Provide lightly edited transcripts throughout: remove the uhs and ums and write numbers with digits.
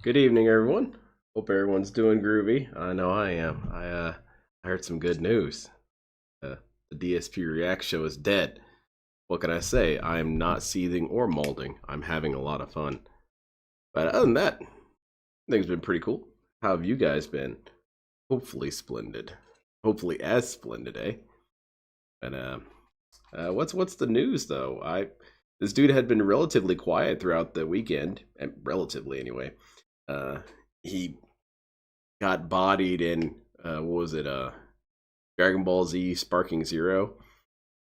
Good evening, everyone. Hope everyone's doing groovy. I know I am. I heard some good news. The DSP React show is dead. What can I say? I am not seething or molding. I'm having a lot of fun. But other than that, things been pretty cool. How have you guys been? Hopefully splendid. Hopefully as splendid, eh? But what's the news though? This dude had been relatively quiet throughout the weekend, relatively anyway. He got bodied in what was it? Dragon Ball Z Sparking Zero,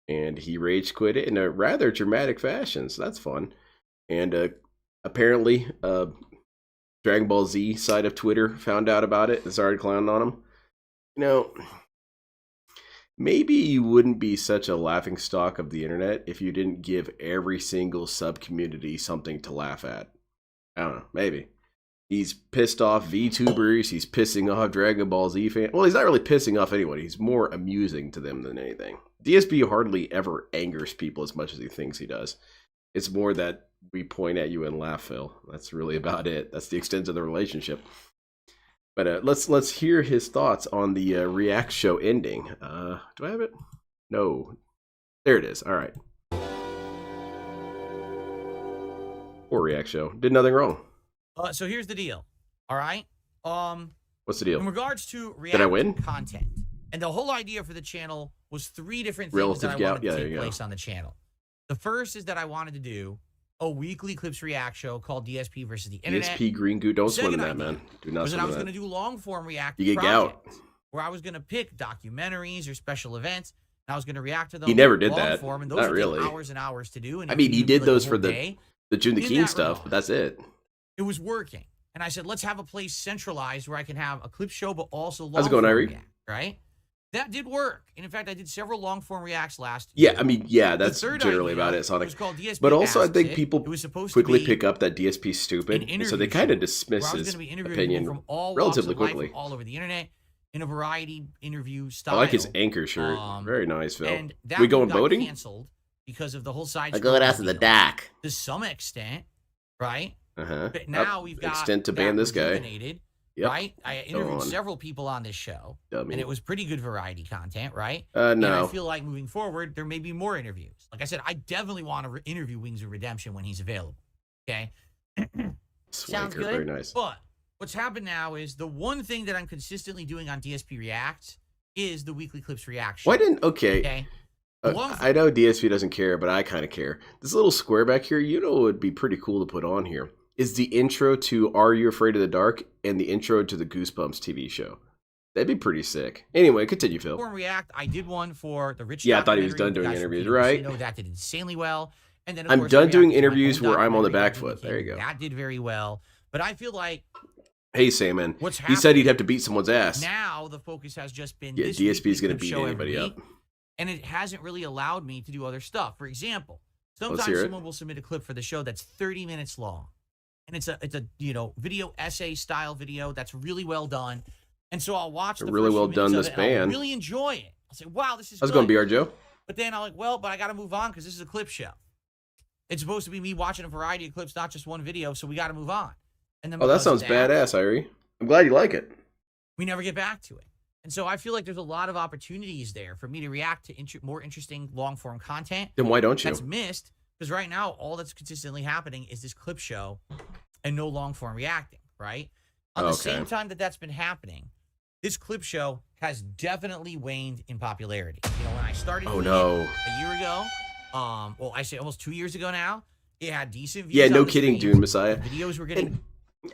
and he rage quit it in a rather dramatic fashion. So that's fun. And apparently, Dragon Ball Z side of Twitter found out about it and started clowning on him. You know, maybe you wouldn't be such a laughingstock of the internet if you didn't give every single sub community something to laugh at. I don't know, maybe. He's pissed off VTubers, he's pissing off Dragon Ball Z fans. Well, he's not really pissing off anyone, he's more amusing to them than anything. DSP hardly ever angers people as much as he thinks he does. It's more that we point at you and laugh, Phil. That's really about it. That's the extent of the relationship. But let's hear his thoughts on the React show ending. Do I have it? No. There it is. All right. Poor React show. Did nothing wrong. So here's the deal. All right. What's the deal? In regards to React Did I win? Content, and the whole idea for the channel was 3 different things that I wanted to take place on the channel. The first is that I wanted to do a weekly clips react show called DSP versus the internet. DSP Green Goo, don't swim in that, man. Do not swim in that. I was going to do long form react. You get gout. Where I was going to pick documentaries or special events I was going to react to them. He never did long that. Form, and those Not would really. take hours and hours to do. And I mean, he did those for the June the King stuff, but that's it. It was working. And I said, let's have a place centralized where I can have a clip show, but also long How's it going, Irie? React, right? That did work. And in fact, I did several long form reacts last year. Yeah, I mean, yeah, that's generally about it, Sonic. But also, I think people quickly pick up that DSP's stupid, and so they kind of dismiss his opinion from all relatively life, quickly. All over the internet, in a variety interview style. I like his anchor shirt. Very nice, Phil. And that we going boating? Canceled because of the whole side. I go out to the dock. To some extent, right? But now we've got extent to ban this guy. Yep. Right? I interviewed several people on this show, and it was pretty good variety content, right? No. And I feel like moving forward, there may be more interviews. Like I said, I definitely want to interview Wings of Redemption when he's available. Okay? Sounds good. Very nice. But what's happened now is the one thing that I'm consistently doing on DSP Reacts is the weekly clips reaction. Why didn't... Okay. I know DSP doesn't care, but I kind of care. This little square back here, you know, would be pretty cool to put on here. Is the intro to Are You Afraid of the Dark and the intro to the Goosebumps TV show. That'd be pretty sick. Anyway, continue, Phil. For React, I did one for the Rich. Yeah, I thought he was done doing interviews, right? You know, that did insanely well. And then I'm done doing interviews where I'm on the back foot. There you go. That did very well. But I feel like... Hey, Salmon. He said he'd have to beat someone's ass. Now the focus has just been... Yeah, DSP's going to beat anybody up. And it hasn't really allowed me to do other stuff. For example, sometimes someone will submit a clip for the show that's 30 minutes long. And it's a video essay style video that's really well done. And so I'll watch the really well done this band. I'll really enjoy it. I'll say, wow, this is How's it going, BR Joe? But then I'm like, but I got to move on because this is a clip show. It's supposed to be me watching a variety of clips, not just one video, so we got to move on. And then that sounds badass, Irie. I'm glad you like it. We never get back to it. And so I feel like there's a lot of opportunities there for me to react to more interesting long-form content. Then why don't you? That's missed, because right now all that's consistently happening is this clip show and no long-form reacting, right? On the same time that that's been happening, this clip show has definitely waned in popularity. You know, when I started doing it a year ago, I say almost 2 years ago now, it had decent views. Yeah, no kidding, Dune Messiah. Videos were getting...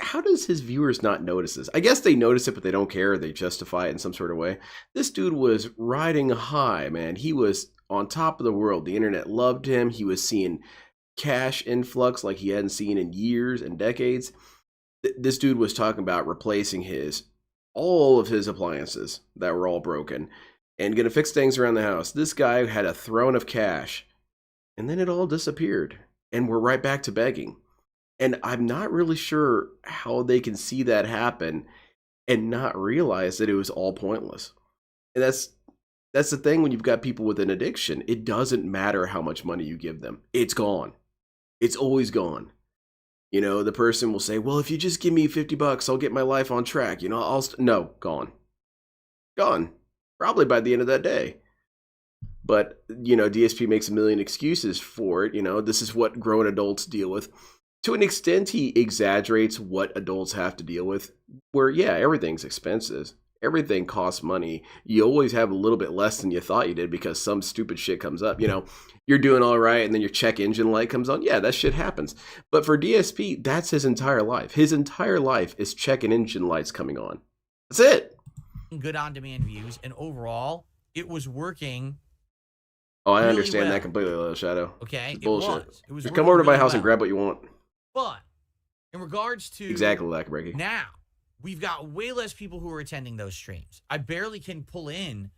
How does his viewers not notice this? I guess they notice it, but they don't care. They justify it in some sort of way. This dude was riding high, man. He was on top of the world. The internet loved him. He was seeing cash influx like he hadn't seen in years and decades. This dude was talking about replacing all of his appliances that were all broken and going to fix things around the house. This guy had a throne of cash, and then it all disappeared, and we're right back to begging. And I'm not really sure how they can see that happen and not realize that it was all pointless. And that's the thing when you've got people with an addiction. It doesn't matter how much money you give them. It's gone. It's always gone. You know, the person will say, well, if you just give me $50, I'll get my life on track. You know, no, gone. Gone. Probably by the end of that day. But, you know, DSP makes a million excuses for it. You know, this is what grown adults deal with. To an extent, he exaggerates what adults have to deal with, where, yeah, everything's expensive. Everything costs money. You always have a little bit less than you thought you did because some stupid shit comes up. You know, you're doing all right, and then your check engine light comes on. Yeah, that shit happens. But for DSP, that's his entire life. His entire life is check and engine lights coming on. That's it. Good on-demand views, and overall, it was working. Oh, I understand that completely, Little Shadow. Okay, it's bullshit. It was come over to my house and grab what you want. But in regards to Lackabreaky. Now, we've got way less people who are attending those streams. I barely can pull in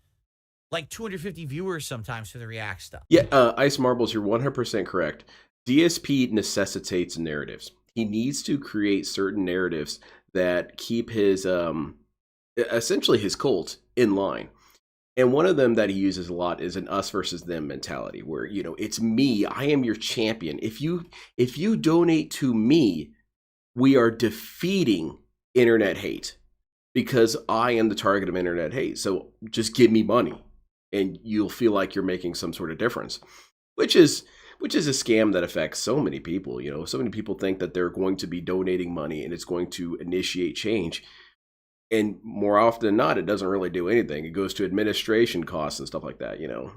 like 250 viewers sometimes for the React stuff. Yeah, Ice Marbles, you're 100% correct. DSP necessitates narratives. He needs to create certain narratives that keep his, essentially his cult in line. And one of them that he uses a lot is an us versus them mentality where, you know, it's me. I am your champion. If you donate to me, we are defeating internet hate because I am the target of internet hate. So just give me money and you'll feel like you're making some sort of difference, which is a scam that affects so many people. You know, so many people think that they're going to be donating money and it's going to initiate change. And more often than not, it doesn't really do anything. It goes to administration costs and stuff like that, you know.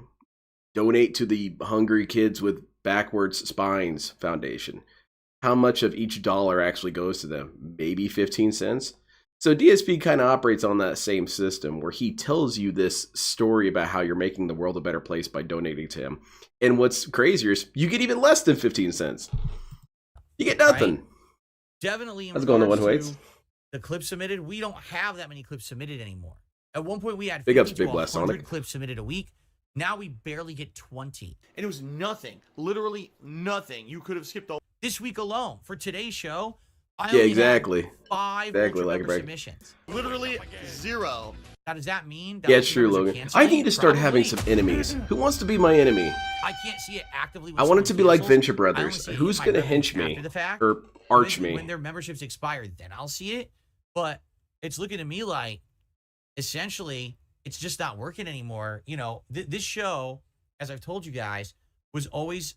Donate to the Hungry Kids with Backwards Spines Foundation. How much of each dollar actually goes to them? Maybe 15 cents? So DSP kind of operates on that same system where he tells you this story about how you're making the world a better place by donating to him. And what's crazier is you get even less than 15 cents. You get nothing. Right? Definitely. How's it going, the one who waits? The clips submitted, we don't have that many clips submitted anymore. At one point, we had big 50 ups, to Big Blast 100 Sonic. clips submitted a week. Now we barely get 20. And it was nothing. Literally nothing. You could have skipped all. This week alone, for today's show, I only exactly. had 5 submissions. Literally 0. Now, does that mean that it's true, Logan. I need to start having some enemies. Who wants to be my enemy? I can't see it actively. I want it to be like Venture Brothers. Who's going to hench me or arch me? When their memberships expire, then I'll see it. But it's looking to me like, essentially, it's just not working anymore. You know, this show, as I've told you guys, was always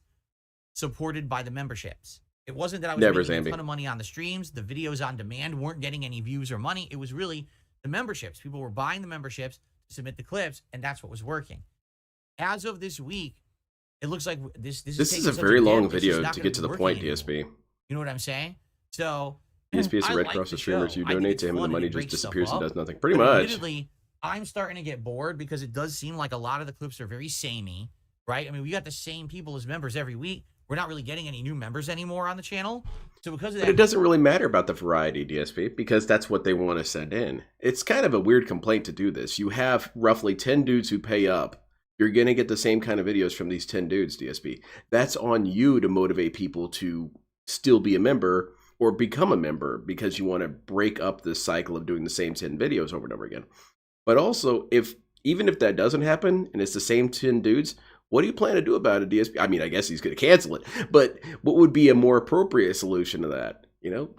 supported by the memberships. It wasn't that I was making a ton of money on the streams. The videos on demand weren't getting any views or money. It was really the memberships. People were buying the memberships to submit the clips, and that's what was working. As of this week, it looks like this is a very long video to get to the point, DSP. You know what I'm saying? So DSP is a Red Cross of streamers. You donate to him and the money just disappears and does nothing. Pretty much. Admittedly, I'm starting to get bored because it does seem like a lot of the clips are very samey, right? I mean, we got the same people as members every week. We're not really getting any new members anymore on the channel. So because of that, but it doesn't really matter about the variety, DSP, because that's what they want to send in. It's kind of a weird complaint to do this. You have roughly 10 dudes who pay up. You're going to get the same kind of videos from these 10 dudes, DSP. That's on you to motivate people to still be a member or become a member because you want to break up this cycle of doing the same 10 videos over and over again. But also, even if that doesn't happen and it's the same 10 dudes, what do you plan to do about it, DSP? I mean, I guess he's going to cancel it, but what would be a more appropriate solution to that? You know,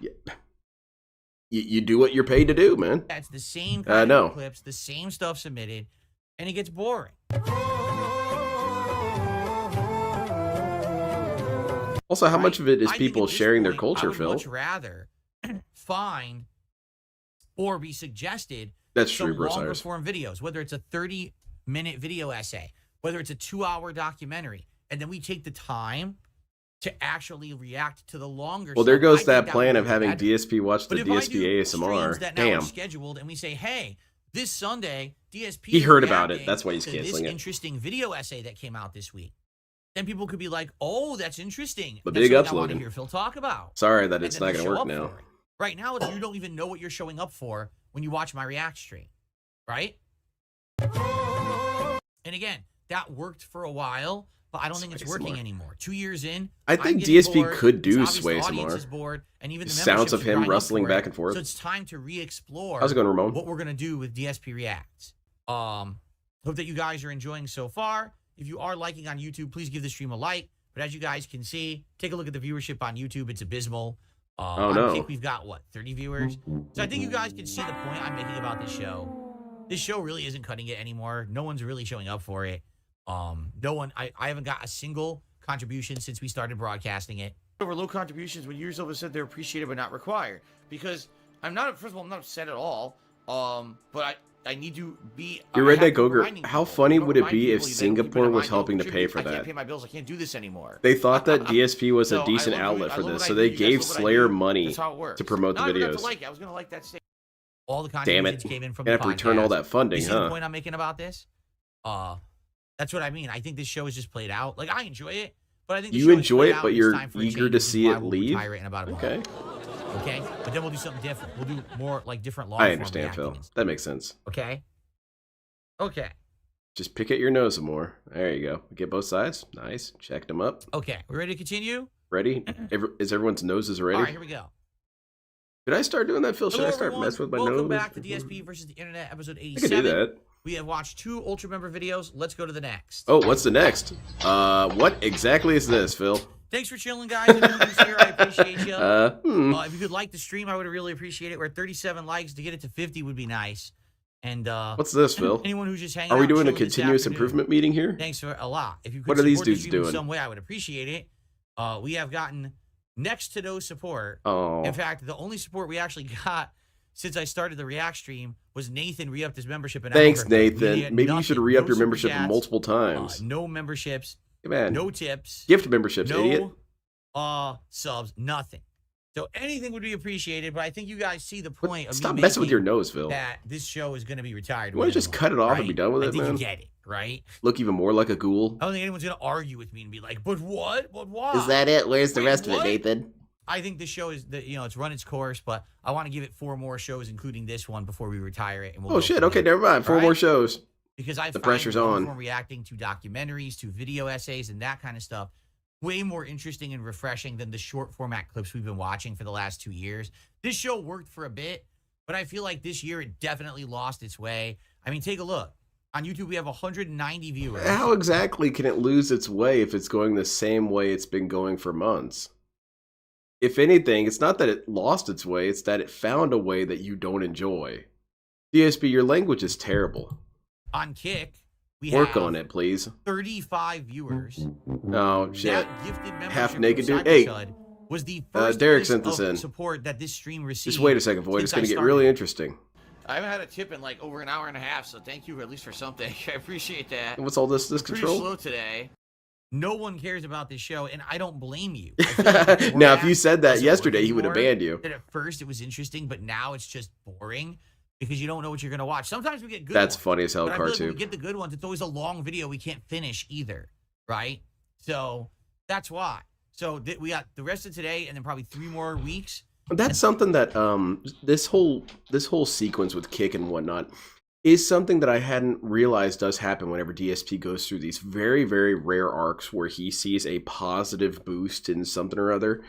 you do what you're paid to do, man. That's the same kind of clips, the same stuff submitted, and it gets boring. Also, how much of it is people sharing their culture, Phil? I would much rather find or be suggested that's true, some longer form videos, whether it's a 30-minute video essay, whether it's a 2-hour documentary, and then we take the time to actually react to the longer. Well, there goes that plan of having DSP watch the DSP ASMR. That now are scheduled, and we say, hey, this Sunday, DSP. He heard about it. That's why he's canceling this interesting video essay that came out this week. Then people could be like, oh, that's interesting. But that's big ups, I want to Logan. hear Phil talk about. Sorry that it's not going to work now. Right now, you don't even know what you're showing up for when you watch my react stream, right? And again, that worked for a while, but I don't think it's working anymore. 2 years in, I think DSP could do Sway ASMR. And even the sounds of him rustling back and forth. So it's time to re-explore How's it going, Ramon? What we're going to do with DSP Reacts. Hope that you guys are enjoying so far. If you are liking on YouTube, please give the stream a like. But as you guys can see, take a look at the viewership on YouTube. It's abysmal. I think we've got, 30 viewers? So I think you guys can see the point I'm making about this show. This show really isn't cutting it anymore. No one's really showing up for it. No one, I haven't got a single contribution since we started broadcasting it. Over low contributions when you yourself have said they're appreciated but not required. Because first of all, I'm not upset at all. But I need to be. You read that, Goger? How funny would it be if Singapore was helping to pay for that? I can't pay my bills. I can't do this anymore. They thought that DSP was a decent outlet for this, so they gave Slayer money to promote the videos. I was gonna like that statement. All the contributions came in from the podcast. Have to return all that funding, you see the point I'm making about this? That's what I mean. I think this show is just played out. Like, I enjoy it, but I think you enjoy it, but you're eager to see it leave. Okay. Okay, but then we'll do something different. We'll do more like different long. I understand, Phil. That makes sense. Okay. Okay. Just pick at your nose some more. There you go. Get both sides. Nice. Checked them up. Okay, we ready to continue? Ready? Is everyone's noses ready? All right, here we go. Did I start doing that, Phil? Should I start messing with my nose? Welcome back to DSP versus the Internet, episode 87. I can do that. We have watched 2 Ultra Member videos. Let's go to the next. Oh, what's the next? What exactly is this, Phil? Thanks for chilling, guys. Everyone who's here, I appreciate you. If you could like the stream, I would really appreciate it. We're at 37 likes. To get it to 50 would be nice. And what's this, Phil? Anyone who's just hanging out. Are we doing a continuous improvement meeting here? Thanks for a lot. If you could what are these dudes doing? In some way, I would appreciate it. We have gotten next to no support. Oh. In fact, the only support we actually got since I started the React stream was Nathan re-upped his membership. Thanks, Nathan. Maybe you should re-up your membership multiple times. No memberships. Hey, man. No tips. Gift memberships, idiot. Subs, nothing. So anything would be appreciated, but I think you guys see the point of Stop me messing with your making nose, Phil. that this show is going to be retired. You want to just cut it off and be done with it, man? I think you get it, right? Look even more like a ghoul. I don't think anyone's going to argue with me and be like, but what? But why? Is that it? Where's the rest of it, Nathan? I think this show is, it's run its course, but I want to give it 4 more shows, including this one, before we retire it. And we'll oh, shit. Okay, never mind. 4 more shows. Because I the pressure's on. From reacting to documentaries, to video essays, and that kind of stuff, way more interesting and refreshing than the short format clips we've been watching for the last 2 years. This show worked for a bit, but I feel like this year it definitely lost its way. I mean, take a look. On YouTube, we have 190 viewers. How exactly can it lose its way if it's going the same way it's been going for months? If anything, it's not that it lost its way, it's that it found a way that you don't enjoy. DSP, your language is terrible. On Kick, we work on it, please. 35 viewers. Oh, shit. That gifted Half naked dude. Hey, was the first Derek sent this in. Support that this stream received. Just wait a second, Void. It's going to get really interesting. I haven't had a tip in like over an hour and a half, so thank you at least for something. I appreciate that. What's all this control? Pretty slow today. No one cares about this show, and I don't blame you. Like now, if you said that yesterday, he would have banned you. That at first it was interesting, but now it's just boring because you don't know what you're going to watch. Sometimes we get good That's ones, funny as hell, but I feel like when cartoon. we get the good ones, it's always a long video we can't finish either, right? So that's why. So we got the rest of today and then probably 3 more weeks. That's something that this whole sequence with Kick and whatnot is something that I hadn't realized does happen whenever DSP goes through these very, very rare arcs where he sees a positive boost in something or other.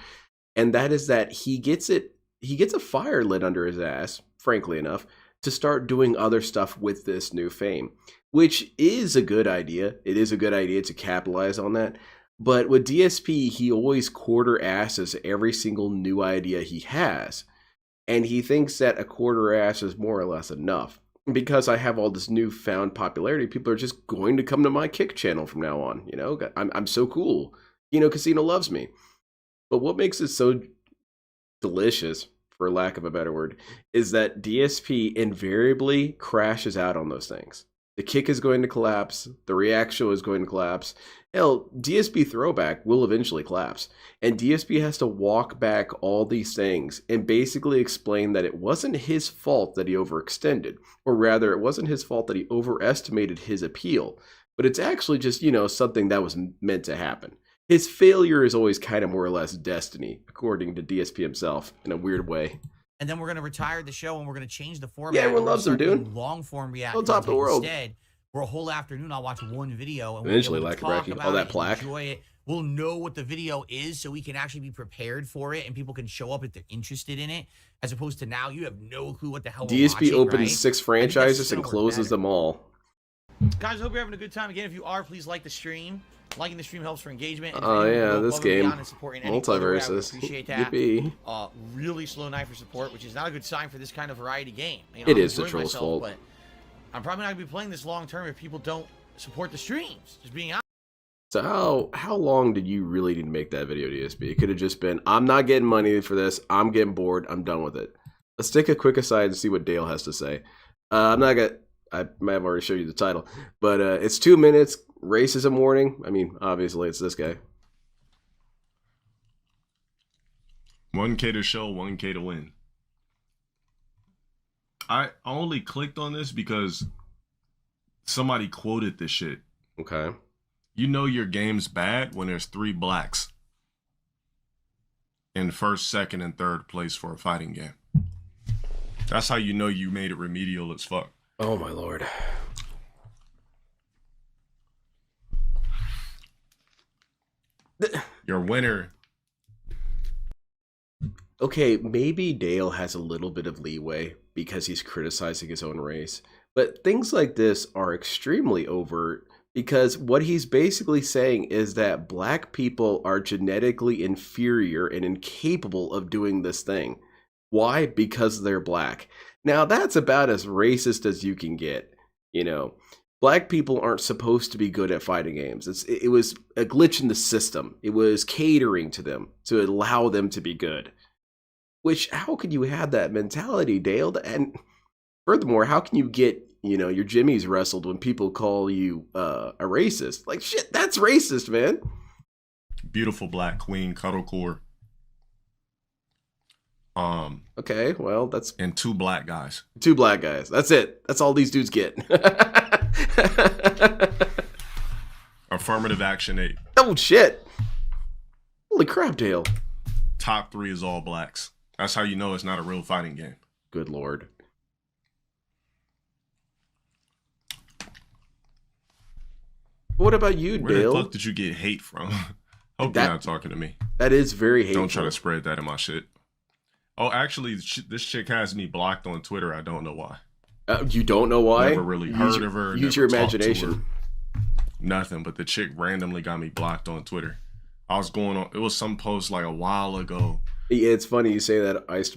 And that is that he gets a fire lit under his ass, frankly enough, to start doing other stuff with this new fame, which is a good idea. It is a good idea to capitalize on that. But with DSP, he always quarter asses every single new idea he has. And he thinks that a quarter ass is more or less enough. Because I have all this newfound popularity, people are just going to come to my Kick channel from now on. You know, I'm so cool. You know, Casino loves me. But what makes it so delicious, for lack of a better word, is that DSP invariably crashes out on those things. The Kick is going to collapse. The React show is going to collapse. Hell, DSP Throwback will eventually collapse. And DSP has to walk back all these things and basically explain that it wasn't his fault that he overextended. Or rather, it wasn't his fault that he overestimated his appeal. But it's actually just, you know, something that was meant to happen. His failure is always kind of more or less destiny, according to DSP himself, in a weird way. And then we're going to retire the show and we're going to change the format. Yeah, everyone loves him, dude. Long form reaction. On top of the world. Instead, for a whole afternoon, I'll watch one video and eventually, we'll like talk about all that it, plaque. enjoy it. We'll know what the video is so we can actually be prepared for it and people can show up if they're interested in it. As opposed to now, you have no clue what the hell we're watching, opens right? 6 franchises and closes them all. Guys, I hope you're having a good time. Again, if you are, please like the stream. Liking the stream helps for engagement. Oh yeah, this game. Multiverses. Appreciate that. Yippee. Really slow night for support, which is not a good sign for this kind of variety game. You know, it is the troll's fault. But I'm probably not going to be playing this long term if people don't support the streams. Just being honest. So how long did you really need to make that video, DSP? It could have just been, I'm not getting money for this. I'm getting bored. I'm done with it. Let's take a quick aside and see what Dale has to say. I'm not going to, I might have already showed you the title, but it's 2 minutes. Racism warning. I mean, obviously it's this guy. 1K to show, 1K to win. I only clicked on this because somebody quoted this shit. Okay. You know your game's bad when there's 3 blacks in first, second, and third place for a fighting game. That's how you know you made it remedial as fuck. Oh my lord. Your winner. Okay, maybe Dale has a little bit of leeway because he's criticizing his own race. But things like this are extremely overt because what he's basically saying is that black people are genetically inferior and incapable of doing this thing. Why? Because they're black. Now, that's about as racist as you can get, you know. Black people aren't supposed to be good at fighting games. It was a glitch in the system. It was catering to them to allow them to be good. Which, how could you have that mentality, Dale? And furthermore, how can you get, you know, your jimmies wrestled when people call you a racist? Like, shit, that's racist, man. Beautiful black queen, cuddlecore. Okay, well, that's and 2 black guys. 2 black guys. That's it. That's all these dudes get. Affirmative action 8. Oh shit! Holy crap, Dale. Top 3 is all blacks. That's how you know it's not a real fighting game. Good lord. What about you, Where Dale? the fuck did you get hate from? Hope you're not talking to me. That is very hateful. Don't try to spread that in my shit. Oh, actually, this chick has me blocked on Twitter. I don't know why. You don't know why? Never really heard of her. Use your imagination. Nothing, but the chick randomly got me blocked on Twitter. I was going on. It was some post like a while ago. Yeah, it's funny you say that. Ice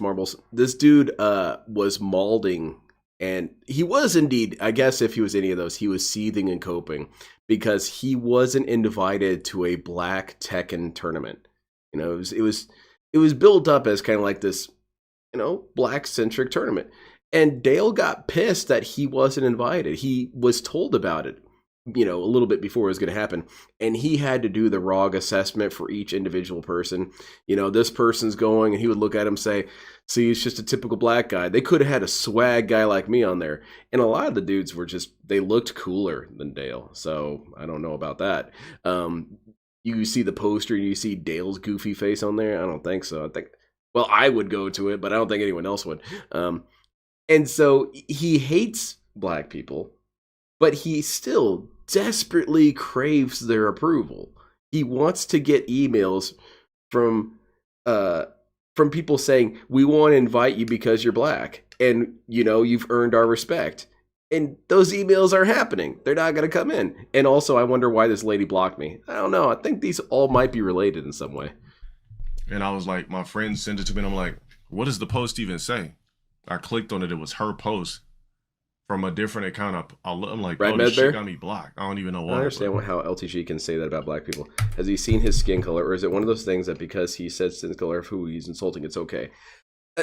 marbles. This dude was malding, and he was indeed. I guess if he was any of those, he was seething and coping because he wasn't invited to a black Tekken tournament. You know, it was built up as kind of like this, you know, black centric tournament. And Dale got pissed that he wasn't invited. He was told about it, you know, a little bit before it was going to happen. And he had to do the ROG assessment for each individual person. You know, this person's going, and he would look at him and say, see, it's just a typical black guy. They could have had a swag guy like me on there. And a lot of the dudes were just, they looked cooler than Dale. So I don't know about that. You see the poster and you see Dale's goofy face on there. I don't think so. I think, well, I would go to it, but I don't think anyone else would. And so he hates black people, but he still desperately craves their approval. He wants to get emails from people saying, we want to invite you because you're black. And, you know, you've earned our respect. And those emails are happening. They're not going to come in. And also, I wonder why this lady blocked me. I don't know. I think these all might be related in some way. And I was like, my friend sent it to me, and I'm like, what does the post even say? I clicked on it. It was her post from a different account. I'm like, Red oh, this Bear? shit got me blocked. I don't even know why. I understand how LTG can say that about black people. Has he seen his skin color, or is it one of those things that because he said skin color of who he's insulting, it's okay?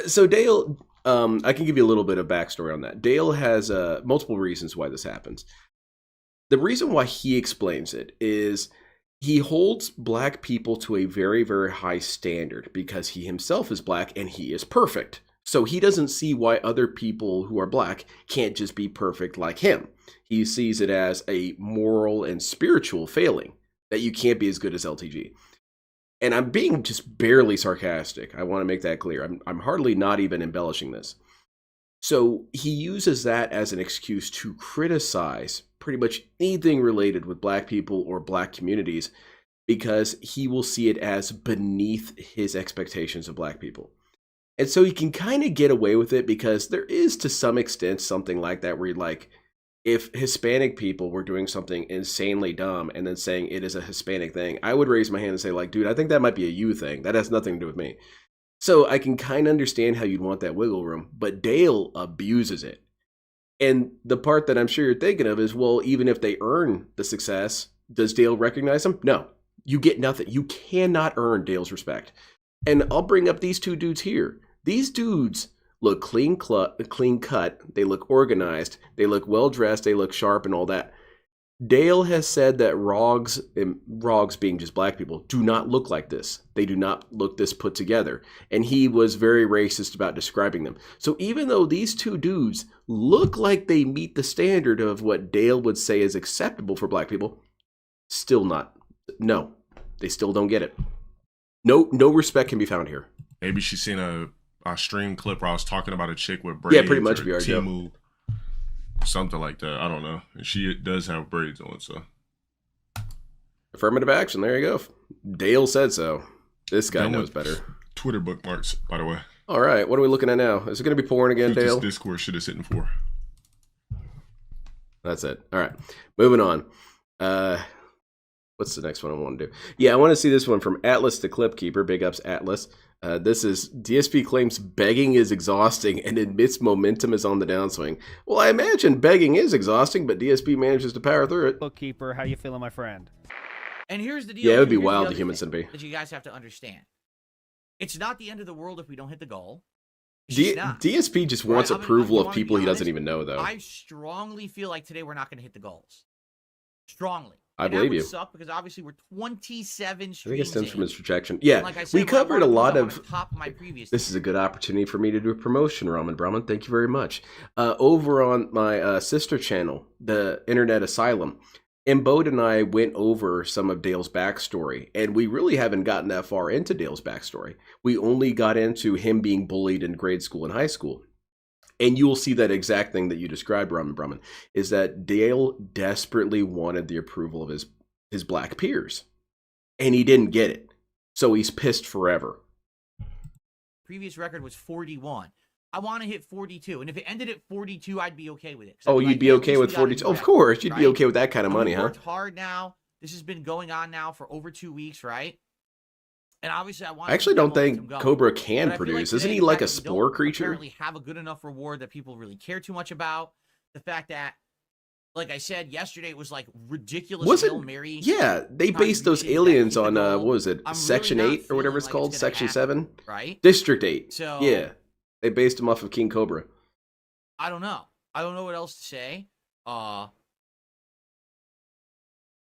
So Dale, I can give you a little bit of backstory on that. Dale has multiple reasons why this happens. The reason why he explains it is he holds black people to a very, very high standard because he himself is black and he is perfect. So he doesn't see why other people who are black can't just be perfect like him. He sees it as a moral and spiritual failing that you can't be as good as LTG. And I'm being just barely sarcastic. I want to make that clear. I'm hardly not even embellishing this. So he uses that as an excuse to criticize pretty much anything related with black people or black communities because he will see it as beneath his expectations of black people. And so he can kind of get away with it because there is to some extent something like that where you're like, if Hispanic people were doing something insanely dumb and then saying it is a Hispanic thing, I would raise my hand and say like, dude, I think that might be a you thing. That has nothing to do with me. So I can kind of understand how you'd want that wiggle room, but Dale abuses it. And the part that I'm sure you're thinking of is, well, even if they earn the success, does Dale recognize them? No, you get nothing. You cannot earn Dale's respect. And I'll bring up these 2 dudes here. These dudes look clean cut, they look organized, they look well-dressed, they look sharp and all that. Dale has said that ROGs being just black people, do not look like this. They do not look this put together. And he was very racist about describing them. So even though these 2 dudes look like they meet the standard of what Dale would say is acceptable for black people, still not. No, they still don't get it. No respect can be found here. Maybe she's seen a stream clip where I was talking about a chick with braids. Yeah, pretty much. Timu, something like that. I don't know. And she does have braids on, so. Affirmative action. There you go. Dale said so. This guy knows better. Twitter bookmarks, by the way. All right. What are we looking at now? Is it going to be porn again, Dale? This Discord shit is hitting for. That's it. All right. Moving on. What's the next one I want to do? Yeah, I want to see this one from Atlas the Clip Keeper. Big ups, Atlas. This is DSP claims begging is exhausting and admits momentum is on the downswing. Well, I imagine begging is exhausting, but DSP manages to power through it. Bookkeeper, how you feeling, my friend? And here's the deal. Yeah, it would be Here's the wild other to human thing centipede. that you guys have to understand. It's not the end of the world if we don't hit the goal. It's just not. DSP just wants approval of people he doesn't even know, though. I strongly feel like today we're not going to hit the goals. Strongly. I believe you. Suck because obviously we're 27 streams. I think it stems from his rejection. Yeah, like I said, we covered a lot of top of my previous. This is a good opportunity for me to do a promotion, Ramen Brahman. Thank you very much. Over on my sister channel, the Internet Asylum, Mbode and I went over some of Dale's backstory, and we really haven't gotten that far into Dale's backstory. We only got into him being bullied in grade school and high school. And you will see that exact thing that you described, Ramen Brahman, is that Dale desperately wanted the approval of his black peers. And he didn't get it. So he's pissed forever. Previous record was 41. I want to hit 42. And if it ended at 42, I'd be okay with it. Oh, you'd be okay with 42? Of course, you'd be okay with that kind of money, huh? Worked hard now. This has been going on now for over 2 weeks, right? And obviously, I actually don't think Cobra can produce. Isn't he like a spore creature? Apparently, have a good enough reward that people really care too much about. The fact that, like I said yesterday, it was like ridiculous. Hail Mary. Yeah, they based those aliens on what was it, Section 8 or whatever it's called, Section 7, right? District 8. So yeah, they based them off of King Cobra. I don't know. I don't know what else to say.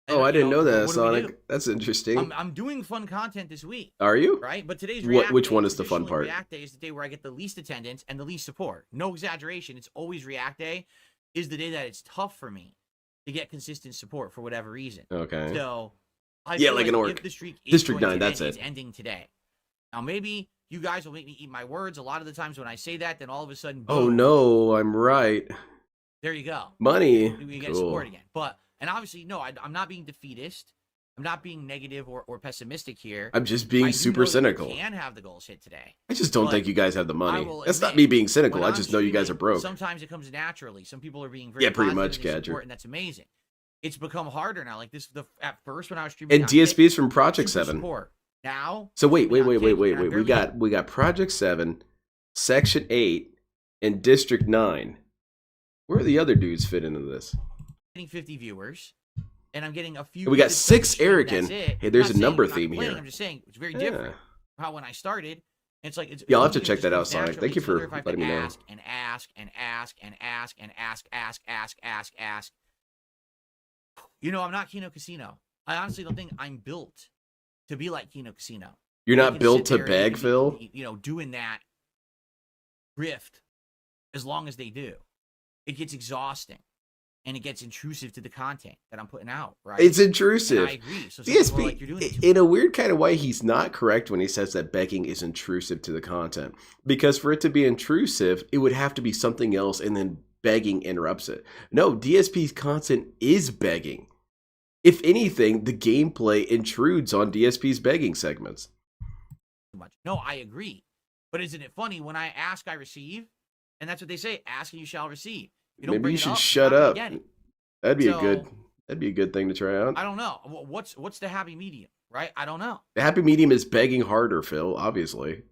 Oh, I didn't know that, Sonic. That's interesting. I'm doing fun content this week. Are you? Right? But today's which one is the fun part? React Day is the day where I get the least attendance and the least support. No exaggeration. It's always React Day is the day that it's tough for me to get consistent support for whatever reason. Okay. So, yeah, like an orc. The streak is District 9, that's it. It's ending today. Now, maybe you guys will make me eat my words. A lot of the times when I say that, then all of a sudden, boom, oh, no, I'm right. There you go. Money. We get support again. And obviously, no, I'm not being defeatist. I'm not being negative or pessimistic here. I'm just being super cynical. You can have the goals hit today. I just don't think you guys have the money. That's not me being cynical. I just know you guys are broke. Sometimes it comes naturally. Some people are being very pretty much, Gadger. And that's amazing. It's become harder now. Like this, at first when I was streaming, and DSP's from Project 7. Support. Now, so wait. We got Project 7, Section 8, and District 9. Where are the other dudes fit into this? 50 viewers, and I'm getting a few. We got 6 Erican. Hey, there's a number theme here. I'm just saying it's very different. How when I started, it's like it's. Yeah, I'll have to check that out, Sonic. Thank you for letting me know. Ask. You know, I'm not Kino Casino. I honestly don't think I'm built to be like Kino Casino. You're not built to beg, Phil. You know, doing that grift as long as they do, it gets exhausting. And it gets intrusive to the content that I'm putting out, right? It's intrusive. And I agree. So DSP, like, you're doing it in a weird kind of way, he's not correct when he says that begging is intrusive to the content. Because for it to be intrusive, it would have to be something else, and then begging interrupts it. No, DSP's content is begging. If anything, the gameplay intrudes on DSP's begging segments. No, I agree. But isn't it funny? When I ask, I receive. And that's what they say, ask and you shall receive. Maybe you should shut up. That'd be a good thing to try out. I don't know. What's the happy medium, right? I don't know. The happy medium is begging harder, Phil, obviously.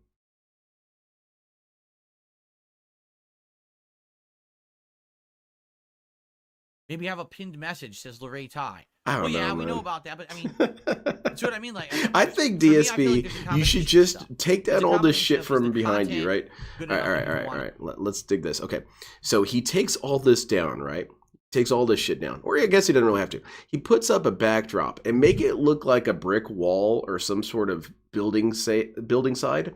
Maybe have a pinned message, says Lorray Ty. I don't know. Yeah, man. We know about that, but I mean, that's what I mean. Like, I think DSP, you should just take down all this shit from behind you, right? All right. Let's dig this. Okay, so he takes all this down, right? Takes all this shit down, or I guess he doesn't really have to. He puts up a backdrop and make it look like a brick wall or some sort of building side,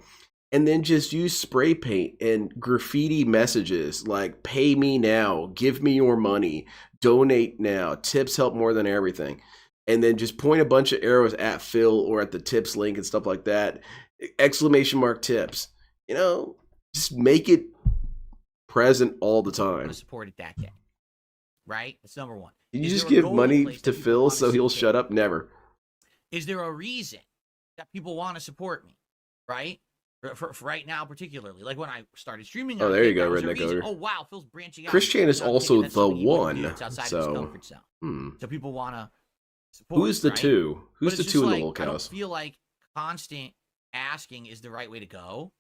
and then just use spray paint and graffiti messages like "Pay me now," "Give me your money," "Donate now," "Tips help more than everything," and then just point a bunch of arrows at Phil or at the tips link and stuff like that. Exclamation mark tips. You know, just make it present all the time. Support it that day, right? That's number one. Did you just give money to Phil so he'll shut up? Never. Is there a reason that people want to support me, right? For right now, particularly, like when I started streaming. Oh, there you go, Redneck Odor. Oh wow, Phil's branching out. Christian is also the one, so so people want to support. Who's the two? Who's the two in the locales? I don't feel like constant asking is the right way to go,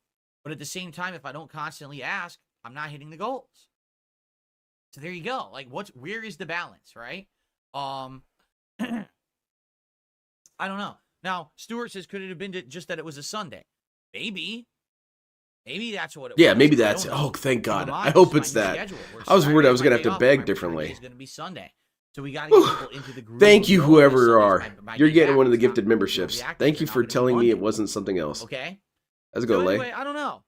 but at the same time, if I don't constantly ask, I'm not hitting the goals. So there you go. Like, where is the balance, right? I don't know. Now, Stuart says, could it have been just that it was a Sunday? Maybe that's what it was. Yeah, maybe that's it. Oh, thank God. I hope it's that. I was worried I was going to have to beg differently. It's going to be Sunday. So we got to get people into the group. Thank you, whoever you are. My You're game getting back one of the was not gifted memberships. reactive, Thank you they're for not gonna telling be me it funded. wasn't something else. Okay. How's it going, Lay? Anyway, I don't know.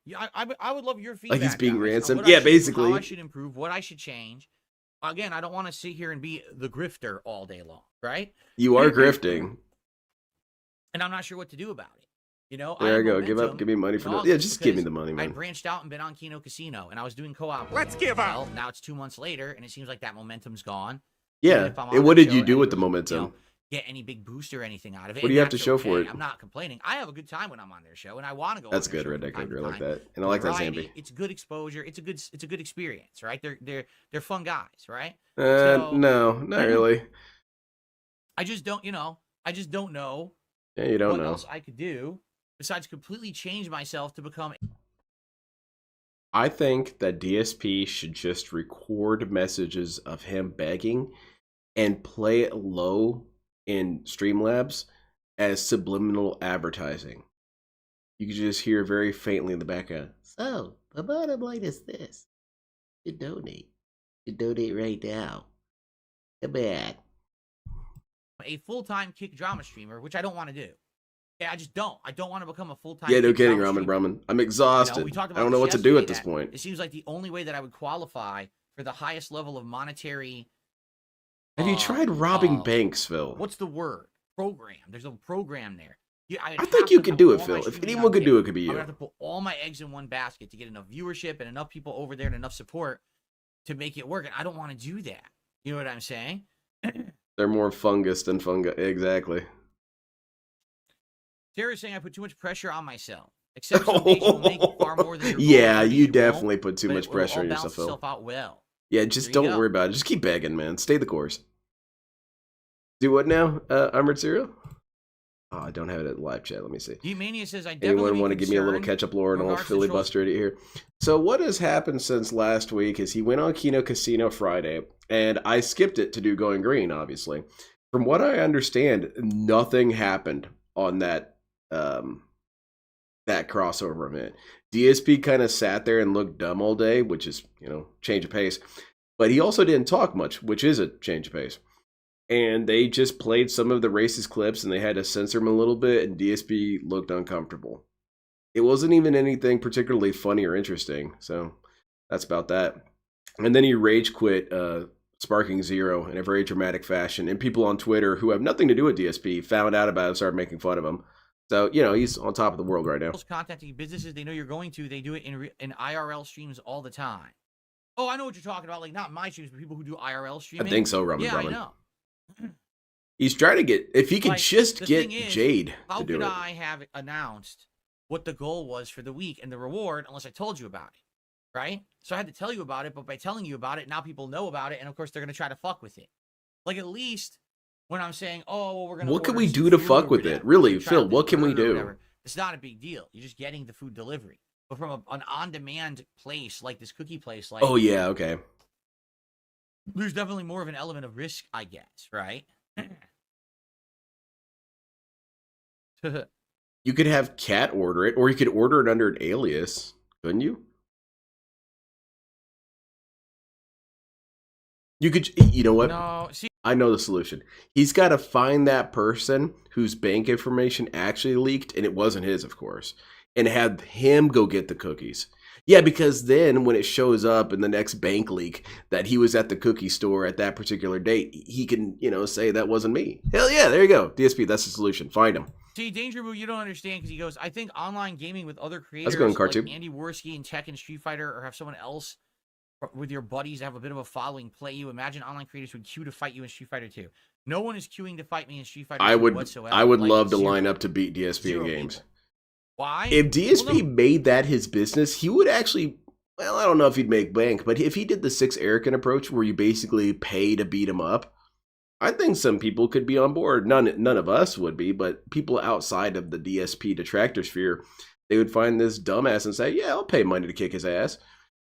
I would love your feedback. Like he's being guys, on ransomed? what I Yeah, should do, basically. how I should improve, what I should change. Again, I don't want to sit here and be the grifter all day long, right? You are grifting. And I'm not sure what to do about it. You know, There I go. Give me money for no. Yeah, just give me the money, I man. branched out and been on Kino Casino, and I was doing co-op. Let's give up. Well, now it's 2 months later, and it seems like that momentum's gone. Yeah. And what did you do with the momentum? Get any big boost or anything out of it. What do you have to show for it? I'm not complaining. I have a good time when I'm on their show, and I want to go. That's good, Redneck. I like that, and I like that Zambi. It's good exposure. It's a good experience, right? They're fun guys, right? No, not really. I just don't, I just don't know. Yeah, you don't what know. else I could do besides completely change myself to become. I think that DSP should just record messages of him begging and play it low in Streamlabs as subliminal advertising. You can just hear very faintly in the background. So, the bottom line is this. You donate. You donate right now. Come on. A full-time kick drama streamer, which I don't want to do. Yeah, I just don't. I don't want to become a full-time. Yeah, no kick kidding, drama Ramen streamer. Ramen. I'm exhausted. We talked about I don't know what to do at this point. It seems like the only way that I would qualify for the highest level of monetary. Have you tried robbing banks, Phil? What's the word? Program. There's a program there. I think you could do it, Phil. If anyone could do it, could be you. I would have to put all my eggs in one basket to get enough viewership and enough people over there and enough support to make it work. And I don't want to do that. You know what I'm saying? They're more fungus than fungi. Exactly. Sarah's saying I put too much pressure on myself. Except some days you'll make far more than your yeah, goal, you definitely put too much pressure on yourself, Phil. Out well. Yeah, just don't worry about it. Just keep begging, man. Stay the course. Do what now, Armored Cereal? Oh, I don't have it at live chat. Let me see. D-Mania says I definitely Anyone want to give me a little catch-up lore and I'll filibuster it here? So what has happened since last week is he went on Kino Casino Friday, and I skipped it to do Going Green, obviously. From what I understand, nothing happened on that that crossover event. DSP kind of sat there and looked dumb all day, which is, change of pace. But he also didn't talk much, which is a change of pace. And they just played some of the racist clips, and they had to censor them a little bit, and DSP looked uncomfortable. It wasn't even anything particularly funny or interesting, so that's about that. And then he rage quit Sparking Zero in a very dramatic fashion, and people on Twitter who have nothing to do with DSP found out about it and started making fun of him. So, he's on top of the world right now. Contacting businesses they know you're going to, they do it in IRL streams all the time. Oh, I know what you're talking about. Like, not my streams, but people who do IRL streaming. I think so, Ramen. Yeah, I know. He's trying to get, if he could just get Jade to do it. How could I have announced what the goal was for the week and the reward unless I told you about it, right? So I had to tell you about it, but by telling you about it, now people know about it, and of course they're going to try to fuck with it. Like, at least when I'm saying, oh, well, we're going to what can we do to fuck with it? Really, Phil, what can we do? It's not a big deal. You're just getting the food delivery. But from an on-demand place like this cookie place, like, oh, yeah, okay. There's definitely more of an element of risk, I guess, right? You could have Cat order it, or you could order it under an alias, couldn't you? You could, you know what? No, see, I know the solution. He's got to find that person whose bank information actually leaked, and it wasn't his, of course, and have him go get the cookies. Yeah, because then when it shows up in the next bank leak that he was at the cookie store at that particular date, he can, say that wasn't me. Hell yeah, there you go. DSP, that's the solution. Find him. See, Danger Boo, you don't understand because he goes, I think online gaming with other creators going, like Andy Worski and Tech and Street Fighter, or have someone else with your buddies have a bit of a following play you. Imagine online creators would queue to fight you in Street Fighter 2. No one is queuing to fight me in Street Fighter 2 whatsoever. I would love to line up to beat DSP in games. People. Why? If DSP made that his business, he would actually, well, I don't know if he'd make bank, but if he did the 6 Erican approach where you basically pay to beat him up, I think some people could be on board. None of us would be, but people outside of the DSP detractor sphere, they would find this dumbass and say, yeah, I'll pay money to kick his ass.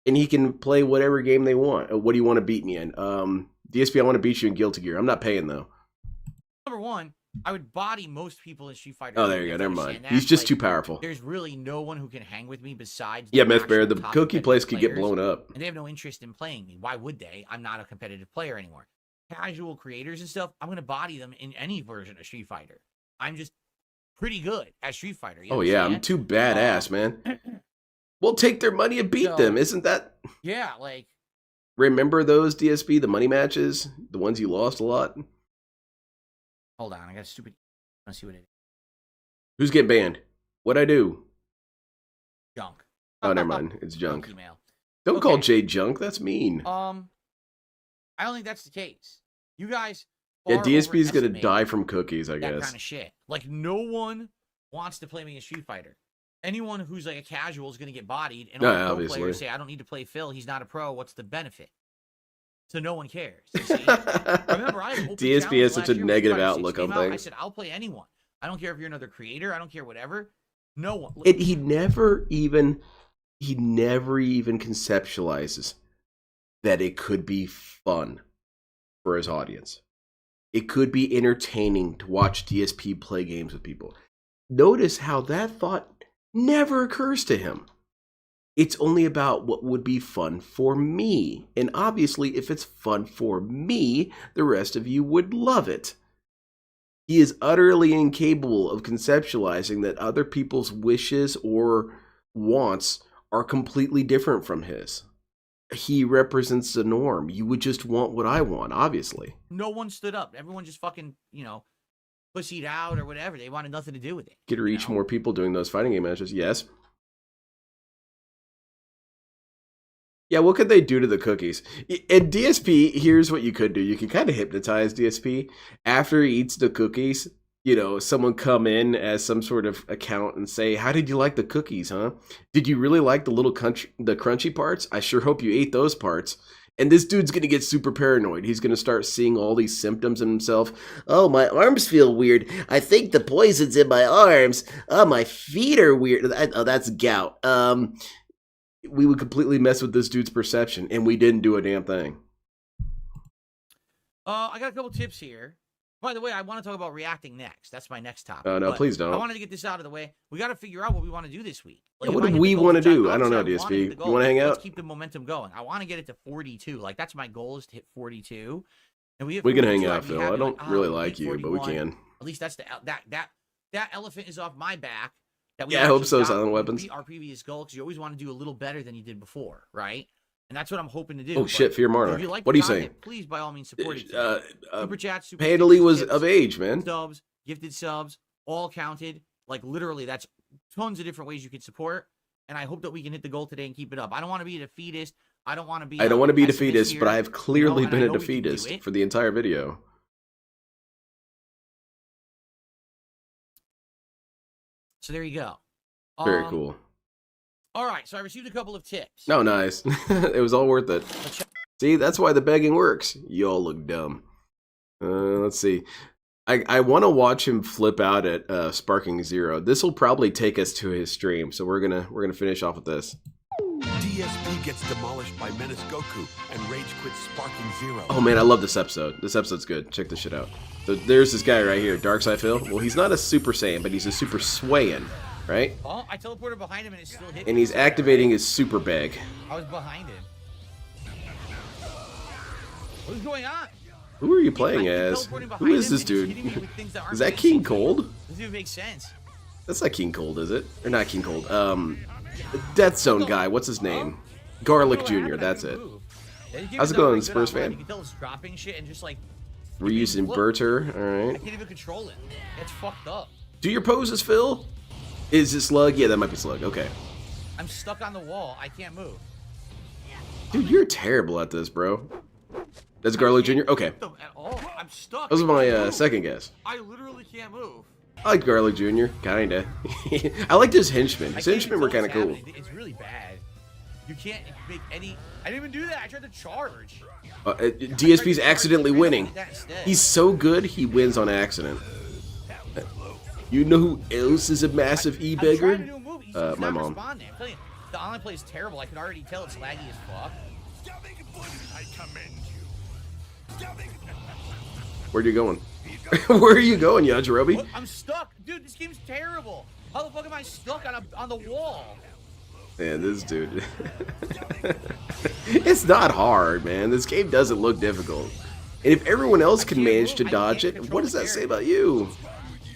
And he can play whatever game they want. What do you want to beat me in? DSP, I want to beat you in Guilty Gear. I'm not paying, though. Number one, I would body most people in Street Fighter. Oh, there you go. Never mind. He's just too powerful. There's really no one who can hang with me besides. Yeah, Myth Bear, the cookie place could get blown up. And they have no interest in playing me. Why would they? I'm not a competitive player anymore. casual creators and stuff, I'm gonna body them in any version of Street Fighter. I'm just pretty good at Street Fighter. Oh yeah, I'm too badass, man. We'll take their money and beat them. Isn't that? Yeah, like. Remember those DSP, the money matches, the ones you lost a lot. Hold on, I got a stupid. Let's see what it is. Who's getting banned? What'd I do? Junk. Oh, never mind. It's junk. Email. Don't call Jay junk. That's mean. I don't think that's the case. You guys. Yeah, DSP is gonna die from cookies, I guess. That kind of shit. Like no one wants to play me in Street Fighter. Anyone who's like a casual is gonna get bodied, and all the pro players say, "I don't need to play Phil. He's not a pro. What's the benefit?" So no one cares. You see? Remember, I had DSP has such a negative outlook on things. I said, "I'll play anyone. I don't care if you're another creator. I don't care whatever. No one." He never even conceptualizes that it could be fun for his audience. It could be entertaining to watch DSP play games with people. Notice how that thought never occurs to him. It's only about what would be fun for me. And obviously, if it's fun for me, the rest of you would love it. He is utterly incapable of conceptualizing that other people's wishes or wants are completely different from his. He represents the norm. You would just want what I want, obviously. No one stood up. Everyone just fucking, pussied out or whatever. They wanted nothing to do with it. Could reach more people doing those fighting game matches, yes. Yeah, what could they do to the cookies? And DSP, here's what you could do. You can kind of hypnotize DSP. After he eats the cookies, someone come in as some sort of account and say, "How did you like the cookies, huh? Did you really like the crunchy parts? I sure hope you ate those parts." And this dude's going to get super paranoid. He's going to start seeing all these symptoms in himself. "Oh, my arms feel weird. I think the poison's in my arms. Oh, my feet are weird. Oh, that's gout." We would completely mess with this dude's perception, and we didn't do a damn thing. I got a couple tips here. By the way, I want to talk about reacting next. That's my next topic. No, please don't. I wanted to get this out of the way. We got to figure out what we want to do this week. Like, what do we want to do? I don't know, DSP. You want to hang out? Let's keep the momentum going. I want to get it to 42. Like, that's my goal, is to hit 42. And we can hang out, Phil. I don't really like you, but we can. At least that's that elephant is off my back. I hope so, Silent Weapons. Our previous goal, because you always want to do a little better than you did before, right? And that's what I'm hoping to do. Oh, shit, Fear Martyr. What are you saying? Please, by all means, support it. Super chat, super Pandely was of age, man. Subs, gifted subs, all counted. Like, literally, that's tons of different ways you can support. And I hope that we can hit the goal today and keep it up. I don't want to be a defeatist. I don't want to be a defeatist, but I have clearly been a defeatist for the entire video. So there you go. Very cool. All right, so I received a couple of tips. No, nice. It was all worth it. See, that's why the begging works. You all look dumb. Let's see. I want to watch him flip out at Sparking Zero. This will probably take us to his stream, so we're gonna finish off with this. DSP gets demolished by Menace Goku and Rage quits Sparking Zero. Oh man, I love this episode. This episode's good. Check this shit out. So there's this guy right here, Darkside Phil. Well, he's not a Super Saiyan, but he's a Super Swayan, right? Oh, I teleported behind him and it still hit. And he's activating his Super Bag. I was behind him. What's going on? Who are you playing as? Who is this dude? Is that King Cold? This dude makes sense. That's not King Cold, is it? Or not King Cold. Death Zone guy. What's his name? Garlic Jr. That's it. How's it going, Spurs fan? You can tell it's dropping shit and just like. We're using Inverter. All right. I can't even control it. It's fucked up. Do your poses, Phil. Is it Slug? Yeah, that might be Slug. Okay. I'm stuck on the wall. I can't move. Dude, you're terrible at this, bro. That's Garlic Jr. Okay. At all. I'm stuck. That was my second guess. I literally can't move. I like Garlic Jr. Kinda. I liked his henchmen. His henchmen were kind of cool. It's really bad. You can't make any. I didn't even do that. I tried to charge. DSP's accidentally winning. He's so good, he wins on accident. You know who else is a massive e-beggar? My mom. I'm telling you, the online play is terrible. I can already tell it's laggy as fuck. Where are you going? Where are you going, Yajirobe? I'm stuck. Dude, this game's terrible. How the fuck am I stuck on the wall? Man, this dude. It's not hard, man. This game doesn't look difficult. And if everyone else can manage to dodge it, what does that say about you?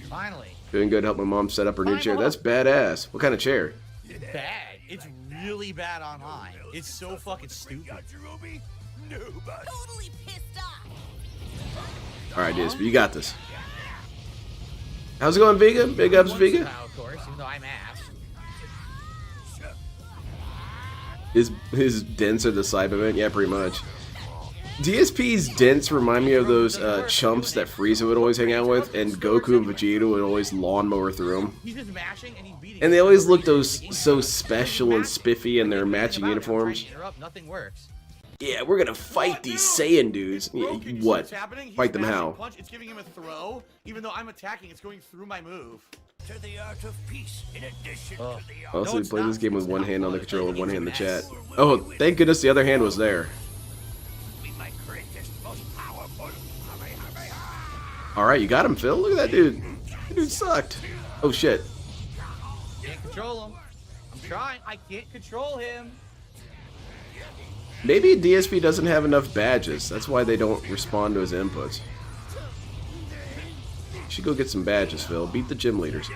Finally. Doing good to help my mom set up her new chair. That's badass. What kind of chair? Bad. It's really bad online. It's so fucking stupid. Totally pissed off. Alright, DSP, you got this. How's it going, Vega? Big ups, Vega. Of course, even though I'm ass. His dents are the side event? Yeah, pretty much. DSP's dents remind me of those chumps that Frieza would always hang out with, and Goku and Vegeta would always lawnmower through them. He's just mashing and he's beating. And they always looked so special and spiffy in their matching uniforms. Nothing works. Yeah, we're gonna fight these Saiyan dudes. Yeah, what? Fight them how? It's giving him a throw, even though I'm attacking. It's going through my move. To the art of peace, in addition to the Also, we played this game with one hand on the controller, one hand in the chat. Oh, thank goodness the other hand was there. Alright, you got him, Phil. Look at that dude. That dude sucked. Oh, shit. Can't control him. I'm trying. I can't control him. Maybe DSP doesn't have enough badges. That's why they don't respond to his inputs. You should go get some badges, Phil. Beat the gym leaders.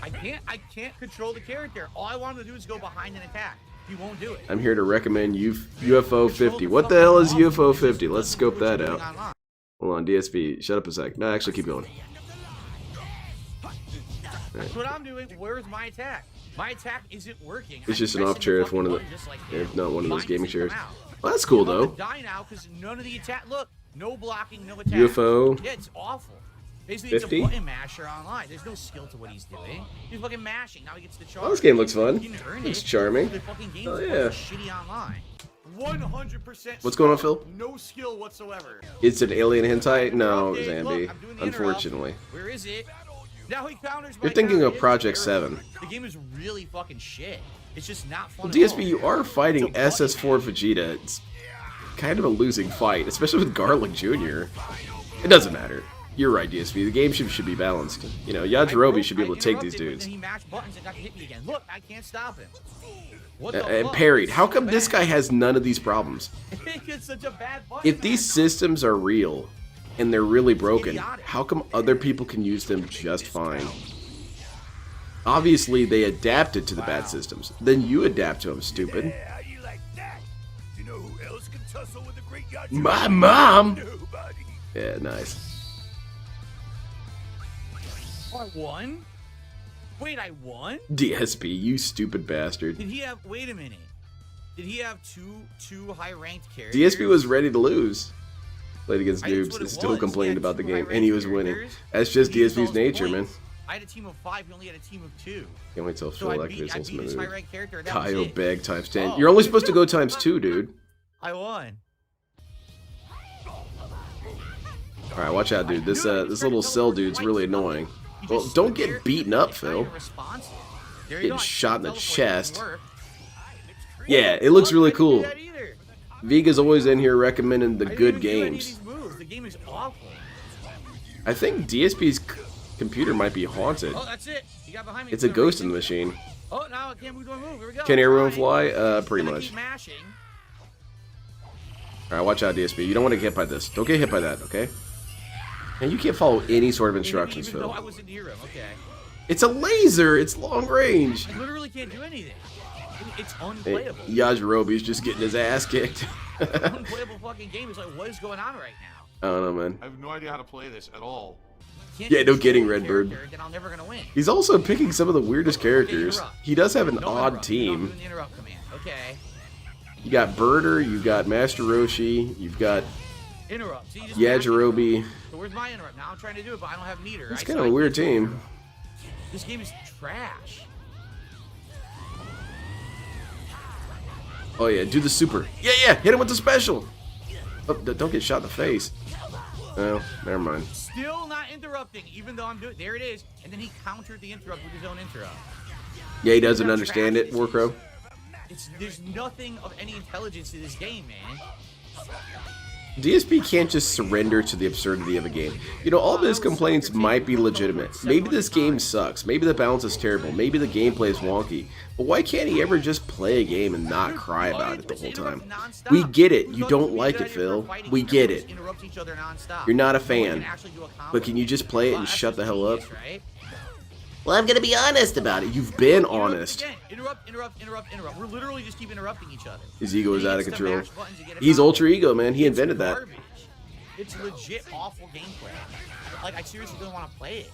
I can't control the character. All I want him to do is go behind and attack. He won't do it. I'm here to recommend UFO 50. What the hell is UFO 50? Let's scope that out. Hold on, DSP. Shut up a sec. No, actually, keep going. That's what I'm doing. Where's my attack? My attack isn't working. It's just an off chair if one of the, if not one of those gaming chairs. Well, that's cool though. Die now because none of the attack. Look, no blocking, no attack. UFO. Yeah, it's awful. Basically, 50? It's a button masher online. There's no skill to what he's doing. He's fucking mashing. Now he gets the charge. Oh, this game looks fun. It's charming. Oh yeah. Shitty online. 100%. What's going on, Phil? No skill whatsoever. It's an alien hentai? No, Zambi. Unfortunately. Where is it? Now he counters. You're thinking of Project 7. The game is really fucking shit. It's just not fun. Well, DSP, you are fighting SS4 Vegeta. It's kind of a losing fight, especially with Garlic Jr. It doesn't matter. You're right, DSP. The game should be balanced. You know, Yajirobe should be able to take these dudes. He mashed buttons and got to hit me again. Look, I can't stop him. And parried. How come this guy has none of these problems? It's such a bad button. If these systems are real and they're really broken, how come other people can use them just fine? Obviously, they adapted to the bad systems. Then you adapt to them, stupid. My mom! Yeah, nice. I won? Wait, I won? DSP, you stupid bastard. Did he have... Wait a minute. Did he have two high-ranked characters? DSP was ready to lose. Played against noobs and still complained about the game, and he was winning. That's just DSP's nature, man. I had a team of 5, he only had a team of 2. Can't wait till Phil activates on some move. Character, Kyle Beg times 10. You're only supposed to go times 2, dude. I won. Alright, watch out, dude. This little cell dude's really annoying. Well, don't get beaten up, Phil. Getting shot in the chest. Yeah, it looks really cool. Vega's always in here recommending the good games. The game is awful. I think DSP's computer might be haunted. Oh, that's it. He got behind me. It's a ghost in the machine. Oh, now I can't move to a move. Here we go. Can everyone fly? Pretty much. Mashing. Alright, watch out, DSP. You don't want to get hit by this. Don't get hit by that, okay? And you can't follow any sort of instructions, Phil. I wasn't near him. Okay. It's a laser. It's long range. I literally can't do anything. It's unplayable. Hey, Yajirobe's just getting his ass kicked. Unplayable fucking game. It's like, what is going on right now? I don't know, man. I have no idea how to play this at all. Yeah, no kidding, Redbird. Then I'm never gonna win. He's also picking some of the weirdest characters. He does have an odd team. Interrupt command. Okay. You got Birder, you got Master Roshi, you've got interrupt. See, Yajirobe. So where's my interrupt? Now I'm trying to do it, but I don't have meter. It's kind of a weird team. This game is trash. Oh yeah, do the super. Yeah, hit him with the special. Oh, don't get shot in the face. Oh, never mind. Still not interrupting, even though I'm doing. There it is, and then he countered the interrupt with his own interrupt. Yeah, he doesn't understand it, There's nothing of any intelligence to this game, man. DSP can't just surrender to the absurdity of a game. You know, all of his complaints might be legitimate. Maybe this game sucks. Maybe the balance is terrible. Maybe the gameplay is wonky. But why can't he ever just play a game and not cry about it the whole time? We get it. You don't like it, Phil. We get it. You're not a fan. But can you just play it and shut the hell up? Well, I'm gonna be honest about it. You've been honest. Interrupt. We're literally just keep interrupting each other. His ego is out of control. He's ultra ego, man. He invented that. It's legit awful gameplay. Like, I seriously don't want to play it.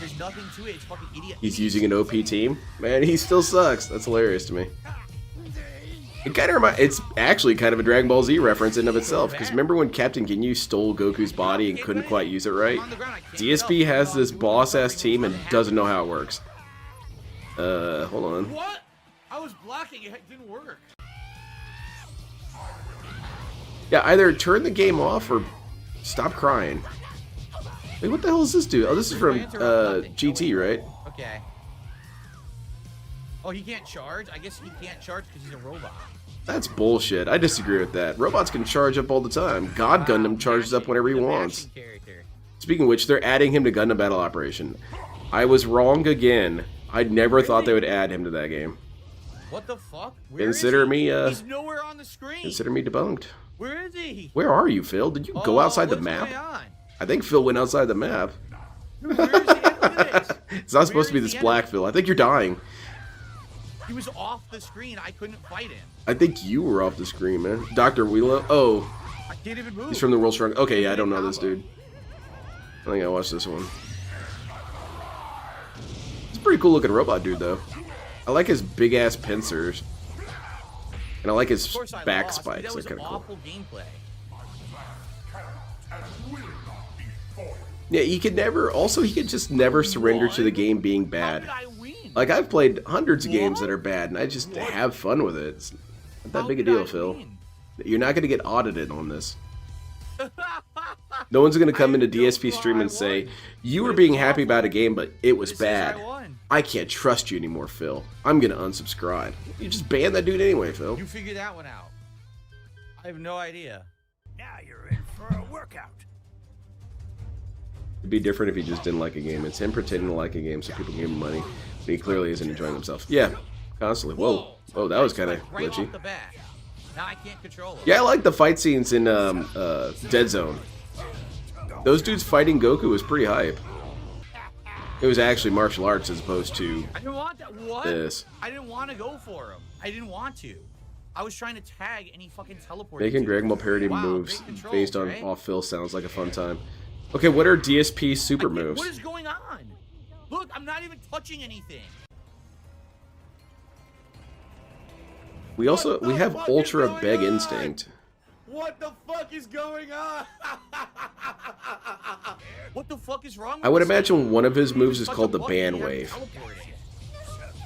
There's nothing to it. It's fucking idiot. He's using an OP team? Man, he still sucks. That's hilarious to me. It kind of it's actually kind of a Dragon Ball Z reference in and of itself, because remember when Captain Ginyu stole Goku's body and couldn't quite use it right? DSP has this boss-ass team and doesn't know how it works. Hold on. What? I was blocking it. It didn't work. Yeah, either turn the game off or stop crying. Wait, what the hell is this dude? Oh, this is from GT, right? Okay. Oh, he can't charge? I guess he can't charge because he's a robot. That's bullshit. I disagree with that. Robots can charge up all the time. God Gundam charges up whenever he wants. Speaking of which, they're adding him to Gundam Battle Operation. I was wrong again. I never thought they would add him to that game. What the fuck? Consider me, he's nowhere on the screen. Consider me debunked. Where is he? Where are you, Phil? Did you go outside the map? I think Phil went outside the map. Where is he? Look at this. It's not supposed to be this black, Phil. I think you're dying. He was off the screen. I couldn't fight him. I think you were off the screen, man. Dr. Wheelo? Oh. I can't even move. He's from the World Strong. Okay, yeah, I don't know this dude. I think I watched this one. It's a pretty cool looking robot dude, though. I like his big ass pincers. And I like his back spikes. They're kind of cool. Gameplay. Yeah, he could never. Also, he could just never surrender to the game being bad. Like, I've played hundreds of games that are bad, and I just have fun with it. It's not that big a deal, Phil. You're not going to get audited on this. No one's going to come into DSP stream and say, you were being happy about a game, but it was bad. I can't trust you anymore, Phil. I'm going to unsubscribe. You just banned that dude anyway, Phil. You figured that one out. I have no idea. Now you're in for a workout. It'd be different if he just didn't like a game. It's him pretending to like a game so people can give him money. But he clearly isn't enjoying himself. Yeah, constantly. Whoa. Oh, that was kind of glitchy. Now I can't control him. Yeah, I like the fight scenes in Dead Zone. Those dudes fighting Goku was pretty hype. It was actually martial arts as opposed to I didn't want that. What? This. I didn't want to go for him. I didn't want to. I was trying to tag and he fucking teleported. Making Dragon Ball parody moves based on off Phil sounds like a fun time. Okay, what are DSP super moves? What is going on? Look, I'm not even touching anything. We have Ultra Beg Instinct. What the fuck is going on? What the fuck is wrong with I would this imagine thing? one of his moves is called the Band Wave.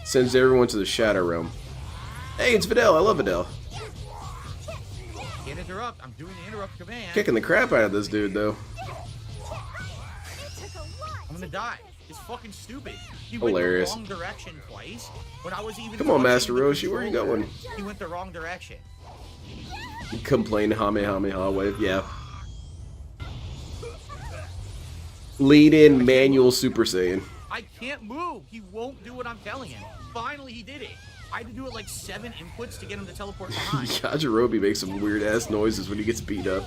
Sends everyone to the Shadow Realm. Hey, it's Videl. I love Videl. Can't interrupt. I'm doing the interrupt command. Kicking the crap out of this dude, though. I'm gonna die. It's fucking stupid. He Hilarious. went the wrong direction twice. When I was even Come on, Master Roshi, where are you going? He went the wrong direction. Complain, Hamehameha wave, yeah. Lead in manual Super Saiyan. I can't move. He won't do what I'm telling him. Finally, he did it. I had to do it like 7 inputs to get him to teleport behind. Yajirobe makes some weird ass noises when he gets beat up.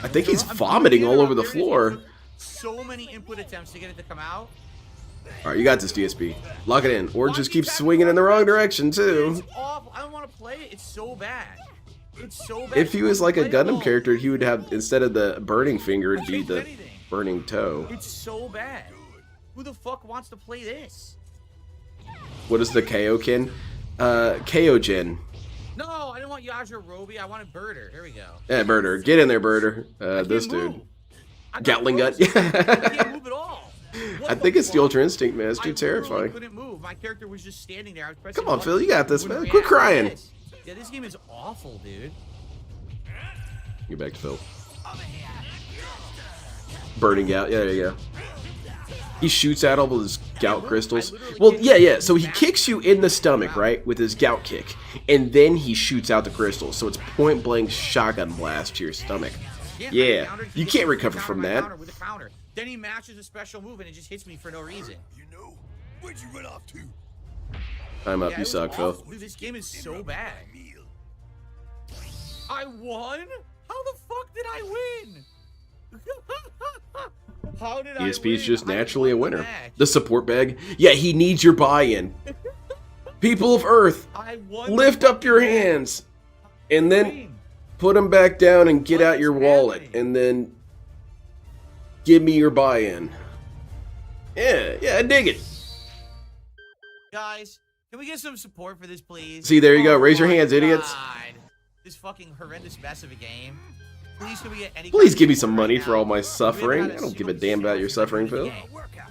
I think he's vomiting all over the floor. So many input attempts to get it to come out. Alright, you got this, DSP. Lock it in. Or just keep swinging in the wrong direction, too. It's awful. I don't want to play it. It's so bad. It's so bad. If he was like a Gundam character, he would have, instead of the burning finger, it'd be the burning toe. It's so bad. Who the fuck wants to play this? What is the Kaioken? Kaiogen. No, I didn't want Yajirobe. I wanted Birder. Here we go. Yeah, Birder. Get in there, Birder. This dude. Gatling gun. I can't move at all. I think it's the Ultra Instinct, man. It's too terrifying. I couldn't move. My character was just standing there. I was pressing Come on, Phil. You got this, man. Quit crying. Yeah, this game is awful, dude. Get back to Phil. Burning out. Yeah, there you go. He shoots at him with his gout crystals. Well, yeah. So he kicks you in the stomach, right, with his gout kick, and then he shoots out the crystals. So it's point blank shotgun blast to your stomach. Yeah, you can't recover from that. Then he matches a special move and it just hits me for no reason. You know, where'd you run off to? I'm up, you suck, Phil. Dude, this game is so bad. I won? How the fuck did I win? How did DSP's just naturally a winner. The support bag. Yeah, he needs your buy-in. People of Earth, lift up your hands. And then put them back down and get out your wallet. And then give me your buy-in. Yeah, I dig it. Guys, can we get some support for this, please? See, there you go. Raise your hands, idiots. This fucking horrendous mess of a game. Please, can we get any? Please give me some money for all my suffering. I don't give a damn about your suffering, Phil.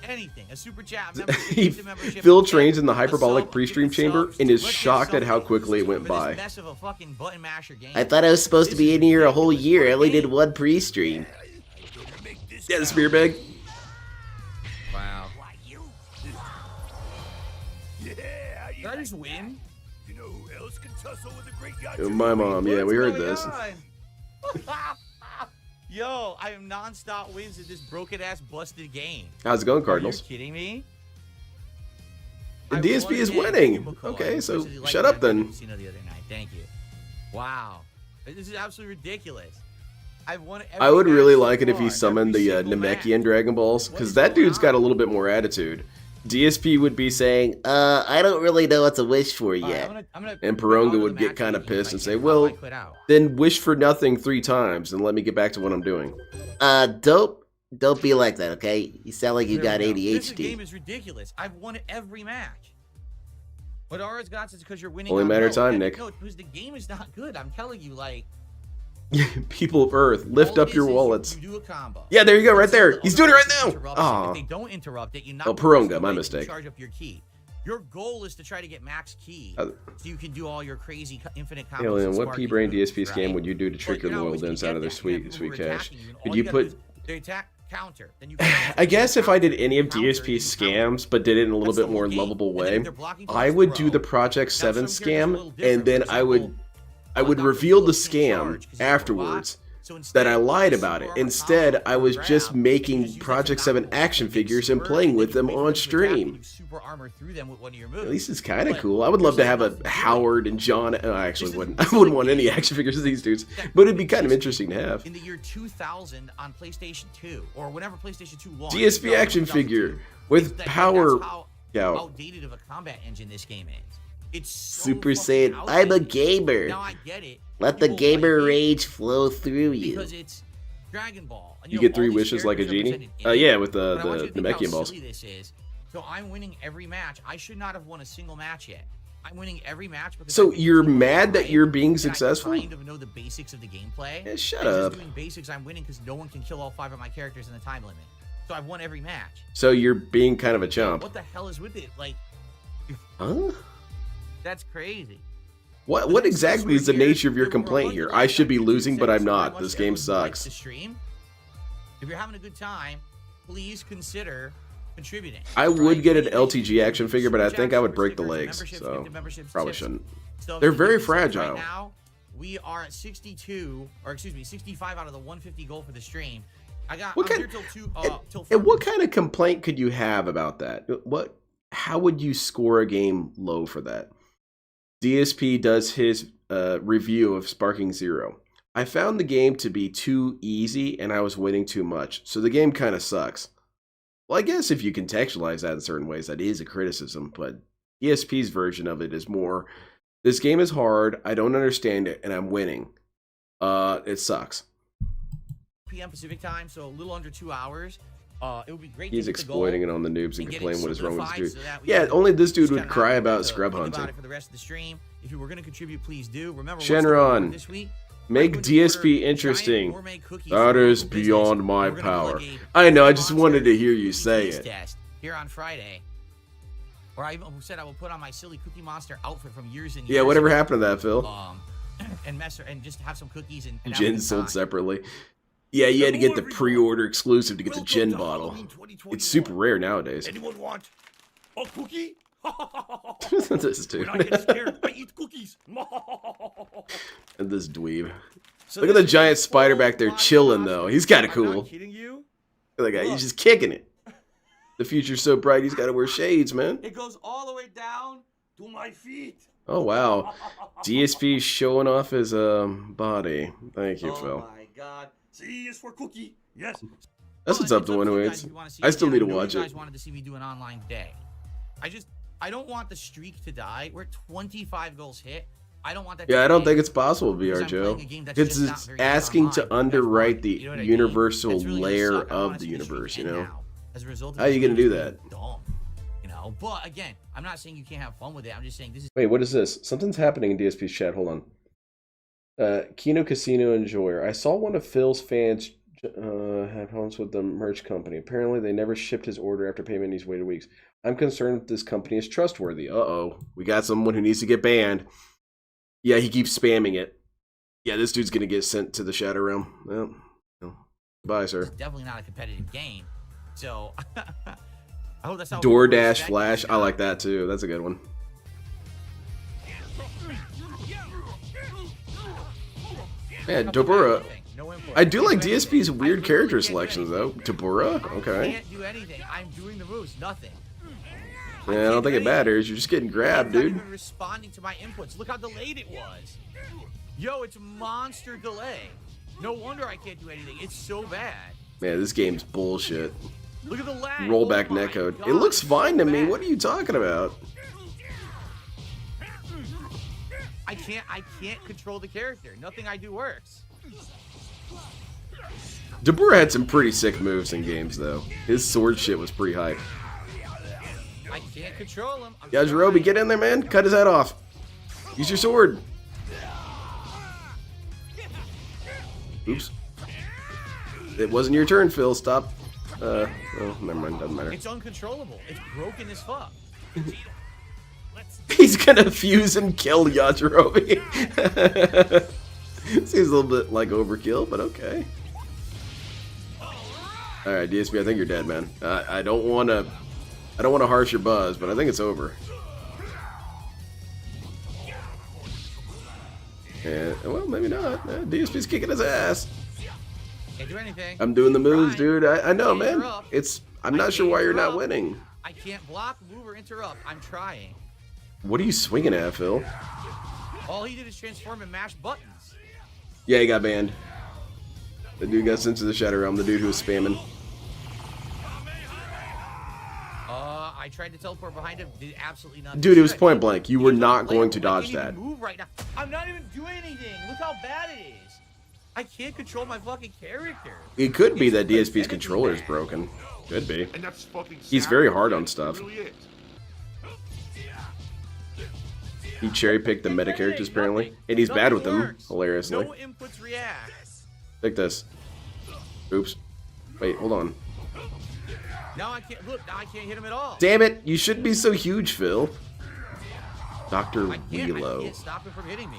Anything, a super chat. Phil trains in the hyperbolic pre-stream chamber and is shocked at how quickly it went by. I thought I was supposed to be in here a whole year. I only did one pre-stream. Yeah, the spear bag. Wow. Did I just win? You know who else can tussle with a great guy? My mom, yeah, we heard this. Yo, I am non-stop wins in this broken-ass busted game. How's it going, Cardinals? Are you kidding me? The DSP is winning. Okay, so shut up then. The other night. Thank you. Wow. This is absolutely ridiculous. I would really like it if he summoned the Namekian Dragon Balls, because that dude's got a little bit more attitude. DSP would be saying, I don't really know what to wish for yet. And Paronga would get kind of pissed and say, well, then wish for nothing 3 times and let me get back to what I'm doing. Don't be like that, okay? You sound like you got ADHD. This game is ridiculous. I've won every match. What Aura's got is because you're winning. Only matter of time, Nick. No, because the game is not good. I'm telling you, like. People of Earth, lift up your wallets. You do a combo. Yeah, there you go, right there. He's doing it right now. Oh. If they don't interrupt it, you not Paronga, my mistake. Charge up your key. Your goal is to try to get max key, so you can do all your crazy infinite combos. Alien, what P-Brain DSP scam would you do to trick your loyal dens out of their sweet cash? Could you put... The attack counter. Then you I guess if I did any of DSP's scams, but did it in a little bit more lovable way, I would do the Project 7 scam, and then I would reveal the scam afterwards that I lied about it. Instead, I was just making Project 7 action figures and playing with them on stream. At least it's kind of cool. I would love to have a Howard and John. I actually wouldn't. I wouldn't want any action figures of these dudes, but it'd be kind of interesting to have. In the year 2000 on PlayStation 2, or whenever PlayStation 2 launched, DSP action figure with power. How outdated of a combat engine this game is. It's so Super Saiyan, I'm a gamer. Now I get it. Let the gamer rage flow through you. Because it's Dragon Ball. And, you get 3 wishes like a genie? Yeah, with the Namekian balls. This is. So I'm winning every match. I should not have won a single match yet. I'm winning every match because. So you're mad that you're being successful? I kind of know the basics of the gameplay. Yeah, shut up. Just doing basics, I'm winning because no one can kill all 5 of my characters in the time limit. So I've won every match. So you're being kind of a chump. What the hell is with it? Like. Huh? That's crazy. What exactly is the nature of your complaint here? I should be losing, but I'm not. This game sucks. If you're having a good time, please consider contributing. I would get an LTG action figure, but I think I would break the legs, so probably shouldn't. They're very fragile. Right now, we are at 62, or excuse me, 65 out of the 150 goal for the stream. I'm here till 4. And what kind of complaint could you have about that? How would you score a game low for that? DSP does his review of Sparking Zero. I found the game to be too easy and I was winning too much, so the game kind of sucks. Well, I guess if you contextualize that in certain ways, that is a criticism, but DSP's version of it is more, this game is hard, I don't understand it, and I'm winning. It sucks. PM Pacific time, so a little under 2 hours. It would be great. He's exploiting it on the noobs and complaining what is wrong with this dude. Yeah, only this dude would cry about scrub hunting. For the rest of the stream. If you were going to contribute, please do. Remember, Shenron, this week, make DSP interesting. That is beyond my power. I know, I just wanted to hear you say it. Here on Friday. Or I even said I will put on my silly Cookie Monster outfit from years and years. Yeah, whatever happened to that, Phil? And just have some cookies and gin sold separately. Yeah, you had to get the pre-order exclusive to get the gin bottle. It's super rare nowadays. Anyone want A cookie? This dude. When I get scared, I eat cookies. And this dweeb. So Look at the this giant is spider back there full-blood chilling though. He's kind of I'm not cool. kidding you. Look at that guy. He's Look. just kicking it. The future's so bright. He's got to wear shades, man. It goes all the way down to my feet. Oh wow. DSP showing off his body. Thank you, Oh Phil. my god. C is for cookie. Yes. That's what's Well, up to it's one to who you hates. guys if you wanna see I it still again. need to know watch you it. guys wanted to see me do an online day. I don't want the streak to die. We're at 25 goals hit. I don't want that. Yeah, to I don't end think it's possible, because VR I'm Joe. playing a game that's It's just not very good asking to online. That's underwrite fine. the You know what I mean? universal That's really gonna layer suck. I don't of wanna the see the streak universe, you end know? now as a result of How are you this gonna do being that? dumb, you know? But again, I'm not saying you can't have fun with it. I'm just saying this is Wait, what is this? Something's happening in DSP's chat. Hold on. Kino Casino Enjoyer. I saw one of Phil's fans have problems with the merch company. Apparently, they never shipped his order after payment. He's waited weeks. I'm concerned that this company is trustworthy. Uh-oh. We got someone who needs to get banned. Yeah, he keeps spamming it. Yeah, this dude's gonna get sent to the Shadow Realm. Well, goodbye, sir. definitely not a competitive game. So I hope that's not DoorDash Flash. I like that too. That's a good one. Man, Dobura. I do like DSP's weird character selections though. Dobura? I Okay. can't do anything. I'm doing the moves. Nothing. Yeah, I don't think it matters. You're just getting grabbed, It's not dude. even responding to my inputs. Look how delayed it was. Yo, it's monster delay. No wonder I can't do anything. It's so bad. Man, this game's bullshit. Look at the lag. Rollback Oh my netcode. God, It looks it's fine so to me. bad. What are you talking about? I can't control the character. Nothing I do works. Dobura had some pretty sick moves in games though. His sword shit was pretty hype. I can't control him. I'm Yajirobe, trying. get in there, man. Cut his head off. Use your sword. Oops. It wasn't your turn, Phil. Stop. Oh, never mind. Doesn't matter. It's uncontrollable. It's broken as fuck. He's gonna fuse and kill Yajirobe. Seems a little bit like overkill, but okay. Alright, DSP, I think you're dead, man. I don't wanna harsh your buzz, but I think it's over. And, well, maybe not. DSP's kicking his ass. Can't do anything. I'm doing the moves, Trying. dude. I know, Can't man. interrupt. I'm I not sure can't why you're not interrupt. winning. I can't block, move, or interrupt. I'm trying. What are you swinging at, Phil? All he did is transform and mash buttons. Yeah, he got banned. The dude got sent to the Shadow Realm, the dude who was spamming. I tried to teleport behind him, did absolutely nothing. Dude, it was Shit. point blank. You were He's not unplayable. going to I dodge can't that. even move right now. I'm not even doing anything. Look how bad it is. I can't control my fucking character. It could be It's that DSP's pathetically controller is bad. broken. Could be. And that's fucking He's sad. very hard on It stuff. really is. He cherry-picked the meta characters, apparently. And he's bad with them, Works. hilariously. No inputs react. Take this. Oops. Wait, hold on. Now I can't look. Now I can't hit him at all. Damn it! You shouldn't be so huge, Phil. Dr. I Wheelo. can't stop him from hitting me.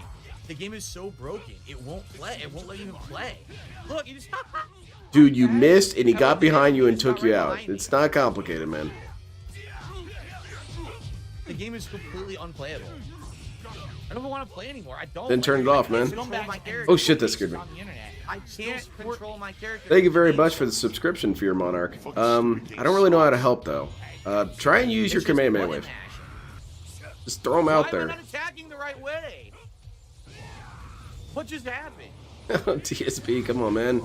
The game is so broken. It won't play. It won't let you even play. Look, you just. Dude, you missed, and he got behind you and It's took not you right out. behind me. It's not complicated, man. The game is completely unplayable. I don't even want to play anymore. I don't. Then turn it off, man. Oh, shit, that scared me. I can't control my character. Thank you very much for the subscription, Fear Monarch. I don't really know how to help, though. Try and use your Kamehameha Wave. Just throw them out Why am I there. not attacking the right way? What just happened? TSP, come on, man.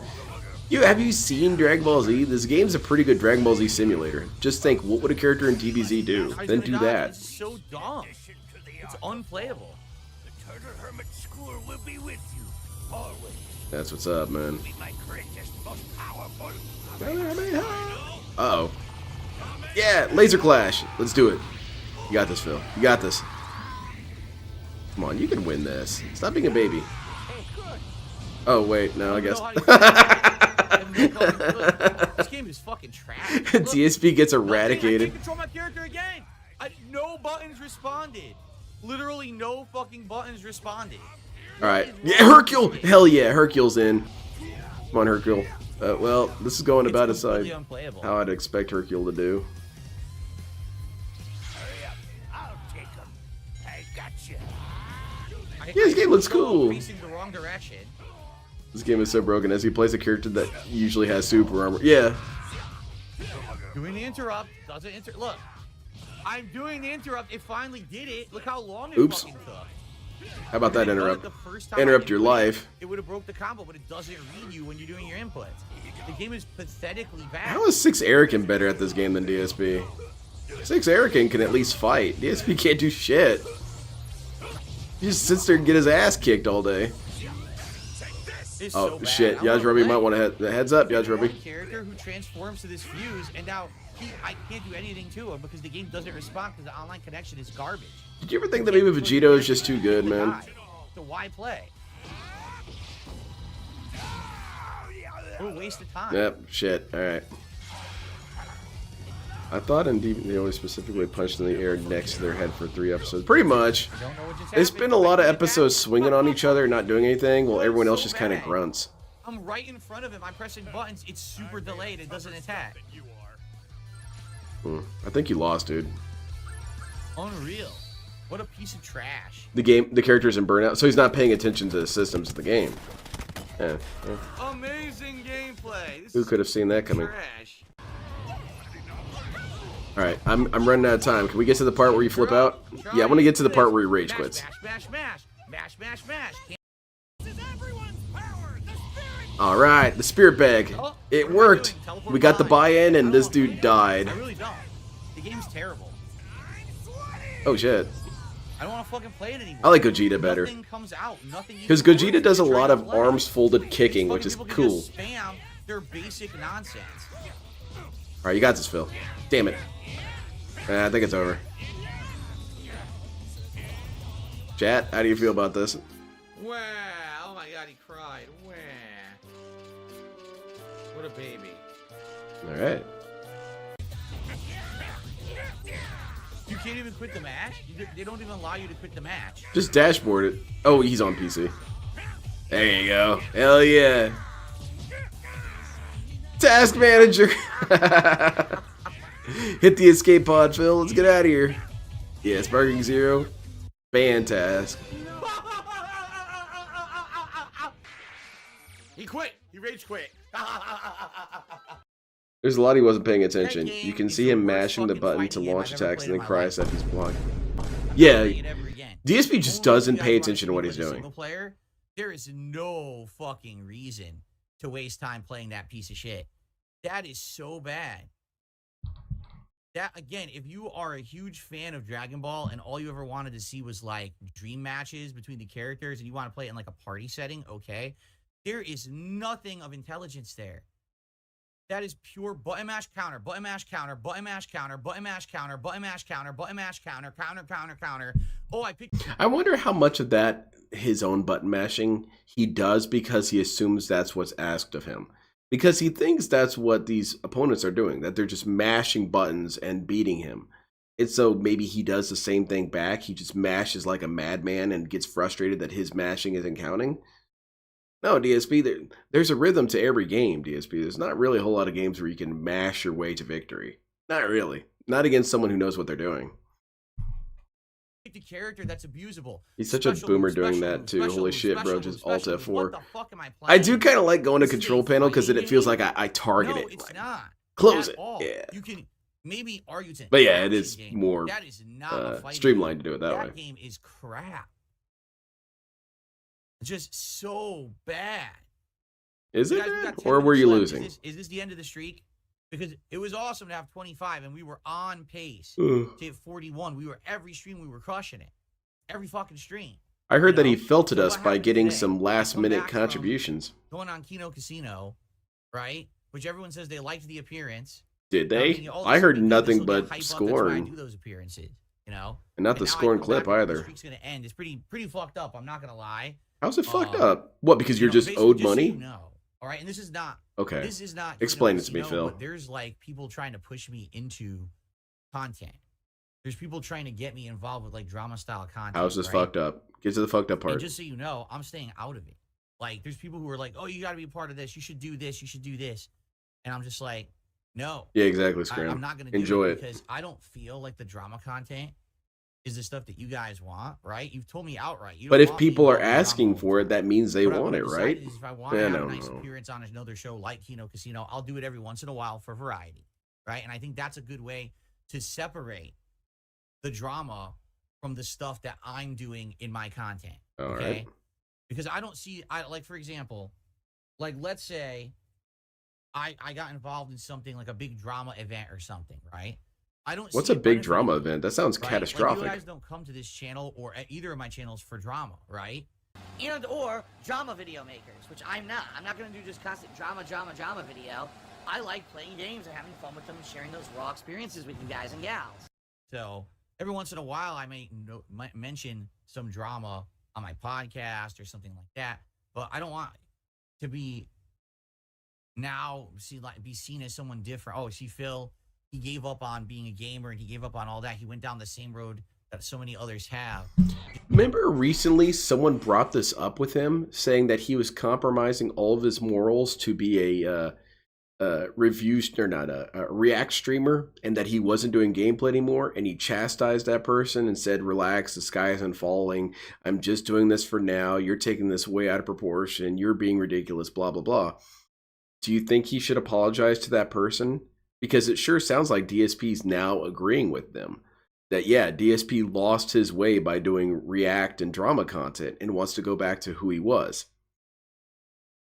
Have you seen Dragon Ball Z? This game's a pretty good Dragon Ball Z simulator. Just think, what would a character in DBZ do? How he's Then gonna do die? that. It's so dumb. It's unplayable. The Turtle Hermit School will be with you, always. That's what's up, man. Be my greatest, most powerful. Uh-oh. Yeah, Laser Clash. Let's do it. You got this, Phil. You got this. Come on, you can win this. Stop being a baby. Oh, wait. No, I guess. This game is fucking trash. Look, TSP gets I eradicated. can't control my character again. No buttons responded. Literally no fucking buttons responded. Alright. Yeah, Hercule! Hell yeah, Hercule's in. Come on, Hercule. Well, this is going about It's aside completely unplayable. how I'd expect Hercule to do. Yeah, this game looks cool. Facing the wrong direction. This game is so broken as he plays a character that usually has super armor. Yeah. Doing the interrupt doesn't look. I'm doing the interrupt. It finally did it. Look how long it Oops. fucking took. How about that interrupt? The first time Interrupt your life. It would have broke the combo, but it doesn't read you when you're doing your inputs. The game is pathetically bad. How is 6 Erican better at this game than DSP? 6 Erican can at least fight. DSP can't do shit. He just sits there and get his ass kicked all day. It's Oh so bad. shit, Yajirobe might want to heads up, Yajirobe. Character who transforms to this fuse, and now I can't do anything to him because the game doesn't respond because the online connection is garbage. Did you ever think that maybe Vegito is just too good, man? So why play? What a waste of time. Yep, shit, alright. I thought in Deep they always specifically punched in the air next to their head for 3 episodes. Pretty much. They spend a lot of episodes swinging on each other and not doing anything, while everyone else just kind of grunts. I'm right in front of him. I'm pressing buttons. It's super delayed. It doesn't attack. I think you lost, dude. Unreal. What a piece of trash. The character's in burnout, so he's not paying attention to the systems of the game. Yeah. Amazing gameplay. This Who is could have seen that coming? trash. Alright, I'm running out of time. Can we get to the part where you flip out? Yeah, I want to get to the part where he rage quits. Mash, mash, mash, mash, mash, mash. This is everyone's power. The spirit. Alright, the spirit bag. It worked. We got the buy-in and this dude died. I really don't. The game's terrible. Oh shit. I don't want to fucking play it anymore. I like Gogeta better. Nothing comes out. Nothing. Because Gogeta does a lot of arms folded kicking, which is People can cool. just spam their basic nonsense. Alright, you got this, Phil. Damn it. I think it's over. Chat, how do you feel about this? Wow. Oh my god, he cried. Wow. What a baby. Alright. You can't even quit the match? They don't even allow you to quit the match. Just dashboard it. Oh, he's on PC. There you go. Hell yeah. Task manager. Hit the escape pod, Phil. Let's get out of here. Yeah, Sparking Zero. Fantastic. He quit. He rage quit. There's a lot he wasn't paying attention. You can see him mashing the button to launch attacks and then cry as if he's blocking. Yeah, DSP just doesn't pay attention to what he's doing. Player, there is no fucking reason to waste time playing that piece of shit. That is so bad. That, again, if you are a huge fan of Dragon Ball and all you ever wanted to see was like dream matches between the characters and you want to play it in like a party setting, okay. There is nothing of intelligence there. That is pure button mash counter, button mash counter, button mash counter, button mash counter, button mash counter, button mash counter, counter, counter, counter. Oh, I picked. I wonder how much of that, his own button mashing, he does because he assumes that's what's asked of him. Because he thinks that's what these opponents are doing, that they're just mashing buttons and beating him. And so maybe he does the same thing back. He just mashes like a madman and gets frustrated that his mashing isn't counting. No, DSP, there's a rhythm to every game, DSP. There's not really a whole lot of games where you can mash your way to victory. Not really. Not against someone who knows what they're doing. The character that's abusable. He's such a boomer doing that too. Holy shit, bro. Just Alt F4. What the fuck am I playing? I do kind of like going to control panel because then it feels like I target no, it. It's like, not. Close it. All. Yeah. You can maybe argue it's an But yeah, it is game. more that is not a fighting streamlined game. to do it that way. That game is crap. Just so bad. Is it? Guys, we got 10 Or were you minutes left. losing? Is this the end of the streak? Because it was awesome to have 25 and we were on pace Ugh. to hit 41. We were every stream we were crushing it. Every fucking stream. I heard that he know? felted So us what by happened getting today? some last Come minute back from contributions. Going on Kino Casino, right? Which everyone says they liked the appearance. Did Now, they? thinking, oh, I this heard will be good, nothing this will get but hype up, that's why I scoring. do those appearances, you know? And not And the now I scoring go clip back and the either. streak's gonna end. It's pretty fucked up. I'm not gonna lie. How's it fucked Um, up? What, because You you're know, just basically, owed just so money? you know, all right, and this is not. Okay. This is not. Explain Kino it to me, Casino, Phil. but there's like people trying to push me into content. There's people trying to get me involved with like drama style content. How's this right? fucked up? Get to the fucked up And part. just so you know, I'm staying out of it. Like, there's people who are like, "Oh, you got to be a part of this. You should do this. You should do this," and I'm just like, "No." Yeah, exactly, I'm Scram. not gonna do Enjoy it it. because I don't feel like the drama content is the stuff that you guys want, right? You've told me outright. You But don't if want me people are involved in drama asking all the for it, time. that means they What want I've it, right? decided is if I want to I have a don't nice know. appearance on another show like Kino Casino, I'll do it every once in a while for variety, right? And I think that's a good way to separate the drama from the stuff that I'm doing in my content. All Okay. right. Because I don't see, like, for example, like, let's say I got involved in something like a big drama event or something, right? I don't What's see a it big drama benefiting me, event? That sounds right? catastrophic. Like, you guys don't come to this channel or at either of my channels for drama, right? And or drama video makers, which I'm not. I'm not going to do just constant drama video. I like playing games and having fun with them and sharing those raw experiences with you guys and gals. So every once in a while, I might mention some drama on my podcast or something like that, but I don't want to be seen as someone different. Oh, see, Phil, he gave up on being a gamer and he gave up on all that. He went down the same road that so many others have. Remember recently someone brought this up with him, saying that he was compromising all of his morals to be a react streamer, and that he wasn't doing gameplay anymore, and he chastised that person and said, relax, the sky isn't falling, I'm just doing this for now, you're taking this way out of proportion, you're being ridiculous, blah blah blah. Do you think he should apologize to that person? Because it sure sounds like DSP's now agreeing with them that, yeah, DSP lost his way by doing react and drama content and wants to go back to who he was.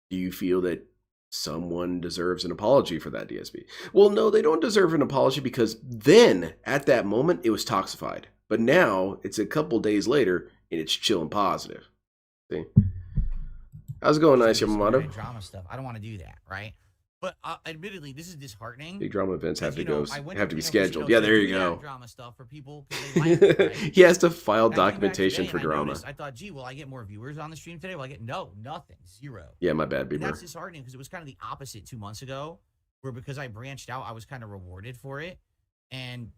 Do you feel that someone deserves an apology for that, DSP? Well, no, they don't deserve an apology, because then at that moment it was toxified. But now it's a couple days later and it's chill and positive. See? How's it going, Nice Yamamoto? Drama stuff. I don't want to do that, right? But admittedly, this is disheartening. Big drama events have to go. have to be scheduled. Yeah, there you go. Drama stuff for people because they like it, right? He has to file And I came back documentation today for and I drama. noticed, I thought, gee, will I get more viewers on the stream today? Will I get nothing, zero. Yeah, my bad, And Bieber. that's disheartening because it was kind of the opposite 2 months ago, where because I branched out, I was kind of rewarded for it, and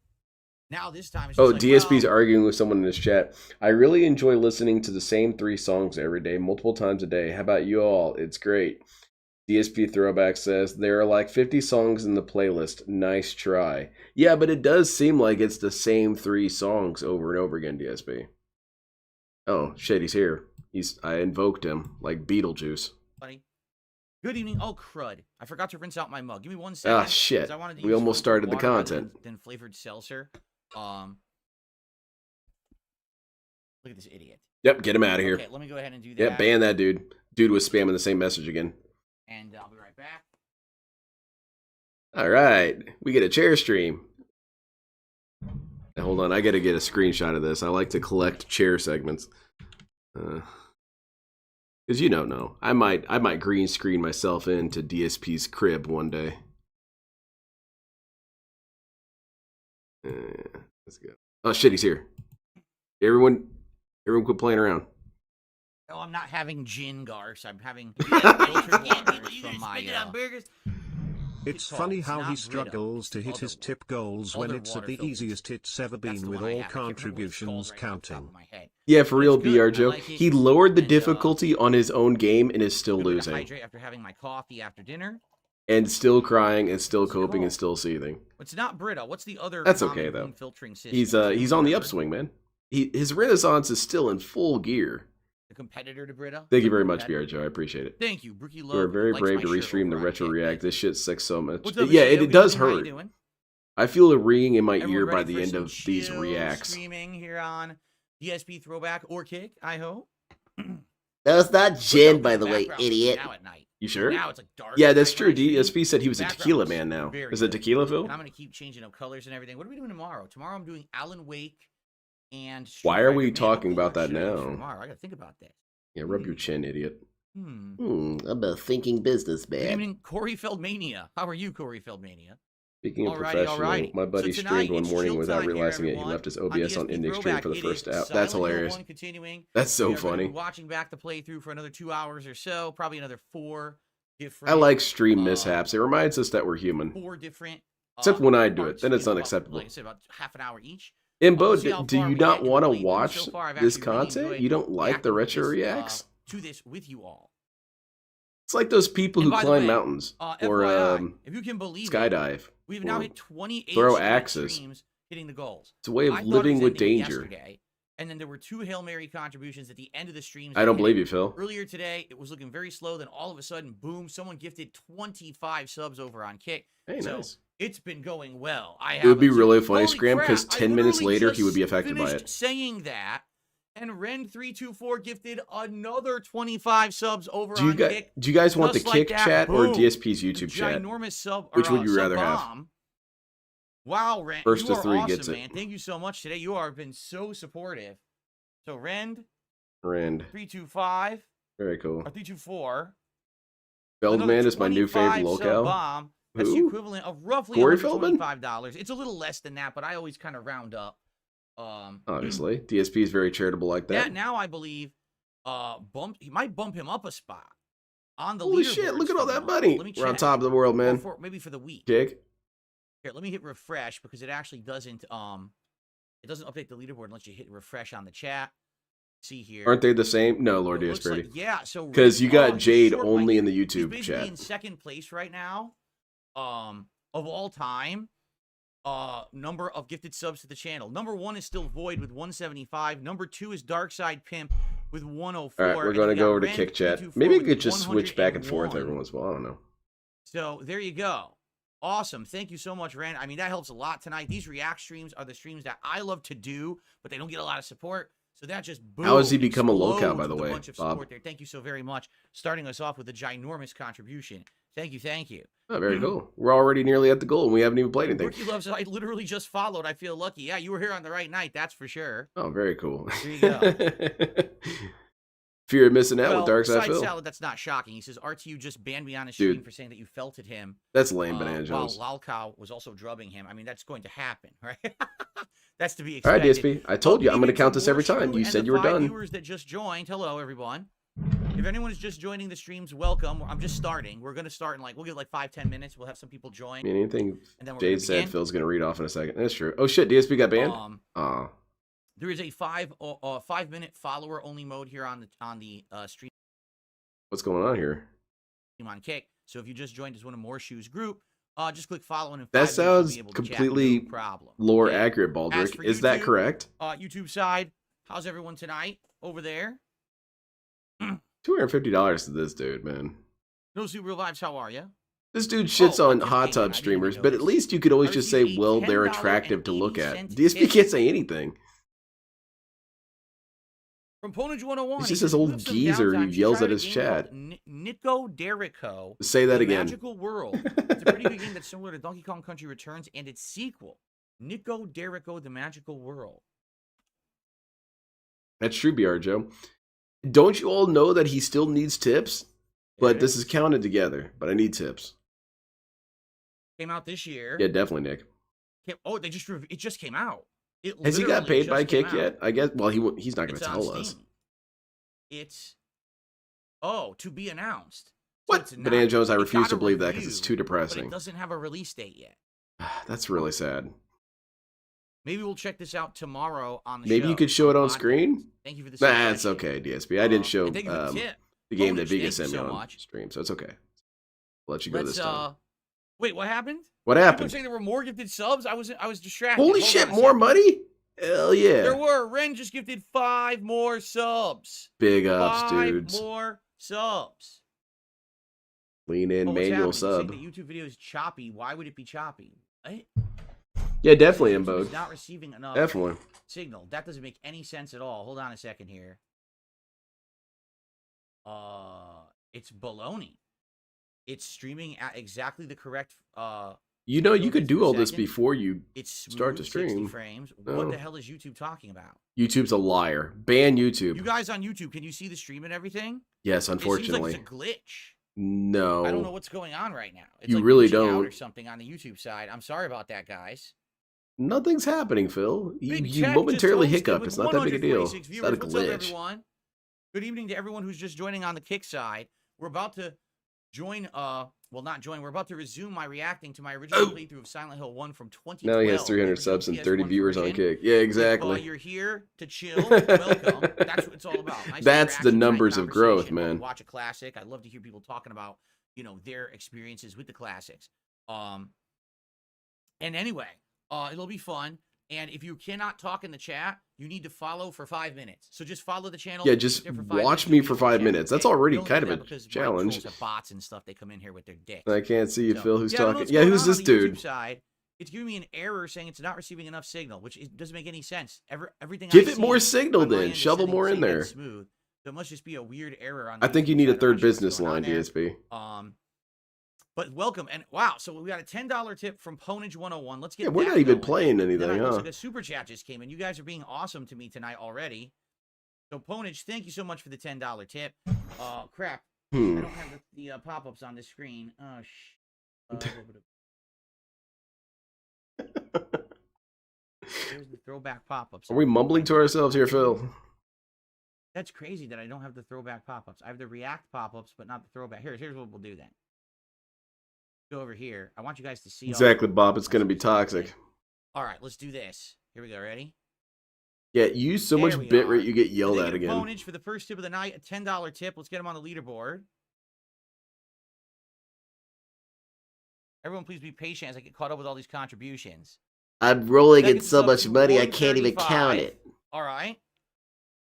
now this time it's just like, DSP's well, arguing with someone in his chat. I really enjoy listening to the same 3 songs every day, multiple times a day. How about you all? It's great. DSP Throwback says, there are like 50 songs in the playlist. Nice try. Yeah, but it does seem like it's the same 3 songs over and over again, DSP. Oh, shit, he's here. I invoked him, like Beetlejuice. buddy. Good evening. Oh, crud. I forgot to rinse out my mug. Give me 1 second. Ah, shit. I wanted to We use almost filtered started the water rather content. than flavored seltzer. Look at this idiot. Yep, get him out of here. Okay, let me go ahead and do that. Yep, ban that dude. Dude was spamming the same message again. And I'll be right back. All right, we get a chair stream. Now, hold on, I got to get a screenshot of this. I like to collect chair segments. Because you don't know. I might green screen myself into DSP's crib one day. Let's go. Oh shit, he's here. Everyone quit playing around. No, I'm not having gin, Garce. I'm having You filtered can't water do you from gonna my spend it on burgers? It's called? funny It's how not he Brita. struggles to It's hit his other tip goals when other it's at water the filters. easiest it's ever That's been the with one I all have. I can't remember what it's called contributions right now off the top counting. of my head. Yeah, for real, It's good. BR I Joe. like it. He lowered the And, difficulty on his own game and is still Good way to losing. hydrate after having my coffee after dinner. And still crying and still What's it coping and called? still seething. It's not Brita. What's the other? That's common okay, though. room filtering system? He's Do you on the remember? upswing, man. His renaissance is still in full gear. The competitor to Brita. Thank you The very much, competitor. BR Joe. I appreciate it. Thank you, Brookie Love. You are very likes brave my to shirt restream the over on retro Kick. react. This shit sucks so much. What's up, Yeah, Michelle? it does Good evening. How you hurt. doing? I feel a ringing in my Everyone ear ready by the for end some of these chill reacts. Streaming here on DSP Throwback or Kick, I hope. That was not Look gin, out by for the way, background idiot. Now at night. You sure? Now it's like dark. Yeah, at that's night true. when I stream. DSP said he was a Background tequila is man now. very Is it good. tequila, Phil? And I'm gonna keep changing up colors and everything. What are we doing tomorrow? Tomorrow I'm doing Alan Wake and Street Why are we Fighter. Man, talking what about that should I do for now? Tomorrow, I gotta think about this. Yeah, rub your chin, idiot. I'm a thinking Good businessman. evening, Corey Feldmania. How are you, Corey Feldmania? Speaking of Alrighty, professional, alrighty. my buddy So streamed tonight, one it's morning chill without time here, realizing it. He everyone, left his on OBS on DSP ending stream Throwback. for the It first is app. That's Silent Hill hilarious. 1 continuing. That's so We are gonna be funny. watching back the playthrough for another 2 hours or so, probably another 4 different. I like stream mishaps. It reminds us that we're human. 4 different. Except when I do it, parts, then it's you know, unacceptable. Like I said, about half an hour each. Imbo, We'll see how do far you we not get in want the to playthrough. watch So far, I've this actually really content? enjoyed You don't like the reacting retro to this, reacts? to this with you all. It's like those people And who by the climb way, mountains or FYI, if you can believe it, skydive. we've now or hit 28 throw straight axes. streams hitting the goals. It's a way of I thought it living was with ending danger. yesterday, and then there were 2 Hail Mary contributions at the end of the streams. I don't believe you, Phil. Earlier today, it was looking very slow. Then all of a sudden, boom, someone gifted 25 subs over on Kick. Hey, so nice. It's been going well. It would be really funny, Holy Scram, crap, because I 10 minutes literally later, just he would be affected by finished it. saying that, and Ren324 gifted another 25 subs over Do on you Kick. guys want the Just like Kick that, chat or boom. DSP's YouTube chat? Ginormous sub. Which would you rather have? Bomb. Wow, Ren, First you to are 3 awesome, gets it. man. Thank you so much today. You have been so supportive. So Rend, 325, Very cool. or 324. Feldman is my new favorite locale. Bomb. That's the Who? equivalent of roughly Corey Feldman? $125. It's a little less than that, but I always kind of round up. Obviously, DSP is very charitable like that. Now I believe he might bump him up a spot on the Holy shit! leaderboards Look at all for that the month. money. Let me We're on check. top of the world, man. Or maybe for the week. Kick. Here, let me hit refresh because it actually doesn't it doesn't update the leaderboard unless you hit refresh on the chat. See here. Aren't they the same? No, Lord It looks DSP. like- yeah, so Because you got he's Jade short only by- in the he's YouTube basically chat. in second place right now. Of all time, number of gifted subs to the channel. Number 1 is still Void with 175. Number 2 is Darkside Pimp with 104. All right, we're and going to you go got over to Ren Kick chat. 324 Maybe we with could just switch back and forth 101. every once in a while. I don't know. So there you go. Awesome. Thank you so much, Ren. I mean, that helps a lot tonight. These react streams are the streams that I love to do, but they don't get a lot of support. So that just boom, How has he become a locale, explodes by the with a way, bunch of Bob? support there. Thank you so very much. Starting us off with a ginormous contribution. Thank you, thank you. Oh, very cool. We're already nearly at the goal, and we haven't even played anything. Rookie Loves, I literally just followed. I feel lucky. Yeah, you were here on the right night, that's for sure. Oh, very cool. There you go. Fear of missing out Well, with Darkside Side Phil. Salad, that's not shocking. He says, RTU just banned me on his stream Dude. for saying that you felted him. That's lame, Banana While Jones. Lalcow was also drubbing him. I mean, that's going to happen, right? That's to be All right, expected. DSP. I told you I'm going to Good count evening this every to time. You and said the you were 5 done. Viewers that just joined. Hello, everyone. If anyone is just joining the streams, welcome. I'm just starting. We're going to start in we'll give 5-10 minutes. We'll have some people join. I mean, anything And then we're Jade gonna said, begin. Phil's going to read off in a second. That's true. Oh, shit. DSP got banned? Aw. There is a 5-minute follower only mode here on the stream What's going on here? on Kick. So if you just joined as one of More Shoes group, just click follow and in That 5 minutes you'll sounds be able to chat, completely no problem. lore Okay? accurate, As Baldrick. for Is that YouTube, correct? YouTube side, how's everyone tonight over there? $250 to this dude, man. No Super Real Vibes, how are you? This dude shits Oh, on okay, hot I tub didn't streamers, even but at notice. least you could always just say, RTU well, they're attractive to look at. DSP tip. can't say anything. From Ponage 101. He's he just says, this old "With some geezer who downtime, she yells tried at a his game chat." called Nico Derico. Say that The again. Magical World. It's a pretty good game that's similar to Donkey Kong Country Returns and its sequel, Nico Derico: The Magical World. That's true, BR Joe. Don't you all know that he still needs tips? But Yeah. this is counted together. But I need tips. Came out this year. Yeah, definitely, Nick. Oh, it just came out. It Has he got literally paid by just came Kick out. yet? I guess. Well, he's not going It's to on tell us. Steam. It's to be announced. So What? it's not- Banana Jones, I it refuse got to a believe that because review, it's too But depressing. it doesn't have a release date yet. That's really sad. Maybe we'll check this out tomorrow on the show. Maybe you could show it on podcast. screen? Thank you for the That's suggestion. okay, DSP. I didn't show And thank you for the tip. the game that Bonus, Vega thank sent you me so on much. stream, so it's okay. I'll let you go Let's this time. wait, what happened? What People were happened? saying there were more gifted subs. I was distracted. Holy Hold shit, on a more second. money? Hell yeah. There were. Ren just gifted 5 more subs. Big ups, 5 dudes. more subs. Lean in, Oh, what's manual happening? You're sub. saying the YouTube video is choppy. Why would it be choppy? What? Yeah, definitely, YouTube Embode. is not receiving enough Definitely. signal. That doesn't make any sense at all. Hold on a second here. It's baloney. It's streaming at exactly the correct You know, you could do all this second. before you. it's Start to smooth 60 stream. frames. No. What the hell is YouTube talking about? YouTube's a liar. Ban YouTube. You guys on YouTube, can you see the stream and everything? Yes, It unfortunately. seems like it's a glitch. No. I don't know what's going on right now. It's You like really glitching out don't. or something on the YouTube side. I'm sorry about that, guys. Nothing's happening, Phil. You Big you Tech just momentarily hosted hiccup. with It's not that big a deal. 146 It's not a viewers. What's up, glitch. everyone? Good evening to everyone who's just joining on the Kick side. We're about to join, well, not join. We're about to resume my reacting to my original playthrough of Silent Hill 1 from 2012. Now he has 300 original subs and PS1 30 viewers on version. Kick. Yeah, If, exactly. you're here to chill, welcome. That's what it's all about. Nice That's the interaction, numbers nice of growth, conversation. When we man. watch a classic. I love to hear people talking about, their experiences with the classics. And anyway, it'll be fun. And if you cannot talk in the chat, you need to follow for 5 minutes. So just follow the channel. Yeah, just watch me for 5 minutes. That's already kind of a challenge. Have bots and stuff. They come in here with their dicks. I can't see you, So, Phil. Who's yeah, I don't know talking? what's Yeah, going who's on this the YouTube dude? Side. It's giving me an error saying it's not receiving enough signal, which doesn't make any sense. Everything. Give I it see more signal on my then. end is Shovel sending more in signal there. Smooth. So it must just be a weird error on. I think you need a YouTube side. I'm third not sure what's business going on line, there. DSP. But welcome, and wow, so we got a $10 tip from Ponage 101. Let's get Yeah, we're that not even going. playing Then anything, looks huh? like a super chat just came in. You guys are being awesome to me tonight already. So Ponage, thank you so much for the $10 tip. Crap, I don't have the pop-ups on the screen. Oh, Here's the throwback pop-ups. Are we mumbling to ourselves here, Phil? That's crazy that I don't have the throwback pop-ups. I have the react pop-ups, but not the throwback. Here's what we'll do then. Go over here. I want you guys to see. Exactly, Bob. It's going to be toxic. All right, let's do this. Here we go. Ready? Yeah, you use so much bitrate, you get yelled at again. Ponage for the first tip of the night, a $10 tip. Let's get him on the leaderboard. Everyone, please be patient as I get caught up with all these contributions. I'm rolling in Second so sub much to money I can't even 135. count it. All right.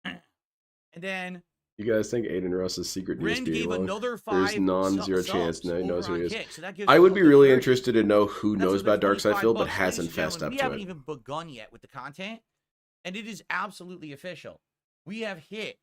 And then You guys think Aiden Russ is secret Ren DSP gave alone? another There's 5 non-zero subs chance. No, he knows who over he on is. Kick. So that gives I would us be really 30. interested to know who That's knows another about Dark Side 25 Phil, but bucks. Ladies hasn't and fessed gentlemen, up we to haven't it. even begun yet with the content, and it is absolutely official. We have hit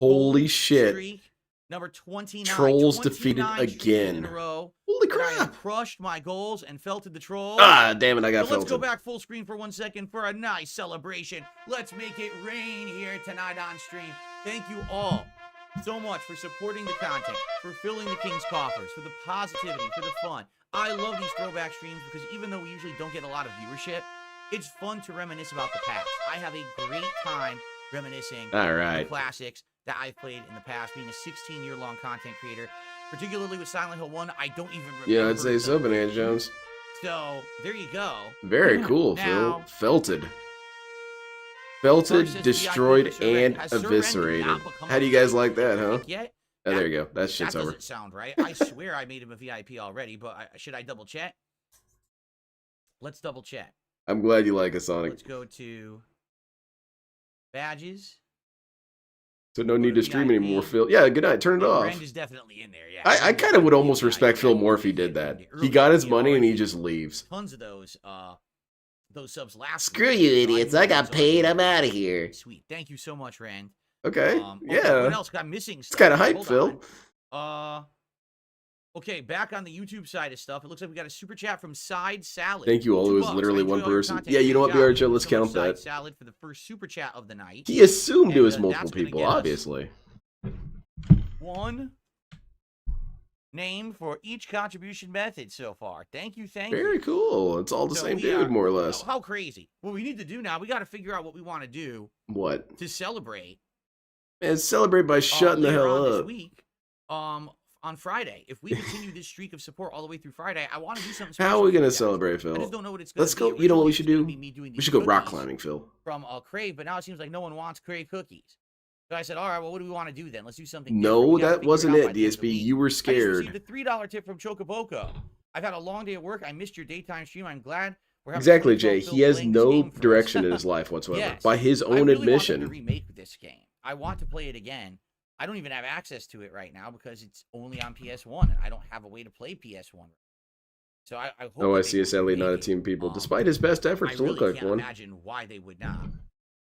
Holy gold shit. streak number 29. Trolls defeated 29 streaks in again. a row. Holy I have crap. crushed my goals and felted the trolls. Ah, damn it, I got So let's go felted. back full screen for 1 second for a nice celebration. Let's make it rain here tonight on stream. Thank you all so much for supporting the content, for filling the King's coffers, for the positivity, for the fun. I love these throwback streams because even though we usually don't get a lot of viewership, it's fun to reminisce about the past. I have a great time reminiscing All the right. classics that I've played in the past, being a 16-year-long content creator, particularly with Silent Hill 1. I don't even remember. Yeah, I'd say the- so, Banana Jones. So, there you go. Very cool, Now- Phil. Felted. Felted, Versus destroyed, VIP Sir Ren. and Has Sir Ren eviscerated. not become How do a you guys VIP like that, huh? yet? Oh, there you go. That shit's That over. doesn't sound right. I swear I made him a VIP already, but should I double check? Let's double check. I'm glad you like it, Sonic. Let's go to badges. So no need to stream VIP. anymore, Phil. Yeah, good night. Turn it And off. Rand is definitely in there. Yeah, I kind of would almost respect Phil more if he did that. He got his money and he just leaves. Tons of those subs last Screw week. you, So idiots. did I got those paid. already. I'm out of here. Sweet. Thank you so much, Rand. Okay. Okay, Yeah. What else? I'm missing It's stuff. kind of hype, Hold Phil. on. Okay, back on the YouTube side of stuff. It looks like we got a super chat from Side Salad. Thank you all. It was $2. literally I enjoy one all your person. content. Yeah, you know what, Good job. BRJ? Thank Let's you so much, count that. Side Salad for the first super chat of the night. He assumed it And, was multiple that's gonna people, get us obviously. One name for each contribution method so far. Thank you, thank Very you. cool. It's all the So same we dude, are- more or less. How crazy. What we need to do now, we got to figure out what we want to do What? to celebrate. Man, celebrate by shutting the later hell on this up. week, on Friday. If we continue this streak of support all the way through Friday, I want to do something How special are we for you going to guys. celebrate, I just Phil? don't know what it's going Let's to be. go. You know what we Originally, should it was do? gonna be me doing We these should go rock cookies climbing, Phil. from Crave, but now it seems like no one wants Crave cookies. So I said, all right, well, what do we want to do then? Let's do something different. No, We gotta that figure wasn't out it, by the end of the DSP. week. You were I just scared. received a $3 tip from Chocoboco. I've had a long day at work. I missed your daytime stream. I'm glad we're having Exactly, fun Jay. Phil He has playing this no game for us. direction in his life whatsoever. Yes. By his I own really want them to admission. remake this game. I want to play it again. I don't even have access to it right now because it's only on PS1, and I don't have a way to play PS1. So I hope. Oh, I that see. they It's sadly not a remake it. team people, despite his best I efforts to really look like can't one. imagine why they would not.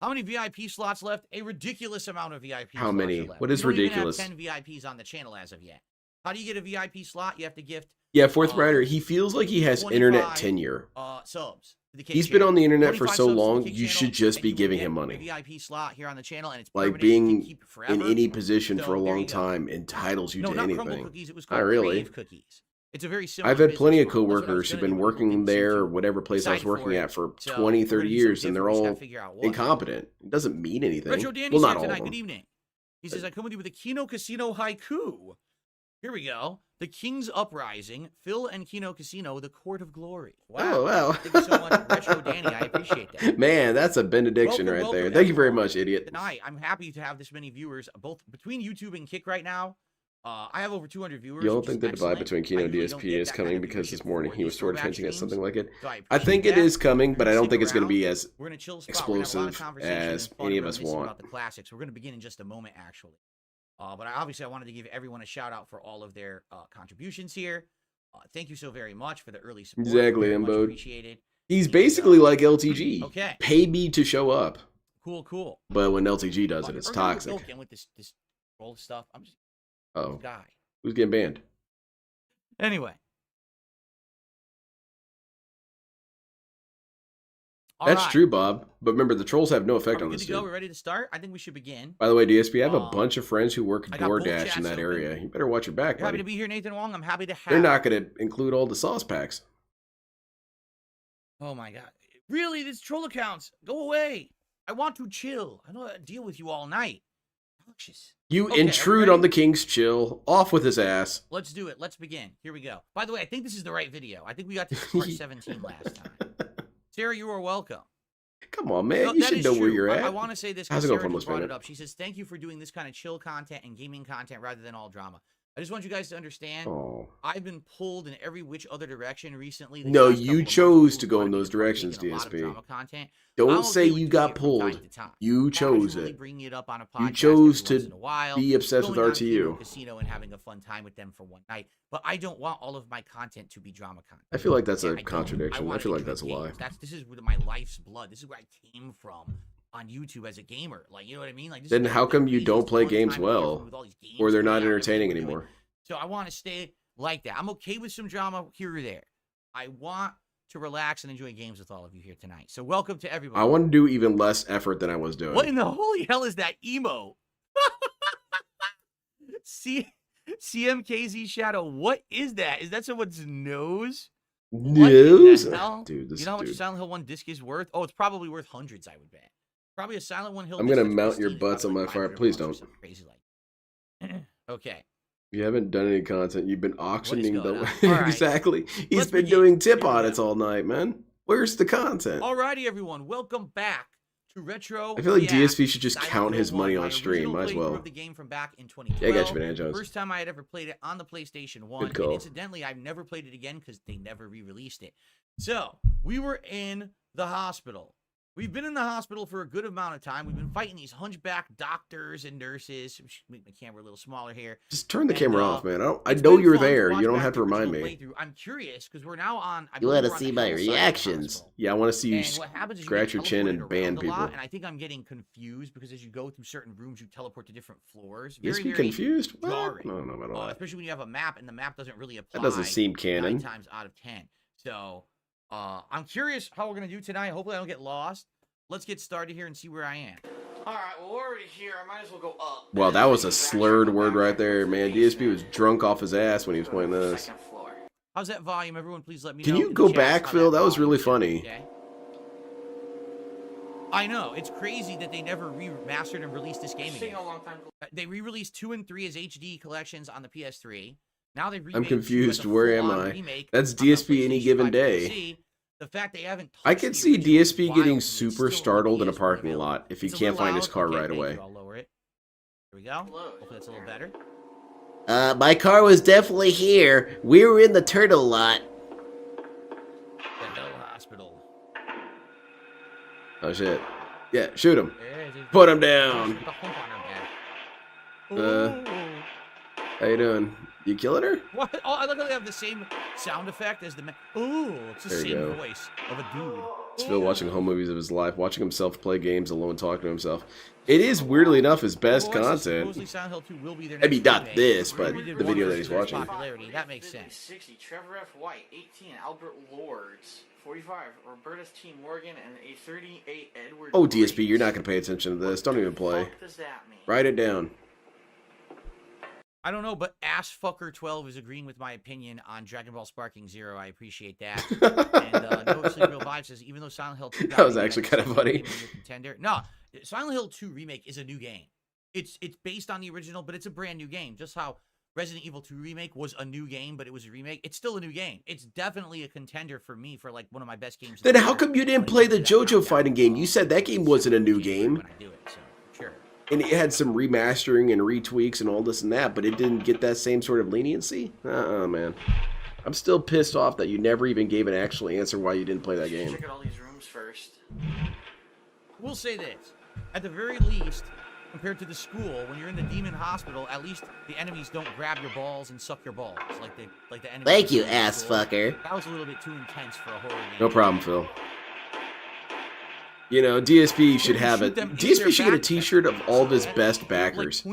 How many VIP slots left? A ridiculous amount of VIP. How slots many? are left. What is We don't even ridiculous? have 10 VIPs on the channel as of yet. How do you get a VIP slot? You have to gift Yeah, Fourth Rider, he feels like he has 25, internet tenure. subs to the Kick He's been channel. on the internet for 25 so subs to the long, Kick you channel, should just and be you will giving get him a money. VIP slot here on the channel, and it's Like permanent. You can being keep it forever. in any position for a So, there long you go. time entitles you No, to not Crumble anything. Cookies. It was Not called really. Crave Cookies. It's a very similar I've had business plenty of model. That's what I was coworkers who've gonna been do, but working didn't there or seem to whatever place I was decide for working it. at for So, 20, we're 30 gonna do years, something and they're different. We just all gotta figure out what. incompetent. It doesn't mean anything. Retro Danny's Well, not here all tonight. of Good them. evening. He says, I come with you with a Kino Casino haiku. Here we go. The King's Uprising, Phil and Kino Casino, the Court of Glory. Wow. Oh, wow. Thank you so much, Retro Danny. I appreciate that. Man, that's a benediction right there. welcome, Thank you very everyone. much, idiot. Tonight, I'm happy to have this many viewers, both between YouTube and Kick right now. I have over 200 viewers. You don't which think is the divide excellent. between I Kino and usually don't DSP get is that coming kind of because viewership this morning for he was these sort of throwback hinting at streams, something like it? so I appreciate think it that. is coming, We're but gonna I don't stick think it's going to around. be as We're in a chill spot. We're gonna have a lot of explosive conversation and as fun any and of us reminiscing want. about the classics. We're going to begin in just a moment, actually. But I wanted to give everyone a shout out for all of their contributions here. Thank you so very much for the early support. Exactly, Very much Embo. appreciated. He's And, basically like LTG. okay. Pay me to show up. Cool. But when LTG does it, it's toxic. Again with this old stuff. I'm just Oh, guy. who's getting banned? Anyway. That's true, Bob. But remember, the trolls have no effect on Good this to go. dude. We're ready to start. I think we should begin. By the way, DSP, I have a bunch of friends who work I got both DoorDash chats in that open. area. You better watch your back, You're happy to buddy. be here, Nathan Wong. I'm happy to have. They're not going to include all the sauce packs. Oh my god! Really, these troll accounts, go away. I want to chill. I don't want to deal with you all night. Obnoxious. You Okay, intrude on the king's chill. Off with his ass. Let's do it. Let's begin. Here we go. By the way, I think this is the right video. I think we got to part 17 last time. Sarah, you are welcome. Come on, man. No, you that should is know where true. you're at. I want to say this How's because it going, Sarah Formless just brought it Bandit? up. She says, thank you for doing this kind of chill content and gaming content rather than all drama. I just want you guys to understand, Oh. I've been pulled in every which other direction recently. No, you chose to go in those directions, DSP. Don't say you got pulled. You chose it. Bringing it up on a podcast You chose every once to in a while, be obsessed with going on Kino RTU. Casino and having a fun time with them for one night. But I don't want all of my content to be drama content. I feel like that's Yeah, a I don't. contradiction. I wanna feel like enjoy that's a lie. games. This is my life's blood. This is where I came from on YouTube as a gamer. Like, you know what I mean? Like, this Then is how come you the don't play fun games time of year well? with all these games Or they're coming not out and entertaining everything we're doing. anymore? So I want to stay like that. I'm okay with some drama here or there. I want to relax and enjoy games with all of you here tonight. So welcome to everybody. I want to do even less effort than I was doing. What in the holy hell is that emo? CMKZ Shadow. What is that? Is that someone's nose? News? What in the hell? Dude, this You know how much a dude. Silent Hill 1 disc is worth? Oh, it's probably worth hundreds, I would bet. Probably a Silent Hill I'm disc gonna that's mount your pristine is butts on probably my fire. $500 Please or don't. something crazy like that. Okay. You haven't done any content. You've been auctioning going on? the All right. exactly. He's Let's been begin. doing tip Here we audits go. all night, man. Where's the content? Alrighty, everyone. Welcome back to Retro. I feel like React DSP should just Silent count Hill his money 1, on my stream. original Might as playthrough well. of the game from back in Yeah, I 2012. got you, Banana Jones. First time I had ever played it on the PlayStation 1. Good call. And incidentally, I've never played it again because they never re-released it. So, we were in the hospital. We've been in the hospital for a good amount of time. We've been fighting these hunchback doctors and nurses. Make my camera a little smaller here. Just turn the And, camera off, man. I It's know been you're fun to there. watch You don't back have to the remind original me. playthrough. I'm curious because we're now on. I You believe wanna we're on see the my hell side of the reactions. hospital. Yeah, I want to see you And what happens is you scratch get your chin and teleported ban around a people. lot, and I think I'm getting confused because as you go through certain rooms, you teleport to different floors. Yes, Very, be very confused? What? jarring. I don't know about all that. Especially when you have a map and the map doesn't really apply. That doesn't seem canon. 9 times out of 10. So I'm curious how we're gonna do tonight. Hopefully I don't get lost. Let's get started here and see where I am. All right, well, we're already here. I might as well go up. Wow, that was a slurred word right there, man. DSP was drunk off his ass when he was playing this. Second floor. How's that volume? Everyone, please let me Can know. you in the go chat back, how Phil? That was volume really is, funny. okay? I know. It's crazy that they never remastered and released this game It's taking again. a long time. They re-released 2 and 3 as HD collections on the PS3. Now they've I'm remade 2 as confused. a Where am full-on I? remake That's on the DSP any PlayStation given 5 day. PC. The fact they haven't I touched could the see original is DSP wild getting to me. It's super still on startled in a PS4 parking available. lot if he It's a can't little find his loud. car Okay, right thank away. you. I'll lower it. There we go. Hopefully that's a little better. My car was definitely here. We were in the turtle lot. The Hell Hospital. Oh, shit. Yeah, shoot him. There it is. Put him down. Put the hump on her Uh, back. How you doing? You killing her? What? Oh, I look like they have the same sound effect as the man. Ooh, it's the There you same go. voice of a dude. It's Phil watching home movies of his life, watching himself play games alone, talking to himself. It is, weirdly enough, his best Supposedly content. Silent Hill 2 will be their I mean, next not remake. this, but We did the one video that versus he's their watching. popularity. That makes sense. 60, Trevor F. White, 18, Albert Lords, 45, Roberta's T. Morgan, and a 38, Edward. Oh, DSP, you're not Graves. going to pay attention to this. Don't even play. What does that mean? Write it down. I don't know, but Assfucker12 is agreeing with my opinion on Dragon Ball Sparking Zero. I appreciate that. And No Sleep Real Vibe says, even though Silent Hill 2 got That was remade, actually I kinda still funny. think it's a contender. No, Silent Hill 2 Remake is a new game. It's based on the original, but it's a brand new game. Just how Resident Evil 2 Remake was a new game, but it was a remake. It's still a new game. It's definitely a contender for me for like one of my best games. Then how come you didn't play the JoJo fighting game? You said that game wasn't a new game. When I do it, so sure. And it had some remastering and retweaks and all this and that, but it didn't get that same sort of leniency? Man. I'm still pissed off that you never even gave an actual answer why you didn't play that game. Check out all these rooms first. We'll say this. At the very least, compared to the school, when you're in the demon hospital, at least the enemies don't grab your balls and suck your balls like the enemies. Thank you, ass fucker. That was a little bit too intense for a horror game. No problem, Phil. You know, DSP should have it. DSP should get a t-shirt of all of his best backers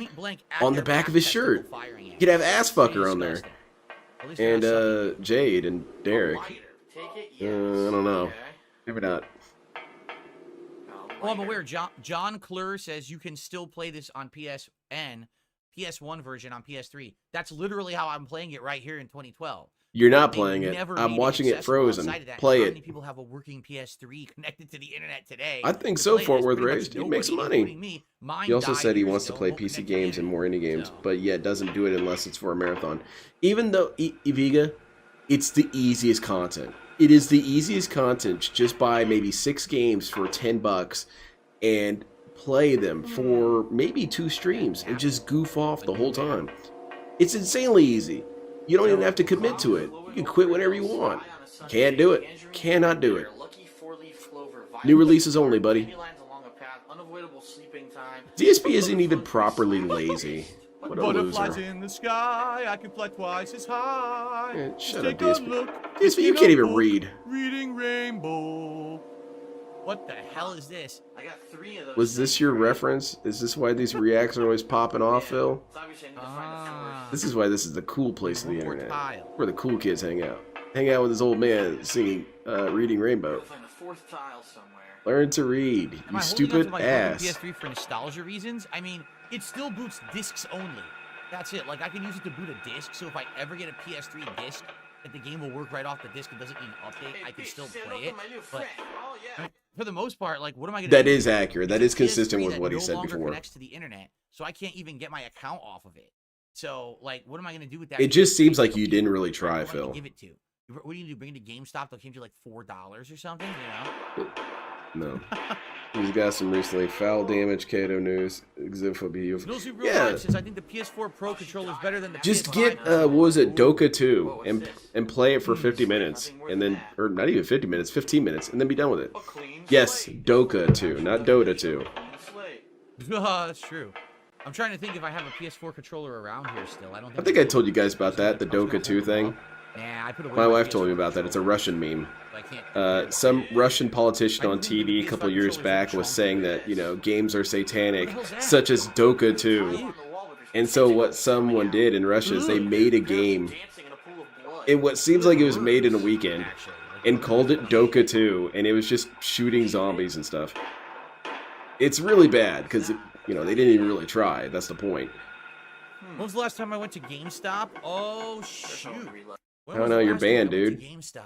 on the back of his shirt. You could have ass fucker on there. And Jade and Derek. I don't know. Maybe not. Well, I'm aware. John Clur says you can still play this on PSN, PS1 version on PS3. That's literally how I'm playing it right here in 2012. You're not playing it. I'm watching it frozen. Play How it. many people have a working PS3 connected to the internet today? I think so, Fort Worth Raised. He makes money. He also said he wants to play PC games and more indie games, but yet doesn't do it unless it's for a marathon. Even though, Eviga, it's the easiest content. It is the easiest content. Just buy maybe 6 games for $10 and play them for maybe 2 streams and just goof off the whole time. It's insanely easy. You don't even have to commit to it. You can quit whenever you want. Can't do it. Cannot do it. New releases only, buddy. DSP isn't even properly lazy. What a Butterflies loser. in the sky, I can fly twice as high. Yeah, shut Take up, a DSP. look, DSP, you can't even read. Reading Rainbow. What the hell is this? I got 3 of those. Was this your reference? Is this why these reacts are always popping off, Phil? This is why this is the cool place of the internet. Where the cool kids hang out. Hang out with this old man singing Reading Rainbow. Find the 4th tile somewhere. Learn to read, Am you I stupid holding on to my ass. PS3 for nostalgia reasons? I mean, it still boots discs only. That's it. Like, I can use it to boot a disc, so if I ever get a PS3 disc, that the game will work right off the disc. It doesn't need an update. I can still play it. But I mean, for the most part, like, what am I going to do? That is accurate. That is consistent PS3 with that what he no said longer before. Connects to the internet, so I can't even get my account off of it. So, like, what am I going to do with that? It just seems like you Okay, didn't really where do try, I want to Phil. Give it to. What do you do? Bring it to GameStop? They'll give you like $4 or something, you know? No. He's got some recently. Foul damage, Kato news, Exophobia. Yeah. Says, I think the PS4 Pro controller is better than the Just PS5 get, what was it, Doka 2, and play it for 50 minutes, and then, or not even 50 minutes, 15 minutes, and then be done with it. Yes, Doka 2, not Dota 2. That's true. I'm trying to think if I have a PS4 controller around here still. I don't I think I told you guys about that, the Doka 2 thing. Nah, I put away My wife told me about that. It's a Russian meme. Some Russian politician on TV a couple years back was saying that, you know, games are satanic, such as Doka 2. And so what someone did in Russia is they made a game in what seems like it was made in a weekend and called it Doka 2, and it was just shooting zombies and stuff. It's really bad because, you know, they didn't even really try. That's the point. When was the last time I went to GameStop? Oh, shoot. I don't know, you're banned, dude. GameStop.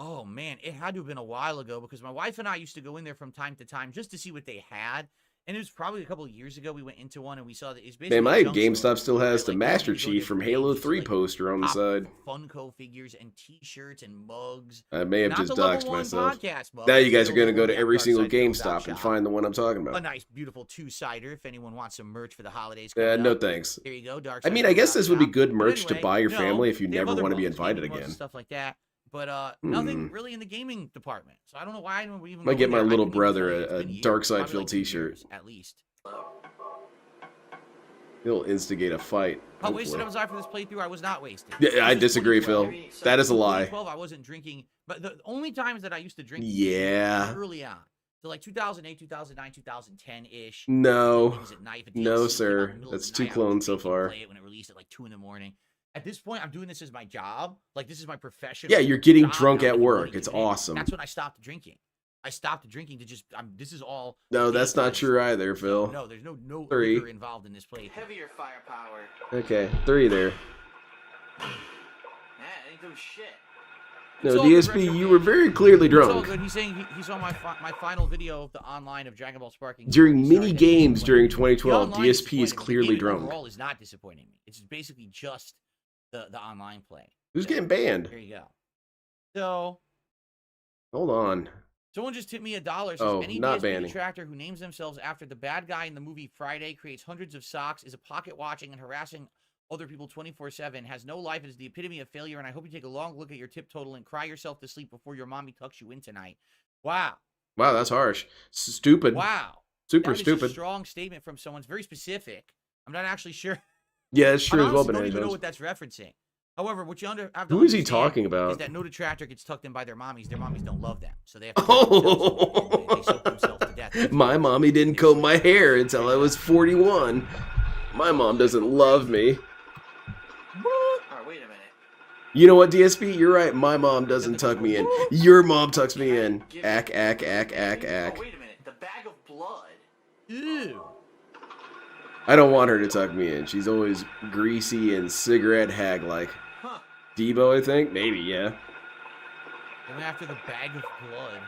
Oh, man, it had to have been a while ago because my wife and I used to go in there from time to time just to see what they had. And it was probably a couple of years ago we went into one and we saw that it's basically... Man, my junk GameStop store. still has the Like, Master you go Chief there from for Halo games, 3 like, poster on the pop side. Funko figures and T-shirts and mugs. I may have Not just the Level doxed 1 myself. podcast mug. Now you guys are going to go Level to 1 every Dark single Side Filled Out GameStop and shop. find the one I'm talking A about. nice, beautiful 2-sider if anyone wants some merch for the holidays. No coming up. thanks. Here you go, Dark I Side mean, I Filled guess Out this would be shop. good But merch to anyway, buy your no, family if you they have never other want to be mugs, invited gaming mugs and again. Stuff like that. But nothing really in the gaming department. So I don't know why I don't even. Might go get in my there. I little couldn't even brother tell you. It's a been years, Dark Side probably Phil like 2 t-shirt. years, at least. He'll instigate a fight. How wasted hopefully. was I for this playthrough? I was not wasted. Yeah, I This is disagree, 2012. Phil. That is a In lie. 2012, I wasn't drinking, but the only times that I used to drink, Yeah. early on, so like 2008, 2009, 2010-ish. No. Games at night, if No, DLC came out sir. in the middle of That's the too night, I would clone so drink and far. Play it when it released at like 2 in the morning. At this point, I'm doing this as my job. Like, this is my profession. Yeah, you're getting job drunk now, at like, work. motivated It's me. awesome. That's when I stopped drinking. I stopped drinking to just. This is all. No, that's not true either, Phil. No, there's no 3. liquor involved in this play. Heavier firepower. Okay, 3 there. Nah, ain't do shit. No, It's all good, DSP, Retro you Man. were very clearly It's all drunk. good. He's saying he saw my final video of the online of Dragon Ball Sparking. During Sorry, mini that's games disappointing. during The 2012, online DSP is disappointed me. The clearly gaming drunk. Overall is not disappointing me. It's basically just the online play. Who's So, getting banned? There you go. So Hold on. Someone just tipped me $1. Says, Oh, any not DSP banning. detractor who names themselves after the bad guy in the movie Friday, creates hundreds of socks, is a pocket watching and harassing other people 24/7, has no life, and is the epitome of failure. And I hope you take a long look at your tip total and cry yourself to sleep before your mommy tucks you in tonight. Wow. Wow, that's harsh. Stupid. Wow. Super That is stupid. a strong statement from someone. It's very specific. I'm not actually sure. Yeah, it sure I as well honestly been don't Eddie even know Jones. what that's referencing. However, what you have to Who is he understand talking about? is that no detractor gets tucked in by their mommies. Their mommies don't love them, so they have to tuck themselves in, and they soak themselves to death. My mommy didn't comb my hair until I was 41. My mom doesn't love me. Alright, wait a minute. You know what, DSP? You're right. My mom doesn't tuck me in. Your mom tucks me in. Ack. Oh, wait a minute. The bag of blood. Ew. I don't want her to tuck me in. She's always greasy and cigarette hag-like. Huh. Debo, I think? Maybe, yeah. Going after the bag of blood.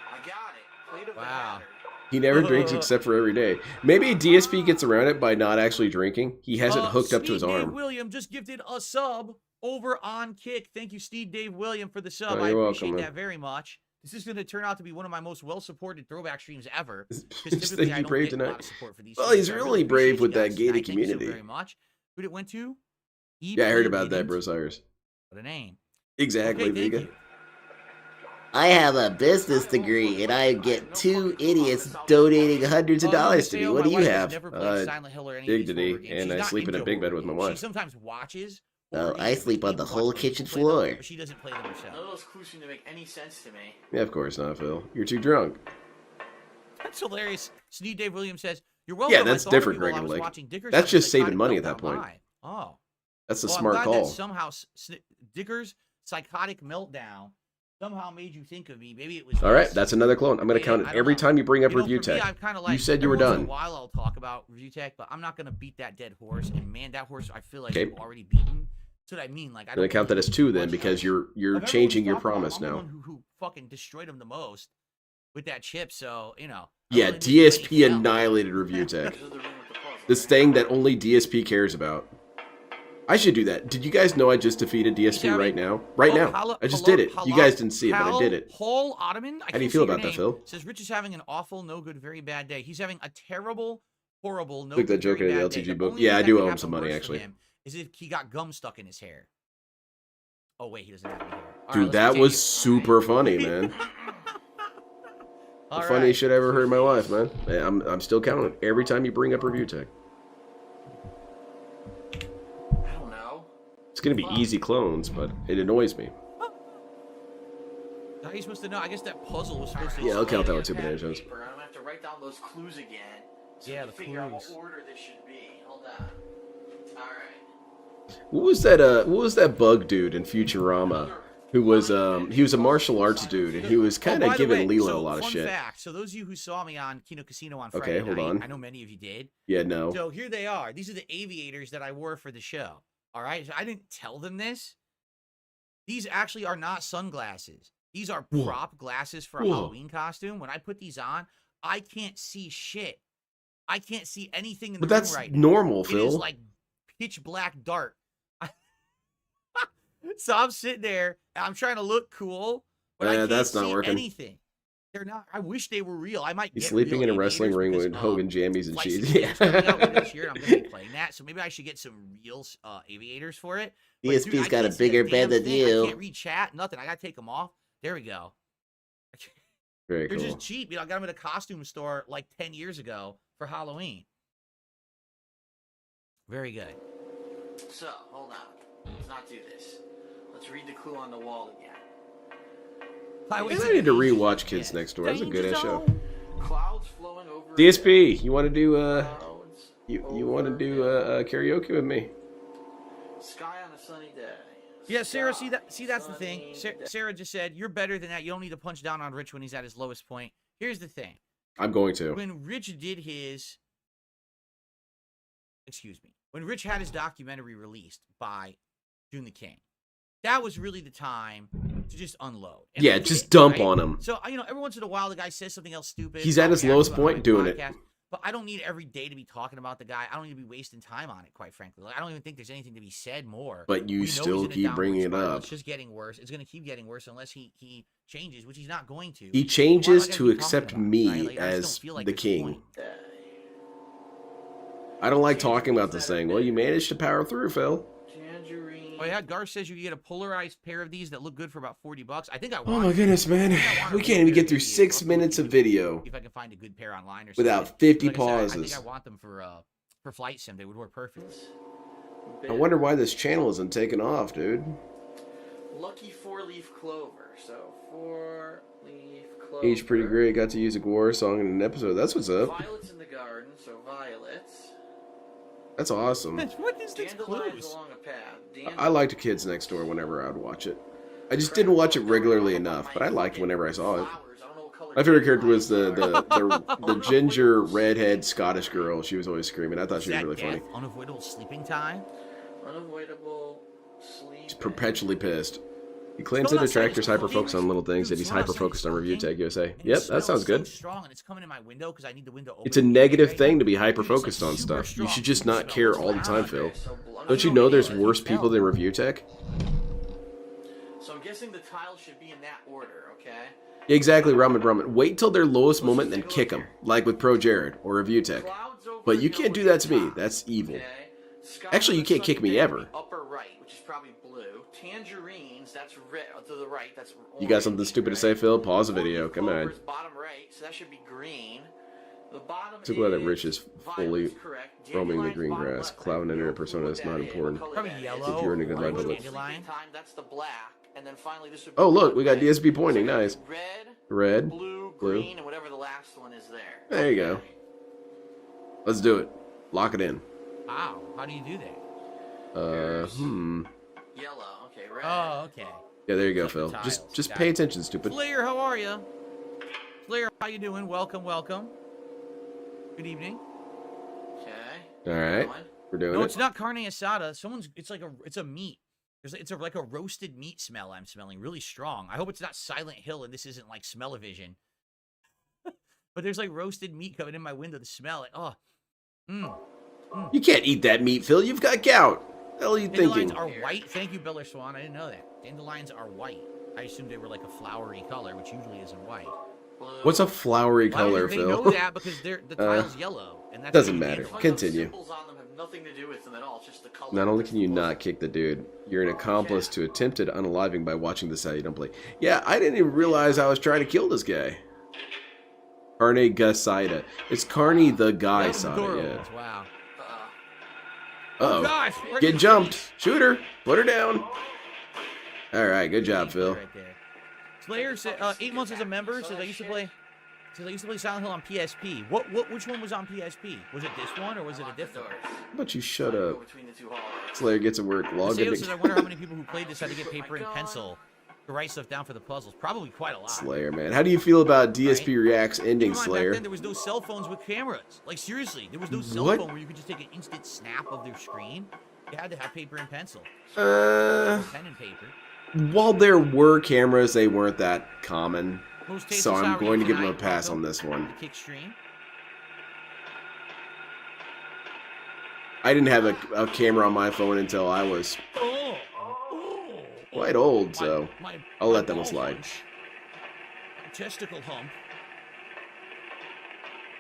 I got it. Plate of the Wow. matter. He never drinks except for every day. Maybe DSP gets around it by not actually drinking. He has it hooked up to his Steve Dave arm. William just gifted a sub over on Kick. Thank you, Steve Dave William, for the sub. Oh, I you're appreciate welcome, that very much. This is going to turn out to be one of my most well-supported throwback streams ever. Just Typically, think I he don't brave get a lot tonight. of support for these Well, streams, he's so I really appreciate brave you with that guys gated tonight. Thank you community. so very much. Who'd it went to? Yeah, I heard about that, Bro Cyrus. What a name. Exactly, Okay, thank Vega. you. I have a business degree, and I get two idiots donating hundreds of dollars to me. What do you have? Dignity, and I sleep in a big bed with my She wife. sometimes watches. Oh, I sleep on the whole kitchen Play floor. them, But she doesn't play them None herself. of those clues seem to make any sense to me. Yeah, of course not, Phil. You're too drunk. That's hilarious. Steve Dave Williams says, "You're welcome." Yeah, that's I thought of different, you while I Greg and was Lake. watching Dicker's That's have a just saving psychotic money at that meltdown point. live. Oh, That's a well, smart I'm glad call. that somehow Dicker's psychotic meltdown somehow made you think of me. Maybe it was. All right, this. that's another clone. I'm going to count I it don't every know. time you bring up You know, review for me, tech. I'm kind of like, You said you were every once in done. a while I'll talk about review tech, but I'm not gonna beat that dead horse. And man, that horse I feel like Okay. you've already beaten. That's what I mean. Like I I'm going don't to count that as 2 then much because else. you're Of everyone changing who's your talked about, promise I'm the now. one who fucking destroyed him the most with that chip. So you know. I Yeah, don't really do DSP anything else. annihilated review tech. This is the room with the puzzle, This right? thing that only DSP cares about. I should do that. Did you guys know I just defeated DSP Shouting, right now? Right "Oh, now. hello- I just hello- did it. You hello- guys didn't see it, but I Hal- did it. Paul Ottoman. How do you feel about that, Phil? Says Rich is having an awful, no good, very bad day. He's having a terrible, horrible, no Took that good, joke very out of bad the day. LTG The book. only Yeah, thing I that do could owe him happen some money, worse for actually. him is if he got gum stuck in his hair. Oh wait, he doesn't have any hair. All right, Dude, let's that continue. was super funny, man. All The right. funniest shit I ever heard in my life, man. I'm still counting every time you bring up review tech. I don't know. It's gonna be easy clones, but it annoys me. How are you supposed to know? I guess that puzzle was supposed to. Yeah, I'll count that one too, Pen Banana and Jones. paper, I'm gonna have to write down those clues again. So Yeah, I the can figure out clues. what order this should be. Hold on. All right. What was that bug dude in Futurama? Who was he was a martial arts dude and he was kind Oh, of by the giving way, Lilo so a lot of fun shit. Fact. So those of you who saw me on Kino Casino on Okay, Friday hold night, on. I know many of you did. Yeah, no. So here they are. These are the aviators that I wore for the show. All right. So I didn't tell them this. These actually are not sunglasses. These are Whoa. prop glasses for a Whoa. Halloween costume. When I put these on, I can't see shit. I can't see anything in the But room that's right now. normal, It Phil. is like pitch black dark. So I'm sitting there and I'm trying to look cool, but I can't that's not see working. anything. They're not. I wish they were real. I might. He's get sleeping real in a wrestling aviators ring because, with Hogan jammies and Flight cheese. Simulator's coming out later this year, and I'm going to be playing that. So maybe I should get some real aviators for it. But, dude, DSP's I got a can't see bigger damn bed than thing. I you. can't read chat. Nothing. I got to take them off. There we go. Very They're cool. just cheap. You know, I got them at a costume store like 10 years ago for Halloween. Very good. So, hold on. Let's not do this. Let's read the clue on the wall again. Maybe I need to rewatch Kids Next Door. That's a good ass show. Clouds flowing over. DSP, you want to do Clouds you want to over do karaoke with me? Sky on a sunny day. Yeah, Sarah, Sky see that's the thing. sunny day. Sarah just said, you're better than that. You don't need to punch down on Rich when he's at his lowest point. Here's the thing. I'm going to. When Rich did his, when Rich had his documentary released by June the King, that was really the time to just unload. And Yeah, I did just it, dump right? on him. So, every once in a while, the guy says something else stupid. He's at I'll his react lowest to it on point my doing it. podcast. But I don't need every day to be talking about the guy. I don't need to be wasting time on it, quite frankly. Like, I don't even think there's anything to be said more. But you We know still he's in a keep downward bringing it spiral. up. It's just getting worse. It's going to keep getting worse unless he changes, which he's not going to. He Why do I changes gotta to keep talking accept about it, me right? Like, I just as don't feel like the there's a king. point. I don't like talking about this thing. Well, you managed to power through, Phil. Oh yeah, Garth says you can get a polarized pair of these that look good for about $40. I think I want. Oh my goodness, man. We can't even get through 6 minutes of video If I can find a good pair online or something. without 50 Like I said, I pauses. think I want them for Flight Sim. They would work perfect. I wonder why this channel isn't taking off, dude. Lucky 4-leaf clover. So 4-leaf clover. He's pretty great. Got to use a Gwar song in an episode. That's what's up. Violets in the garden. So violets. That's awesome. What is this Dandelions clues? along a path. I liked Kids Next Door whenever I would watch it. I just didn't watch it regularly enough, but I liked whenever I saw it. My favorite character was the ginger redhead Scottish girl. She was always screaming. I thought she was really funny. Unavoidable sleeping time. Unavoidable sleep. He's perpetually pissed. He claims that detractors hyper-focus on little things, that he's hyper-focused on Review Tech USA. Yep, that sounds good. Strong and it's coming in my window because I need the window open. It's a negative thing to be hyper-focused on stuff. You should just not care all the time, Phil. Don't you know there's worse people than Review Tech? So I'm guessing the tiles should be in that order, okay? Exactly, Ramen. Wait till their lowest moment, then kick them, like with Pro Jared or Review Tech. But you can't do that to me. That's evil. Actually, you can't kick me ever. Upper right, which is probably blue. Tangerines, that's red. To the right, that's orange, You got something stupid to say, Phil? Pause the video. Come on. Bottom right, so that should be green. The bottom So glad that Rich is fully correct. roaming the Dandelions, green bottom grass. left. Cloud and internet persona is not important. Probably yellow. If you're in a good light or public. dandelion. Time, that's the black. And then finally this would be Oh, look, we got DSP pointing. Nice. red, Red. blue, Blue. green, and whatever the last one is there. There you go. Let's do it. Lock it in. Wow, how do you do that? Yellow, okay, red. Oh, okay. Yeah, there you go, Phil. Just pay attention, stupid. Slayer, how are you? Slayer, how you doing? Welcome. Good evening. Okay. All right, we're doing No, it. it's not carne asada. It's a meat. It's like a roasted meat smell I'm smelling, really strong. I hope it's not Silent Hill and this isn't like smell-o-vision. But there's like roasted meat coming in my window to smell it. Oh. You can't eat that meat, Phil. You've got gout. What the hell are you Dandelions thinking? are white. Thank you, Biller Swan. I didn't know that. Dandelions are white. I assumed they were like a flowery color, which usually isn't white. What's a flowery color, They Phil? know that because the tile's yellow, and that's Doesn't what you matter. get. Continue. Symbols on them have nothing to do with them at all, just the color. Not only can you not kick the dude, you're an accomplice to attempted unaliving by watching this how you don't play. Yeah, I didn't even realize I was trying to kill this guy. Carne Gusida. It's Carney the Guy Sada, yeah. Wow. Uh-oh. gosh, Get jumped. Shoot her. Put her down. All right, good job, Phil. Right there. Slayer said 8 months as a member. Says I used to play Silent Hill on PSP. Which one was on PSP? Was it this one or was it a different? How about you shut up? Slayer gets to work. Log Mateo in. says I wonder how many people who played this had to get paper and pencil to write stuff down for the puzzles. Probably quite a lot. Slayer, man. How do you feel about DSP Reacts ending, Keep in mind, Slayer? Back then, there was no cell phones with cameras. Like, seriously, there was no cell What? phone where you could just take an instant snap of their screen. You had to have paper and pencil. Uh, Pen and paper. while there were cameras, they weren't that common. Most tastes So of I'm sour going to cream give him a tonight, pass Marco. on this one. The kick stream. I didn't have a camera on my phone until I was quite old, so I'll let that one slide. My testicle hump.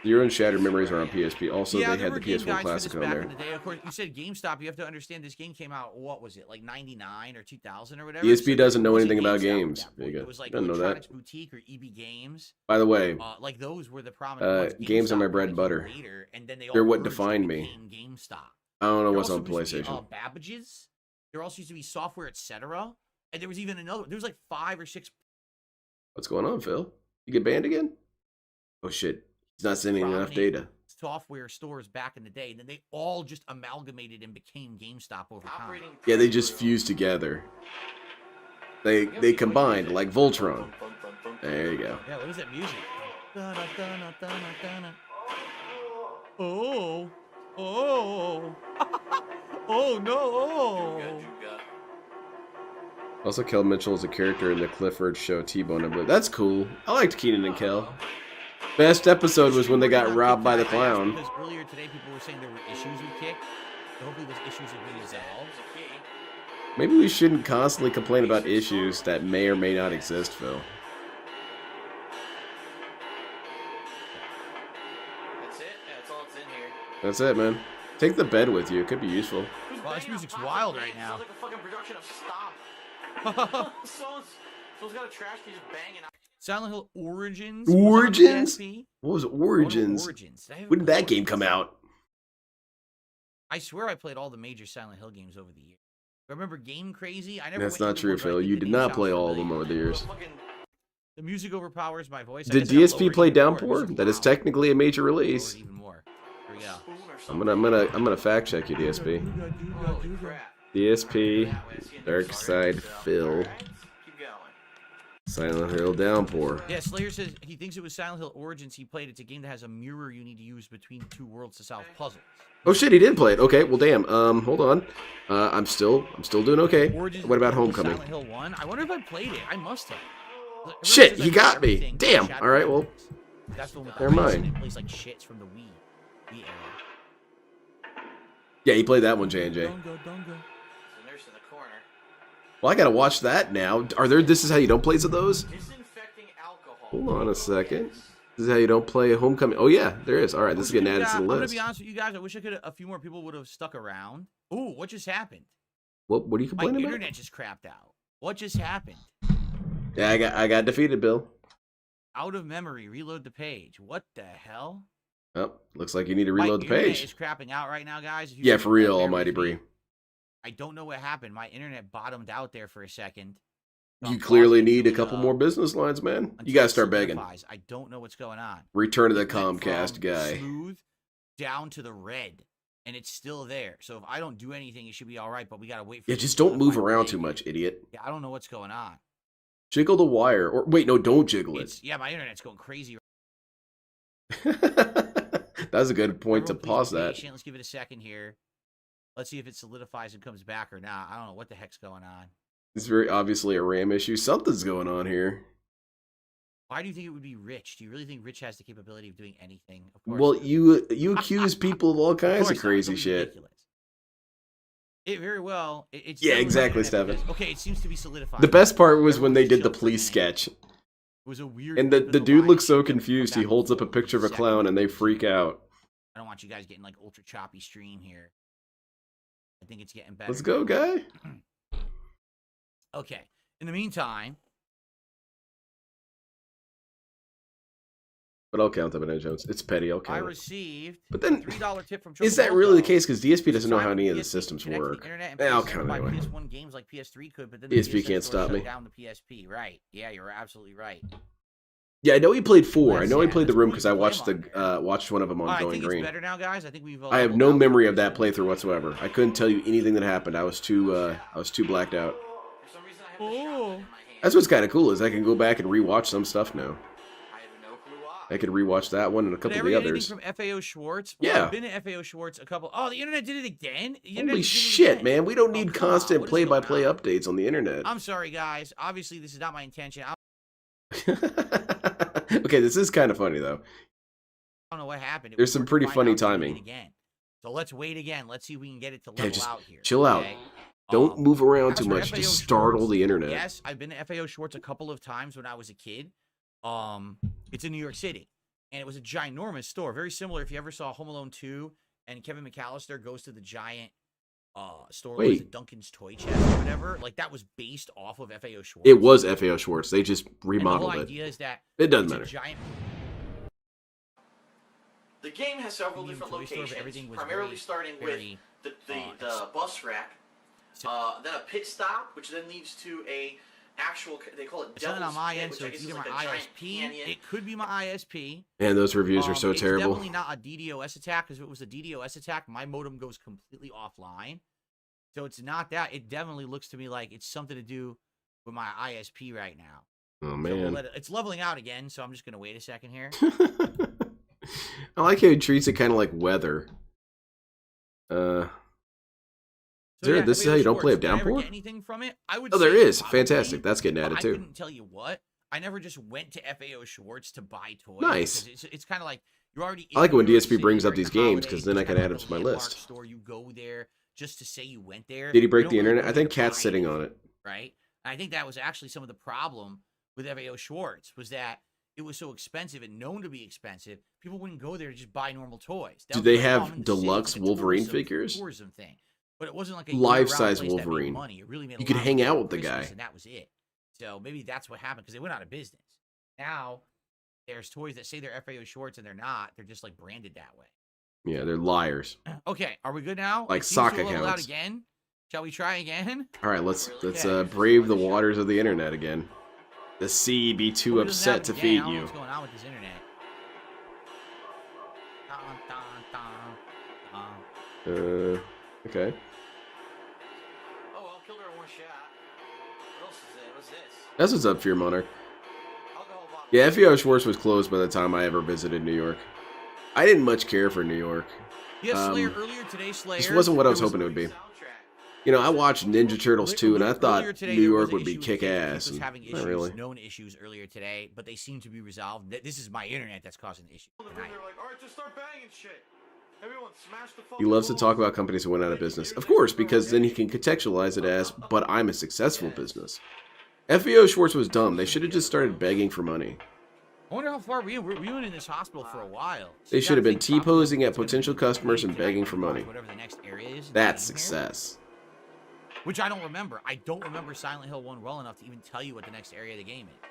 Zero and Shattered Memories are on PSP. Also, Yeah, they there had were the game PS1 guides for Classic this on back there. in the day. Of course, you said GameStop. You have to understand this game came out. What was it, like '99 or 2000 or whatever? DSP doesn't know it wasn't anything about GameStop at games. that There you point. go. It was like Doesn't know that. Electronics Boutique or EB Games. By the way, Like those were the prominent ones. games are my GameStop bread and came butter. later, and then they They're all what merged and defined me. became GameStop. I don't know There what's on also used to be, PlayStation. Babbage's. There also used to be Software, etc. And there was even another. There was like 5 or 6 What's going on, Phil? You get banned again? Oh shit! He's not sending enough prominent data. software stores back in the day. And then they all just amalgamated and became GameStop over time. Yeah, they just fused together. They combined like Voltron. There you go. Yeah, what is that music? Oh. Oh. Oh no. Also, Kel Mitchell is a character in the Clifford show T-Bone. I believe. That's cool. I liked Keenan and Kel. Best episode was when they got robbed by the clown. Because earlier today, people were saying there were issues with Kick. So hopefully those issues have been resolved. Maybe we shouldn't constantly complain about issues that may or may not exist, Phil. That's it? Yeah, that's all that's in here. That's it, man. Take the bed with you. It could be useful. Wow, this music's wild right now. Sounds like a fucking production of Stop. Someone's got a trash can just banging. Silent Hill Origins? Origins? What was Origins? Origins? When did that game come out? I swear I played all the major Silent Hill games over the years. Remember Game Crazy? I never. That's not true, Phil. You did not play all of them over the years. The music overpowers my voice. Did DSP play Downpour? That is technically a major release. Even more. Here we go. I'm gonna fact check you, DSP. DSP, Dark Side Phil, Silent Hill Downpour. Yeah, Slayer says he thinks it was Silent Hill Origins. He played. It's a game that has a mirror you need to use between two worlds to solve puzzles. Oh shit, he did play it. Okay, well damn. Hold on. I'm still doing okay. Origins what about Homecoming? Silent Hill 1. I wonder if I played it. I must have. Shit, he got me. Damn. All right, well. That's the one with never mind. It plays like shits from the Wii era. Yeah, he played that one, J&J. There's a nurse in the corner. Well, I gotta watch that now. Are there? This is how you don't play some of those? Disinfecting alcohol. Hold on a second. This is how you don't play Homecoming. Oh yeah, there is. All right, this is getting added to the I'm gonna list. be honest with you guys. I wish I could. A few more people would have stuck around. Ooh, what just happened? What are you My complaining about? internet just crapped out. What just happened? Yeah, I got defeated, Bill. Out of memory. Reload the page. What the hell? Oh, looks like you need to reload the page. Is crapping out right now, guys. If you Yeah, can for real, bear Almighty with me. Bree. I don't know what happened. My internet bottomed out there for a second. You clearly need a couple more business lines, man. You gotta start begging. I don't know what's going on. Return to the It went Comcast from guy. Smooth down to the red, and it's still there. So if I don't do anything, it should be all right. But we gotta wait for. Yeah, it just to don't move solidify around the too page. much, idiot. Yeah, I don't know what's going on. Jiggle the wire, or wait, no, don't jiggle it. Yeah, my internet's going crazy. That's a good point to Everyone, please pause be that. patient. Let's give it a second here. Let's see if it solidifies and comes back or not. I don't know what the heck's going on. It's very obviously a RAM issue. Something's going on here. Why do you think it would be Rich? Do you really think Rich has the capability of doing anything? Of course Well, not. you accuse people of all kinds course of not. crazy It's shit. ridiculous. It very well. It's Yeah, definitely exactly, not internet Stefan. because- Okay, it seems to be solidified. The best part was when they Everyone's did the chilled for a police minute. sketch. It was a weird. And the bit of dude line looks so shift that would come confused, he back holds and up a forth picture of a second. clown and they freak out. I don't want you guys getting like ultra choppy stream here. I think it's getting better. Let's go, guy. Okay. In the meantime, But I'll count them in Jones. It's petty, I'll I count it. received But then, a $3 tip from is that Chocobo. really the case? Because DSP doesn't know It's how time any for of the PSP to systems connect to the work. internet and I'll PSP count it buy anyway. PS1 games like PS3 could, but then the PSP PSN can't store stop shut me. down the PSP. Right. Yeah, you're absolutely right. Yeah, I know he played 4. I That's know he sad. played the That's room cool because you I can watched play 'em on watched one of them on I Going think Green. it's better now, guys. I think we've. I have leveled no out memory pretty of that soon. playthrough whatsoever. I couldn't tell you anything that happened. I was too blacked out. For some reason, I have the shotgun in my hand. That's what's kind of cool is I can go back and rewatch some stuff now. I have no clue why. I could rewatch that one and a Did couple I of ever the get anything others. from FAO Schwartz? Well, Yeah. I've been to FAO Schwartz a couple. Oh, the internet did it again. The internet Holy did it shit, again. man! We don't Oh, need come on. constant What is play-by-play going on? updates on the internet. I'm sorry, guys. Obviously, this is not my intention. I Okay, this is kind of funny though. don't know what happened. It There's was some worth to pretty find funny out. We did it timing. Again. So let's wait again. Let's see if we can get it to Yeah, level just out here. chill out. okay? Don't move around as too for much. FAO Just startle Schwartz, the internet. Yes, I've been to FAO Schwartz a couple of times when I was a kid. It's in New York City, and it was a ginormous store. Very similar if you ever saw Home Alone 2 and Kevin McAllister goes to the giant store with Wait. the Duncan's Toy Chest or whatever. Like that was based off of FAO Schwartz. It was FAO Schwartz. They just And the remodeled whole it. idea is that It doesn't it's matter. a giant The game has several medium different toy store, but locations, everything was primarily very, starting very, with the bus rack, then a pit stop, which then leads to a actual, they call it It's not Devil's on my Pit, end, which so I it's guess is either like my a giant ISP. canyon. It could be my ISP. And those reviews are so It's terrible. definitely not a DDoS attack, because if it was a DDoS attack, my modem goes completely offline. So it's not that. It definitely looks to me like it's something to do with my ISP right now. Oh So we'll man. let it's leveling out again, so I'm just gonna wait a second here. I like how he treats it kind of like weather. So There- this is FAO how you don't play Schwartz, a did I ever downpour? get anything from it? I would. Oh, there say is. probably, Fantastic. That's getting but added I too. couldn't tell you what. I never just went to FAO Schwartz to buy toys. Nice. It's kind of like you're already. I like it when New York DSP City brings up during these the games holidays, because then I it's can kinda add like them a to my landmark list. Store, you go there just to say you went there. Did he break You the don't really internet? go I think there to Cat's buy sitting on anything, it. right? And I think that was actually some of the problem with FAO Schwartz was that it was so expensive and known to be expensive. People wouldn't go there to just buy normal toys. That Do would be they like, oh, I'm have in the city, deluxe it's a Wolverine tourism figures? tourism thing. But it wasn't like a Life-size year-round place that made Wolverine. money. It really made a You could lot of hang money out on with the Christmas, guy. and that was it. So maybe that's what happened because they went out of business. Now there's toys that say they're FAO Schwartz and they're not. They're just like branded that way. Yeah, they're liars. Okay, are we good now? Like It seems sock to level out accounts. again. Shall we try again? All right, let's Okay. brave the waters of the internet again. The sea be too Hope it doesn't upset to happen feed again. I don't know you. what's going on with this internet? Dun, dun, dun, Okay. Oh well, killed her in one shot. What else is it? What's this? That's what's up, Fear Monarch. Alcohol bottle. Yeah, FEO Schwartz was closed by the time I ever visited New York. I didn't much care for New York. Yeah, Slayer earlier today. Slayer. This wasn't what I was there hoping it would be. Soundtrack. You know, I watched Ninja Turtles 2, and I thought Earlier today, New there York was an would be issue with Kick. kick-ass. Kick was having Not issues, really. known issues earlier today, but they seem to be resolved. This is my internet that's causing the issue. They're tonight. like, all right, just start banging shit. Everyone smash the He loves to talk about companies that went out of business. Of course, because then he can contextualize it as, but I'm a successful business. FEO Schwartz was dumb. They should have just started begging for money. I wonder how far we've been in this hospital for a while. So They you should gotta have been think probably T-posing at it's gonna potential be customers and tonight, begging for tomorrow, money. Whatever the next area is. in the That's game here, success. which I don't remember. I don't remember Silent Hill 1 well enough to even tell you what the next area of the game is.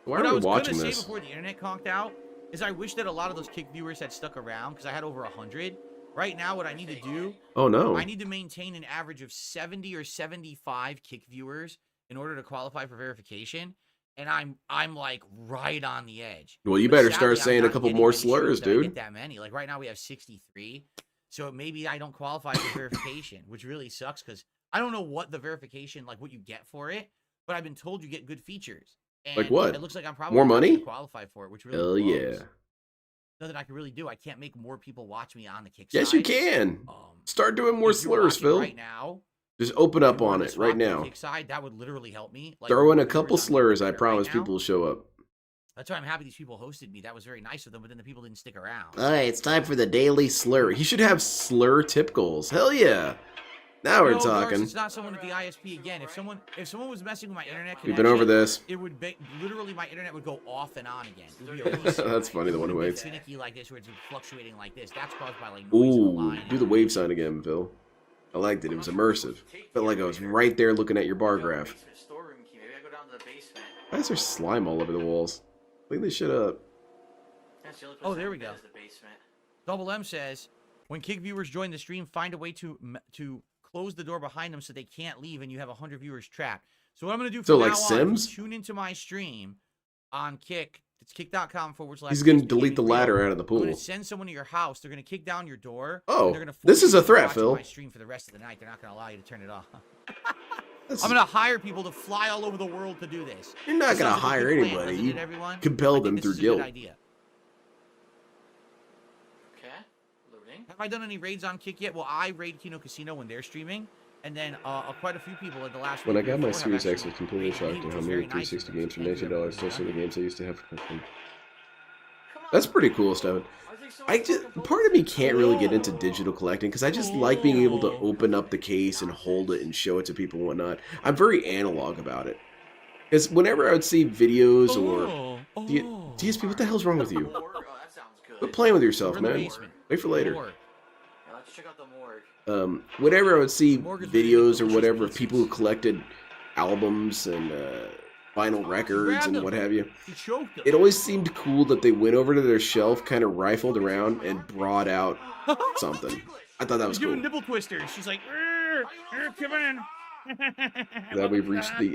Why What I are we was watching gonna this? say before the internet conked out is I wish that a lot of those Kick viewers had stuck around because I had over 100. Right now, what I need to do, Oh no. I need to maintain an average of 70 or 75 Kick viewers in order to qualify for verification. And I'm like right on the edge. Well, you But better sadly, start I'm saying a not couple getting more many shows slurs, that I dude. get that many. Like right now we have 63. So maybe I don't qualify for verification, which really sucks because I don't know what the verification, like what you get for it, but I've been told you get good features. And Like what? It looks like I'm probably More not money? gonna qualify for it, which really Hell blows. yeah. Nothing I can really do. I can't make more people watch me on the Kick Yes, side. you can. Um, Start doing more if you're slurs, watching Phil. right now, Just open if up you wanted on to it swap right to the now. Kick side, that would literally help me. Like, Throw in more a couple viewers on slurs. Kick I right promise now. people will show up. That's why I'm happy these people hosted me. That was very nice of them, but then the people didn't stick around. All right, It's time for the daily slur. He should have slur tip goals. Hell yeah. Now we're No, Garth, talking. it's not someone at the ISP again. If someone was messing with my internet We've connection, been over this. it would be literally my internet would go off and on again. It would be a reset. That's funny, the one It who would be waits. finicky like this, where it's fluctuating like this. That's caused by like noise in the Ooh, line. do the wave sign again, Phil. I liked it. It was immersive. Felt like I was right there looking at your bar graph. Storeroom key. Maybe I go down to the basement. Why is there slime all over the walls? Clean this shit up. That's the only place Oh, I there we can go. get is the basement. Double M says, when Kick viewers join the stream, find a way to close the door behind them so they can't leave, and you have 100 viewers trapped. So what I'm going to do So, from like now Sims? on, tune into my stream on Kick. It's kick.com/. He's gonna DSP delete the Gaming ladder Radio. out of the I'm going pool. to send someone to your house. They're going to kick down your door. Oh, and they're gonna this force is you a to threat, watch Phil. My stream for the rest of the night. They're not going to allow you to turn it off. That's- I'm going to hire people to fly all over the world to do this. You're not This gonna sounds like a hire good plan, anybody. doesn't You it, everyone? compel I think them this through is a guilt. good idea. Okay. Loading. Have I done any raids on Kick yet? Well, I raid Kino Casino when they're streaming, and then quite a few people in the last. When I week got my before have Series X, I actually was completely raided shocked me, at which how was many very nice 360 of them. games for Thank you, $19 everyone, still for some of the that. games I used to have. Come That's on. pretty cool, Steven. Part of me can't really get into digital collecting because I just like being able to open up the case and hold it and show it to people and whatnot. I'm very analog about it. Because whenever I would see videos or DSP, what the hell's wrong with you? Morgue? Oh, that sounds good. Quit playing with We're yourself, in the man. basement. Wait for later. Morgue. Yeah, let's check out the morgue. Whenever I would see Morgue is where you get videos or delicious whatever of pizzas. people who collected albums and vinyl records grabbed and them. what have you, He choked him. it always seemed cool that they went over to their shelf, kind of rifled around, and brought out something. I thought that was He's doing cool. nipple twisters. She's like, come in. That we've reached the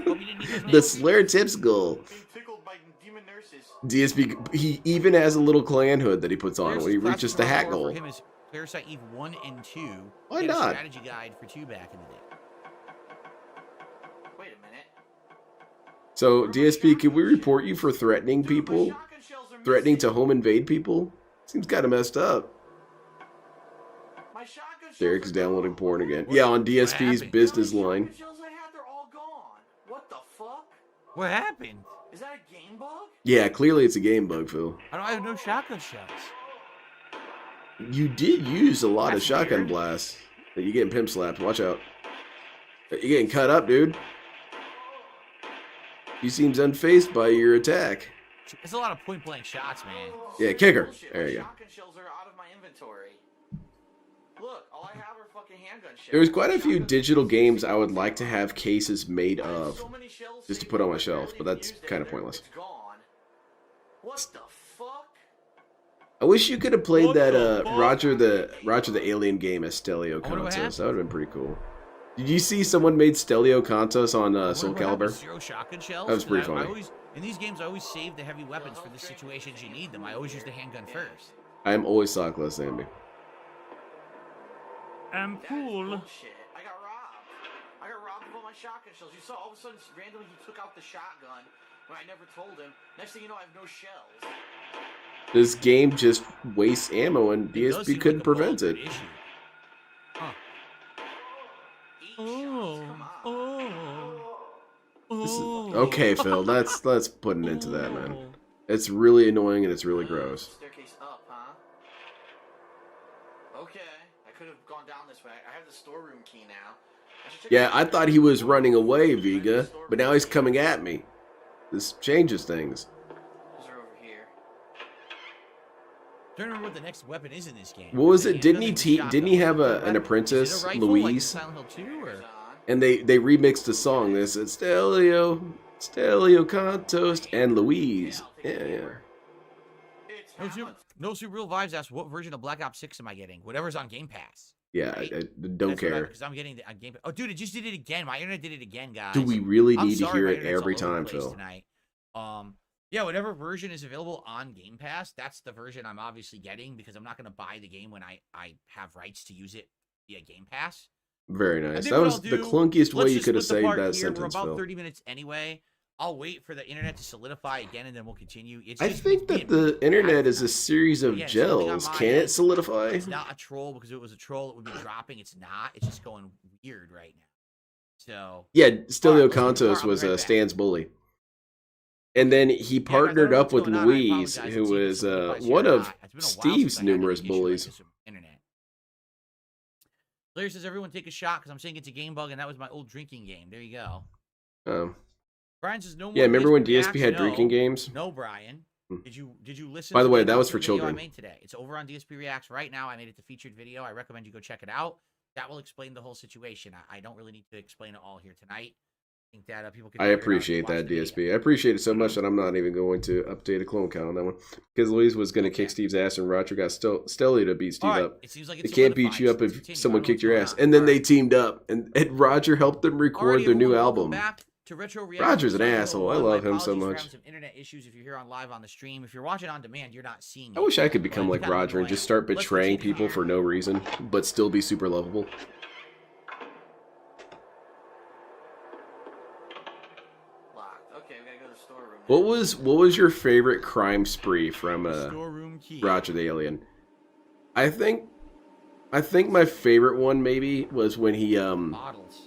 Hope you didn't eat those the nipples. Slayer tips goal. Being tickled by demon nurses. DSP, he even has a little clan hood that he puts on when he Classic reaches the hat hardcore goal. For him is Parasite Eve 1 and 2. Why He had a not? strategy guide for 2 back in the day. Wait a minute. So DSP, can we report you for threatening people? Shotgun shells are Threatening missing. to home invade people? Seems kind of messed up. My shotgun shells Derek's are downloading gone. porn again. Yeah, on DSP's happened? business How many line. shotgun shells I had, they're all gone. What the fuck? What happened? Is that a game bug? Yeah, clearly it's a game bug, Phil. I don't have no shotgun shells. You did use a lot of That's shotgun weird. blasts. You're getting pimp slapped. Watch out. You're getting cut up, dude. He seems unfazed by your attack. It's a lot of point blank shots, man. Yeah, kicker. Bullshit. There My you go. shotgun shells are out of my inventory. Look, all I have are fucking handgun shells. There's quite a few Shotgun digital shells- games I would like to have cases made I have of. so many shells just to saved put on my I shelf, barely but that's used it, kinda and pointless. It's gone. What the fuck? I wish you could have played What that the fuck? Roger the Alien game as Stelio wonder what Contos. That would have been pretty cool. Did you see someone made Stelio Contos on Soul Calibur? Zero shotgun shells. That was pretty 'Cause I funny. always, in these games, I always save the heavy weapons for the situations you need them. I always use the handgun first. I am always sockless, Sammy. I'm That is bullshit. I got robbed of all my shotgun shells. You saw all of a sudden randomly he took out the shotgun when I never told him. Next thing you know, I have no shells. This game just wastes ammo, and It does DSP seem couldn't like a prevent it. bullet issue. Huh. 8 shots, come on. This is, okay, Phil. Let's put an end to that, man. It's really annoying and it's really gross. Staircase up, huh? Okay, I could have gone down this way. I have the storeroom key now. should check Yeah, the I thought he was running away, Vega, but now he's coming at me. This changes things. Those are over here. Don't remember what the next weapon is in this game. What was Is it? a Didn't handgun, he shotgun? didn't he have Is it an weapon? apprentice, Is it a rifle, like in Louise? Silent Hill 2, or? There's on. And they remixed the song. This it's Stelio Contos, and Louise. Yeah. It's No Super, happened. no Super Real Vibes asks, what version of Black Ops 6 am I getting? Whatever's on Game Pass. Yeah, Right? I don't care. Because I'm getting the on Game Pass. Oh, dude, it just did it again. My internet did it again, guys. Do we really I'm need to sorry, hear my it internet's every all over the time, place Phil? Tonight. Yeah, whatever version is available on Game Pass, that's the version I'm obviously getting because I'm not going to buy the game when I have rights to use it via Game Pass. Very I nice. think That what was I'll the do, clunkiest way let's you just could have split the saved part that here. We're sentence, about Phil. 30 minutes anyway. I'll wait for the internet to solidify again, and then we'll continue. It's I just think being that the internet is a bad. series of Again, something on gels. my Can end. it solidify? It's not a troll because if it was a troll, it would be dropping. It's not. It's just going weird right now. So Yeah, Alright, Stelio let's move on. Contos I'll be was right back. Stan's bully. And then he Yeah, guys, I don't partnered know up what's with going on. I Louise, apologize. who It's either was solidifies here one or of not. It's been a while since Steve's I had an numerous issue like bullies. this with internet. Blair says, everyone take a shot because I'm saying it's a game bug, and that was my old drinking game. There you go. Brian says, no more. Yeah, remember when DSP DSP had Reacts? drinking No. games? No, Brian. Hmm. Did you listen? By the to way, that was announcement for video children. I made today. It's over on DSP Reacts right now. I made it the featured video. I recommend you go check it out. That will explain the whole situation. I don't really need to explain it all here tonight. I think that people can. I figure it out if they appreciate watch that, the video. DSP. I appreciate it so much that I'm not even going to update a clone count on that one. Because Louise was going to kick Okay. Steve's ass, and Roger got Stelly to beat Steve All right. up. It seems like They it's can't beat you up solidified, so let's if continue. someone I don't know kicked your what's ass. going on. And then All they right. teamed up, and Roger helped them record Alrighty, their new everyone, welcome album. back to Retro Reaction. Roger's an Sorry, asshole. I my love him so apologies for much. having some internet issues if you're here on live on the stream. If you're watching on demand, you're not seeing it. I wish I could But become it's like kind of Roger and annoying. just start Let's betraying continue people here. for no reason, but still be super lovable. Locked. Okay, we gotta go to the storeroom. What was your favorite crime spree from Storeroom key. Roger the Alien? I think my favorite one maybe was when Bottles.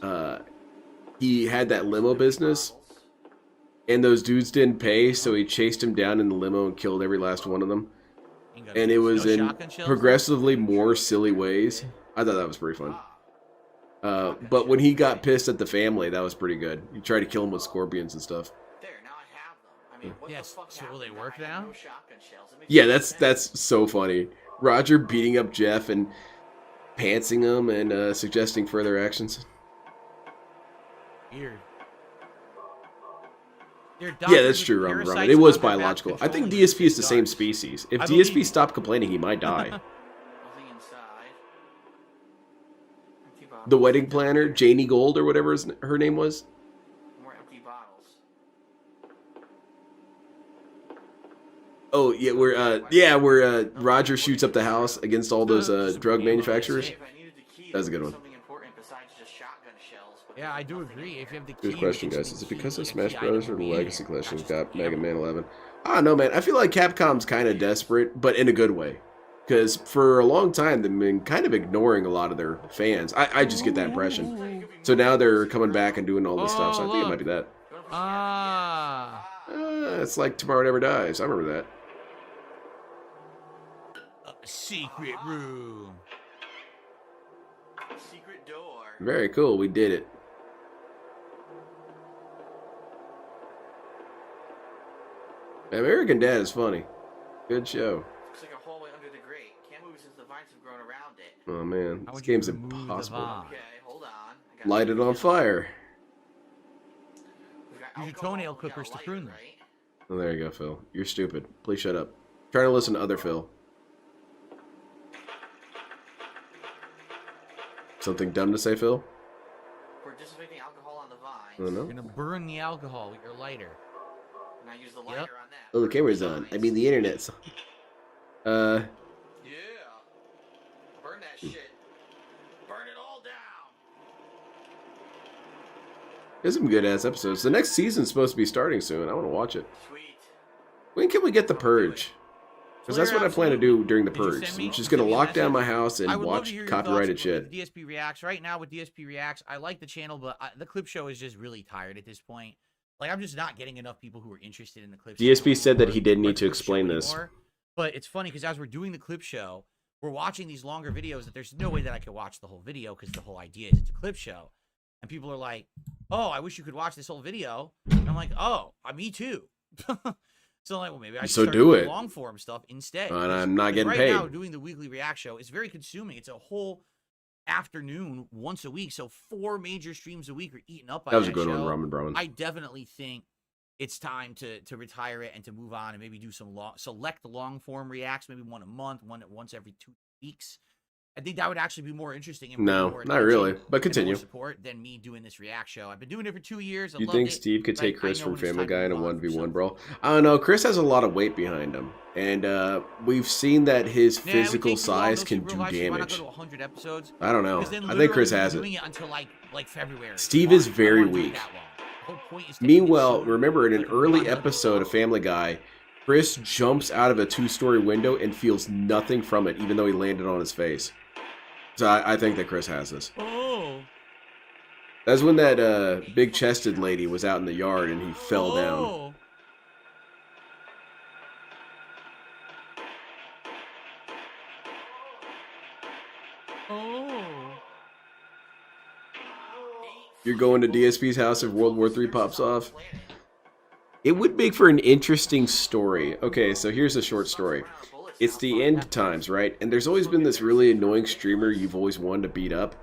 he had that limo business and those dudes didn't pay, so he chased him down in the limo and killed every last one of them. And it was No in shotgun shells? progressively more silly ways. I thought that was pretty fun. But when he got pissed at the family, that was pretty good. He tried to kill him with scorpions and stuff. There, now I have them. I mean, what Yes, the fuck so will happened? they work I have now? No shotgun shells. It makes Yeah, no sense. that's so funny. Roger beating up Jeff and pantsing him and suggesting further actions. Weird. Yeah, that's true, Robin. It was biological. I think DSP is the same species. If I DSP believe- stopped complaining, he might die. Nothing inside. Empty bottles. The wedding planner, Janie Gold or whatever her name was. More empty bottles. Oh yeah, where Roger shoots up the house against all those drug manufacturers. If I needed the key, That's a there good was one. something important besides just shotgun shells. But Yeah, I there's do nothing agree. in If you have the key, Good question, it's guys. Is it because of like a Smash key Bros. item or the would be in Legacy there, Collection not got just Mega ammo. Man 11? I don't know, man. I feel like Capcom's kind of desperate, but in a good way. Because for a long time, they've been kind of ignoring a lot of their fans. I just get that impression. So now they're coming back and doing all this stuff, so I think it might be that. Go to the Ah. It's like Tomorrow Never Dies. I remember that. A secret room. Secret door. Very cool. We did it. American Dad is funny. Good show. Looks like a hallway under the grate. Can't move it since the vines have grown around it. Oh man, How this would you game's remove the impossible. vine? Okay, hold on. I got Light it on fire. We've got Use your alcohol, toenail we got clippers a to lighter, prune them. right? Oh, there you go, Phil. You're stupid. Please shut up. Trying to listen to other Phil. Something dumb to say, Phil? We're dissipating alcohol on the vines. I don't know. You're gonna burn the alcohol with your lighter. And I use the lighter on that. Oh, the camera's on. I mean, the internet's. Yeah. Burn that shit. Burn it all down. There's some good ass episodes. The next season's supposed to be starting soon. I want to watch it. Sweet. When can we get the Purge? Because that's what I plan to do during the Purge. I'm just gonna lock down my house and watch copyrighted shit. DSP Reacts. Right now with DSP Reacts, I like the channel, but the clip show is just really tired at this point. Like, I'm just not getting enough people who are interested in the clip show. DSP said that he didn't or need to clip show explain this. anymore. But it's funny because as we're doing the clip show, we're watching these longer videos that there's no way that I could watch the whole video because the whole idea is it's a clip show. And people are like, oh, I wish you could watch this whole video. And I'm like, oh, me too. So I'm like, well, maybe I should start doing long form stuff instead. And I'm not getting right paid. Now, doing the weekly react show is very consuming. It's a whole afternoon once a week. So 4 major streams a week are eaten up by That was a good show. one, Ramen Brown. I definitely think it's time to retire it and to move on and maybe do some select long form reacts, maybe one a month, once every 2 weeks. I think that would actually be more interesting. And No, more not really. But continue. more support than me doing this react show. I've been doing it for 2 years. You think Steve could take Chris from Family Guy in a 1v1 brawl? I don't know. Chris has a lot of weight behind him, and we've seen that his physical size can do damage. I don't know. I think Chris has it. Until like February. Steve is very weak. Meanwhile, remember in an early episode of Family Guy, Chris jumps out of a 2-story window and feels nothing from it, even though he landed on his face. So I think that Chris has this. Oh. That's when that big-chested lady was out in the yard and he fell down. Oh. You're going to DSP's house if World War III pops off? It would make for an interesting story. Okay, so here's a short story. It's the end times, right? And there's always been this really annoying streamer you've always wanted to beat up.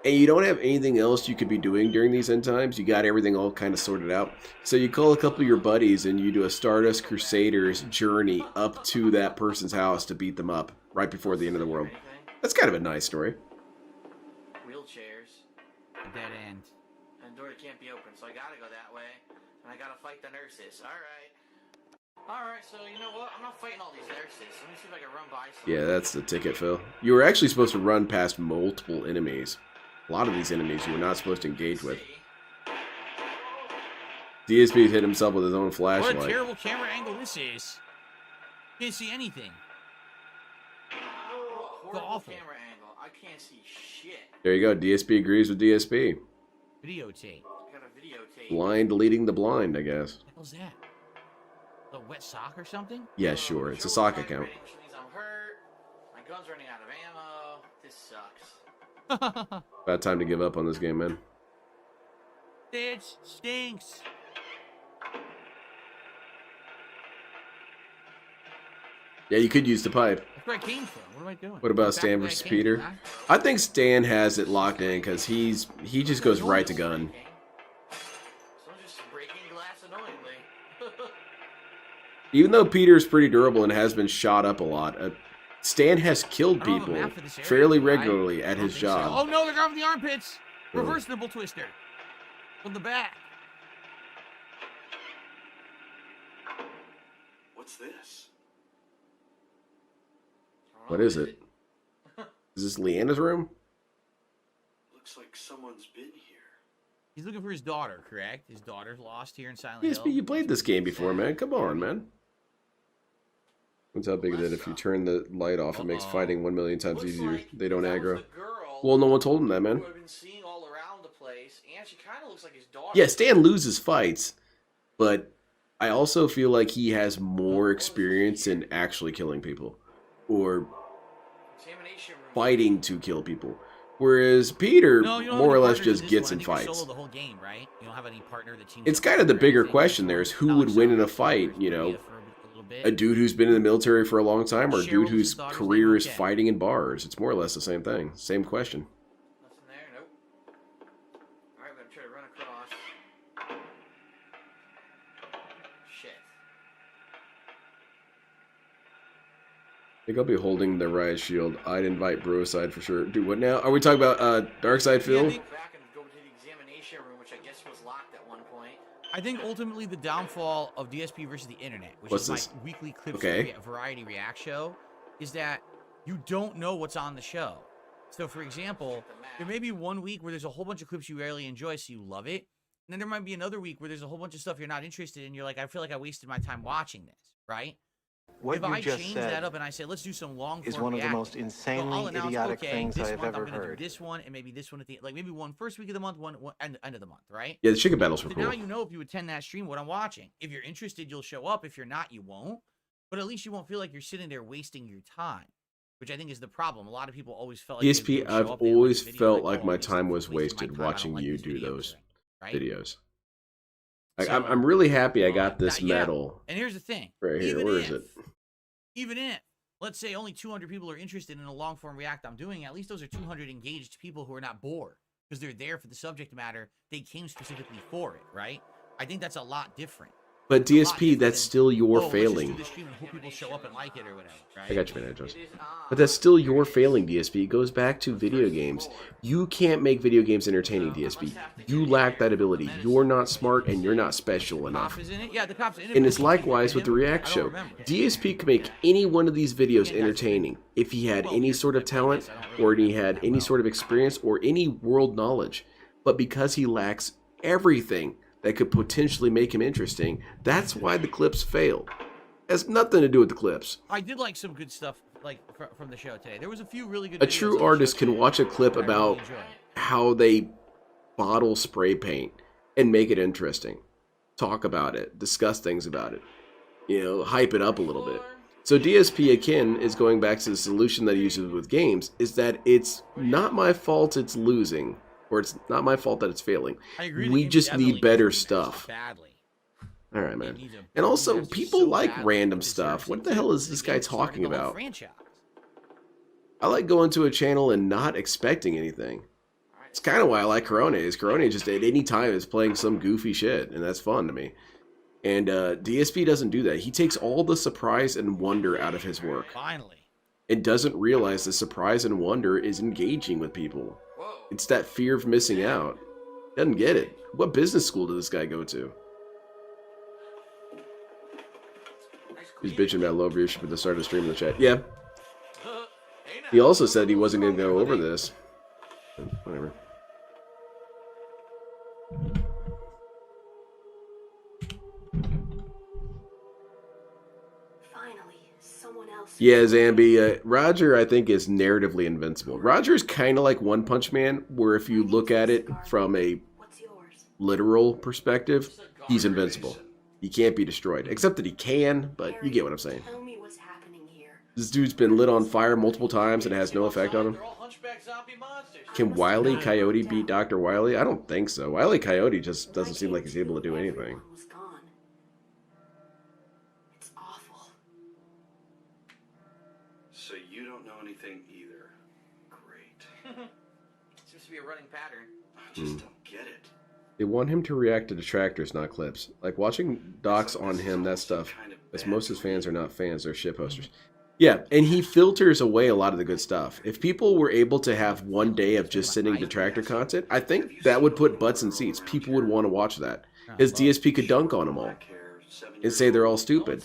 And you don't have anything else you could be doing during these end times. You got everything all kind of sorted out. So you call a couple of your buddies and you do a Stardust Crusaders journey up to that person's house to beat them up right before the end of the world. That's kind of a nice story. Wheelchairs. Dead end. And the door can't be open, so I gotta go that way. And I gotta fight the nurses. Alright. Alright, so you know what? I'm not fighting all these nurses. Let me see if I can run by some. Yeah, that's the ticket, Phil. You were actually supposed to run past multiple enemies. A lot of these enemies you were not supposed to engage with. DSP hit himself with his own flashlight. What a terrible camera angle this is. Can't see anything. Horrible awful camera angle. I can't see shit. There you go. DSP agrees with DSP. Videotape. I got a videotape. Blind leading the blind, I guess. What was that? A wet sock or something? Yeah, sure. It's a sock account. Which means I'm hurt. My gun's running out of ammo. This sucks. Bad time to give up on this game, man. This stinks. Yeah, you could use the pipe. That's where I came from. What am I doing? What about Stan versus Peter? I think Stan has it locked in because he just goes right to gun. Someone's just breaking glass annoyingly. Even though Peter's pretty durable and has been shot up a lot, Stan has killed people fairly regularly at his job. Oh no, they're going for the armpits. Reverse nipple twister. From the back. What's this? What is it? Is this Leanna's room? Looks like someone's been here. He's looking for his daughter, correct? His daughter's lost here in Silent Yes, Hill. but you played this game before, man. Come on, man. That's how big it is. If you turn the light off, it makes fighting 1 million times easier. They don't aggro. Well, no one told him that, man. I've been seeing all around the place, and she kind of looks like his daughter. Yeah, Stan loses fights, but I also feel like he has more experience in actually killing people or fighting to kill people. Whereas Peter No, you don't have more or any less partners in just this gets one. in I think you're fights. solo the whole game, right? You don't have any partner that teams It's up kind with of the you or bigger anything. question there is who Not would like win in a Sonic fight, or you know, Maria for a little bit. a dude who's been in the military for a long time or a Share dude what was whose his daughter's career name? is Okay. fighting in bars. It's more or less the same thing. Same question. Nothing there? Nope. Alright, I'm gonna try to run across. Shit. I think I'll be holding the riot shield. I'd invite bro side for sure. Dude, what now? Are we talking about dark side Phil? Back and go to the examination room, which I guess was locked at one point. I think ultimately the downfall of DSP versus the internet, which What's is my this? weekly clips Okay. variety react show, is that you don't know what's on the show. So, for example, there may be one week where there's a whole bunch of clips you rarely enjoy, so you love it. And then there might be another week where there's a whole bunch of stuff you're not interested in. You're like, I feel like I wasted my time watching this, right? What if you I just change said that up and I say, let's do some long form is one of the most reacting. insanely So I'll announce, idiotic okay, things this I have month ever I'm gonna heard. do this one and maybe this one at the like maybe one first week of the month, one end of the month, right? Yeah, the chicken battles were So cool. now you know if you attend that stream what I'm watching. If you're interested, you'll show up. If you're not, you won't. But at least you won't feel like you're sitting there wasting your time, which I think is the problem. A lot of people always felt like they would DSP, show I've up, they like always the video, felt like, like oh, my I time was wasted my wasted time. I don't watching like you this do video those today, right? videos. So, I'm really happy I got this yeah. medal And here's the thing. right here. Where is it? Even if, let's say only 200 people are interested in a long form react I'm doing, at least those are 200 engaged people who are not bored because they're there for the subject matter. They came specifically for it, right? I think that's a lot different. But It's a lot DSP, different that's than, still your oh, let's just do failing. this stream and hope people show up and like it or whatever, right? I got you, man, Joseph. But that's still your failing, DSP. It goes back to video games. You can't make video games entertaining, DSP. You lack that ability. You're not smart and you're not special enough. Cop is in it? Yeah, the cop's in it. And it's likewise with the React show. DSP could make any one of these videos entertaining if he had any sort of talent or he had any sort of experience or any world knowledge. But because he lacks everything that could potentially make him interesting, that's why the clips fail. It has nothing to do with the clips. I did like some good stuff like from the show today. There was a few really good A videos true on the artist show can today watch a clip that I really about enjoyed. how they bottle spray paint and make it interesting. Talk about it, discuss things about it, you know, hype it up a little bit. So DSP Akin is going back to the solution that he uses with games, is that it's not my fault it's losing, or it's not my fault that it's failing. I agree, the We game just definitely need better needs to be messed stuff. badly. All right, man. It needs a- And also, it people so like badly random deserves stuff. What it the too. hell is The this guy game started talking the whole about? franchise. I like going to a channel and not expecting anything. It's kind of why I like Corona. Is Corona just at any time is playing some goofy shit, and that's fun to me. And DSP doesn't do that. He takes all the surprise and wonder out of his work. Finally. And doesn't realize the surprise and wonder is engaging with people. It's that fear of missing out. Doesn't get it. What business school did this guy go to? He's bitching about low viewership at the start of the stream in the chat. Yeah. He also said he wasn't going to go over this. Whatever. Yeah, Zambi. Roger, I think, is narratively invincible. Roger's kind of like One Punch Man, where if you look at it from a literal perspective, he's invincible. He can't be destroyed. Except that he can, but you get what I'm saying. This dude's been lit on fire multiple times and it has no effect on him. Can Wile E. Coyote beat Dr. Wily? I don't think so. Wile E. Coyote just doesn't seem like he's able to do anything. So you don't know anything either. Great. Seems to be a running pattern. I just don't get it. They want him to react to detractors, not clips. Like watching docs on him, that stuff. As most of his fans are not fans, they're shit posters. Yeah, and he filters away a lot of the good stuff. If people were able to have one day of just sending detractor content, I think that would put butts in seats. People would want to watch that. His DSP could dunk on them all and say they're all stupid.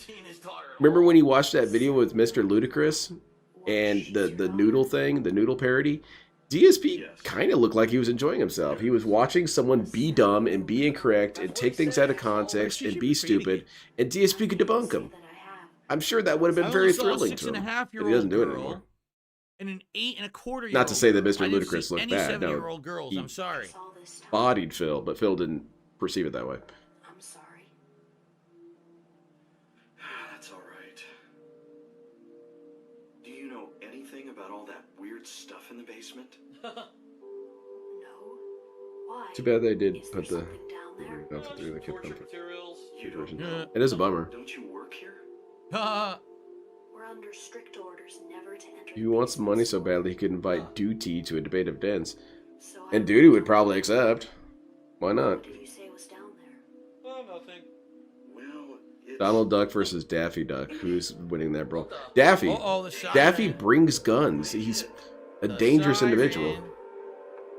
Remember when he watched that video with Mr. Ludacris and the noodle thing, the noodle parody? DSP kind of looked like he was enjoying himself. He was watching someone be dumb and be incorrect and take things out of context and be stupid, and DSP could debunk him. I'm sure that would have been very thrilling to him. But he doesn't do it anymore. And an 8 1/4-year-old. Not to say that Mr. I didn't Ludacris see looked any bad. No, 7-year-old girls. he I'm sorry. bodied Phil, but Phil didn't perceive it that way. anything about all that weird stuff in the basement? No. Why? Too bad they did Is put there the something down there? nothing through the kid Torture comfort materials. You don't version. know. It is a bummer. Don't you work here? We're under strict orders never to enter. He wants money so badly he could invite Duty to a debate of dens. So And Duty would probably accept. Why not? What did you say was down there? Oh, nothing. Well, it's... Donald Duck versus Daffy Duck. Who's winning that brawl? Daffy. Uh-oh, the siren. Daffy brings guns. He's a dangerous individual.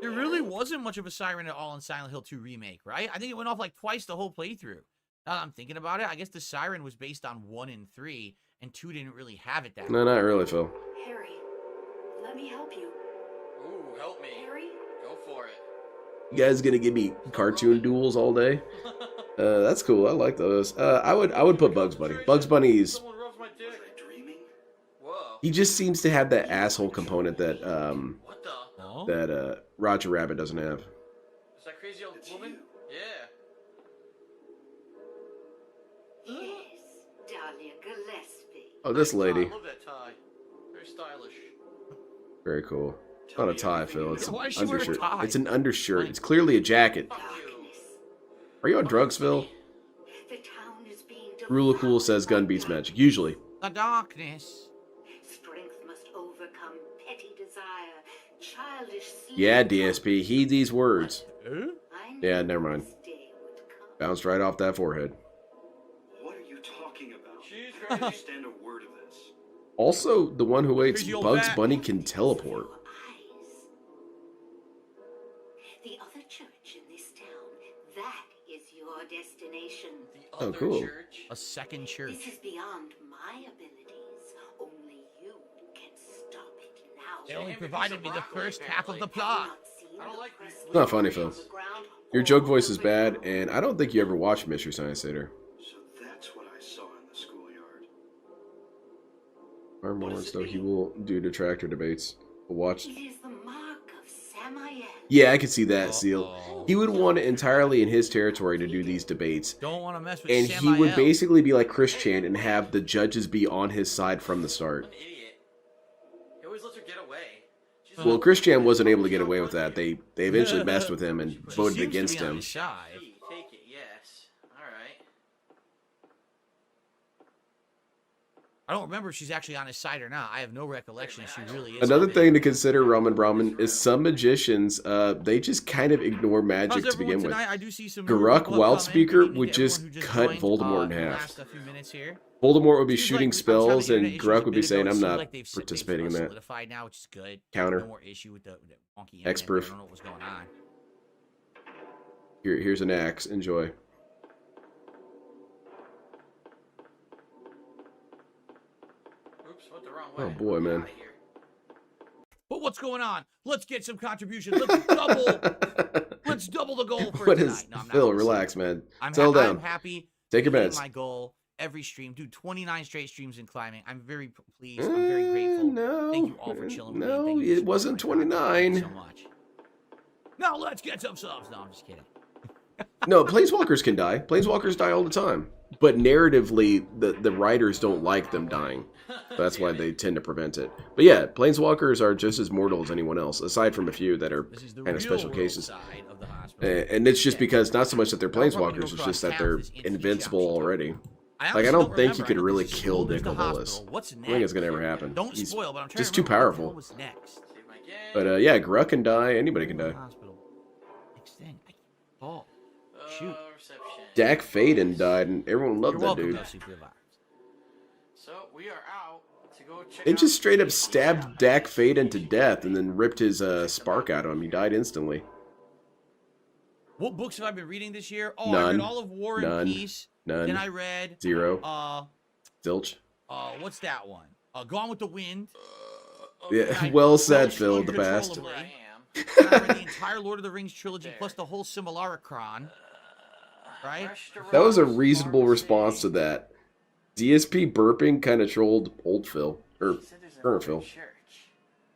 There really wasn't much of a siren at all in Silent Hill 2 Remake, right? I think it went off like twice the whole playthrough. Now that I'm thinking about it, I guess the siren was based on 1 and 3, and 2 didn't really have it that No, not really, Phil. Harry, let me help you. Ooh, help me. Harry? Go for it. You guys gonna give me cartoon duels all day? That's cool. I like those. I would put Bugs Bunny. Bugs Bunny's. Someone rubs my dick. Was I dreaming? Whoa. He just seems to have that asshole component that What the? Oh? that Roger Rabbit doesn't have. Is that crazy old It's woman? you. Yeah. Yes, Dahlia Gillespie. Oh, this lady. I love that tie. Very stylish. Very cool. It's Tell not a me tie, everything Phil. you It's know. an Why does she wear a undershirt. tie? It's an undershirt. It's clearly a jacket. Fuck you. Darkness. Are you on drugs, Phil? The town is being Rule of Cool devoured says gun by beats darkness. magic. Usually. The darkness. Strength must overcome petty desire, childish sleep. Yeah, DSP. Heed these words. I knew Yeah, never mind. this day would come. Bounced right off that forehead. What are you talking about? She's I don't crazy. understand a word of this. Also, the one who waits, Crazy old Bugs bat. Bunny can teleport. Your eyes. The other church in this town, that is your destination. The Oh, other cool. church. A second church. This is beyond my abilities. Only you can stop it now. They only Damn, provided me it's the a broccoli, first half of the apparently. plot. I don't like It's not funny, Phil. Your joke voice is bad, and I don't think you ever watched Mystery Science Theater. So that's what I saw in the schoolyard. Or more though he will do detractor debates. We'll watch. It is the mark of Samael. Yeah, I could see that, Seal. Uh-oh. He would want it entirely in his territory to do these debates. Don't want to mess with And Samael. he would basically be like Chris Chan and have the judges be on his side from the start. An idiot. He always lets her get away. She's Well, Chris Chan wasn't able to get away with that. They eventually messed with him and She voted seems to against be on him. his side. Hey, take it, yes. Alright. I don't remember if she's actually on his side or not. I have no recollection if she really is. Another on it. thing to consider, Ramen Brahman, is some magicians, they just kind of ignore How's magic to everyone begin with. tonight? I do see some Garruk, people wild come in. speaker, Good evening would to just everyone who cut joined, Voldemort in the half. last few minutes here. Voldemort would be Seems shooting like- I'm telling spells, you, and internet issues Garruk a would be bit saying, ago, it I'm seemed not like they've participating in that. solidified now, which is good. Counter. No more issue with the wonky internet. X-proof. I don't know what was going on. Here's an axe. Enjoy. Oops, went the wrong way. Oh, boy, Get man. outta here. But what's going on? Let's get some contributions. Let's double. Let's double the goal for What tonight. is No, I'm not Phil? gonna say Relax, that. man. I'm Settle down. I'm happy. Take your hitting meds. My goal every stream, dude. 29 straight streams in climbing. I'm very pleased. I'm very grateful. No, Thank you all for chilling with me. no, Thank you for it wasn't supporting my content. 29. Thank you so much. Now let's get some subs. No, I'm just kidding. No, planeswalkers can die. Planeswalkers die all the time. But narratively, the writers don't like them dying. That's why they tend to prevent it. But yeah, planeswalkers are just as mortal as anyone else, aside from a few that are This is the kind of real special world cases. side of the hospital. And it's just Yeah. because not so much that they're Now, we're gonna planeswalkers, go it's just that cross they're town with this invincible infinity already. I Like, I honestly don't think remember. you I could know really this is kill old as Dick the Willis. hospital. What's I think it's next? gonna ever happen. Don't He's spoil, but I'm trying just to too remember what the hell powerful. was next. Save my game. But yeah, Gruck can die. Anybody can die. Hospital. Next thing. Oh, shoot. Reception. Dak Faden died, and everyone You're loved that welcome, dude. though, Super Vibes. So we are out to go check They out just straight up the- stabbed Dak Faden to death and then ripped his spark out of him. He died instantly. What books have I been reading this year? Oh, I None. read all of War and None. Peace. Then I None. read Zero. Zilch. Zilch. What's that one? Gone with the Wind. Yeah, And I well said, relished Phil, the best. Uncontrollably. Where I am. And I read the entire Lord of the Rings trilogy plus the whole Similacron. Right? That was a reasonable response to that. DSP burping kind of trolled old Phil. Or current Phil.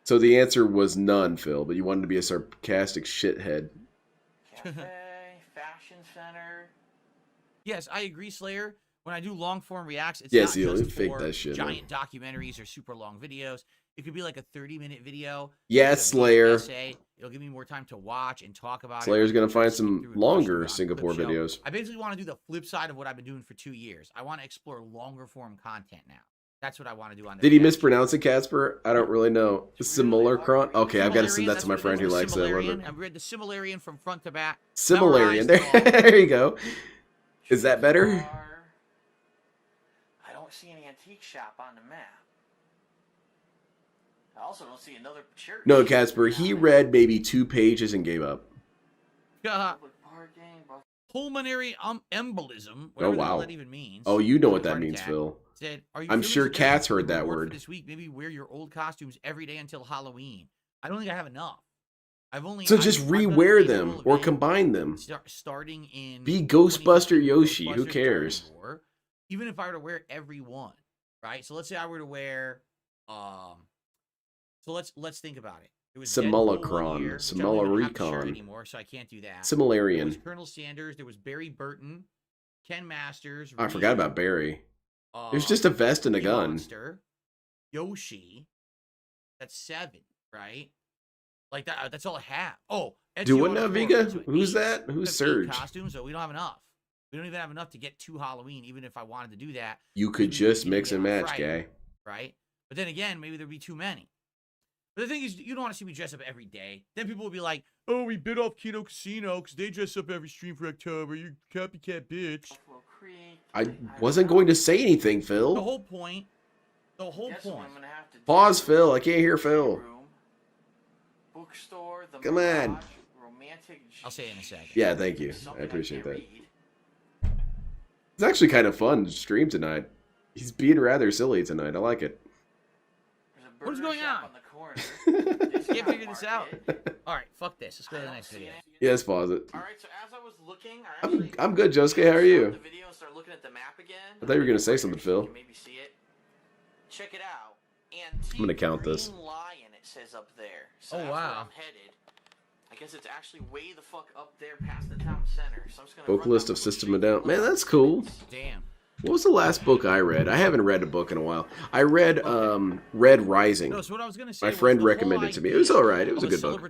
So the answer was none, Phil, but you wanted to be a sarcastic shithead. Cafe, fashion center. Yes, I agree, Slayer. when I do long form reacts, it's Yes, not you just fake for that shit, giant documentaries or super long videos. It could be like a 30-minute video. Yes, Slayer. Essay. It'll give me more time to watch and talk about Slayer's it. gonna find some longer Singapore Clip show. videos. I basically want to do the flip side of what I've been doing for 2 years. I want to explore longer form content now. That's what I want to do on the Did he reaction. mispronounce it, Casper? I don't really know. Simulacron? Okay, I've got to send that to my friend who likes that. I've read the Similarian from front to back. Similarian. There you go. Is that better? I don't see any antique shop on the map. I also don't see another church. No, Casper. He read maybe 2 pages and gave up. Pulmonary embolism. Oh, wow. That even means. Oh, you know what that means, Phil. Said, I'm sure Cat's heard that word. This week, maybe wear your old costumes every day until Halloween. I don't think I have enough. So just re-wear them or combine them. Starting in be Ghostbuster Yoshi. Who cares? Even if I were to wear every one, right? So let's say I were to wear, so let's think about it. It was Simulacron, Simulacron anymore, so I can't do that. Similarian. There was Colonel Sanders. There was Barry Burton, Ken Masters. I forgot about Barry. There's just a vest and a gun. Monster, Yoshi. That's 7, right? Like that. That's all I have. Oh, Duena Vega. Who's that? Who's Surge? Costumes, so we don't have enough. We don't even have enough to get to Halloween. Even if I wanted to do that, you could just mix and match, guy. Right? But then again, maybe there'd be too many. But the thing is, you don't want to see me dress up every day. Then people will be like, "Oh, we bit off Kino Casino because they dress up every stream for October. You copycat bitch." I wasn't going to say anything, Phil. The whole point. Pause, Phil. I can't hear Phil. Bookstore, the Come on. I'll say it in a second. Yeah, thank you. I appreciate that. It's actually kind of fun to stream tonight. He's being rather silly tonight. I like it. What is going on? Can't figure this out. All right, fuck this. Let's go to the next video. Yes, pause it. All right, so as I was looking, I actually I'm good, Josuke. How are you? the video and started looking at the map again. I thought you were gonna say something, Phil. Maybe see it. Check it out. I'm gonna count this. Lion, it says up there. Oh So that's where wow. I'm headed. I guess it's actually way the fuck up there past the town center. So I'm just gonna Vocalist of System of a Down. Man, that's cool. Damn. What was the last book I read? I haven't read a book in a while. I read Red Rising. No, so what I was gonna say My friend recommended it to me. It was all right. It was a good book.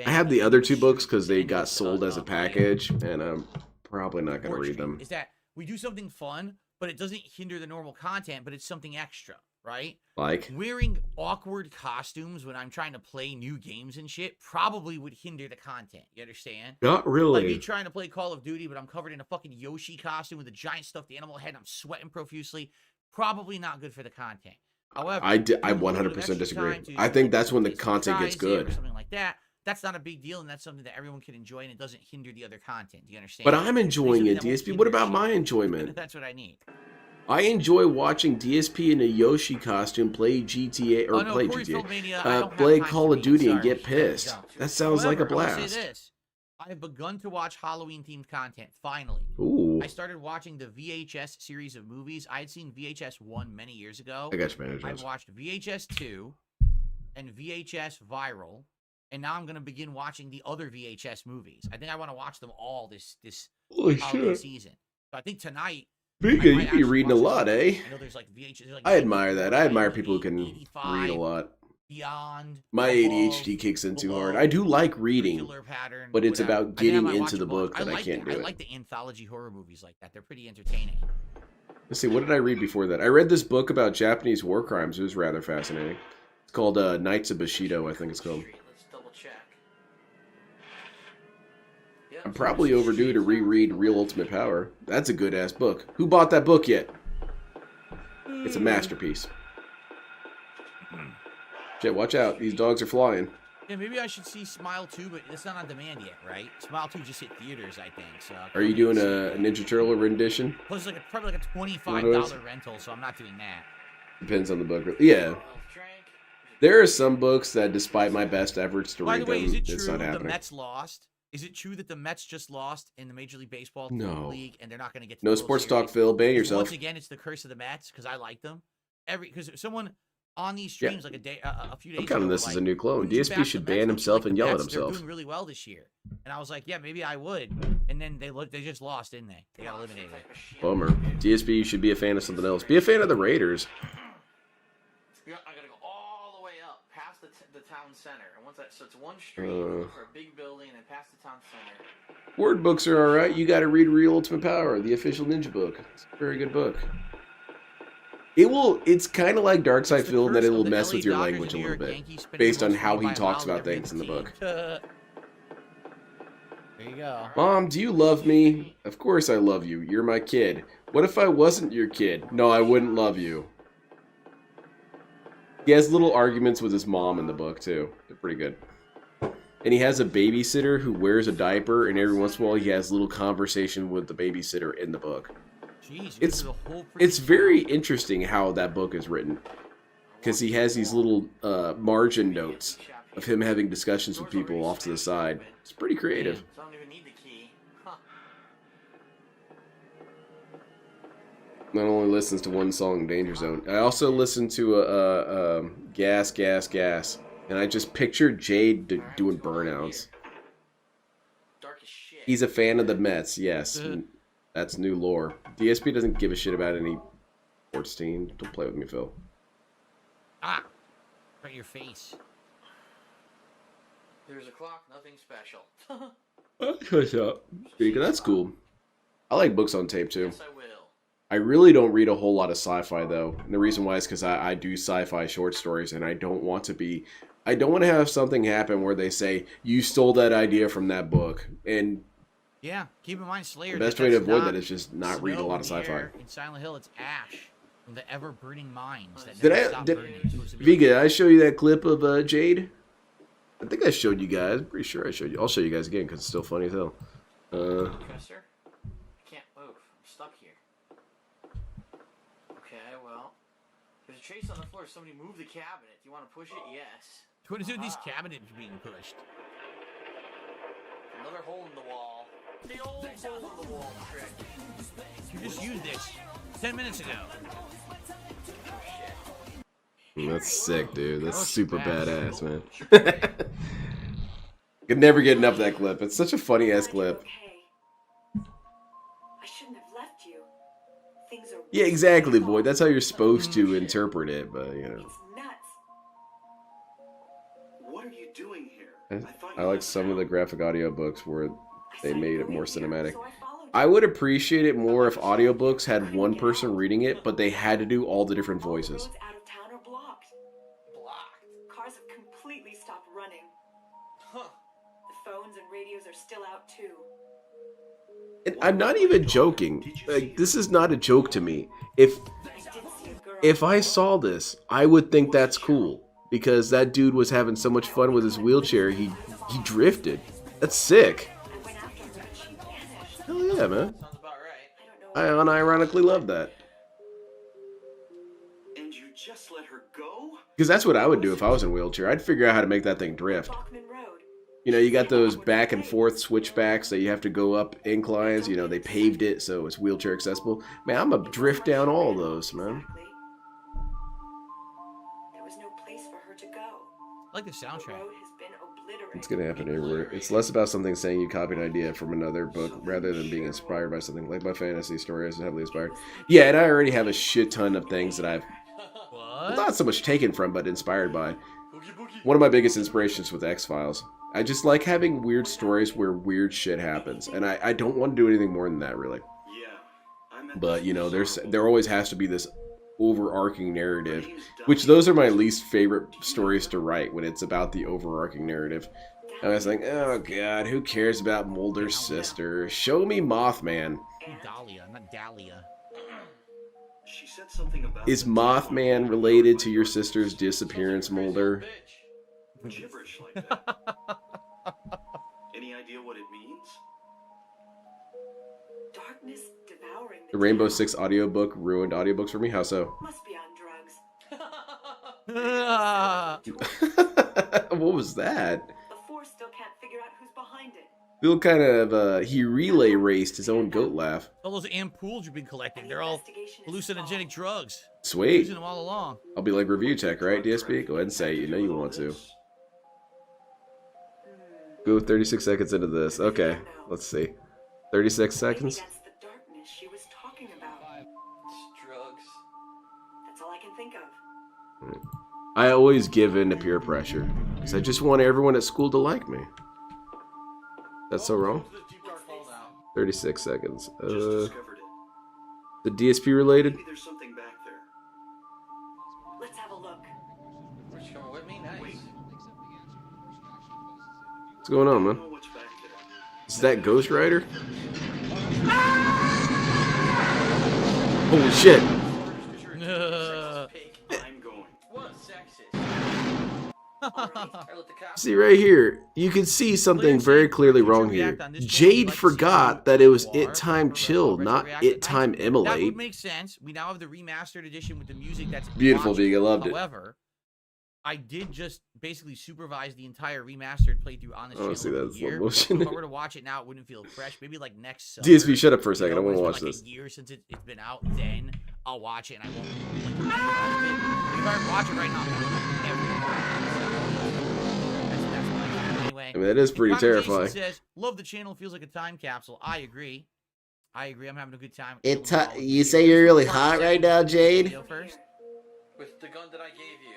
I have the other 2 books because they got sold as a package, and I'm probably not going to read them. Is that we do something fun, but it doesn't hinder the normal content, but it's something extra, right? Like? Wearing awkward costumes when I'm trying to play new games and shit probably would hinder the content. You understand? Not really. Like me trying to play Call of Duty, but I'm covered in a fucking Yoshi costume with a giant stuffed animal head and I'm sweating profusely. Probably not good for the content. However, I 100% disagree. I think that's when the content gets good. Or something like that. That's not a big deal, and that's something that everyone can enjoy, and it doesn't hinder the other content. Do you understand? But I'm enjoying it, DSP. What about my enjoyment? That's what I need. I enjoy watching DSP in a Yoshi costume play GTA or play GTA, play Call of Duty and get pissed. That sounds like a blast. I will say this: I have begun to watch Halloween-themed content. Finally, ooh! I started watching the VHS series of movies. I had seen VHS 1 many years ago. I got you, man. I've watched VHS 2 and VHS Viral, and now I'm gonna begin watching the other VHS movies. I think I want to watch them all this holiday season. So I think tonight. Speaking, you be reading a lot, eh? I know there's like VHS. Like I admire that. I admire people who can read a lot. Beyond. My ADHD kicks in too hard. I do like reading, but it's about getting into the book that I can't do it. I like the anthology horror movies like that. They're pretty entertaining. Let's see, what did I read before that? I read this book about Japanese war crimes. It was rather fascinating. It's called Knights of Bushido, I think it's called. I'm probably overdue to reread Real Ultimate Power. That's a good-ass book. Who bought that book yet? It's a masterpiece. Shit, watch out. These dogs are flying. Yeah, maybe I should see Smile 2, but it's not on demand yet, right? Smile 2 just hit theaters, I think. So are you doing a Ninja Turtle rendition? Plus, it's like probably like a $25 rental, so I'm not doing that. Depends on the book. Yeah. There are some books that, despite my best efforts to read them, it's not happening. By the way, is it true the Mets lost? Is it true that the Mets just lost in the Major League Baseball league and they're not going to get to no sports talk, Phil. Ban yourself. Once again, it's the curse of the Mets because I like them. Because someone on these streams like a few days I'm counting ago, this like, as a new clone. "Wouldn't you DSP back should the Mets? ban Don't you himself like the and yell at Mets? himself. They're doing really well this year." And I was like, "Yeah, maybe I would." And then they just lost, didn't they? They got eliminated. Bummer. DSP, you should be a fan of something else. Be a fan of the Raiders. I gotta go all the way up past the town center, and once that, so it's one street for a big building, and then past the town center. Word books are alright. You gotta read Real Ultimate Power, the official ninja book. It's a very good book. It's kind of like Darkside Phil in that it will mess with your language a little bit, based on how he talks about things in the book. There you go. Mom, do you love me? Of course I love you. You're my kid. What if I wasn't your kid? No, I wouldn't love you. He has little arguments with his mom in the book, too. They're pretty good. And he has a babysitter who wears a diaper, and every once in a while he has a little conversation with the babysitter in the book. Jeez, it's very interesting how that book is written, because he has these little margin notes of him having discussions with people off to the side. It's pretty creative. So I don't even need the key. Huh. Not only listens to one song, Danger Zone. I also listen to Gas, Gas, Gas, and I just pictured Jade doing burnouts. Dark as shit. He's a fan of the Mets, yes. That's new lore. DSP doesn't give a shit about any sports team. Don't play with me, Phil. Ah, right in your face. There's a clock, nothing special. What's up? That's cool. I like books on tape, too. Yes, I will. I really don't read a whole lot of sci-fi, though. And the reason why is because I do sci-fi short stories, and I don't want to have something happen where they say, you stole that idea from that book. And yeah, keep in mind, Slayer. The best way to avoid that is just not read a lot of sci-fi. In Silent Hill, it's ash from the ever-burning mines that Did never stop burning. Vega, did I show you that clip of Jade? I think I showed you guys. I'm pretty sure I showed you. I'll show you guys again because it's still funny as hell. Professor, I can't move. I'm stuck here. Okay, well, there's a trace on the floor. Somebody moved the cabinet. Do you want to push it? Yes. What is it with these cabinets being pushed? Another hole in the wall. The old hole in the wall trick. You just used this 10 minutes ago. That's sick, dude. That's super badass, man. Could never get enough of that clip. It's such a funny ass clip. I shouldn't have left you. Things are Yeah, exactly, boy. That's how you're supposed to interpret it, but you know. It's nuts. What are you doing here? I like some of the graphic audio books where they made it more cinematic. I would appreciate it more if audiobooks had one person reading it, but they had to do all the different voices. Roads out of town are blocked. Cars have completely stopped running. Huh. The phones and radios are still out too. And I'm not even joking. Like, this is not a joke to me. If I saw this, I would think that's cool. Because that dude was having so much fun with his wheelchair, he drifted. That's sick. Hell yeah, man. Sounds about right. I unironically love that. And you just let her go? Because that's what I would do if I was in a wheelchair. I'd figure out how to make that thing drift. You know, you got those back and forth switchbacks that you have to go up inclines. You know, they paved it so it's wheelchair accessible. Man, I'm gonna drift down all those, man. There was no place for her to go. I like the soundtrack. It's gonna happen everywhere. It's less about something saying you copied an idea from another book rather than being inspired by something. Like my fantasy story is heavily inspired. Yeah, and I already have a shit ton of things that I've not so much taken from, but inspired by. One of my biggest inspirations with X-Files. I just like having weird stories where weird shit happens, and I don't want to do anything more than that, really. But you know, there always has to be this overarching narrative, which those are my least favorite stories to write, when it's about the overarching narrative. I was like, oh god, who cares about Mulder's sister? Show me Mothman. Dahlia, not Dahlia. She said something about Is Mothman related to your sister's disappearance, Mulder? gibberish like that. Any idea what it means? Darkness devouring The Rainbow Six audiobook ruined audiobooks for me? How so? Must be on drugs. What was that? The Force still can't figure out who's behind it. Phil kind of he relay raced his own goat laugh. All those ampoules you've been collecting, they're all hallucinogenic drugs. Sweet. Using them all along. I'll be like review tech, right, DSP? Go ahead and say it. You know you want to. Go 36 seconds into this. Okay, let's see. 36 seconds. That's the darkness she was talking about. It's drugs. That's all I can think of. I always give in to peer pressure because I just want everyone at school to like me. That's so wrong. 36 seconds. Just discovered it. The DSP related? Maybe there's something back there. Let's have a look. Which coming with me? Nice. What's going on, I man? don't know what's back there. Is that Ghost Rider? Holy shit! I'm going. What sexist? See right here, you can see something very clearly wrong here. Jade forgot that it was It Time Chill, not It Time That Immolate. would make sense. We now have the remastered edition with the music that's Beautiful, watchable. Vig. I loved it. However, I did just basically supervise the entire remastered playthrough on this I wanna channel see over that a in slow year. motion. If I were to watch it now, it wouldn't feel fresh. Maybe like next summer. DSP, shut up for a second. I when want it's to been watch like this. a year since it's been out, then I'll watch it and I won't. If I watch it right now, that's my plan. Anyway. I mean, that is pretty Connor Jason terrifying. says, love the channel. Feels like a time capsule. I agree. I'm having a good time. You say you're really hot right now, Jade? First. With the gun that I gave you.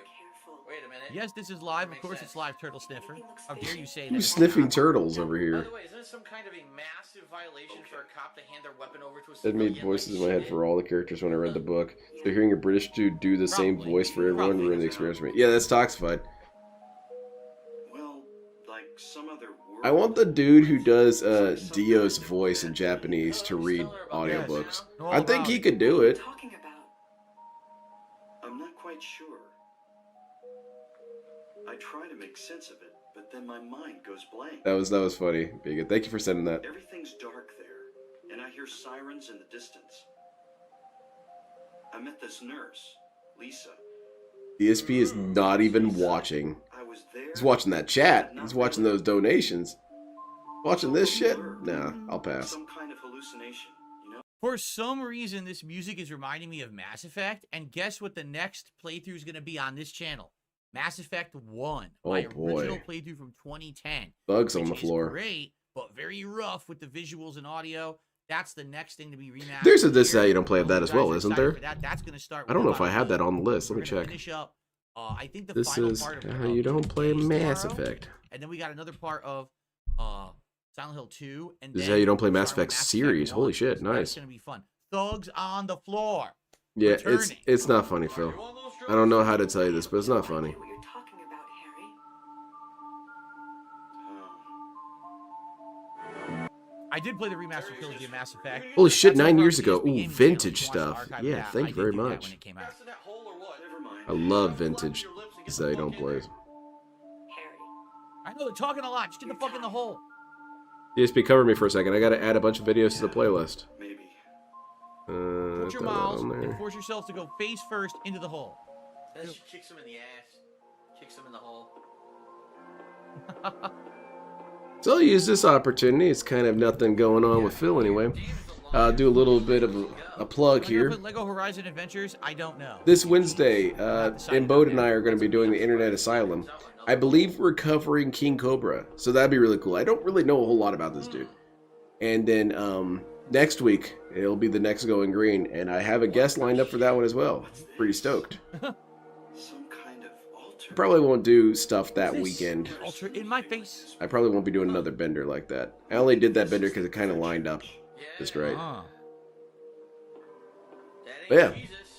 Wait a minute. Yes, this is live. Of course, it's live, Turtle Sniffer. How dare you say that? Who's sniffing turtles over By here? the way, isn't it some kind of a massive violation for a cop to hand their weapon over to a That civilian? made voices in my head for all the characters when I read the book. So hearing a British dude do the same voice for everyone ruined the experience for me. Yeah, that's toxified. Well, like some other word. I want the dude who does Dio's voice in Japanese to read audiobooks. I think he could do it. Talking about. I'm not quite sure. I try to make sense of it, but then my mind goes blank. That was funny, Bigot. Thank you for sending that. Everything's dark there, and I hear sirens in the distance. I met this nurse, Lisa. DSP is not even watching. I was there. He's watching that chat. He's watching those donations. Watching this shit? Nah, I'll pass. Some kind of hallucination, you know? For some reason, this music is reminding me of Mass Effect. And guess what the next playthrough is going to be on this channel? Mass Effect 1. Oh, my boy. original playthrough from 2010. Bugs on which the is floor. Great, but very rough with the visuals and audio. That's the next thing to be remastered. There's a This Is How here. You Don't Play of that You as guys well, are isn't excited there? for that. That's going to start I don't know if I with have that on the list. Let me We're gonna check. finish up, I think the This final is part of How You Don't Play Days Mass tomorrow, Effect. And then we got another part of Silent Hill 2. And This is then How You Don't Play we're Mass starting Effect with series. 1. Holy shit, So nice. That's going to be fun. Thugs on the floor. Yeah, Returning. it's not funny, Phil. I don't know how to tell you this, but it's not funny. What you're talking about, Harry? I did play the remastered trilogy of Mass Effect. Holy shit, That's 9 over years on ago. DSP Ooh, Gaming vintage channel if you want to stuff. archive Yeah, that. thank I you did very do that much. when it came out. Never mind. I love vintage. This is How You Don't Play. Harry. I know they're talking a lot. Just get the fuck in the hole. DSP, cover me for a second. I gotta add a bunch of videos to the playlist. Maybe. Put your Throw that mouths on and there. force yourself to go face first into the hole. Then she kicks him in the ass. Kicks him in the hole. So I'll use this opportunity. It's kind of nothing going on with Phil anyway. I'll do a little bit of a plug here. Lego Horizon Adventures? I don't know. This Wednesday, Bode and I are going to be doing the Internet Asylum. I believe we're covering King Cobra, so that'd be really cool. I don't really know a whole lot about this dude. And then next week, it'll be the next Going Green, and I have a guest lined up for that one as well. Pretty stoked. Some kind of altar. Probably won't do stuff that weekend. Ultra in my face. I probably won't be doing another bender like that. I only did that bender because it kind of lined up just right. Ah. But yeah,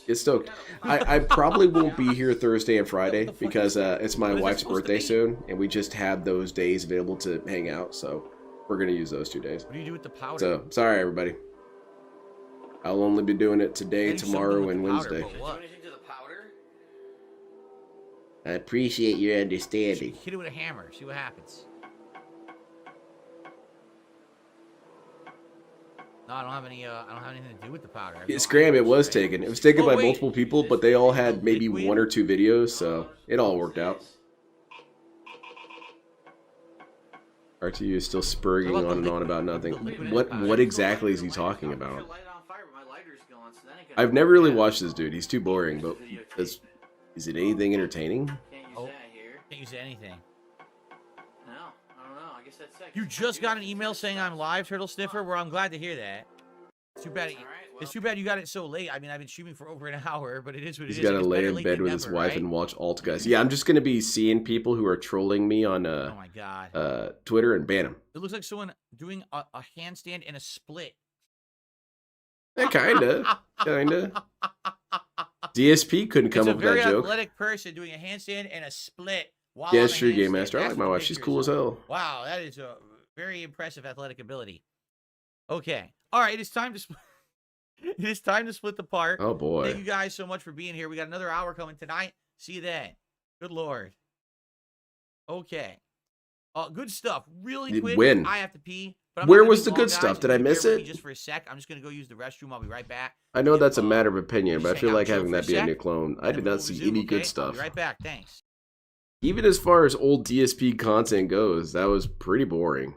get stoked. I probably won't be here Thursday and Friday because it's my wife's birthday soon, and we just have those days available to hang out, so we're going to use those 2 days. What do you do with the powder? So, sorry everybody. I'll only be doing it today, Maybe something tomorrow, with and the powder, Wednesday. but Do what? anything to the powder? I appreciate your understanding. Hit it with a hammer. See what happens. No, I don't have any. I don't have anything to do with the powder. I have no Scram, it idea. was taken. It was taken Oh, by wait. multiple people, but they all had maybe 1 or 2 videos, so it all worked out. RTU is still spurring on and on about nothing. What exactly is he talking about? I've never really watched this dude. He's too boring, but is it anything entertaining? Can't use anything. No, I don't know. I guess that's it. You just got an email saying I'm live, Turtle Sniffer. Well, I'm glad to hear that. It's too bad. It's too bad you got it so late. I mean, I've been streaming for over an hour, but it is what it is. He's got to lay in bed with his wife and watch alt guys. Yeah, I'm just gonna be seeing people who are trolling me on oh my god, Twitter and ban them. It looks like someone doing a handstand and a split. Yeah, kinda. DSP couldn't come up with that joke. It's a very athletic person doing a handstand and a split. Yeah, it's true, Game Master. I like my wife. She's cool as hell. Wow, that is a very impressive athletic ability. Okay, all right, it is time to split. It is time to split the part. Oh boy! Thank you guys so much for being here. We got another hour coming tonight. See you then. Good lord. Okay. Good stuff. Really quick. When? I have to pee. But where was the good stuff? Did I miss it? Just for a sec. I'm just gonna go use the restroom. I'll be right back. I know that's a matter of opinion, but I feel like having that be a new clone. I did not see any good stuff. I'll be right back. Thanks. Even as far as old DSP content goes, that was pretty boring.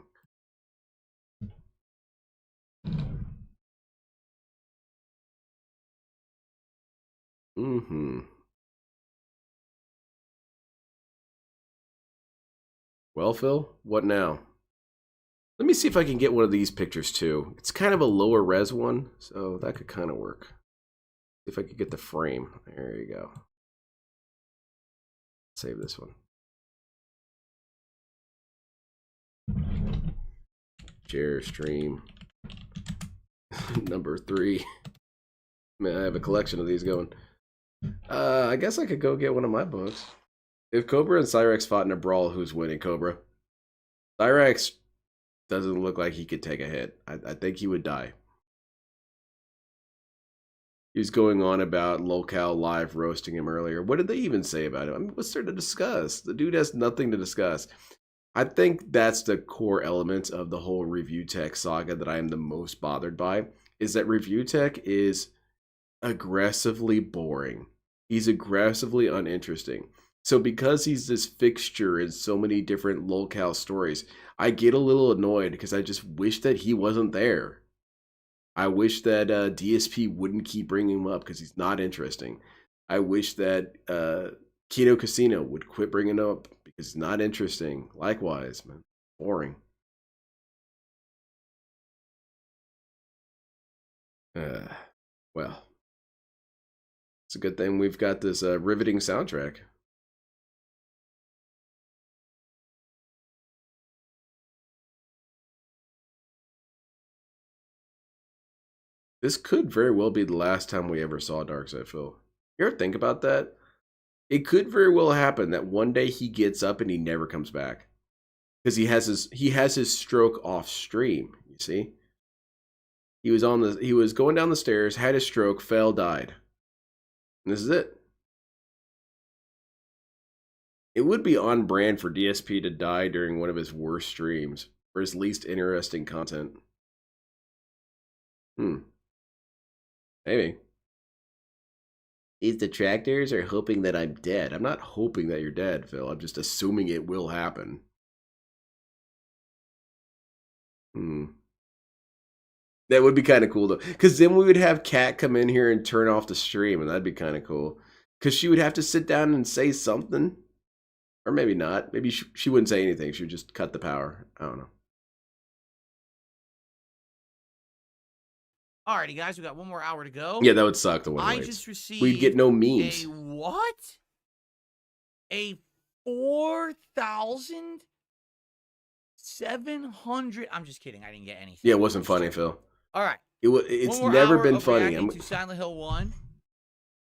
Well, Phil, what now? Let me see if I can get one of these pictures too. It's kind of a lower res one, so that could kind of work. See if I could get the frame. There you go. Save this one. Share stream. Number 3. Man, I have a collection of these going. I guess I could go get one of my books. If Cobra and Cyrex fought in a brawl, who's winning, Cobra? Cyrex doesn't look like he could take a hit. I think he would die. He was going on about Locale Live roasting him earlier. What did they even say about him? I mean, what's there to discuss? The dude has nothing to discuss. I think that's the core element of the whole review tech saga that I am the most bothered by, is that review tech is aggressively boring. He's aggressively uninteresting. So because he's this fixture in so many different locale stories, I get a little annoyed because I just wish that he wasn't there. I wish that DSP wouldn't keep bringing him up because he's not interesting. I wish that Kino Casino would quit bringing him up because it's not interesting. Likewise, man. Boring. Well, it's a good thing we've got this riveting soundtrack. This could very well be the last time we ever saw Darkseid Phil. You ever think about that? It could very well happen that one day he gets up and he never comes back. Because he has his stroke off stream, you see? He was going down the stairs, had a stroke, fell, died. And this is it. It would be on brand for DSP to die during one of his worst streams, or his least interesting content. Maybe. These detractors are hoping that I'm dead. I'm not hoping that you're dead, Phil. I'm just assuming it will happen. That would be kind of cool, though. Because then we would have Kat come in here and turn off the stream, and that'd be kind of cool. Because she would have to sit down and say something. Or maybe not. Maybe she wouldn't say anything. She would just cut the power. I don't know. Alrighty, guys, we got one more hour to go. Yeah, that would suck. The one I just received. We'd get no memes. A what? A 4,700. I'm just kidding. I didn't get anything. Yeah, it wasn't funny, Phil. All right. It's never been funny. To Silent Hill 1.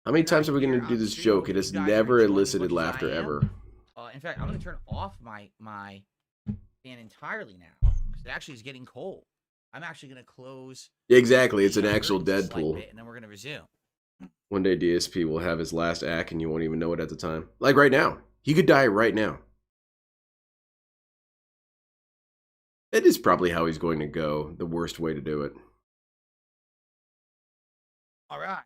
How many times are we going to do this joke? It has never elicited laughter ever. In fact, I'm going to turn off my fan entirely now because it actually is getting cold. I'm actually going to close. Yeah, exactly. It's an actual Deadpool. And then we're going to resume. One day DSP will have his last act and you won't even know it at the time. Like right now. He could die right now. It is probably how he's going to go. The worst way to do it. All right.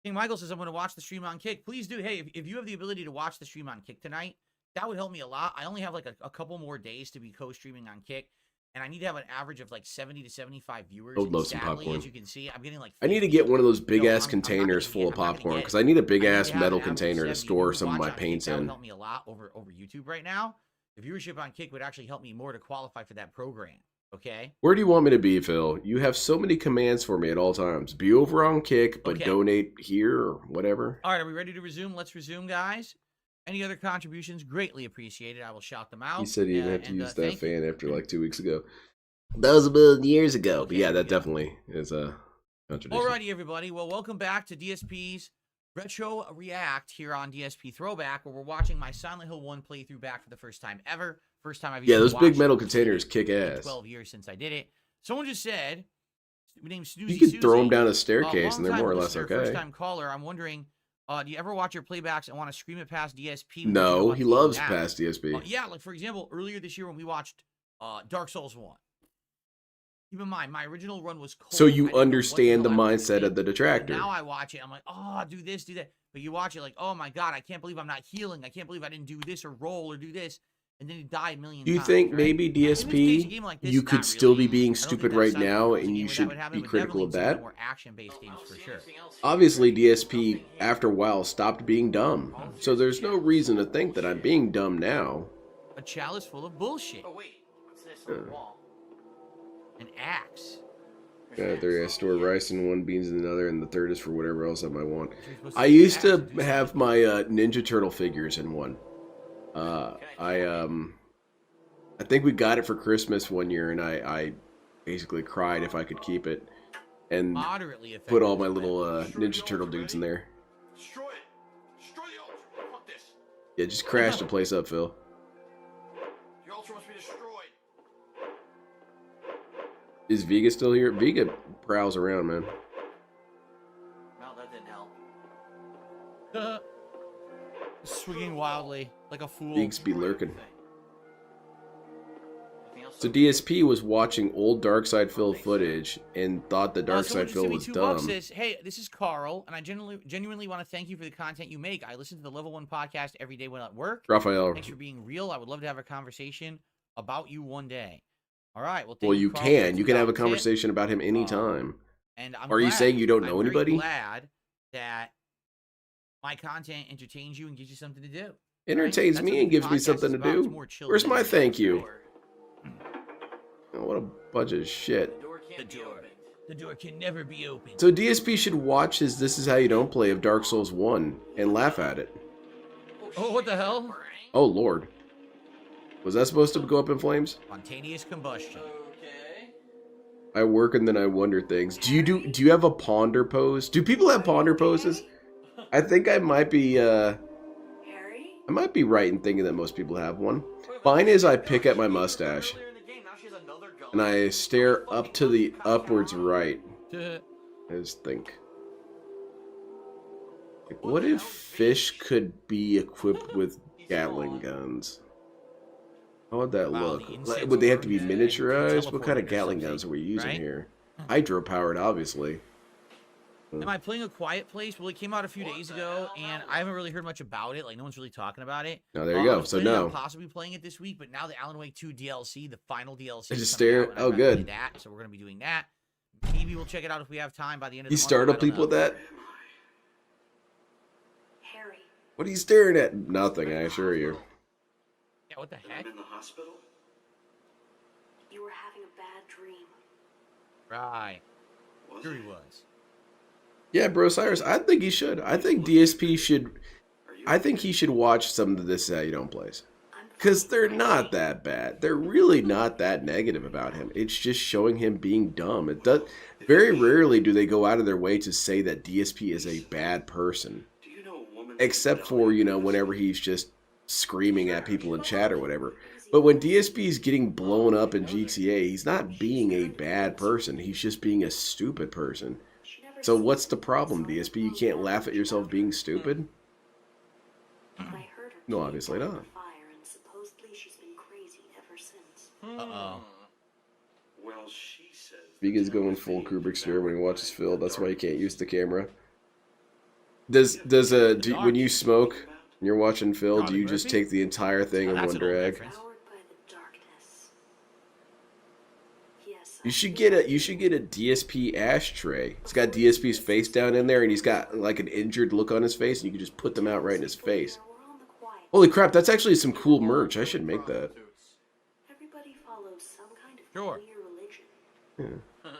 King Michael says, I'm going to watch the stream on Kick. Please do. Hey, if you have the ability to watch the stream on Kick tonight, That would help me a lot. I only have like a couple more days to be co-streaming on Kick, and I need to have an average of like 70 to 75 viewers. I would love sadly, some popcorn. as you can see, I'm getting like 50. I need to get one of those big ass containers full of popcorn because I need a big ass metal container to store some of my paints That would in. help me a lot over YouTube right now. The viewership on Kick would actually help me more to qualify for that program. Okay. Where do you want me to be, Phil? You have so many commands for me at all times. Be over on Kick, but donate here or whatever. All right, are we ready to resume? Let's resume, guys. Any other contributions? Greatly appreciated. I will shout them out. He said he didn't have to use that fan after like 2 weeks ago. That was a million years ago. But yeah, that definitely is a contradiction. Alrighty, everybody. Well, welcome back to DSP's Retro React here on DSP Throwback, where we're watching my Silent Hill 1 playthrough back for the first time ever. First time I've those big metal containers kick ass. 12 years since I did it. Someone just said, named Snoozy you can Susie, throw them down a staircase and they're more or less okay. First time caller. I'm wondering, do you ever watch your playbacks and want to scream it past DSP? No, he loves past DSP. Yeah, like for example, earlier this year when we watched Dark Souls 1. Keep in mind, my original run was cold. So you understand the mindset of the detractor. Now I watch it, I'm like, oh, do this, do that. But you watch it like, oh my god, I can't believe I'm not healing. I can't believe I didn't do this or roll or do this. And then you die a million times. Do you think maybe DSP, you could still be being stupid right now and you should be critical of that? More action-based games for sure. Obviously, DSP, after a while, stopped being dumb. So there's no reason to think that I'm being dumb now. A chalice full of bullshit. Oh wait, what's this on the wall? An axe. There I store rice in one, beans in another, and the third is for whatever else I might want. I used to have my Ninja Turtle figures in one. I think we got it for Christmas one year, and I basically cried if I could keep it, and put all my little Ninja Turtle dudes in there. Destroy it! Destroy the altar! Fuck this! Yeah, just crash the place up, Phil. The altar must be destroyed! Is Vega still here? Vega prowls around, man. Well, that didn't help. Swinging wildly like a fool. Vegas be lurking. So DSP was watching old Darkside Phil footage and thought the Darkside Phil was dumb. Says, hey, this is Carl, and I genuinely want to thank you for the content you make. I listen to the Level 1 podcast every day when at work. Raphael. Thanks for being real. I would love to have a conversation about you one day. All right. Well, you can. You can have a conversation about him anytime. And are you saying you don't know anybody? I'm glad that my content entertains you and gives you something to do. Entertains me and gives me something to do. Where's my thank you? Oh, what a bunch of shit. The door can never be opened. So DSP should watch his This Is How You Don't Play of Dark Souls 1 and laugh at it. Oh, what the hell? Oh, Lord. Was that supposed to go up in flames? Spontaneous combustion. Okay. I work and then I wonder things. Do you have a ponder pose? Do people have ponder poses? I think I might be right in thinking that most people have one. Mine is I pick at my mustache and I stare up to the upwards right. I just think, like, what if fish could be equipped with Gatling guns? How would that look? Would they have to be miniaturized? What kind of Gatling guns are we using here? Hydro-powered, obviously. Am I playing A Quiet Place? Well, it came out a few days ago, and I haven't really heard much about it. Like, no one's really talking about it. No, there you go. So no. Possibly playing it this week, but now the Alan Wake 2 DLC, the final DLC. I just stare. Oh, good. So we're gonna be doing that. Maybe we'll check it out if we have time by the end of the month. You startle people with that? Harry. What are you staring at? Nothing, I assure you. Yeah, what the heck? In the hospital? You were having a bad dream. Right. Sure he was. Yeah, bro, Cyrus, I think he should. I think DSP should. I think he should watch some of This Is How You Don't Plays. Because they're not that bad. They're really not that negative about him. It's just showing him being dumb. It does. Very rarely do they go out of their way to say that DSP is a bad person. Except for, you know, whenever he's just screaming at people in chat or whatever. But when DSP is getting blown up in GTA, he's not being a bad person. He's just being a stupid person. So what's the problem, DSP? You can't laugh at yourself being stupid? No, obviously not. Uh-oh. Well, she says Vegan's going full Kubrick stare when he watches Phil. That's why he can't use the camera. When you smoke, When you're watching Phil, do Charlie you just Murphy? take the entire thing Oh, in that's one an old drag? reference. Powered by the darkness. Yes, You should get a DSP ashtray. It's got DSP's face down in there, and he's got like an injured look on his face, and you can just put them out right in his face. Holy crap, that's actually some cool merch. I should make that. Everybody follows some kind of Sure. clear religion. Yeah.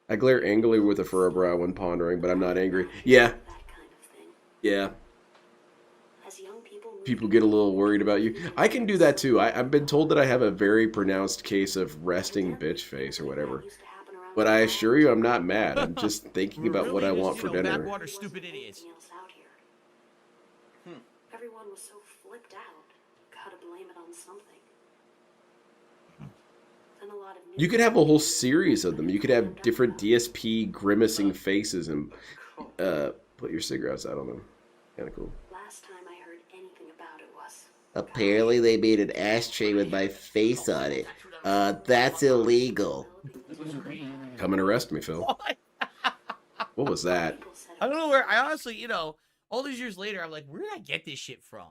I glare angrily with a furrow brow when pondering, but I'm not angry. Yeah. That kind of thing. Yeah. As young people move People get a little worried about you. I can do that too. I've been told that I have a very pronounced case of resting bitch face or whatever. used to happen around But I assure you I'm not mad. I'm just thinking about Really, what I just, want you for know, dinner. Backwater stupid idiots. anything else out here. Everyone was so flipped out. Gotta blame it on something. And a lot of You could have a whole series of them. You could have different DSP grimacing faces and put your cigarettes out on them. Kind of cool. Last time I heard anything about it was Apparently they made an ashtray with my face on it. That's illegal. Come and arrest me, Phil. What was that? I don't know where. I honestly, you know, all these years later, I'm like, where did I get this shit from?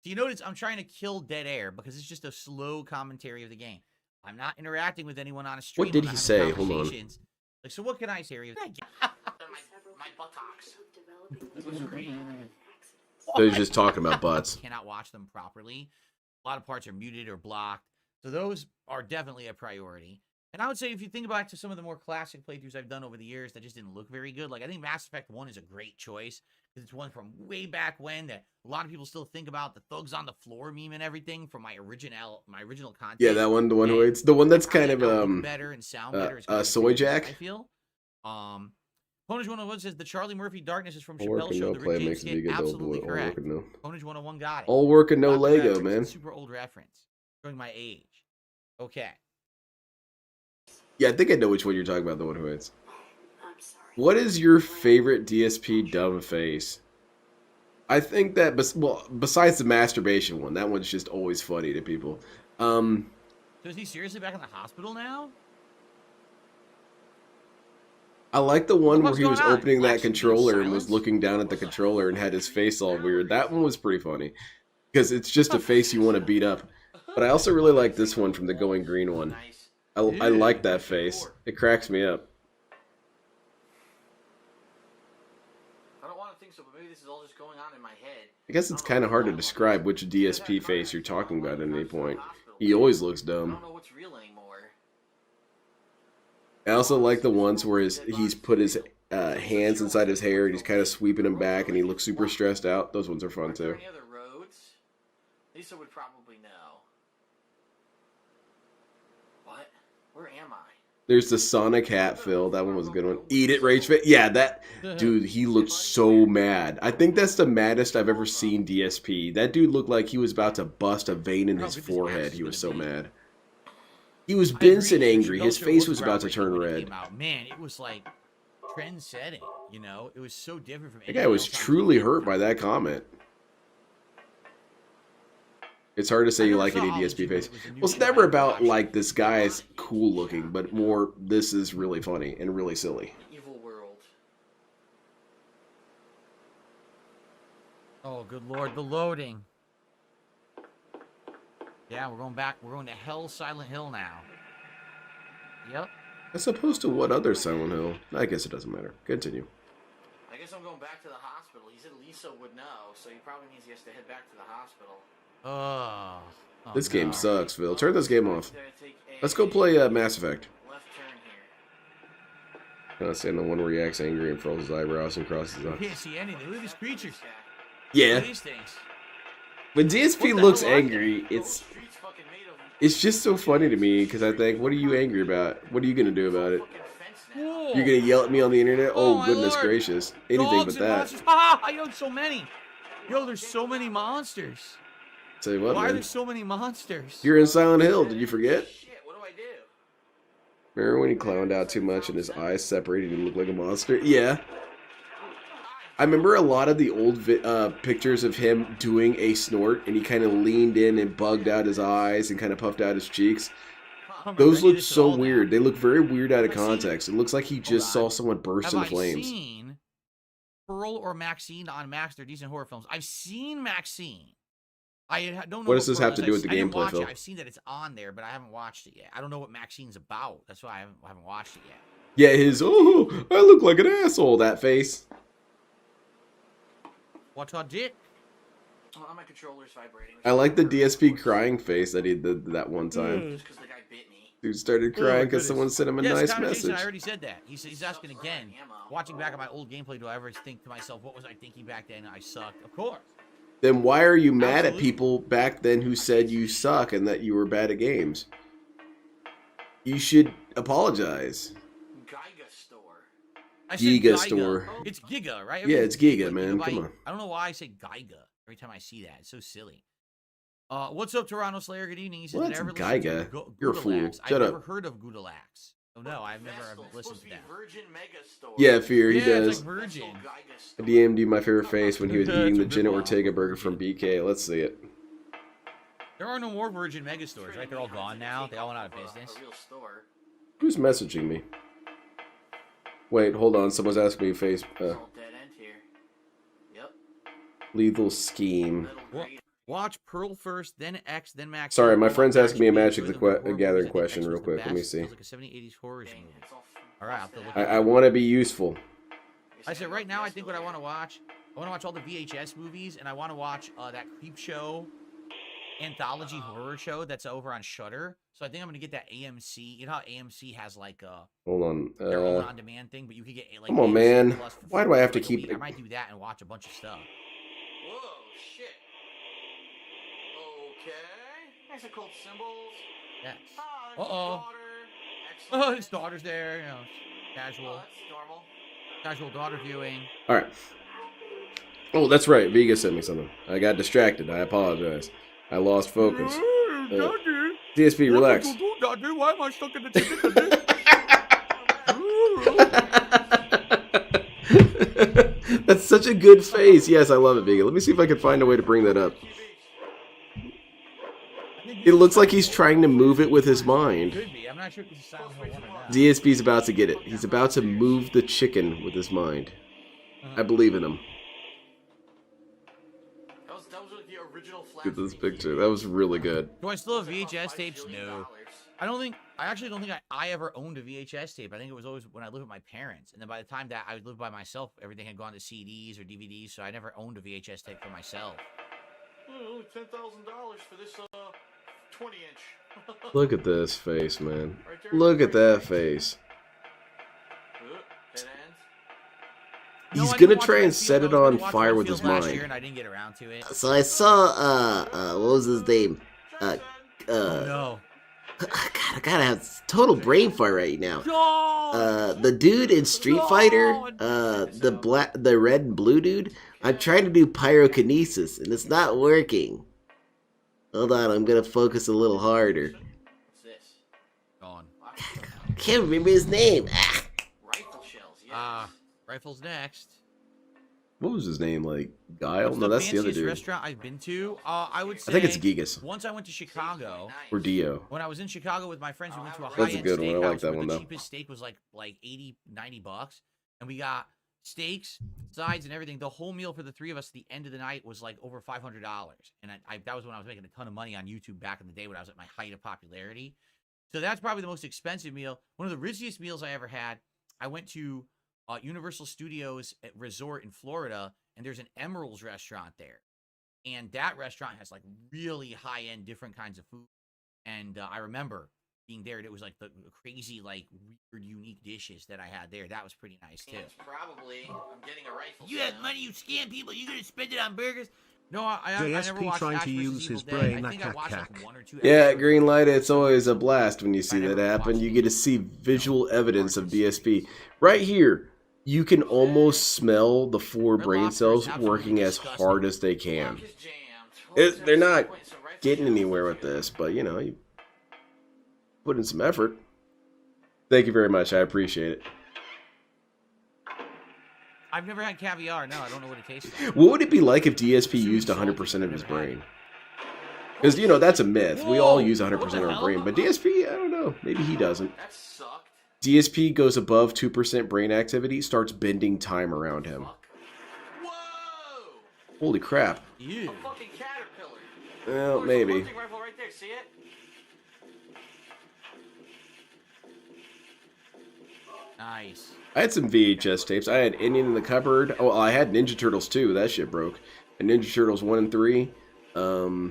Do you notice I'm trying to kill dead air because it's just a slow commentary of the game. I'm not interacting with anyone on a stream. What did I'm not he having say? Hold on. conversations. Like, so what can I say? Where did I get- My buttocks. So he's just talking about butts. Cannot watch them properly. A lot of parts are muted or blocked. So those are definitely a priority. And I would say if you think back to some of the more classic playthroughs I've done over the years that just didn't look very good, like I think Mass Effect 1 is a great choice because it's one from way back when that a lot of people still think about, the thugs on the floor meme and everything from my original content. Yeah, that one, the one who hates, the one that's kind of look better and sound better. Is Soy Jack. I feel. Ponage 101 says the Charlie Murphy darkness is from All work Chappelle's and show. no The play Rick James makes a skit. vegan dull Absolutely boy. All correct. work and no. Ponage 101 got it. All work and no Not Lego, reference, man. it's a super old reference. Showing my age. Okay. Yeah, I think I know which one you're talking about, the one who hates. I'm sorry. What is your favorite DSP dumb face? I think that, besides the masturbation one, that one's just always funny to people. So is he seriously back in the hospital now? I like the one where What's he was going on? opening that Watching controller and was silence? looking down at the controller and had his face all weird. That one was pretty funny. Because it's just a face you want to beat up. But I also really like this one from the Going Green one. Nice. I like that face. It cracks me up. I don't want to think so, but maybe this is all just going on in my head. I guess it's kind of hard to describe which DSP face you're talking about at any point. He always looks I dumb. don't know what's real anymore. I also like the ones where he's put his hands inside his hair and he's kind of sweeping them back and he looks super stressed out. Those ones are fun Are there too. any other roads? Lisa would probably know. What? Where am I? There's the Sonic hat, Phil. That one was a good one. Eat it, Rage Fit. Yeah, that dude, he looked so mad. I think that's the maddest I've ever seen DSP. That dude looked like he was about to bust a vein in his forehead. He was so mad. He was Benson angry. His face was about to turn red. Man, it was like trend setting, you know? It was so different from That guy was truly hurt by that comment. It's hard to say you like any DSP face. Well, it's never about like this guy's cool looking, but more this is really funny and really silly. Evil world. Oh, good lord, the loading. Yeah, we're going back. We're going to Hell Silent Hill now. Yep. As opposed to what other Silent Hill? I guess it doesn't matter. Continue. I guess I'm going back to the hospital. He said Lisa would know, so he probably means he has to head back to the hospital. Oh. This game sucks, Phil. Turn this game off. Let's go play Mass Effect. Left turn here. I understand the one where he acts angry and furls his eyebrows and crosses his You eyes. can't see anything. Look at these creatures. Yeah. Look at these things. When What DSP the looks hell are angry, it's just so funny to me because I think, what are you angry about? What are you gonna do about it? Whoa. You're gonna yell at me on the internet? Oh, my goodness lord. gracious! Anything Dogs but and that. monsters. Ah, yo, so many. Yo, there's so many monsters. Say what, Why are man? there so many monsters? You're in Silent Hill. Did you forget? Shit, what do I do? Remember when he clowned out too much and his eyes separated and he looked like a monster? Yeah. I remember a lot of the old pictures of him doing a snort, and he kind of leaned in and bugged out his eyes and kind of puffed out his cheeks. Those look so weird. They look very weird out of context. It looks like he just saw someone burst Have into I flames. seen Pearl or Maxine on Max. They're decent horror films. I've seen Maxine. I don't know what does this Pearl have to is. do with the I didn't gameplay, watch Phil? it. I've seen that it's on there, but I haven't watched it yet. I don't know what Maxine's about. That's why I haven't watched it yet. Yeah, his, oh, I look like an asshole, that face. What's on dick? Oh, my controller's vibrating. I like the DSP crying face that he did that one time. Just because the guy bit me. Dude started crying because someone sent him a nice Jason, message. I already said that. He's asking again. Watching back at my old gameplay, do I ever think to myself, what was I thinking back then? I sucked. Of course. Then why are you mad at people back then who said you suck and that you were bad at games? You should apologize. Giga store. I said Giga store. It's Giga, right? Yeah, it's Giga, man. Come on. I don't know why I say Giga every time I see that. It's so silly. What's up, Toronto Slayer? Good evening. He says, What's Giga? You're a fool. Shut I've up. never heard of Gudalax. Oh no, I've never listened to that. Yeah, Fear, he does. It's like Virgin. I DM'd you my favorite face when he was eating the Jenna Ortega burger from BK. Let's see it. There are no more Virgin Mega stores, right? They're all gone now. They all went out of business. Who's messaging me? Wait, hold on. Someone's asking me face. Dead end here. Yep. Lethal Scheme. Watch Pearl first, then X, then Max. Sorry, my friend's asking me a Magic the Gathering question real quick. Let me see. Like a 70s, 80s horror movie. All right, I'll have to look. I want to be useful. I said right now, I think what I want to watch all the VHS movies, and I want to watch that Creep Show anthology horror show that's over on Shudder. So I think I'm gonna get that AMC. You know how AMC has like hold on, their own on-demand thing, but you could get like. Come on, AMC man. Plus for Why do I have to like keep? I might do that and watch a bunch of stuff. Whoa, shit. Okay. Nice and cold symbols. Yes. Oh, Oh, his daughter's there. You know, casual. Oh, that's normal. Casual daughter viewing. All right. Oh, that's right. Vega sent me something. I got distracted. I apologize. I lost focus. DSP, relax. Why am I stuck in the chicken? That's such a good face. Yes, I love it, Vega. Let me see if I can find a way to bring that up. It looks like he's trying to move it with his mind. Could be. I'm not sure if this is Silent Hill 1 or not. DSP's about to get it. He's about to move the chicken with his mind. I believe in him. That was like the original flash. Look at this picture. That was really good. Do I still have VHS tapes? No. I actually don't think I ever owned a VHS tape. I think it was always when I lived with my parents. And then by the time that I lived by myself, everything had gone to CDs or DVDs, so I never owned a VHS tape for myself. Only $10,000 for this 20-inch. Look at this face, man. Look at that face. He's gonna try and set it on fire with his mind. And I didn't get around to it. So I saw, what was his name? Oh, no. God, I gotta have total brain fart right now. The dude in Street Fighter, the red and blue dude. I'm trying to do pyrokinesis and it's not working. Hold on, I'm gonna focus a little harder. What's this? Gone. I can't remember his name. Rifle shells, yes. Rifles next. What was his name? Like Guile? What's No, that's the other fanciest dude. restaurant I've been to? I would say. I think it's Gigas. Once I went to Chicago. Or Dio. When I was in Chicago with my friends, we went to a That's a high-end good one. I like steakhouse that where one, the though. cheapest steak was like 80, 90 bucks, and we got steaks, sides, and everything. The whole meal for the three of us at the end of the night was like over $500, and that was when I was making a ton of money on YouTube back in the day when I was at my height of popularity. So that's probably the most expensive meal. One of the ritziest meals I ever had. I went to Universal Studios Resort in Florida, and there's an Emerald's restaurant there. And that restaurant has like really high-end different kinds of food. And I remember being there, and it was like the crazy, like weird, unique dishes that I had there. That was pretty nice too. Probably, I'm getting a rifle. You have money, you scam people. You gonna spend it on burgers? No, I never DSP watched trying Ash to vs. use Evil his Dead. brain. I think I watched like 1 or 2 Yeah, episodes. green light. It's always a blast when you see that happen. You get to see visual evidence of DSP. Right here, you can almost smell the 4 brain cells working as hard as they can. They're not getting anywhere with this, but you know, you put in some effort. Thank you very much. I appreciate it. I've never had caviar. No, I don't know what it tastes like. What would it be like if DSP used 100% of his brain? Because, you know, that's a myth. We all use 100% of our brain. But DSP, I don't know. Maybe he doesn't. That sucked. DSP goes above 2% brain activity, starts bending time around him. Holy crap. Ew. A fucking caterpillar. Well, There's a maybe. hunting rifle right there. See it? Nice. I had some VHS tapes. I had Indian in the Cupboard. Oh, I had Ninja Turtles 2. That shit broke. And Ninja Turtles 1 and 3. I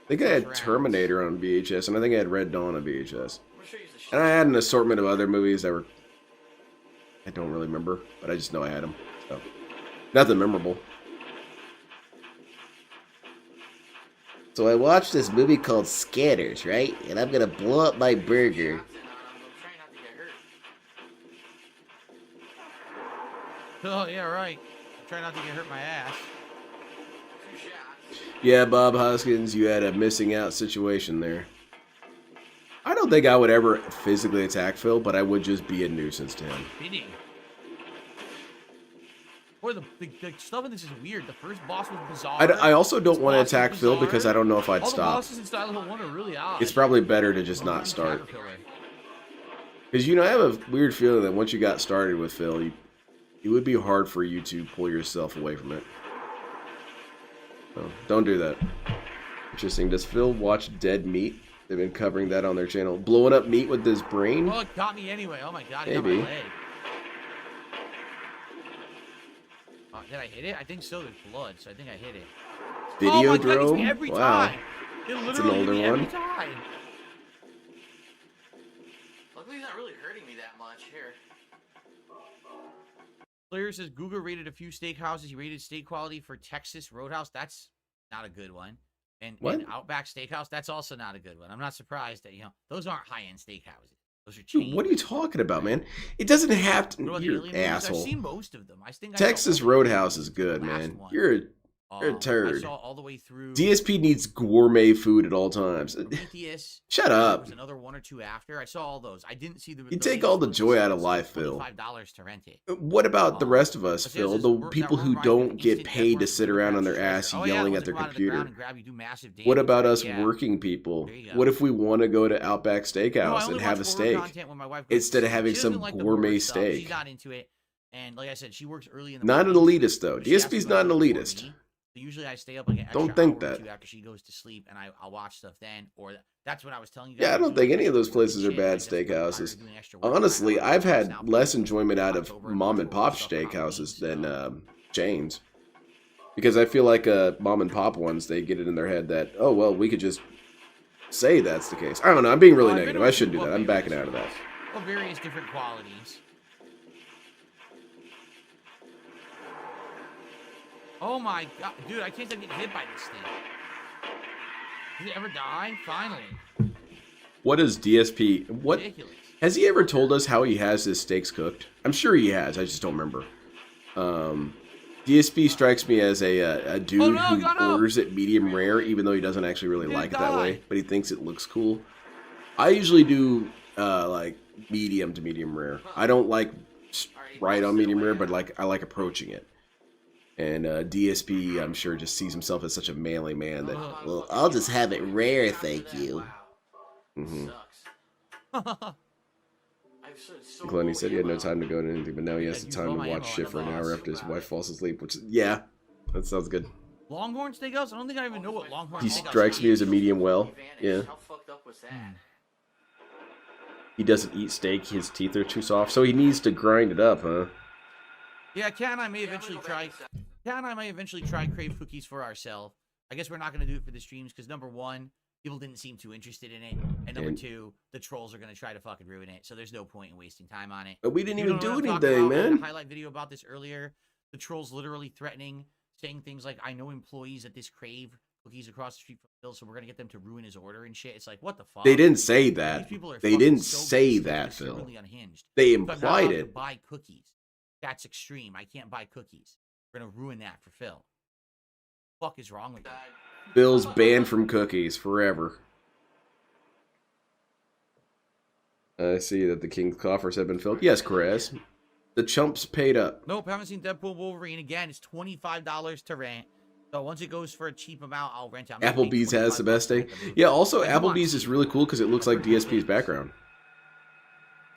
think I had Terminator on VHS, and I think I had Red Dawn on VHS. And I had an assortment of other movies that were... I don't really remember, but I just know I had them. So, nothing memorable. So I watched this movie called Scanners, right? And I'm gonna blow up my burger. Oh, yeah, right. Try not to get hurt my ass. Yeah, Bob Hoskins, you had a missing out situation there. I don't think I would ever physically attack Phil, but I would just be a nuisance to him. Bidding. Boy, the stuff in this is weird. The first boss was bizarre. I also don't want to attack Phil because I don't know if I'd All stop. the bosses in Silent Hill 1 are really odd. It's probably better to just not start. Because, you know, I have a weird feeling that once you got started with Phil, it would be hard for you to pull yourself away from it. So, don't do that. Interesting. Does Phil watch Dead Meat? They've been covering that on their channel. Blowing up meat with his brain? Well, it got me anyway. Oh my god, it Maybe. got my leg. Did I hit it? I think so. There's blood, so I think I hit it. Video oh my God, it hits drone? me every Wow. time. It literally It's an older hit me every one. time. Luckily, he's not really hurting me that much. Here. Player says Google rated a few steakhouses. He rated steak quality for Texas Roadhouse. That's not a good one. And Outback Steakhouse, that's also not a good one. I'm not surprised that, you know, those aren't high-end steakhouses. Those are cheap. Dude, what are you talking about, man? It doesn't have to. What about the You're Alien an movies? asshole. I've seen most of them. I think Texas Roadhouse is good, man. You're a I turd. saw all the way through. DSP needs gourmet food at all times. Prometheus. Shut There up. was another one or two after. I saw all those. I didn't see the. You take all the joy out of life, Phil. $5 to rent it. What about the rest of us, But Phil? there's The this- people that who one don't reminds me get of paid to instant sit around on their ass Oh, yeah, yelling the at their ones that go out of the ground computer. and grab you, do massive What damage, about right? us Yeah. working people? There you go. What if we want to go to Outback No, I Steakhouse only and have a watch horror steak content when my wife goes instead of to- having she doesn't some like the gourmet horror stuff. steak? She's not into it. And like I said, she works early in the Not an morning. elitist, though. She has to DSP's go not an before elitist. me. So usually I stay up like an extra Don't think hour or that. two after she goes to sleep, and I'll watch stuff then. Or that's what I was telling you guys. Yeah, I don't think any of those places are bad steakhouses. Honestly, I've had less enjoyment out of mom and pop steakhouses than chains. Because I feel like mom and pop ones, they get it in their head that, oh, well, we could just say that's the case. I don't know. I'm being really negative. I shouldn't do that. I'm backing out of that. Of various different qualities. Oh my god, dude! I can't get hit by this thing. Did it ever die? Finally. What is DSP? What Ridiculous. has he ever told us how he has his steaks cooked? I'm sure he has. I just don't remember. DSP strikes me as a dude who orders it medium rare, even though he doesn't actually really like it that way, but he thinks it looks cool. I usually do like medium to medium rare. I don't like right on medium rare, but I like approaching it. And DSP, I'm sure, just sees himself as such a manly man that. Well, I'll just have it rare, thank you. Mm-hmm. I've so Glenn, he said he had no time to go to anything, but now he has the time to watch shit for an hour after his wife falls asleep. Which, yeah, that sounds good. Longhorn Steakhouse? I don't think I even know what Longhorn He Steakhouse strikes me as a medium well. Yeah. How fucked up was that? He doesn't eat steak. His teeth are too soft, so he needs to grind it up, huh? Yeah, Kat and I may eventually try. Kat and I may eventually try Crave cookies for ourselves. I guess we're not going to do it for the streams because number one, people didn't seem too interested in it, and number two, the trolls are going to try to fucking ruin it. So there's no point in wasting time on it. But we didn't You even know do what I'm talking anything, about? I did man. a highlight video about this earlier. The trolls literally threatening, saying things like, "I know employees at this Crave cookies across the street from Phil, so we're going to get them to ruin his order and shit." It's like, what the fuck? They didn't say that. These people are They fucking didn't so say basic, that, they're so Phil. really unhinged. They If I'm not implied allowed to it. buy cookies. That's extreme. I can't buy cookies. We're gonna ruin that for Phil. What the fuck is wrong with you? Bill's banned from cookies forever. I see that the king's coffers have been filled. Yes, Perez. The chumps paid up. Nope, haven't seen Deadpool Wolverine. Again, it's $25 to rent. So once it goes for a cheap amount, I'll rent it. I'm gonna pay Applebee's has the $25 best to steak. rent the movie. Yeah, also Like, come on. Applebee's is really cool because it looks like DSP's background.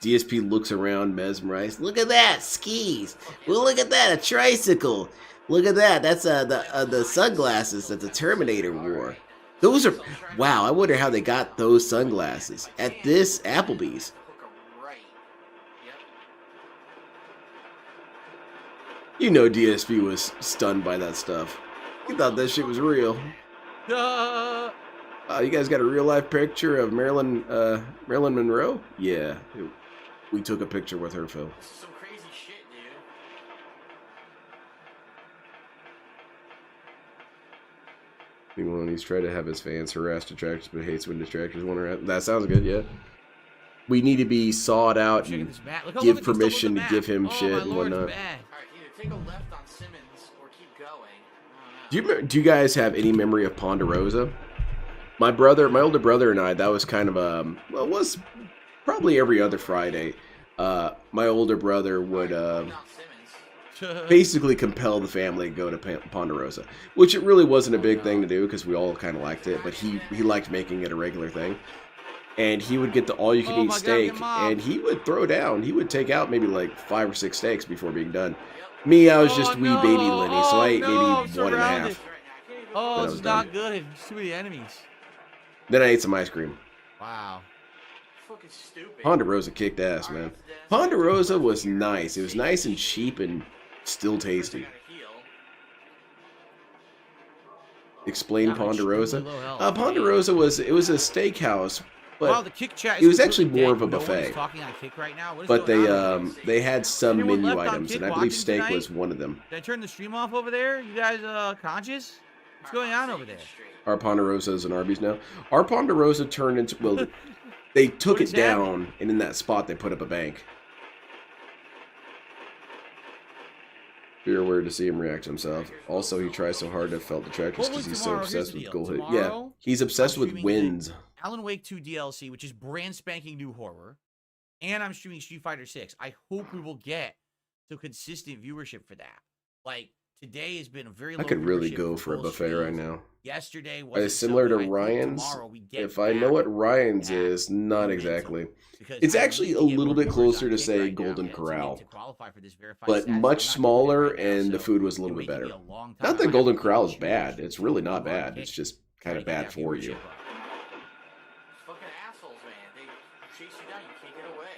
DSP looks around mesmerized. Look at that, skis. Well, look at that, a tricycle. Look at that. That's the sunglasses that the Terminator wore. Those are, wow, I wonder how they got those sunglasses at this Applebee's. You know DSP was stunned by that stuff. He thought that shit was real. You guys got a real life picture of Marilyn Monroe? Yeah, we took a picture with her, Phil. Some crazy shit, dude. Meanwhile, he's trying to have his fans harass detractors, but hates when detractors want to harass. That sounds good, yeah. We need to be sawed out and give permission to give him shit and whatnot. Alright, either take a left on Simmons or keep going. Do you guys have any memory of Ponderosa? My older brother and I, that was kind of well, it was probably every other Friday. My older brother would basically compel the family to go to Ponderosa, which it really wasn't a big thing to do because we all kind of liked it, but he liked making it a regular thing. And he would get the all-you-can-eat steak, and he would throw down. He would take out maybe like 5 or 6 steaks before being done. Me, I was just wee baby Lenny, so I ate maybe 1.5. Oh, it's not good. It's too many enemies. Then I ate some ice cream. Wow. Fucking stupid. Ponderosa kicked ass, man. Ponderosa was nice. It was nice and cheap and still tasty. Explain Ponderosa. Ponderosa was a steakhouse, but the Kick chat it was actually more of a buffet. Talking on Kick right now. But they had some menu items, and I believe steak was one of them. Did I turn the stream off over there? You guys conscious? What's going on over there? Our Ponderosas and Arby's now. Our Ponderosa turned into, well, they took it down, and in that spot they put up a bank. Be aware to see him react to himself. Also, he tries so hard to felt detractors because he's so obsessed with gold hit. Yeah, he's obsessed with wins. Alan Wake 2 DLC, which is brand spanking new horror, and I'm streaming Street Fighter 6. I hope we will get some consistent viewership for that. Like, today has been a very low. I could really go for a buffet right now. Yesterday was similar to Ryan's. If I know what Ryan's is, not exactly. It's actually a little bit closer to say Golden Corral, but much smaller, and the food was a little bit better. Not that Golden Corral is bad. It's really not bad. It's just kind of bad for you. Fucking assholes, man. They chase you down. You can't get away.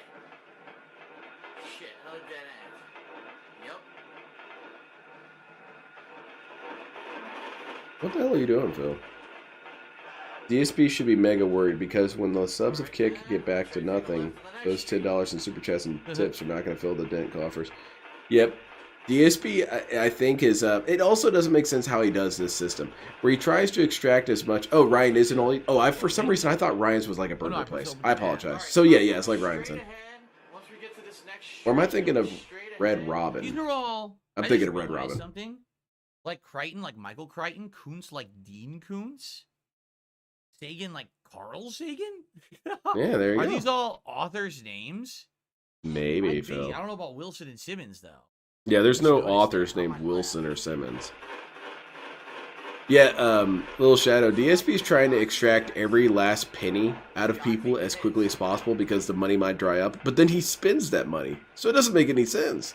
Shit, another dead end. Yep. What the hell are you doing, Phil? DSP should be mega worried because when the subs of Kick get back to nothing, those $10 in super chats and tips are not going to fill the dent coffers. Yep. DSP, I think, is... it also doesn't make sense how he does this system, where he tries to extract as much... Oh, Ryan isn't only... Oh, for some reason, I thought Ryan's was like a burger place. I apologize. So, yeah, it's like Ryan said. Or am I thinking of Red Robin? These are all... I'm thinking of Red Robin. Something like Crichton, like Michael Crichton. Kuntz, like Dean Kuntz. Sagan, like Carl Sagan? Yeah, there you go. Are these all authors' names? Maybe, Phil. I don't know about Wilson and Simmons, though. Yeah, there's no authors named Wilson or Simmons. Yeah, Little Shadow, DSP's trying to extract every last penny out of people as quickly as possible because the money might dry up, but then he spends that money, so it doesn't make any sense.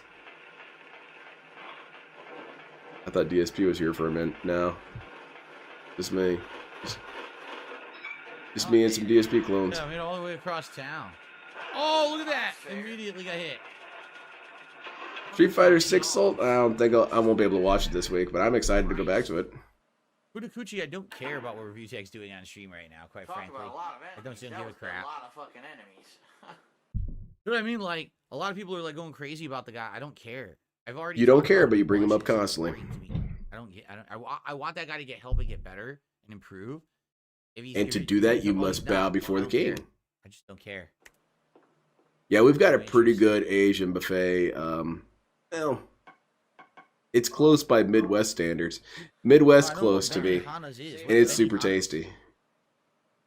I thought DSP was here for a minute. No. Just me. Just me and some DSP clones. Yeah, I mean, all the way across town. Oh, look at that! Immediately got hit. Street Fighter 6 Salt? I don't think I won't be able to watch it this week, but I'm excited to go back to it. Kudakuchi, I don't care about what Review Tech's doing on stream right now, quite frankly. I don't give a crap. A lot of fucking enemies. You know what I mean? Like, a lot of people are like going crazy about the guy. I don't care. You don't care, but you bring him up constantly. I want that guy to get help and get better and improve. And to do that, you must bow before the king. I just don't care. Yeah, we've got a pretty good Asian buffet. Well, it's close by Midwest standards. Midwest close to me, and it's super tasty.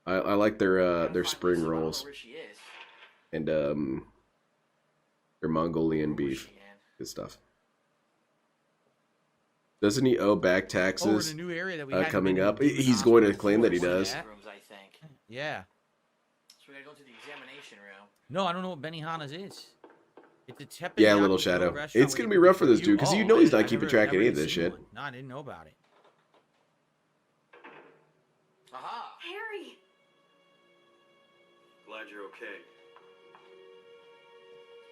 I like their spring rolls and their Mongolian beef. Good stuff. Doesn't he owe back taxes coming up? He's going to claim that he does. Yeah. So we gotta go to the examination room. No, I don't know what Benihana's is. It's a tepid Yeah, Little Shadow. It's gonna be rough for this dude because you know he's not keeping track of any of this shit. No, I didn't know about it. Aha! Harry! Glad you're okay.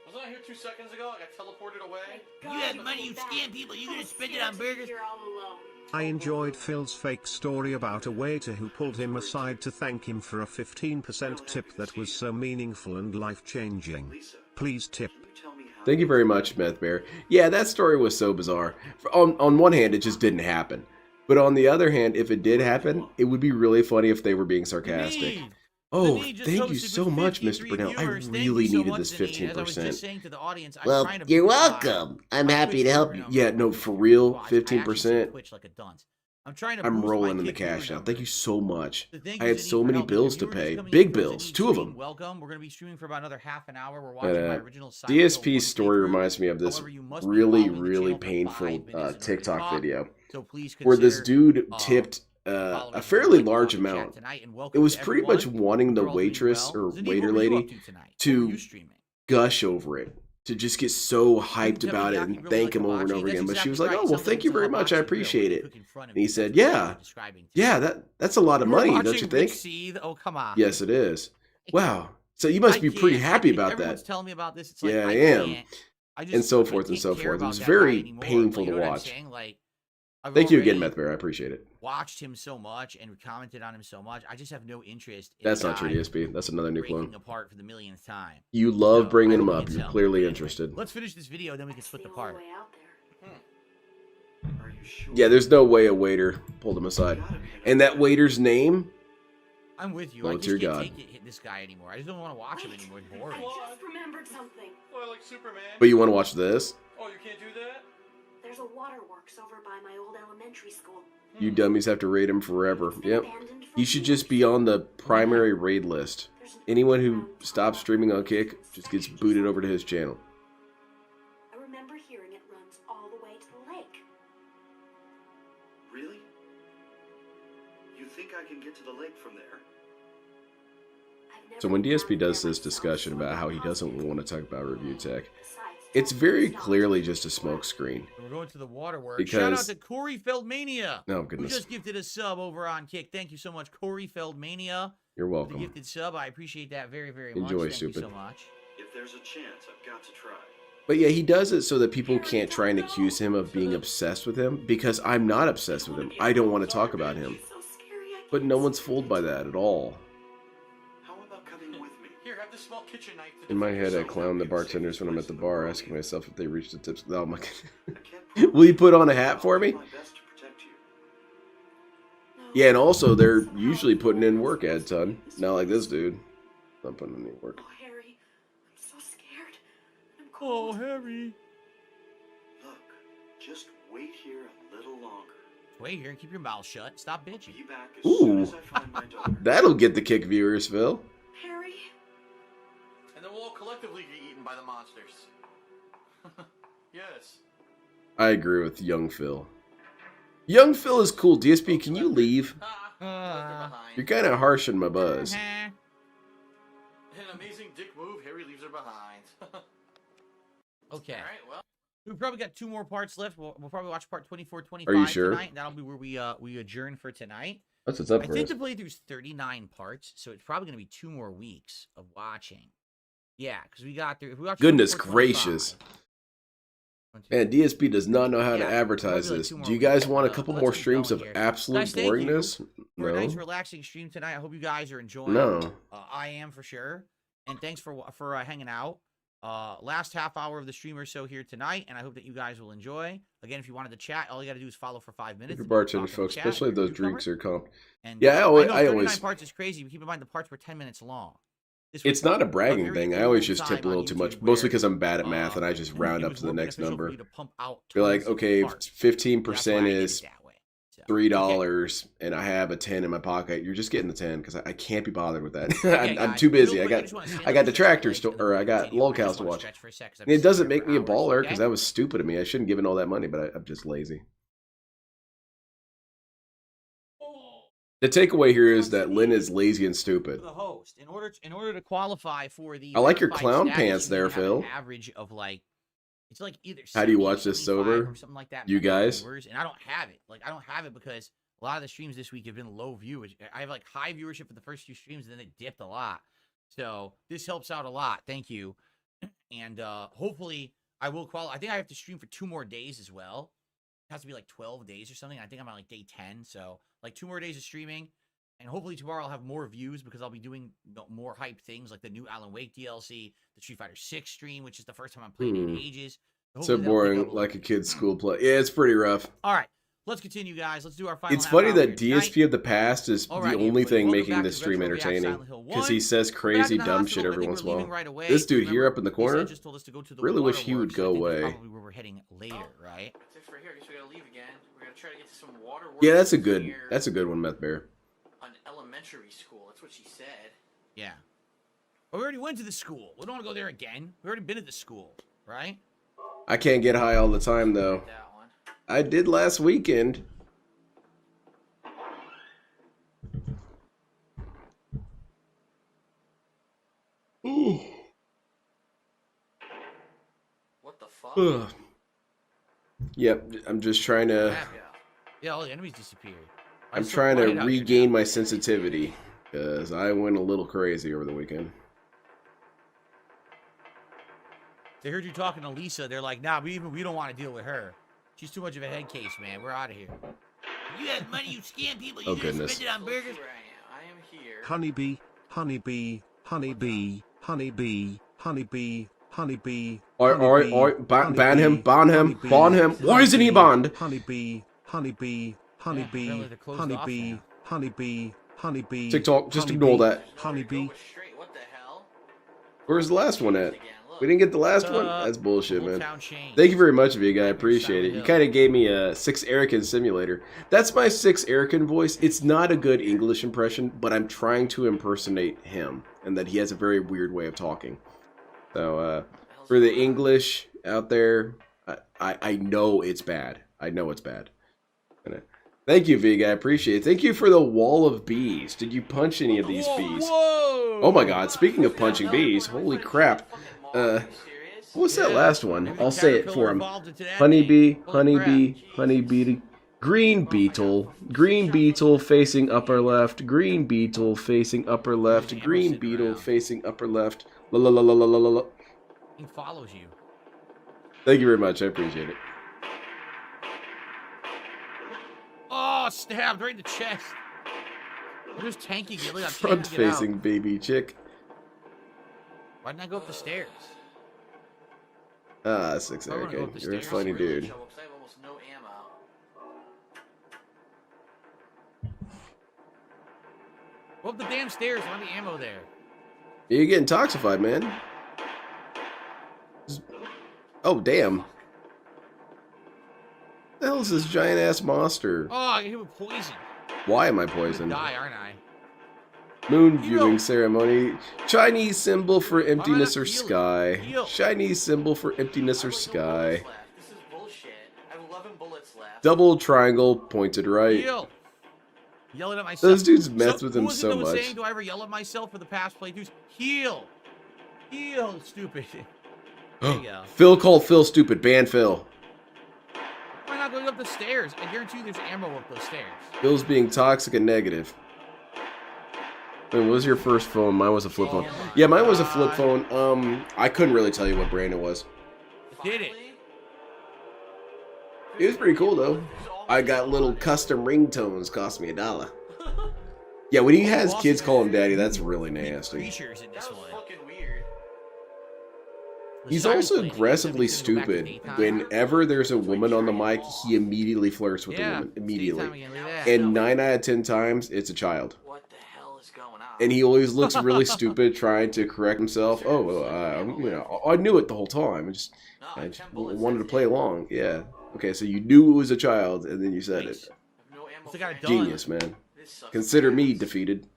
Wasn't I here 2 seconds ago? I got teleported away. You have money, you scam people, you're gonna spend it on burgers? You're all alone. I enjoyed Phil's fake story about a waiter who pulled him aside to thank him for a 15% tip that was so meaningful and life-changing. Please tip. Thank you very much, Meth Bear. Yeah, that story was so bizarre. On one hand, it just didn't happen. But on the other hand, if it did happen, it would be really funny if they were being sarcastic. Oh, thank you so much, Mr. Brunel. I really needed this 15%. Well, you're welcome. I'm happy to help you. Yeah, no, for real, 15%. I'm rolling rolling in the cash out. Thank you so much. I had so many bills to pay. Big bills, 2 of them. Welcome. We're going to be streaming for about another half an hour. We're watching my original DSP's story reminds me of this really painful TikTok video where this dude tipped a fairly large amount. It was pretty much wanting the waitress or waiter lady to gush over it, to just get so hyped about it and thank him over and over again. But she was like, "Oh, well, thank you very much. I appreciate it." And he said, "Yeah, that's a lot of money, don't you think?" Oh, come on. Yes, it is. Wow. So you must be pretty happy about that. Everyone's telling me about this. It's like, yeah, I am. And so forth and so forth. It was very painful to watch. Thank you again, Meth Bear. I appreciate it. Watched him so much and commented on him so much. I just have no interest. That's not true, DSP. That's another new clone. Apart for the millionth time. You love bringing him up. You're clearly interested. Let's finish this video, then we can split the part. Are you sure? Yeah, there's no way a waiter pulled him aside. And that waiter's name? I'm with you. Well, I it's just your can't God. take this guy anymore. I just don't want to watch him anymore. It's boring. I just remembered something. Oh, I like Superman. But you want to watch this? Oh, you can't do that? There's a waterworks over by my old elementary school. You dummies have to raid him forever. Yep. You should just be on the primary raid list. Anyone who stops streaming on Kick just gets booted over to his channel. I remember hearing it runs all the way to the lake. Really? You think I can get to the lake from there? So when DSP does this discussion about how he doesn't want to talk about review tech, it's very clearly just a smokescreen. We're going to the waterworks. Because... Shout out to Corey Feldmania. Oh, goodness. Who just gifted a sub over on Kick. Thank you so much, Corey Feldmania. You're For welcome. the gifted sub. I appreciate that very, very much. Enjoy, Thank stupid. you so much. If there's a chance, I've got to try. But yeah, he does it so that people can't try and accuse him of being obsessed with him, because I'm not obsessed with him. I don't want to talk about him. But no one's fooled by that at all. How about coming with me? Here, have this small kitchen knife. In my head, I clown the bartenders when I'm at the bar, asking myself if they reach the tips. Oh my God. Will you put on a hat for me? Yeah, and also, they're usually putting in work, Ed Ton. Not like this dude. Not putting in any work. Oh, Harry, I'm so scared. I'm Oh, cold. Harry. Look, just wait here a little longer. Wait here and keep your mouth shut. Stop bitching. Be back as soon as I find my daughter. That'll get the Kick viewers, Phil. Harry. And then we'll all collectively get eaten by the monsters. Yes. I agree with Young Phil. Young Phil is cool. DSP, can you leave? You're kind of harsh on my buzz. An amazing dick move. Harry leaves her behind. Okay. All right, well. We've probably got 2 more parts left. We'll probably watch part 24, 25 Are you sure? tonight. That'll be where we adjourn for tonight. That's what's up, I for think us. the playthrough's 39 parts, so it's probably going to be 2 more weeks of watching. Yeah, because we got through. If we watch Goodness 24, gracious. 25, Man, DSP does not know how to Yeah, advertise probably like this. 2 more Do you guys weeks. want a couple Let's more keep streams going of here. absolute Guys, thank you boringness? For a nice, No. relaxing stream tonight. I hope you guys are enjoying. No. I am for sure. And thanks for hanging out. Last half hour of the stream or so here tonight, and I hope that you guys will enjoy. Again, if you wanted to chat, all you got to do is follow for 5 minutes. Good and bartender, talk in the folks, chat especially if if you're a those newcomer. drinks are comped. And, Yeah, I know 39 always. parts is crazy, but keep in mind the parts were 10 minutes long. This It's was not a bragging very thing. I always old just tip a time little on too YouTube much, mostly where, because I'm bad at math and I just round it up was to the more next beneficial for number. you to pump out Be like, tons of okay, parts. 15% That's why I did it is that way. So, $3, and I have a 10 in my pocket. You're just getting the 10 because I can't be bothered with that. Okay, I'm guys, too busy. real I quick, got just wanna stand I up got and stretch detractors my to, legs, or and I then got continue. I lolcows just to wanna watch. stretch for a sec, 'cause I've And it been doesn't sitting make here me a for hours, baller because okay? that was stupid of me. I shouldn't have given all that money, but I'm just lazy. The takeaway here is that Lynn is lazy and stupid. The host, in order to qualify for the, I like your verified clown status, pants you there, need to have Phil. an average of like, it's like either How do you 70, watch this 75 sober? or something like that. You million guys? viewers, and I don't have it. Like, I don't have it because a lot of the streams this week have been low viewers. I have like high viewership for the first few streams, and then it dipped a lot. So this helps out a lot. Thank you. And hopefully I will qualify. I think I have to stream for 2 more days as well. It has to be like 12 days or something. I think I'm on like day 10. So like 2 more days of streaming. And hopefully tomorrow I'll have more views because I'll be doing more hype things like the new Alan Wake DLC, the Street Fighter 6 stream, which is the first time I'm playing in ages. So boring, like a kid's school play. Yeah, it's pretty rough. All right, let's continue, guys. Let's do our final. It's funny half that hour DSP tonight. of the past is the only thing making this stream entertaining. Because he says crazy, dumb shit every once in a while. This dude here up in the corner, really wish he would go away. Probably where we're heading later, right? That's it for here. I guess we gotta leave again. We're gonna try to get to some water. Yeah, that's a good one, Meth Bear. An elementary school. That's what she said. Yeah. But we already went to the school. We don't want to go there again. We already been at the school, right? I can't get high all the time though. I did last weekend. Ooh. What the fuck? Ugh. Yep, I'm just trying to. Yeah, all the enemies disappeared. I'm trying to regain my sensitivity because I went a little crazy over the weekend. They heard you talking to Lisa. They're like, nah, we don't want to deal with her. She's too much of a head case, man. We're out of here. You have money, you scam people. You just spend it on burgers. I am here. Honeybee, honeybee, honeybee, honeybee, honeybee, honeybee. Alright, ban him. Why isn't he banned? Honeybee, honeybee, honeybee, honeybee, honeybee, honeybee. TikTok, just ignore that. Honeybee. Where's the last one at? We didn't get the last one? That's bullshit, man. Thank you very much, Vega. I appreciate it. You kind of gave me a 6 Erican simulator. That's my 6 Erican voice. It's not a good English impression, but I'm trying to impersonate him, and that he has a very weird way of talking. So, for the English out there, I know it's bad. I know it's bad. Thank you, Vega. I appreciate it. Thank you for the wall of bees. Did you punch any of these bees? Oh my god, speaking of punching bees, holy crap. What was that last one? I'll say it for him. Honeybee, honeybee, honeybee. Green beetle facing upper left. Green beetle facing upper left. Green beetle facing upper left. La la la la la la la. He follows you. Thank you very much. I appreciate it. Oh, stabbed right in the chest. They're just tanking it. Look, Front facing baby chick. Why didn't I go up the stairs? 6 Erican. You're a funny dude. I have almost no ammo. Go up the damn stairs. There's the ammo there. You're getting toxified, man. Oh, damn. What the hell is this giant ass monster? Oh, I get hit with poison. Why am I I'm poisoned? gonna die, aren't I? Moon viewing ceremony. Chinese symbol for emptiness or sky. Chinese symbol for emptiness or sky. This is bullshit. I have 11 bullets left. Double triangle pointed right. Heal. Yelling at myself. Those dudes mess with him who was it so that was much. saying, do I ever yell at myself for the past playthroughs? Heal. Heal, stupid. There you go. Phil called Phil stupid. Ban Phil. Why not going up the stairs? I guarantee you there's ammo up those stairs. Phil's being toxic and negative. Wait, what was your first phone? Mine was a flip phone. Yeah, mine was a flip phone. I couldn't really tell you what brand it was. Did it? It was pretty cool though. I got little custom ringtones. Cost me $1. Yeah, when he has kids call him daddy, that's really nasty. Creatures in this one. He's also aggressively stupid. Whenever there's a woman on the mic, he immediately flirts with the woman. Immediately. And 9 out of 10 times, it's a child. What the hell is going on? And he always looks really stupid trying to correct himself. Oh, you know, I knew it the whole time. I just wanted to play along. Yeah. Okay, so you knew it was a child, and then you said it. Genius, man. Consider me defeated.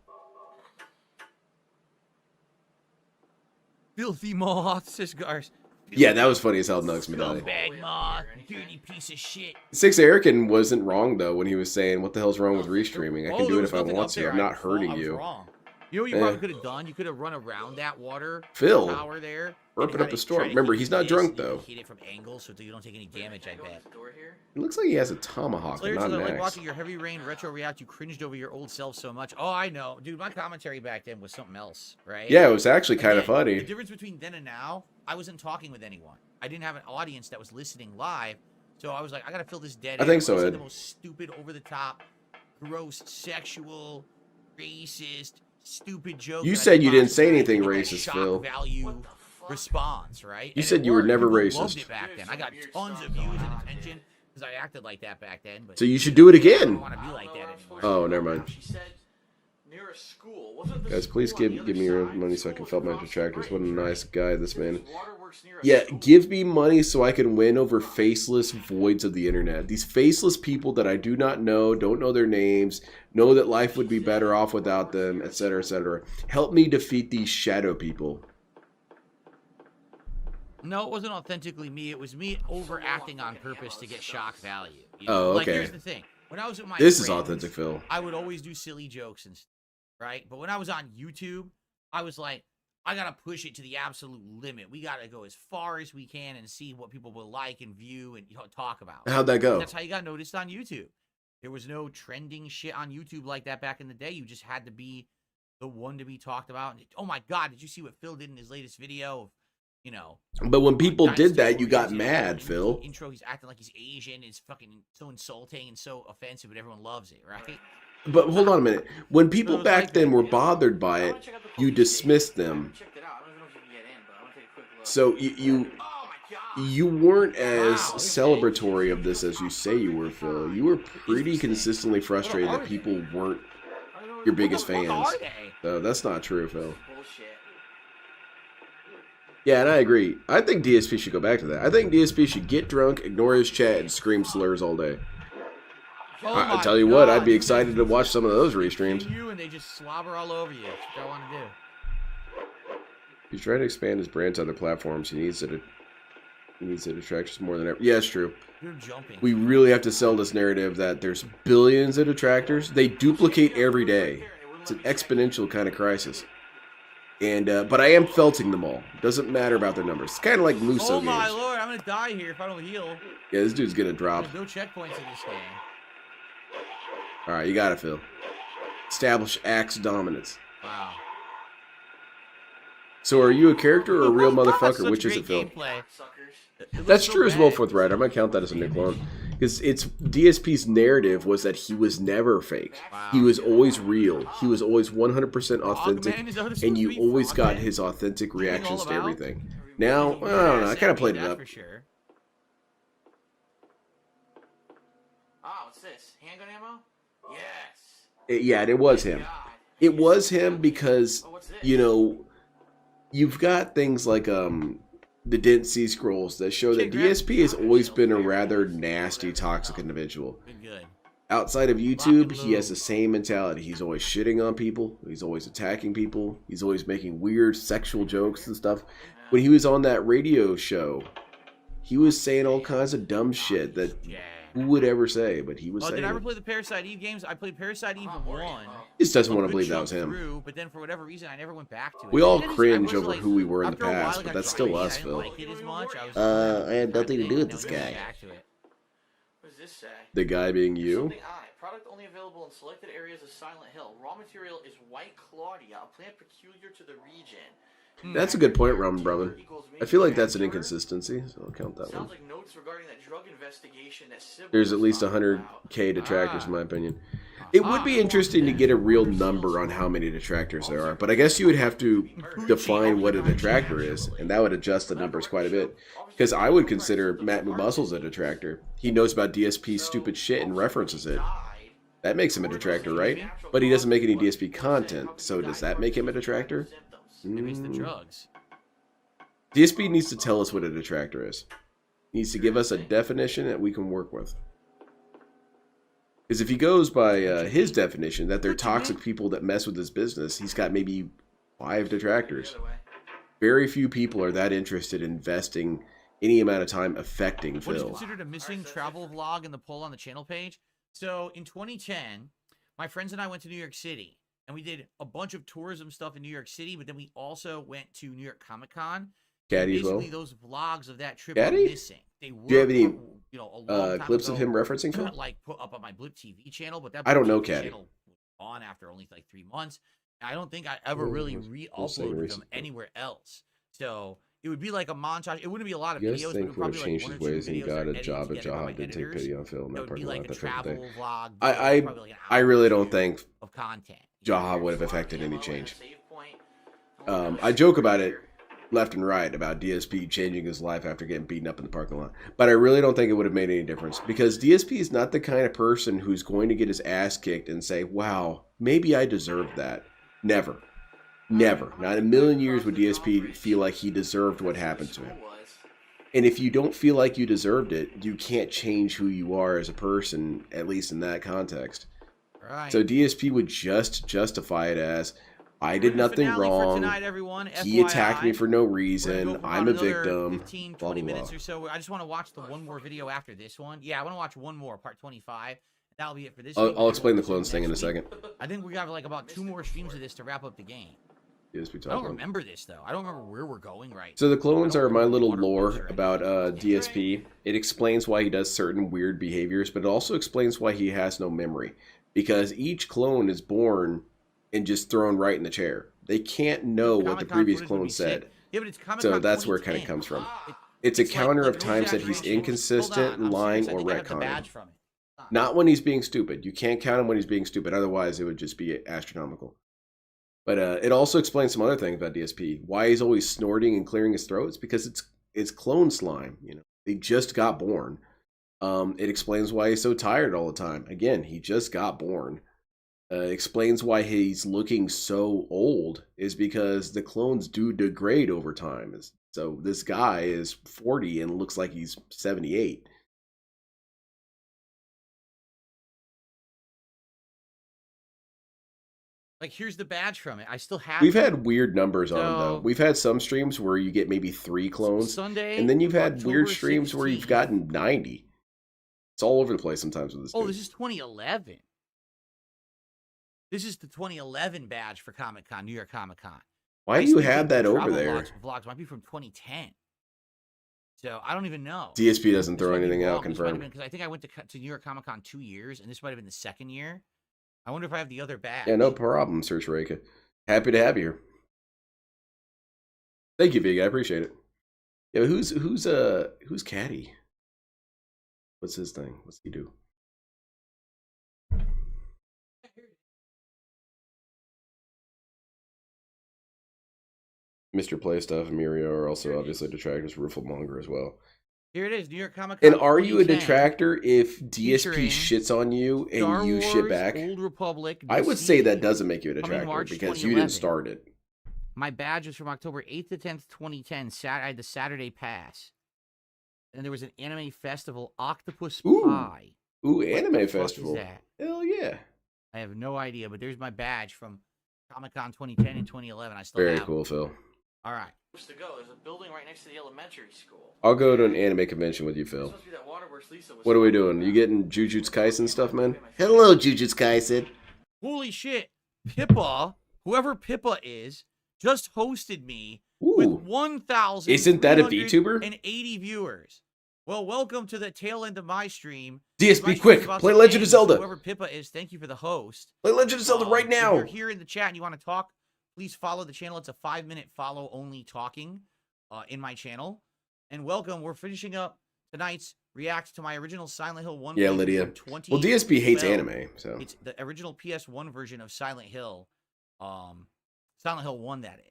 Filthy moths, says Garth. Yeah, that was funny as hell, Nugs Medalli. Scumbag ma, dirty piece of shit. Six Erican wasn't wrong though when he was saying, "What the hell's wrong with restreaming? I can do it if I want to. I'm not hurting you." You know what you probably could have done? You could have run around that water Phil, tower there. Burping up the storm. Remember, he's not drunk though. Hit it from angles so that you don't take any damage. I bet. It looks like he has a tomahawk, but not an axe. Like watching your Heavy Rain retro react, you cringed over your old self so much. Oh, I know, dude. My commentary back then was something else, right? Yeah, it was actually kind of funny. The difference between then and now, I wasn't talking with anyone. I didn't have an audience that was listening live, so I was like, I gotta fill this dead. I think so, Ed. The most stupid, over the top, gross, sexual, racist, stupid joke. You said you didn't say anything racist, Phil. Value response, right? You said you were never racist. Loved it back then. I got tons of views and attention because I acted like that back then. But so you should do it I again. don't want to be like that anymore. Oh, never mind. She said near a school. Wasn't the Guys, please school on give the me other your side? money so I can fill my detractors. What a nice guy this man. Waterworks near a Yeah, school? give me money so I can win over faceless voids of the internet. These faceless people that I do not know, don't know their names, know that life would be better off without them, etc., etc. Help me defeat these shadow people. No, it wasn't authentically me. It was me overacting on purpose to get shock value. You Oh, Like, okay. here's the thing. When I was with my This is friends, authentic, Phil. I would always do silly jokes and stuff, right? But when I was on YouTube, I was like, I gotta push it to the absolute limit. We gotta go as far as we can and see what people will like and view and talk about. How'd that go? That's how you got noticed on YouTube. There was no trending shit on YouTube like that back in the day. You just had to be the one to be talked about. And, oh my God, did you see what Phil did in his latest video? Of, you know. But when people did Dynasty that, you got Warriors, mad, the Phil. Intro, he's acting like he's Asian. It's fucking so insulting and so offensive, but everyone loves it, right? But hold on a minute. When people It was back like then that, were yeah. bothered by it, you dismissed them. Checked it out. I don't even know if you can get in, but I'm gonna take a quick look. So you weren't as Wow. celebratory of this as you say you were, Phil. You were pretty consistently frustrated that people weren't your biggest What the fuck fans. are they? So that's not true, Phil. Bullshit. Yeah, and I agree. I think DSP should go back to that. I think DSP should get drunk, ignore his chat, and scream slurs all day. Oh I my tell you what, I'd God, be dude, excited to watch some of those restreams. You and they just slobber all over you. That's what I want to do. He's trying to expand his brand to other platforms. He needs it attract us more than ever. Yeah, it's true. You're jumping. We really have to sell this narrative that there's billions of detractors. They duplicate every day. It's an exponential kind of crisis. And but I am felting them all. Doesn't matter about their numbers. It's kind of like Muso Oh my games. lord, I'm gonna die here if I don't heal. Yeah, this dude's gonna drop. There's no checkpoints in this game. All right, you got it, Phil. Establish axe dominance. Wow. So are you a character or a real motherfucker? Such Which is it, great Phil? gameplay. It That's looks so true as well, bad. Fourth Rider. I might count that as a new clone. Because it's DSP's narrative was that he was never fake. Wow. He was always real. He was always 100% authentic. Frogman? Is that what it's And supposed you to be? always got Frogman? his authentic What are you all reactions to about? everything. Now, well, I don't know. I kind of played it That's up. for sure. Ah, what's this? Handgun ammo? Yes. Yeah, and it was him. It was him because, Oh, what's this? you know, you've got things like the Didn't See scrolls that show that DSP has always been a rather nasty, toxic individual. Good. Outside of YouTube, he has the same mentality. He's always shitting on people. He's always attacking people. He's always making weird sexual jokes and stuff. When he was on that radio show, he was saying all kinds of dumb shit that who would ever say, but he was Oh, saying did I ever it. play the Parasite Eve games? I played Parasite Eve 1. He just doesn't want to Good believe that chunk was him. Through, but then for whatever reason, I never went back to it. We all And then cringe I was over like, who we were in the after a while, past, it but got that's still dry. us, I didn't Phil. like it as much. I was I had nothing to do with this never went guy. back to it. What does this say? The guy being you? Something on it. Product only available in selected areas of Silent Hill. Raw material is White Claudia, a plant peculiar to the region. That's a good point, Rum Brother. I feel like that's an inconsistency, so I'll count that one. Sounds like notes regarding that drug investigation that Sybil There's at was least talking 100k detractors, in my opinion. It would be interesting to get a real number on how many detractors there are, but I guess you would have to define what a detractor is, and that would adjust the numbers quite a bit. Because I would consider Matt McMuscles a detractor. He knows about DSP's stupid shit and references it. That makes him a detractor, right? But he doesn't make any DSP content, so does that make him a detractor? Maybe it's the drugs. DSP needs to tell us what a detractor is. He needs to give us a definition that we can work with. Because if he goes by his definition, that they're toxic people that mess with his business, he's got maybe 5 detractors. Very few people are that interested in investing any amount of time affecting What is Phil. considered a missing travel vlog in the poll on the channel page? So in 2010, my friends and I went to New York City, and we did a bunch of tourism stuff in New York City, but then we also went to New York Comic Con. Caddy as well. Basically, those vlogs of that trip Caddy? are missing. They were, Do you have any you know, a long time clips ago, of him referencing Phil? like put up on my Blip TV channel, but that I don't know Blip TV Caddy. channel was on after only like 3 months. I don't think I ever really re-uploaded them anywhere else. So it would be like a montage. It wouldn't be a lot of You guys videos, but it think would would probably have like changed one or his two ways and videos got that are a edited job if together by Jahab my didn't take editors. pity on Phil in It that would be parking like lot a that first travel day? vlog. I probably like an I hour really or don't two think of content. Jahab would have affected any change. I joke about it left and right about DSP changing his life after getting beaten up in the parking lot, but I really don't think it would have made any difference because DSP is not the kind of person who's going to get his ass kicked and say, wow, maybe I deserved that. Never. Never. Not in a million years would DSP feel like he deserved what happened to him. And if you don't feel like you deserved it, you can't change who you are as a person, at least in that context. Right. So DSP would just justify it as, I did nothing wrong. Tonight, everyone. He attacked me for no We're reason. gonna go for I'm a about another victim. 15, Blah, 20 blah, minutes blah. or so. I just want to watch the one more video after this one. Yeah, I want to watch one more, part 25. That'll be it for this week. I'll explain the clones thing in a second. I think we got like about 2 more streams of this to wrap up the game. DSP I don't remember this though. I don't remember where we're going right So the clones are my little lore about DSP. It explains why he does certain weird behaviors, but it also explains why he has no memory. Because each clone is born and just thrown right in the chair. They can't know what the previous clone said. Yeah, but it's So that's where it kind of comes from. It's a counter of times that he's inconsistent, lying, or retconning. Not when he's being stupid. You can't count him when he's being stupid. Otherwise, it would just be astronomical. But it also explains some other things about DSP. Why he's always snorting and clearing his throat. It's because it's clone slime. You know, they just got born. It explains why he's so tired all the time. Again, he just got born. Explains why he's looking so old is because the clones do degrade over time. So this guy is 40 and looks like he's 78. Like, here's the badge from it. I still have We've it. had weird numbers on them, though. We've had some streams where you get maybe 3 clones. Sunday, and then you've had October weird streams where you've 16th. gotten 90. It's all over the place sometimes with this Oh, dude. this is 2011. This is the 2011 badge for Comic Con, New York Comic Con. Why do you have that over there? Vlogs might be from 2010. So I don't even know. DSP doesn't throw anything out, confirmed. Because I think I went to New York Comic Con 2 years, and this might have been the 2nd year. I wonder if I have the other badge. Yeah, no problem, Search Reka. Happy to have you here. Thank you, Vig. I appreciate it. Yeah, but who's Caddy? What's his thing? What's he do? Mr. Play Stuff and Mirio are also obviously detractors. Rooflemonger as well. Here it is, New York Comic Con. And are you a detractor if DSP shits on you and Star you shit Wars, back? Old Republic, I would say that doesn't make you a coming detractor March because you didn't 2011. start it. My badge is from October 8th to 10th, 2010. I had the Saturday pass. And there was an anime festival, Octopus Pie. Ooh, What anime the fuck is festival. that? Hell yeah. I have no idea, but there's my badge from Comic Con 2010 and 2011. I still Very have cool, it. Phil. All right. To go. There's a building right next to the elementary school. I'll go to an anime convention with you, Phil. What are we doing? You getting Jujutsu Kaisen stuff, man? Hello, Jujutsu Kaisen. Holy shit. Pippa, whoever Pippa is, just hosted me with 1,000. Isn't that a VTuber? And 80 viewers. Well, welcome to the tail end of my stream. DSP, My quick, stream's about play to Legend of end, Zelda. so whoever Pippa is, thank you for the host. Play Legend of Zelda right now. If you're here in the chat and you want to talk, please follow the channel. It's a 5-minute follow only talking in my channel. And welcome. We're finishing up tonight's react to my original Silent Hill 1. Yeah, Lydia. Well, DSP hates anime, so. It's the original PS1 version of Silent Hill. Silent Hill 1, that is.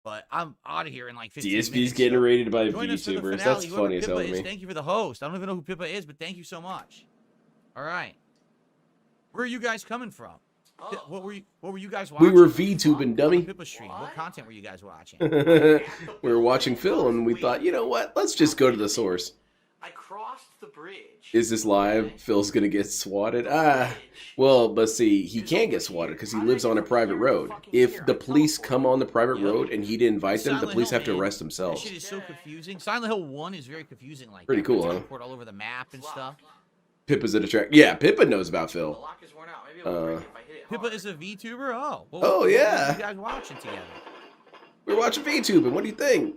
But I'm out of here in like 15 minutes. DSP's getting rated by Join us for the VTubers. finale. That's Whoever funny as hell Pippa to is, me. Thank you for the host. I don't even know who Pippa is, but thank you so much. All right. Where are you guys coming from? What were you guys watching? We were VTubing, dummy. Pippa stream. What content were you guys watching? We were watching Phil, and we thought, you know what? Let's just go to the source. I crossed the bridge. Is this live? Phil's gonna get swatted? Well, but see, he can't get swatted because he lives on a private road. If the police come on the private road and he didn't invite them, the police have to arrest That themselves. shit is so confusing. Silent Hill 1 is very confusing like Pretty that. cool, It's huh? teleport all over the map and stuff. Pippa's at a track. Yeah, Pippa knows about The Phil. lock is worn out. Maybe it'll break if I hit it Pippa hard. is a VTuber? Oh. Well, Oh, what yeah. are you guys watching together? We're watching VTube, and what do you think?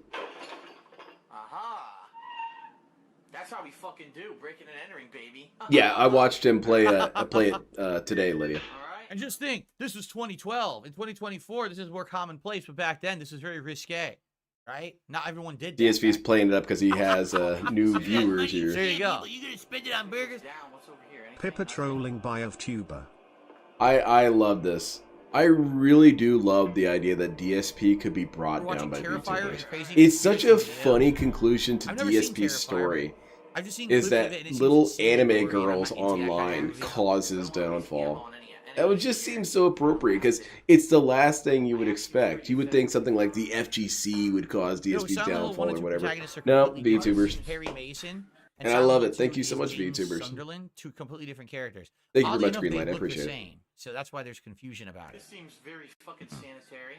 Aha. That's how we fucking do. Breaking and entering, baby. Yeah, I watched him play it today, Lydia. Alright. And just think, this was 2012. In 2024, this is more commonplace, but back then, this is very risque. Right? Not everyone did that. DSP's playing it up because he has new viewers There here. you go. You gonna spend it on burgers? Down. What's over here? Anything? Pippa trolling by of tuber. I love this. I really do love the idea that DSP could be brought We're down by watching Terrifier VTubers. and Crazy It's such a Conspiracy Video. funny conclusion to I've never seen DSP's Terrifier. story. I've just seen Is clips of that it, and it seems little insanely anime gory, and I'm girls not into that kind of online movie. cause his downfall. That would just seem so appropriate because it's the last thing you would expect. You would think something like the FGC would cause No, DSP's Silent Hill downfall 1 or and 2 whatever. protagonists are No, completely different. VTubers. Harry Mason. And I Silent love Hill it. Thank 2 you so is much, James VTubers. Sunderland, two completely different characters. Thank you very Oddly much, enough, Greenlight. they I look appreciate the it. same, so that's why there's confusion about This it. seems very fucking sanitary.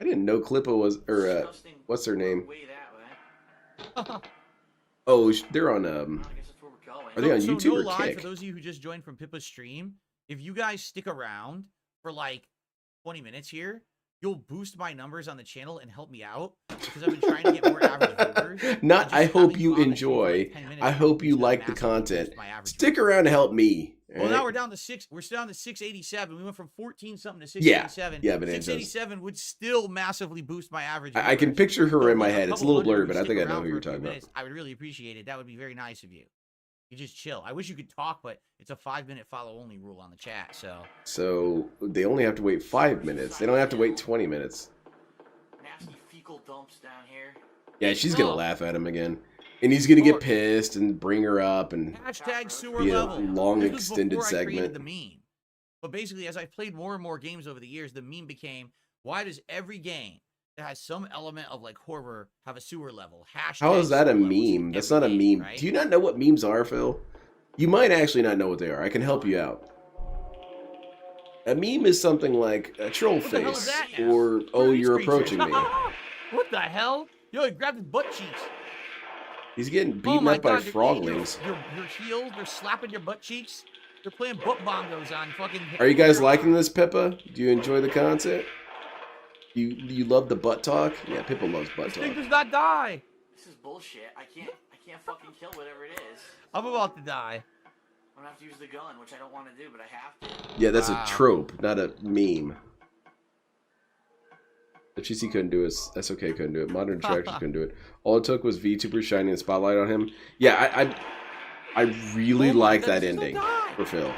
I didn't know Clippa was, or Disgusting. what's her name? Way that way. Oh, they're on I guess that's where we're going. Are they on So YouTube no or lie, Kick? for those of you who just joined from Pippa's stream, if you guys stick around for like 20 minutes here, you'll boost my numbers on the channel and help me out because I've been trying to get more average viewers. Not. and I just hope having you fun, I think, for enjoy. like 10 minutes, I I'm hope you boosting like the massively boost content. my average Stick viewers. around to help me. Well, now alright? we're down to 6. We're still down to 687. We went from 14 something to Yeah. 687. Yeah, but it does. 687 would still massively boost my average. I can viewers. picture her So, in my like, head. It's a couple little hundred blurry, who but I stick think I know around who you're for a few talking about. minutes, I would really appreciate it. That would be very nice of you. You just chill. I wish you could talk, but it's a 5-minute follow only rule on the chat. So they only have to wait 5 minutes. They don't have to wait 20 minutes. Nasty fecal dumps down here. Yeah, she's gonna laugh at him again, and he's gonna get pissed and bring her up and Hashtag sewer be a level. long This was extended before I created segment. the meme. But basically, as I played more and more games over the years, the meme became, why does every game that has some element of like horror have a sewer level? Hashtag How is that a sewer level. It's meme? That's every not a game, meme. right? Do you not know what memes are, Phil? You might actually not know what they are. I can help you out. A meme is something like a troll What the hell is face, that? or oh, These you're creatures. approaching me. What the hell? Yo, he grabbed his butt cheeks. He's getting Oh beaten my up by God, froglings. Your heels, they're slapping your butt cheeks. They're playing butt bongos on fucking. Are you guys liking this, Pippa? Do you enjoy the content? You love the butt talk? Yeah, Pippa loves butt This thing talk. does not die. This is bullshit. I can't fucking kill whatever it is. I'm about to die. I'm gonna have to use the gun, which I don't want to do, but I have to. Yeah, that's Wow. a trope, not a meme. FGC couldn't do it. SOK couldn't do it. Modern Attractions couldn't do it. All it took was VTubers shining a spotlight on him. Yeah, I really Oh my like God, that this is ending a die. for Phil.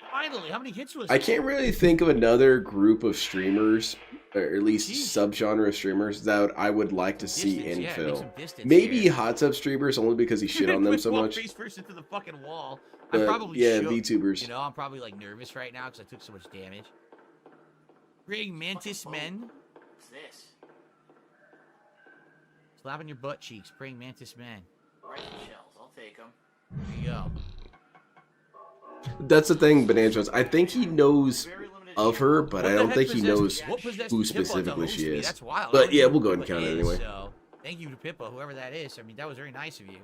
Finally, how many hits was? I can't really think of another group of streamers, or at least Jeez. subgenre of streamers, that I would like to see Distance, in yeah, make Phil. some distance Maybe here. hot tub streamers, only because he shit on them so Walk much. face first into the fucking wall. But, I'm probably yeah, shook. VTubers. You know, I'm probably like nervous right now because I took so much damage. Praying mantis men. What's this? Slapping your butt cheeks. Praying mantis men. Rifle shells. I'll take them. There you go. That's the thing, Banana Jones. I think he knows Very limited of her, but What I the don't heck think he possessed- knows what possessed who Pippa to specifically host she me? is. That's wild. I But don't yeah, even we'll know go who ahead and count it Pippa is, anyway. So, thank you to Pippa, whoever that is. I mean, that was very nice of you.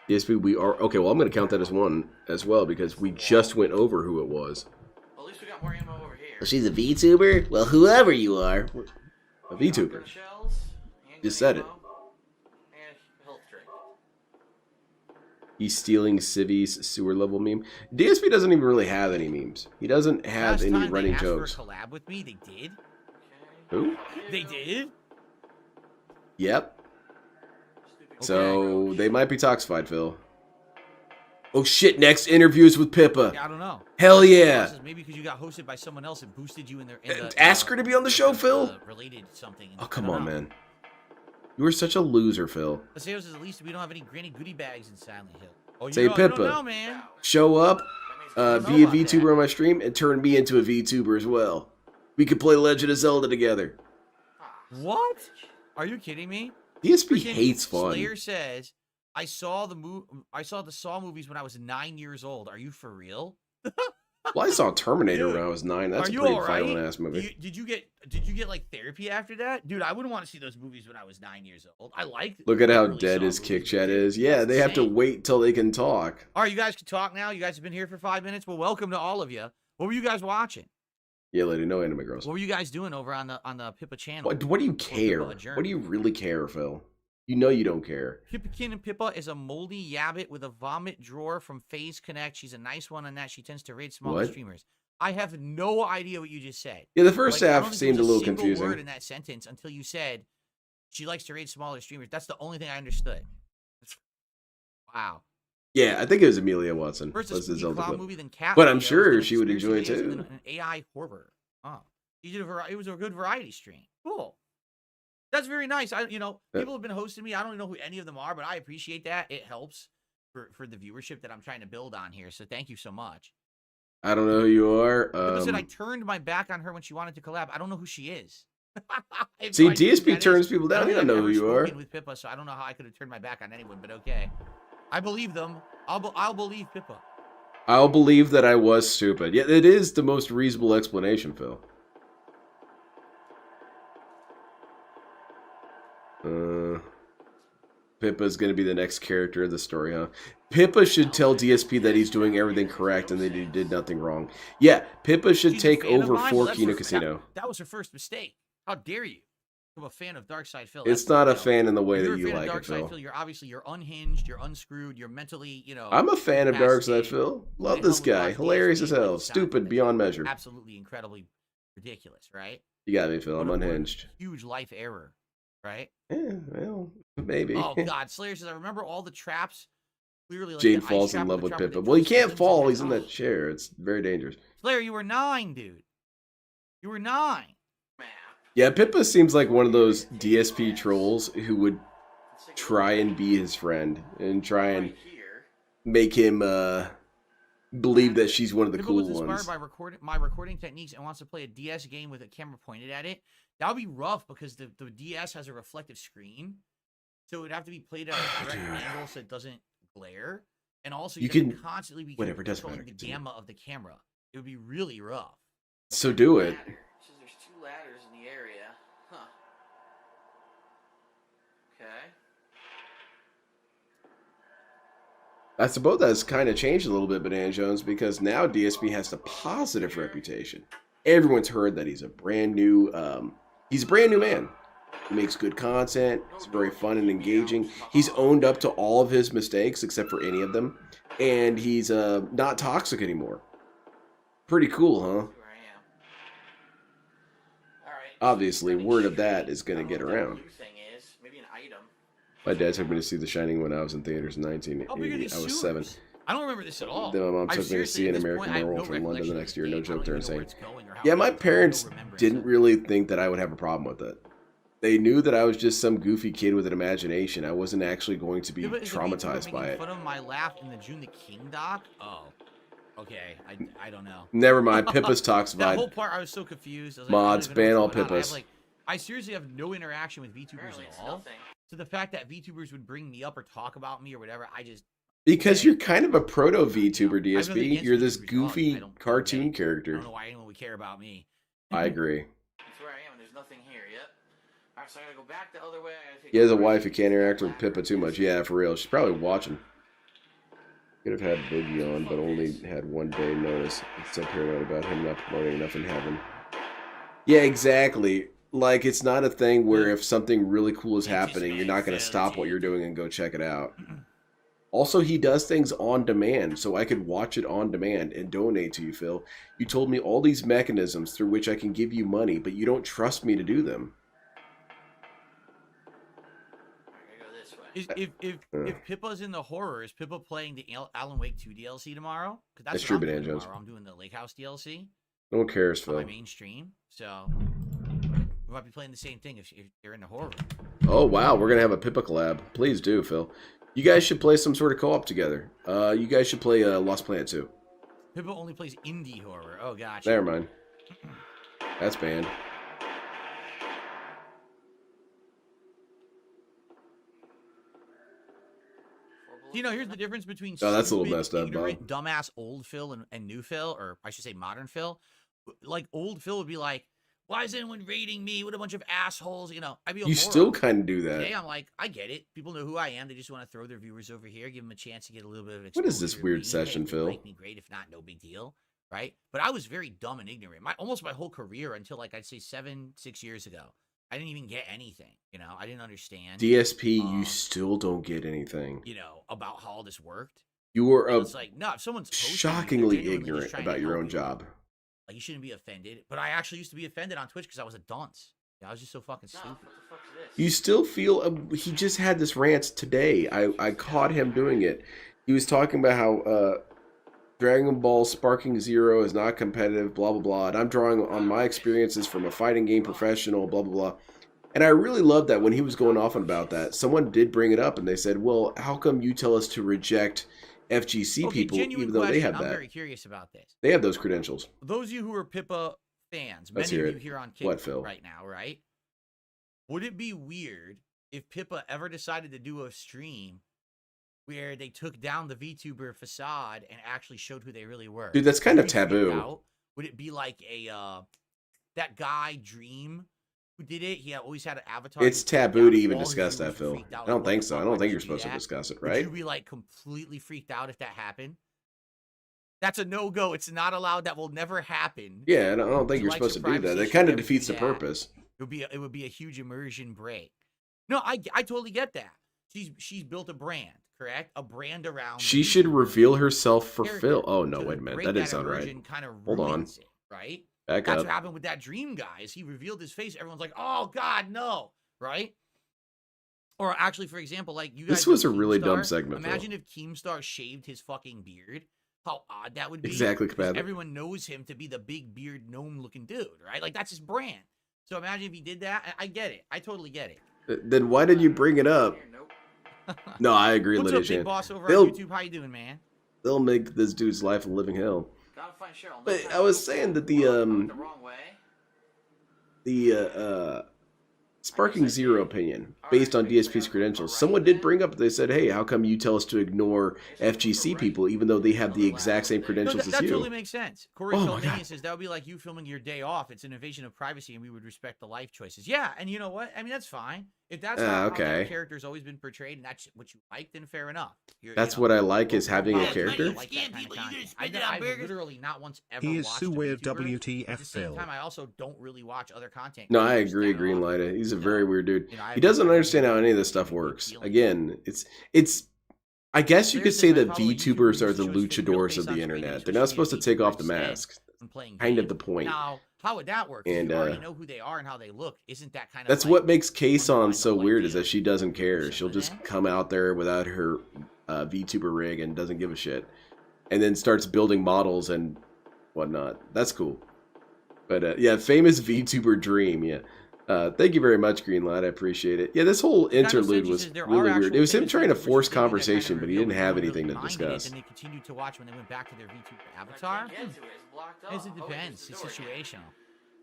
DSP, we are okay. Well, I'm going to count that as one as well because we just went over who it was. Well, at least we got more ammo over here. She's a VTuber? Well, whoever you are. A VTuber. Shotgun shells, handgun Just said it. ammo, and health drink. He's stealing Civi's sewer level meme. DSP doesn't even really have any memes. He doesn't have Last any time running they asked jokes. for a collab with me, they did. Who? They did. Yep. Okay. So they might be toxified, Phil. Oh shit! Next interviews with Pippa. Yeah, I don't know. Hell yeah! Maybe because you got hosted by someone else and boosted you in their. Ask her to be on the show, Phil. Related something. Oh come on, man. You are such a loser, Phil. The sales is at least we don't have any granny goodie bags in Silent Hill. Oh, Say you don't Pippa. know, man. Show up, don't know be a about VTuber that. on my stream, and turn me into a VTuber as well. We could play Legend of Zelda together. What? Are you kidding me? DSP Freaking hates fun. Slayer says I saw the Saw movies when I was 9 years old. Are you for real? Well, I saw Terminator Dude, when I was 9. That's are a you pretty all right? violent ass movie. Did you get like therapy after that? Dude, I wouldn't want to see those movies when I was 9 years old. I liked Look at how early dead Saw his movies, kick but chat dude, is. Yeah, that's they have to insane. wait till they can talk. All right, you guys can talk now. You guys have been here for 5 minutes. Well, welcome to all of you. What were you guys watching? Yeah, lady, no anime girls. What were you guys doing over on the Pippa channel? What do you care? What do you really care, Phil? You know you don't care. Pippakin and Pippa is a moldy yabbit with a vomit drawer from FaZe Connect. She's a nice one on that. She tends to raid smaller What? streamers. I have no idea what you just said. Yeah, the first Like, I half don't think seemed there a was little single confusing. word in that sentence until you said she likes to raid smaller streamers. That's the only thing I understood. Wow. Yeah, I think it was Amelia Watson. First Was a the spooky Zelda clown clip. movie, then cat. But I'm videos, sure then a she would enjoy it conspiracy videos, too. and then an AI horror. Oh, she did it was a good variety stream. Cool. That's very nice. People have been hosting me. I don't know who any of them are, but I appreciate that. It helps for the viewership that I'm trying to build on here. So thank you so much. I don't know who you are. Pippa said I turned my back on her when she wanted to collab. I don't know who she is. See, DSP turns people down. You don't know who you are. With Pippa, so I don't know how I could have turned my back on anyone, but okay. I believe them. I'll believe Pippa. I'll believe that I was stupid. Yeah, it is the most reasonable explanation, Phil. Pippa's gonna be the next character of the story, huh? Pippa should tell DSP that he's doing everything correct and that he did nothing wrong. Yeah, Pippa should She's a take fan of over mine? for Well, that's Kino her- Casino. That was her first mistake. How dare you? I'm a fan of Darkside Phil. It's That's not a no. fan in the way You're that you a fan like of it, Darkside Phil. Phil. You're unhinged. You're unscrewed. You're mentally, I'm a fan of Darkside incapacitated. Phil. Who Love the this hell would guy. watch Hilarious as DSP? hell. Like, Stupid that's beyond measure. Absolutely incredibly ridiculous, right? You got me, Phil. I'm What a unhinged. Huge life error, right? Yeah, well, maybe. Oh God, Slayer says I remember all the traps. Clearly, like Jane the ice falls trap in or love the with trap where Pippa. they Well, he twist can't limbs fall. and He's in then- that chair. It's very dangerous. Slayer, you were 9, dude. You were 9. Yeah, Pippa seems like one of those DSP trolls who would try and be his friend and try and make him believe that she's one of the Pippa cool was inspired ones. by my recording techniques and wants to play a DS game with a camera pointed at it. That would be rough because the DS has a reflective screen, so it would have to be played at a direct angle so it doesn't glare. And also, You you can can- constantly be whatever, doesn't controlling matter, the continue. gamma of the camera. It would be really rough. So do it. Says there's 2 ladders in the area. Huh. Okay. I suppose that's kind of changed a little bit, Banana Jones, because now DSP has a positive reputation. Everyone's heard that he's a brand new man. He makes good content. He's very fun and engaging. He's owned up to all of his mistakes, except for any of them. And he's not toxic anymore. Pretty cool, huh? Obviously, word of that is going to get around. Maybe an item. My dad took me to see The Shining when I was in theaters in How big are 1980. these I was sewers? 7. I don't remember this at all. Then my mom I took me to seriously, see at an this American point, I have Werewolf no in London the recollection of next this year. No game. I joke, don't they're even know where insane. it's going or how Yeah, it my goes. I have parents no remembrance didn't of it. really think that I would have a problem with it. They knew that I was just some goofy kid with an imagination. I wasn't actually going to be Yeah, but is the people traumatized by making it. fun of my laugh in the June the King doc? Oh, okay. I don't know. Never mind. Pippa's talks That about whole part, I was so confused. I was mods, I don't even ban know all what's going on. Pippas. I seriously have no interaction with VTubers Apparently it's at all. nothing. So the fact that VTubers would bring me up or talk about me or whatever, I just Because you're kind of a proto VTuber, I have nothing DSP. against You're this VTubers at all. goofy I don't cartoon I don't character. know why anyone would care about me. I agree. That's where I am, and there's nothing here. Yep. Alright, so I gotta go back the other way. I gotta take He has a right. wife who can't interact with Pippa too much. Yeah, for real. She's probably watching. Could have had Boogie on, but only had one day notice. It's so paranoid about him not promoting enough in heaven. Yeah, exactly. Like, it's not a thing where if something really cool is happening, you're not going to stop what you're doing and go check it out. Also, he does things on demand, so I could watch it on demand and donate to you, Phil. You told me all these mechanisms through which I can give you money, but you don't trust me to do them. I gotta go this way. If Pippa's in the horror, is Pippa playing the Alan Wake 2 DLC tomorrow? Because That's what true, I'm doing Banana Jones. tomorrow. I'm doing the Lake House DLC No one cares, on my Phil. main stream. So we might be playing the same thing if you're in the horror. Oh, wow, we're going to have a Pippa collab. Please do, Phil. You guys should play some sort of co-op together. You guys should play Lost Planet 2. Pippa only plays indie horror. Oh, gotcha. Never mind. That's banned. You know, here's the difference between Oh, that's a little stupid, messed up, ignorant, dumbass old Phil and new Phil, or I should say modern Phil. Like old Phil would be like, "Why is anyone rating me? What a bunch of assholes!" You know, I'd be a You moron. still kind of do that. Today, I'm like, I get it. People know who I am. They just want to throw their viewers over here, give them a chance to get a little bit of exposure. What is this weird session, If you Phil? like me, great. If not, no big deal, right? But I was very dumb and ignorant. Almost my whole career until like I'd say 6 years ago. I didn't even get anything. You know, I didn't understand. DSP, you still don't get anything. You know, about how all this worked. You are It's like, no, if someone's shockingly ignorant about your own job. Like, you shouldn't be offended. But I actually used to be offended on Twitch because I was a dunce. Yeah, I was just so fucking stupid. You still feel he just had this rant today. I caught him doing it. He was talking about how Dragon Ball Sparking Zero is not competitive, blah blah blah. And I'm drawing on my experiences from a fighting game professional, blah blah blah. And I really loved that when he was going off about that, someone did bring it up and they said, "Well, how come you tell us to reject FGC people even though they have that?" I'm very curious about this. They have those credentials. Those of you who are Pippa fans, Let's many hear of you it. here on What, Kick Phil? right now, right? Would it be weird if Pippa ever decided to do a stream where they took down the VTuber facade and actually showed who they really were? Dude, that's kind Would of you freak taboo. out? Would it be like that guy Dream who did it? He always had an avatar. It's who freaked taboo out. to even All his discuss viewers that, Phil. freaked out, I like, don't what think the so. I fuck, don't why'd think you you're do supposed to that? discuss it, Would right? you be like completely freaked out if that happened? That's a no-go. It's not allowed. That will never happen. Yeah, I don't think He you're likes supposed to your do that. privacy, That should kind of never defeats do the that. purpose. It would be a huge immersion break. No, I totally get that. She's built a brand, correct? A brand around. She should reveal herself for character. Phil. Oh no, To wait a minute. break That didn't sound right. immersion kind of Hold on. ruins it, right? Back That's up. what happened with that Dream guy. Is he revealed his face? Everyone's like, "Oh God, no!" Right? Or actually, for example, like you guys. This was know a really dumb Keemstar? segment, Phil. Imagine if Keemstar shaved his fucking beard. How odd that would be. Exactly, 'Cause compatible. everyone knows him to be the big beard gnome-looking dude, right? Like that's his brand. So imagine if he did that. I get it. I totally get it. Then why did you bring it up? No, I agree, What's Lydia up, big Shan. boss over They'll- on YouTube? How you doing, man? They'll make this dude's life a living hell. Gotta find Cheryl. But I was saying that the wrong way. Sparking Zero opinion based on DSP's credentials. Someone did bring up. They said, "Hey, how come you tell us to ignore FGC people even though they have the exact same No, credentials that as you?" totally makes sense. Corey Oh my Philmania God. says that would be like you filming your day off. It's an invasion of privacy, and we would respect the life choices. Yeah, and you know what? I mean, that's fine. If that's how okay. that character's always been portrayed, and that's what you like, then fair enough. That's what I like is having a I character. like that kind of content. I've literally not once ever He is watched so a weird, VTuber. At WTF the same Phil. time, I also don't really watch other content. No, I creators agree, that Green often. Light. He's a very weird dude. You know, He doesn't understand how any of this stuff works. Again, it's. I guess you could say that VTubers are the luchadors of the internet. They're not supposed to take off the mask. Kind of the point. Now, how would that work? And, And you already know who they are and how they look. Isn't that kind of That's like, what makes Kason so weird is that she doesn't care. She'll just come out there without her VTuber rig and doesn't give a shit. And then starts building models and whatnot. That's cool. But yeah, famous VTuber dream. Yeah. Thank you very much, Greenlight. I appreciate it. Yeah, this whole interlude was really weird. It was him trying to force conversation, but he didn't have anything to discuss. And they continued to watch when they went back to their VTuber avatar. It depends. It's situational.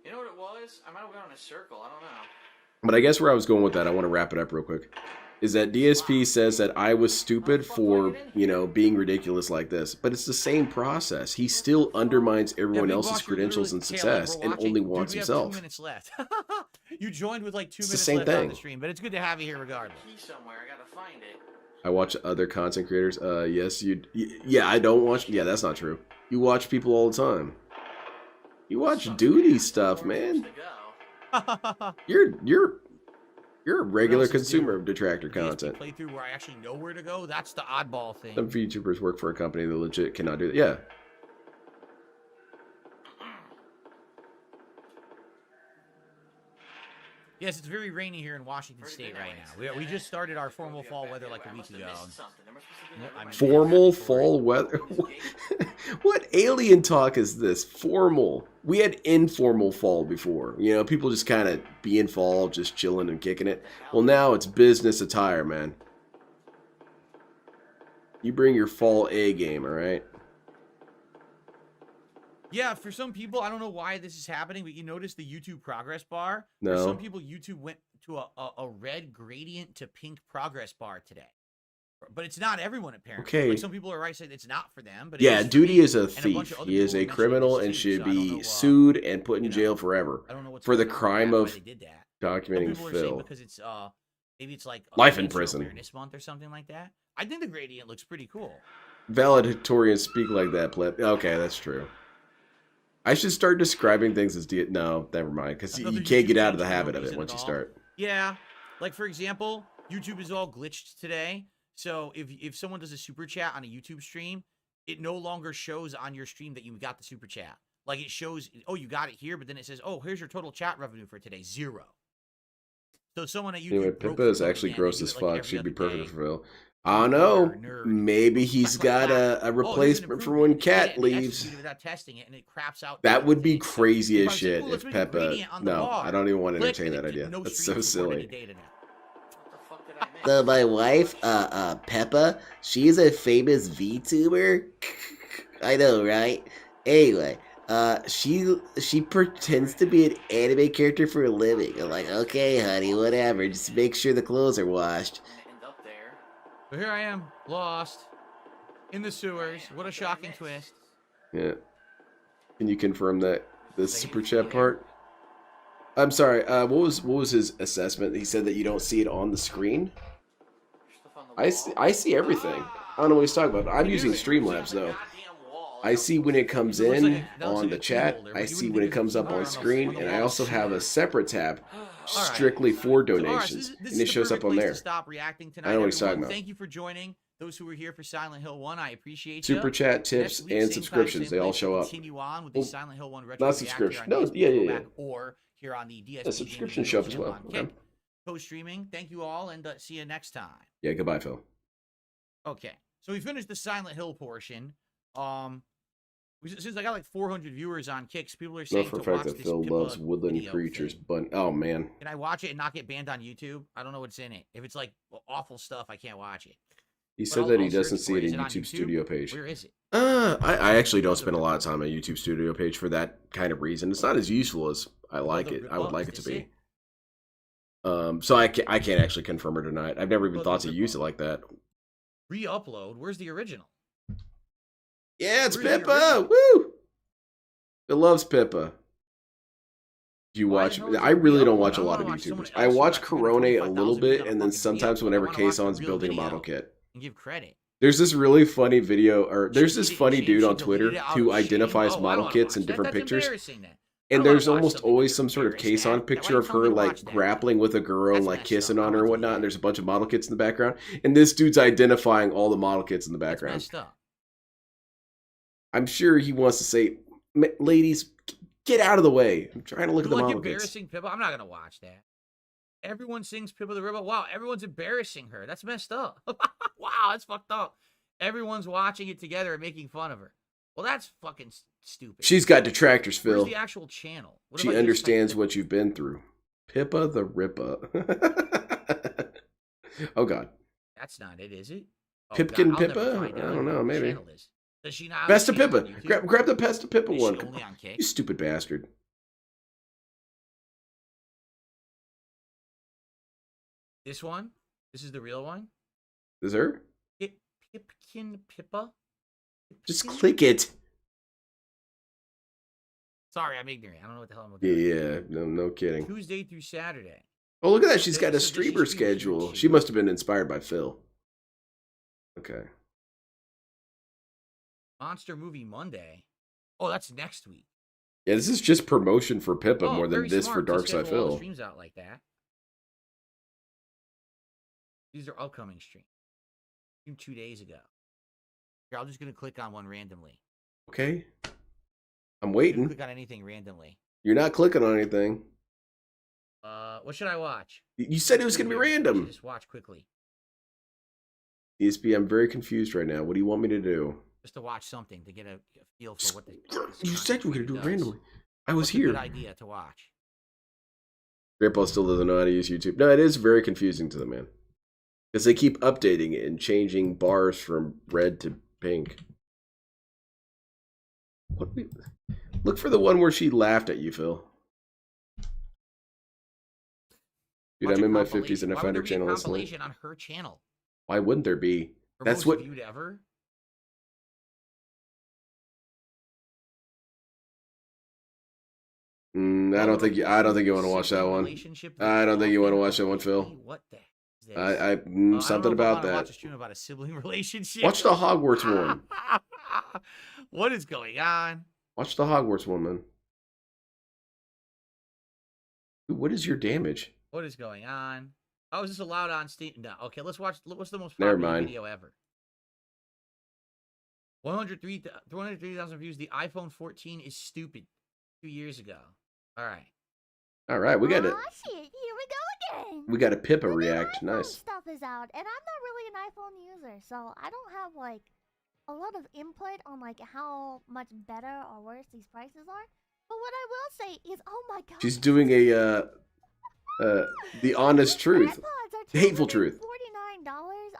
You know what it was? I might have gone in a circle. I don't know. But I guess where I was going with that, I want to wrap it up real quick, is that DSP says that I was stupid for, you know, being ridiculous like this. But it's the same process. He still undermines everyone else's credentials and success and only wants Dude, we have himself. 2 minutes left. You joined with like 2 It's the minutes same left on thing. the stream, but it's good to have you here regardless. Key somewhere. I gotta find it. I watch other content creators. Yes, yeah, I don't watch. Yeah, that's not true. You watch people all the time. You watch duty stuff, man. You're a regular consumer of detractor content. Playthrough where I actually know where to go. That's the oddball thing. Some VTubers work for a company that legit cannot do that. Yeah. Yes, it's very rainy here in Washington State right now. We just started our formal fall weather like a week ago. Formal fall weather? What alien talk is this? Formal. We had informal fall before. You know, people just kind of be in fall, just chilling and kicking it. Well, now it's business attire, man. You bring your fall A game, all right? Yeah, for some people, I don't know why this is happening, but you notice the YouTube progress bar? No. For some people, YouTube went to a red gradient to pink progress bar today. But it's not everyone, apparently. Okay. Like, some people are right saying it's not for them. But Yeah, it is Duty for is a me, and bunch thief. of other He is people a were mentioning criminal this and too, should so I don't be know, sued and put in you know, jail forever I don't know what's for the going on with crime that, why of they did that. documenting People are saying Phil. because it's maybe it's like Life in Cancer prison. Awareness Month or something like that. I think the gradient looks pretty cool. Valedictorians speak like that, pleb. Okay, that's true. I should start describing things as no, never mind, because you can't get out of the habit of it once you start. Yeah, like for example, YouTube is all glitched today. So if someone does a super chat on a YouTube stream, it no longer shows on your stream that you got the super chat. Like it shows, oh, you got it here, but then it says, oh, here's your total chat revenue for today, 0. So someone at YouTube. Anyway, Pippa is actually gross as fuck. She'd be perfect for Phil. I don't know. Maybe he's got a replacement for when Cat leaves. Without testing it, and it craps out. That would be crazy as shit if Peppa. No, I don't even want to entertain that idea. That's so silly. So my wife, Peppa, she's a famous VTuber. I know, right? Anyway, she pretends to be an anime character for a living. I'm like, okay, honey, whatever. Just make sure the clothes are washed. So here I am, lost in the sewers. What a shocking twist. Yeah. Can you confirm that the super chat part? I'm sorry. What was his assessment? He said that you don't see it on the screen. I see everything. I don't know what he's talking about. I'm using Streamlabs though. I see when it comes in on the chat. I see when it comes up on screen, and I also have a separate tab strictly for donations, and it shows up on there. Stop reacting tonight, I know what he's talking about. Thank you for joining. Those who were here for Silent Hill 1, I appreciate Super chat, tips, and subscriptions. They all show up. Continue on with the Silent Hill 1 retro not subscription. No, yeah. Or here on the DSP. The subscription show up as well. Okay. Co-streaming. Thank you all, and see you next time. Yeah, goodbye, Phil. Okay, so we finished the Silent Hill portion. Since I got like 400 viewers on Kicks, people are saying for to fact watch that this Phil Pippa loves woodland creatures, but oh man. Can I watch it and not get banned on YouTube? I don't know what's in it. If it's like awful stuff, I can't watch it. He said that he doesn't see it in YouTube Studio page. Where is it? I actually don't spend a lot of time on YouTube Studio page for that kind of reason. It's not as useful as I like it. I would like it to be. So I can't actually confirm or deny it. I've never even thought to use it like that. Re-upload. Where's the original? Yeah, it's Pippa. Woo! Phil loves Pippa. Do you watch? I really don't watch a lot of YouTubers. I watch Corone a little bit, and then sometimes whenever Kason's building a model kit. And give credit. There's this really funny video, or there's this funny dude on Twitter who identifies model kits in different pictures. And there's almost always some sort of Kason picture of her like grappling with a girl and like kissing on her and whatnot. And there's a bunch of model kits in the background. And this dude's identifying all the model kits in the background. I'm sure he wants to say, ladies, get out of the way. I'm trying to look at the model kits. Embarrassing Pippa? I'm not going to watch that. Everyone sings Pippa the Ribbon. Wow, everyone's embarrassing her. That's messed up. Wow, that's fucked up. Everyone's watching it together and making fun of her. Well, that's fucking stupid. She's got detractors, Phil. Where's the actual channel? She understands what you've been through. Pippa the Rippa. Oh, God. That's not it, is it? Oh, Pipkin Pippa? I don't know, maybe. Does she not? Best of Pippa. Grab the Best of Pippa one. Only on Kick? You stupid bastard. This one? This is the real one? Is her? Pipkin Pippa? Just click it. Sorry, I'm ignorant. I don't know what the hell I'm looking at. Yeah, no kidding. Tuesday through Saturday. Oh, look at that. She's got a streamer schedule. She must have been inspired by Phil. Okay. Monster Movie Monday. Oh, that's next week. Yeah, this is just promotion for Pippa more than this for Darkside Phil. Streams out like that. These are upcoming streams. 2 days ago. Here, I'm just gonna click on one randomly. Okay. I'm waiting. Click on anything randomly. You're not clicking on anything. What should I watch? You said it was gonna be random. Just watch quickly. DSP, I'm very confused right now. What do you want me to do? Just to watch something to get a feel for what the. You said you were gonna do it randomly. I was What's here. A good idea to watch. Grandpa still doesn't know how to use YouTube. No, it is very confusing to them, man. Because they keep updating it and changing bars from red to pink. Look for the one where she laughed at you, Phil. Dude, I'm in my 50s and I find her channel compilation on her channel. Why wouldn't there be? Or That's most what. viewed ever. I don't think you. I don't think you want to watch that one. I don't think you want to watch that one, Phil. What the heck is this? Something about that. Watch a stream about a sibling relationship. Watch the Hogwarts one. What is going on? Watch the Hogwarts one, man. Dude, what is your damage? What is going on? Oh, is this allowed on Steam? No. Okay, let's watch. What's the most Never popular mind. video ever? 203,000 views. The iPhone 14 is stupid. 2 years ago. All right. All right, we got it. Oh shit! Here we go again. We got a Pippa react. Nice. Stuff is out, and I'm not really an iPhone user, so I don't have like a lot of input on like how much better or worse these prices are. But what I will say is, oh my god, She's doing a the honest truth, the hateful truth. $49.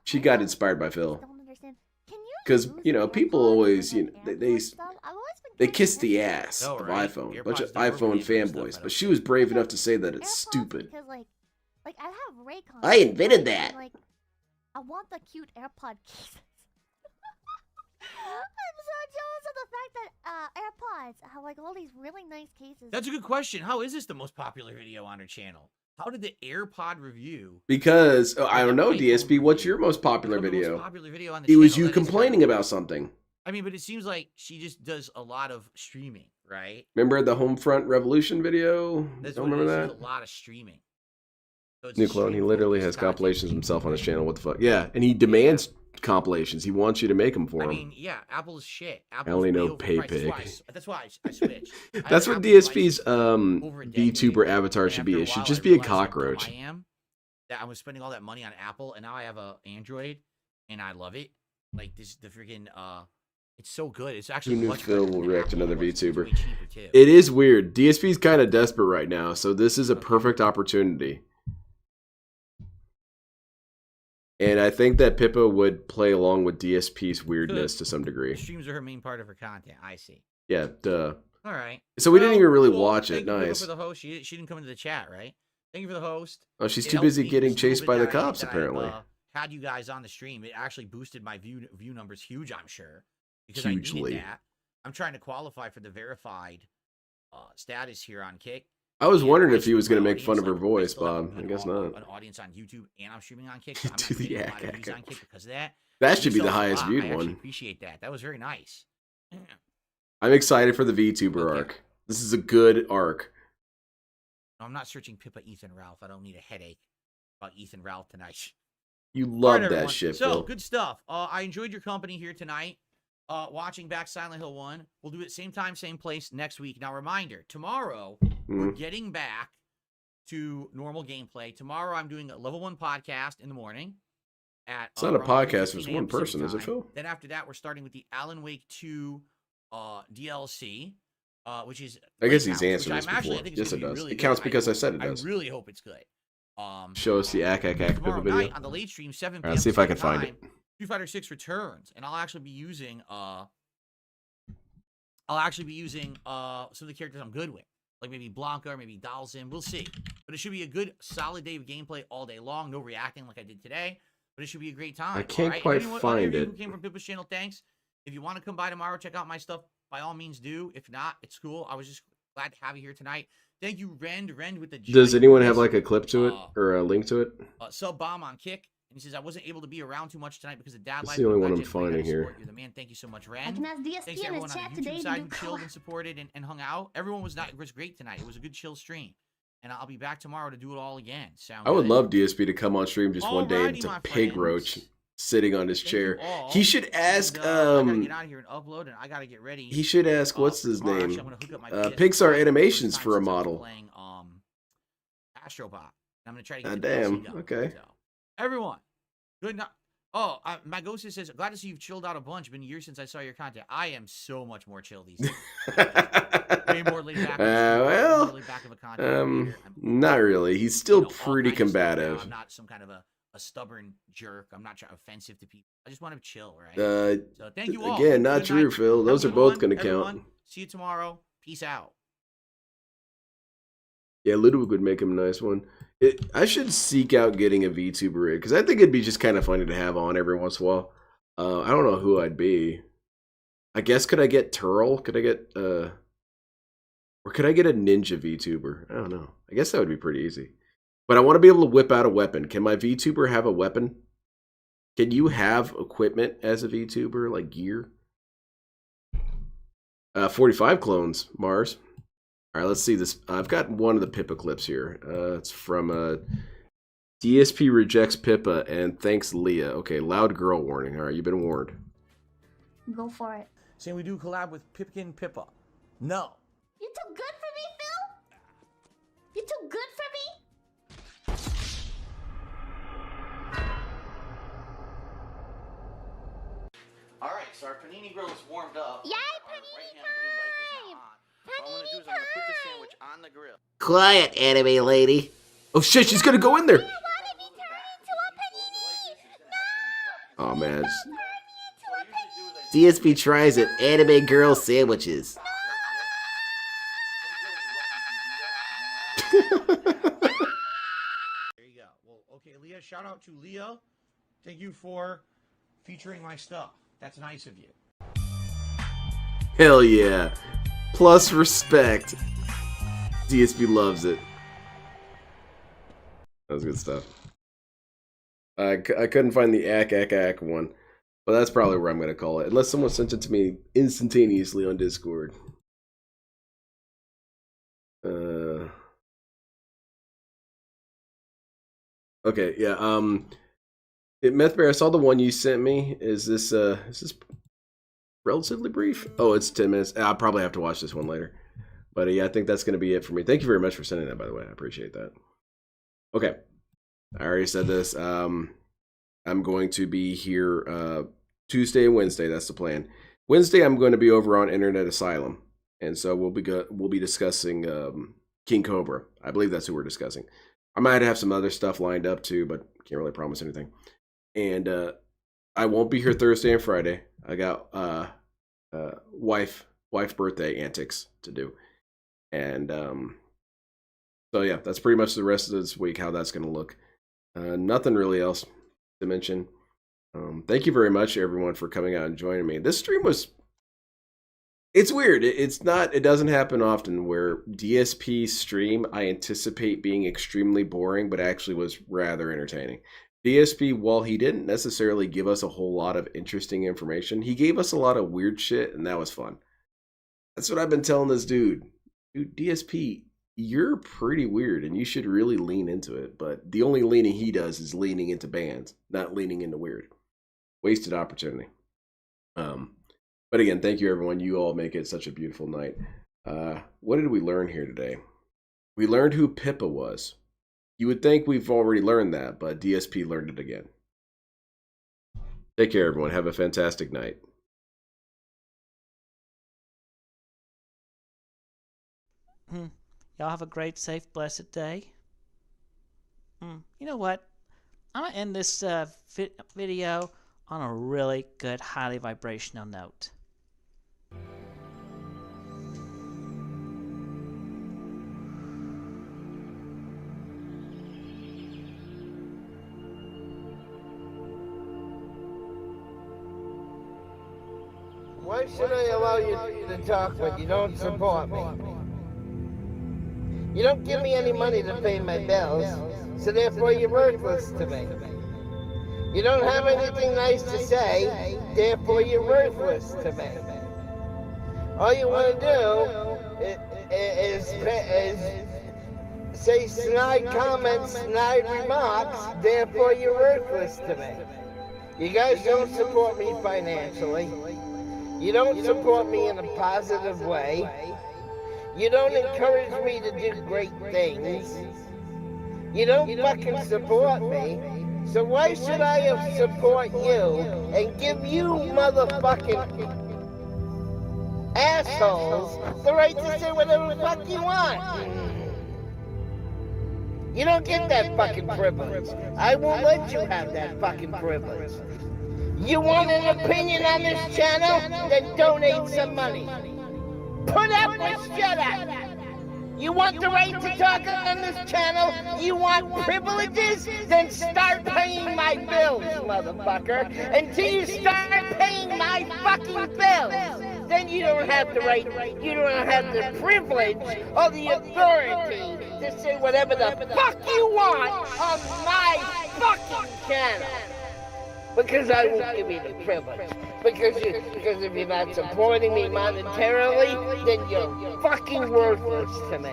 She got inspired by Phil. Don't understand. Because people always they kiss the ass Oh, of right. iPhone, AirPods bunch of don't work iPhone with stuff, fanboys. I But she was brave enough to say that it's AirPods stupid. Because like I have Raycon. I invented and, that. Like, I want the cute AirPod cases. I'm so jealous of the fact that AirPods have like all these really nice cases. That's a good question. How is this the most popular video on her channel? How did the AirPod review? Because I don't know, iPhone DSP. What's review? your most popular The video? most popular video on the It was channel. you That is complaining her- about something. I mean, but it seems like she just does a lot of streaming, right? Remember the Homefront Revolution video? That's Don't what it remember is. that? It's a lot of streaming. So it's New a clone. He stream literally focused has content. compilations of himself on his channel. What the fuck? Yeah, and he demands compilations. He wants you to make them for I him. mean, yeah, Apple's shit. Apple's only know way overpriced. PayPig. That's why I switched. I had That's what Apple DSP's devices over a decade, VTuber avatar and should after be. a It should while, just I be a realized how dumb cockroach. I am, that I was spending all that money on Apple, and now I have a Android, and I love it. Like this, the freaking it's so good. It's actually Who knew much Phil better will than react Apple another was. It's VTuber? way cheaper, too. It is weird. DSP's kind of desperate right now, so this is a perfect opportunity. And I think that Pippa would play along with DSP's weirdness to some degree. Streams are her main part of her content. I see. Yeah, duh. All right. So we didn't even really cool. watch it. Thank you, Pippa, Nice. for the host. She didn't come into the chat, right? Thank you for the host. Oh, she's It too helped busy me getting just a little chased bit by the that I- cops, that I, apparently. had you guys on the stream. It actually boosted my view numbers huge, I'm sure. Because I Hugely. needed that. I'm trying to qualify for the verified status here on Kick. I was And wondering I if he was still going to have make fun of her audience, voice, still have Bob. I guess not. An audience on YouTube, and I'm streaming on Kick. So I'm not Do the getting a lot of yak, views yak. on Kick because of that. That It should be the sells a highest lot. viewed I actually one. appreciate that. That was very nice. I'm excited for the VTuber arc. This is a good arc. I'm not searching Pippa Ethan Ralph. I don't need a headache about Ethan Ralph tonight. You All love right, that everyone. shit, So, Phil. good stuff. I enjoyed your company here tonight. Watching back Silent Hill 1. We'll do it same time, same place next week. Now, reminder, tomorrow, we're getting back to normal gameplay. Tomorrow, I'm doing a level 1 podcast in the morning. It's not a around podcast if 11:15 it's a.m. one Pacific person, is it, time. Phil? Then after that, we're starting with the Alan Wake 2 DLC, which is I guess Lighthouse, he's answered which this I'm actually- I before. think it's Yes, gonna it be does. really It good. counts because I said it I does. really hope it's good. Show us the ack Pippa Tomorrow video. night on the late stream, 7 p.m. All right, let's see if I can Pacific find it. time, Street Fighter 6 returns, and I'll actually be using some of the characters I'm good with, like maybe Blanca or maybe Dalsim. We'll see, but it should be a good, solid day of gameplay all day long. No reacting like I did today, but it should be a great time. I can't all right? quite Anyone, find any of you it. Who came from Pippa's channel? Thanks. If you want to come by tomorrow, check out my stuff. By all means, do. If not, it's cool. I was just glad to have you here tonight. Thank you, Rend with the. Does anyone have ginormous, like a clip to it or a link to it? Sub bomb on Kick, and he says I wasn't able to be around too much tonight because of dad That's life. the only but one glad I'm you had a great finding here. support. You're the man. Thank you so much, Ren. I can ask DSP Thanks to in his everyone on chat the today YouTube to side do who co- chilled and supported and hung out. Everyone was great tonight. It was a good chill stream, and I'll be back tomorrow to do it all again. Sound I would good? love DSP to come on stream just one day and Alrighty, it's a my pig friends. roach sitting on his Thank chair. you all. He should ask And, I gotta get out of here and upload, and I gotta get ready. he should ask what's his tomorrow. name? Actually, I'm gonna hook up my PS5 Pixar for the Animations first for a time since I was model. Playing Astrobot. And I'm gonna try to get Ah, the DLC damn. going. Okay. So, everyone, good night. Oh, my ghost says, glad to see you've chilled out a bunch. Been years since I saw your content. I am so much more chill these days. Way more laid back. Well, more laid back of a content creator. not really. He's still You know, all pretty kinds of stuff now. combative. I'm not some kind of a stubborn jerk. I'm not offensive to people. I just want to chill, right? So thank you all. Again, not Good true, night. Phil. Have a Those are good both one, going to everyone. count. See you tomorrow. Peace out. Yeah, Ludwig would make him a nice one. I should seek out getting a VTuber rig, because I think it'd be just kind of funny to have on every once in a while. I don't know who I'd be. I guess, could I get Turl? Could I get, or could I get a ninja VTuber? I don't know. I guess that would be pretty easy. But I want to be able to whip out a weapon. Can my VTuber have a weapon? Can you have equipment as a VTuber, like gear? 45 clones, Mars. All right, let's see this. I've got one of the Pippa clips here. It's from DSP rejects Pippa and thanks Leah. Okay, loud girl warning. All right, you've been warned. Go for it. Saying we do collab with Pipkin Pippa. No. You too good for me, Phil? You too good for me? Alright, so our panini grill is warmed up. Yay, panini time! What I'm gonna do is I'm gonna put the sandwich on the grill. Quiet, anime lady. Oh shit, she's gonna go in there. Oh man. DSP tries it. Anime girl sandwiches. There you go. Well, okay, Leah, shout out to Leo. Thank you for featuring my stuff. That's nice of you. Hell yeah. Plus respect. DSP loves it. That was good stuff. I couldn't find the ack one. But that's probably where I'm going to call it. Unless someone sent it to me instantaneously on Discord. Okay, yeah. Meth Bear, I saw the one you sent me. Is this relatively brief? Oh, it's 10 minutes. I'll probably have to watch this one later. But yeah, I think that's going to be it for me. Thank you very much for sending that, by the way. I appreciate that. Okay. I already said this. I'm going to be here Tuesday and Wednesday. That's the plan. Wednesday, I'm going to be over on Internet Asylum. And so we'll be discussing King Cobra. I believe that's who we're discussing. I might have some other stuff lined up too, but can't really promise anything. And I won't be here Thursday and Friday. I got wife birthday antics to do. And so yeah, that's pretty much the rest of this week, how that's going to look. Nothing really else to mention. Thank you very much, everyone, for coming out and joining me. This stream was... It's weird. It doesn't happen often where DSP stream I anticipate being extremely boring, but actually was rather entertaining. DSP, while he didn't necessarily give us a whole lot of interesting information, he gave us a lot of weird shit, and that was fun. That's what I've been telling this dude. Dude, DSP, you're pretty weird, and you should really lean into it. But the only leaning he does is leaning into bands, not leaning into weird. Wasted opportunity. But again, thank you, everyone. You all make it such a beautiful night. What did we learn here today? We learned who Pippa was. You would think we've already learned that, but DSP learned it again. Take care, everyone. Have a fantastic night. Y'all have a great, safe, blessed day. You know what? I'm going to end this video on a really good, highly vibrational note. Why should I allow you to talk when you don't support me? You don't give me any money to pay my bills, so therefore you're worthless to me. You don't have anything nice to say, therefore you're worthless to me. All you want to do is say snide comments, snide remarks, therefore you're worthless to me. You guys don't support me financially. You don't support me in a positive way. You don't encourage me to do great things. You don't fucking support me. So why should I support you and give you motherfucking assholes the right to say whatever the fuck you want? You don't get that fucking privilege. I won't let you have that fucking privilege. You want an opinion on this channel? Then donate some money. Put up with shut up. You want the right to talk on this channel? You want privileges? Then start paying my bills, motherfucker. Until you start paying my fucking bills, then you don't have the right, you don't have the privilege or the authority to say whatever the fuck you want on my fucking channel. Because I won't give you the privilege. Because if you're not supporting me monetarily, then you're fucking worthless to me.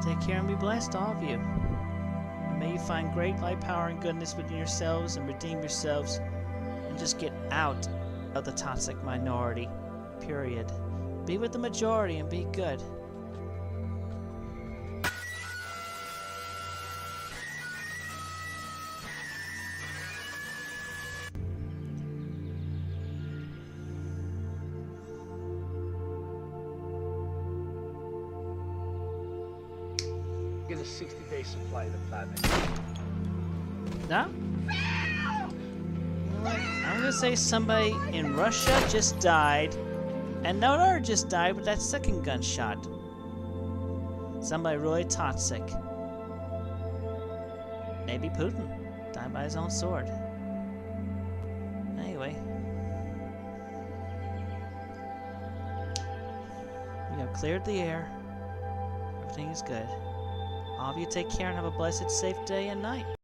Take care and be blessed, all of you. And may you find great light, power, and goodness within yourselves and redeem yourselves and just get out of the toxic minority. Period. Be with the majority and be good. Get a 60-day supply of the platinum. No? I'm gonna say somebody in Russia just died, and no other just died with that second gunshot. Somebody really toxic. Maybe Putin died by his own sword. Anyway, we have cleared the air. Everything is good. All of you take care and have a blessed, safe day and night.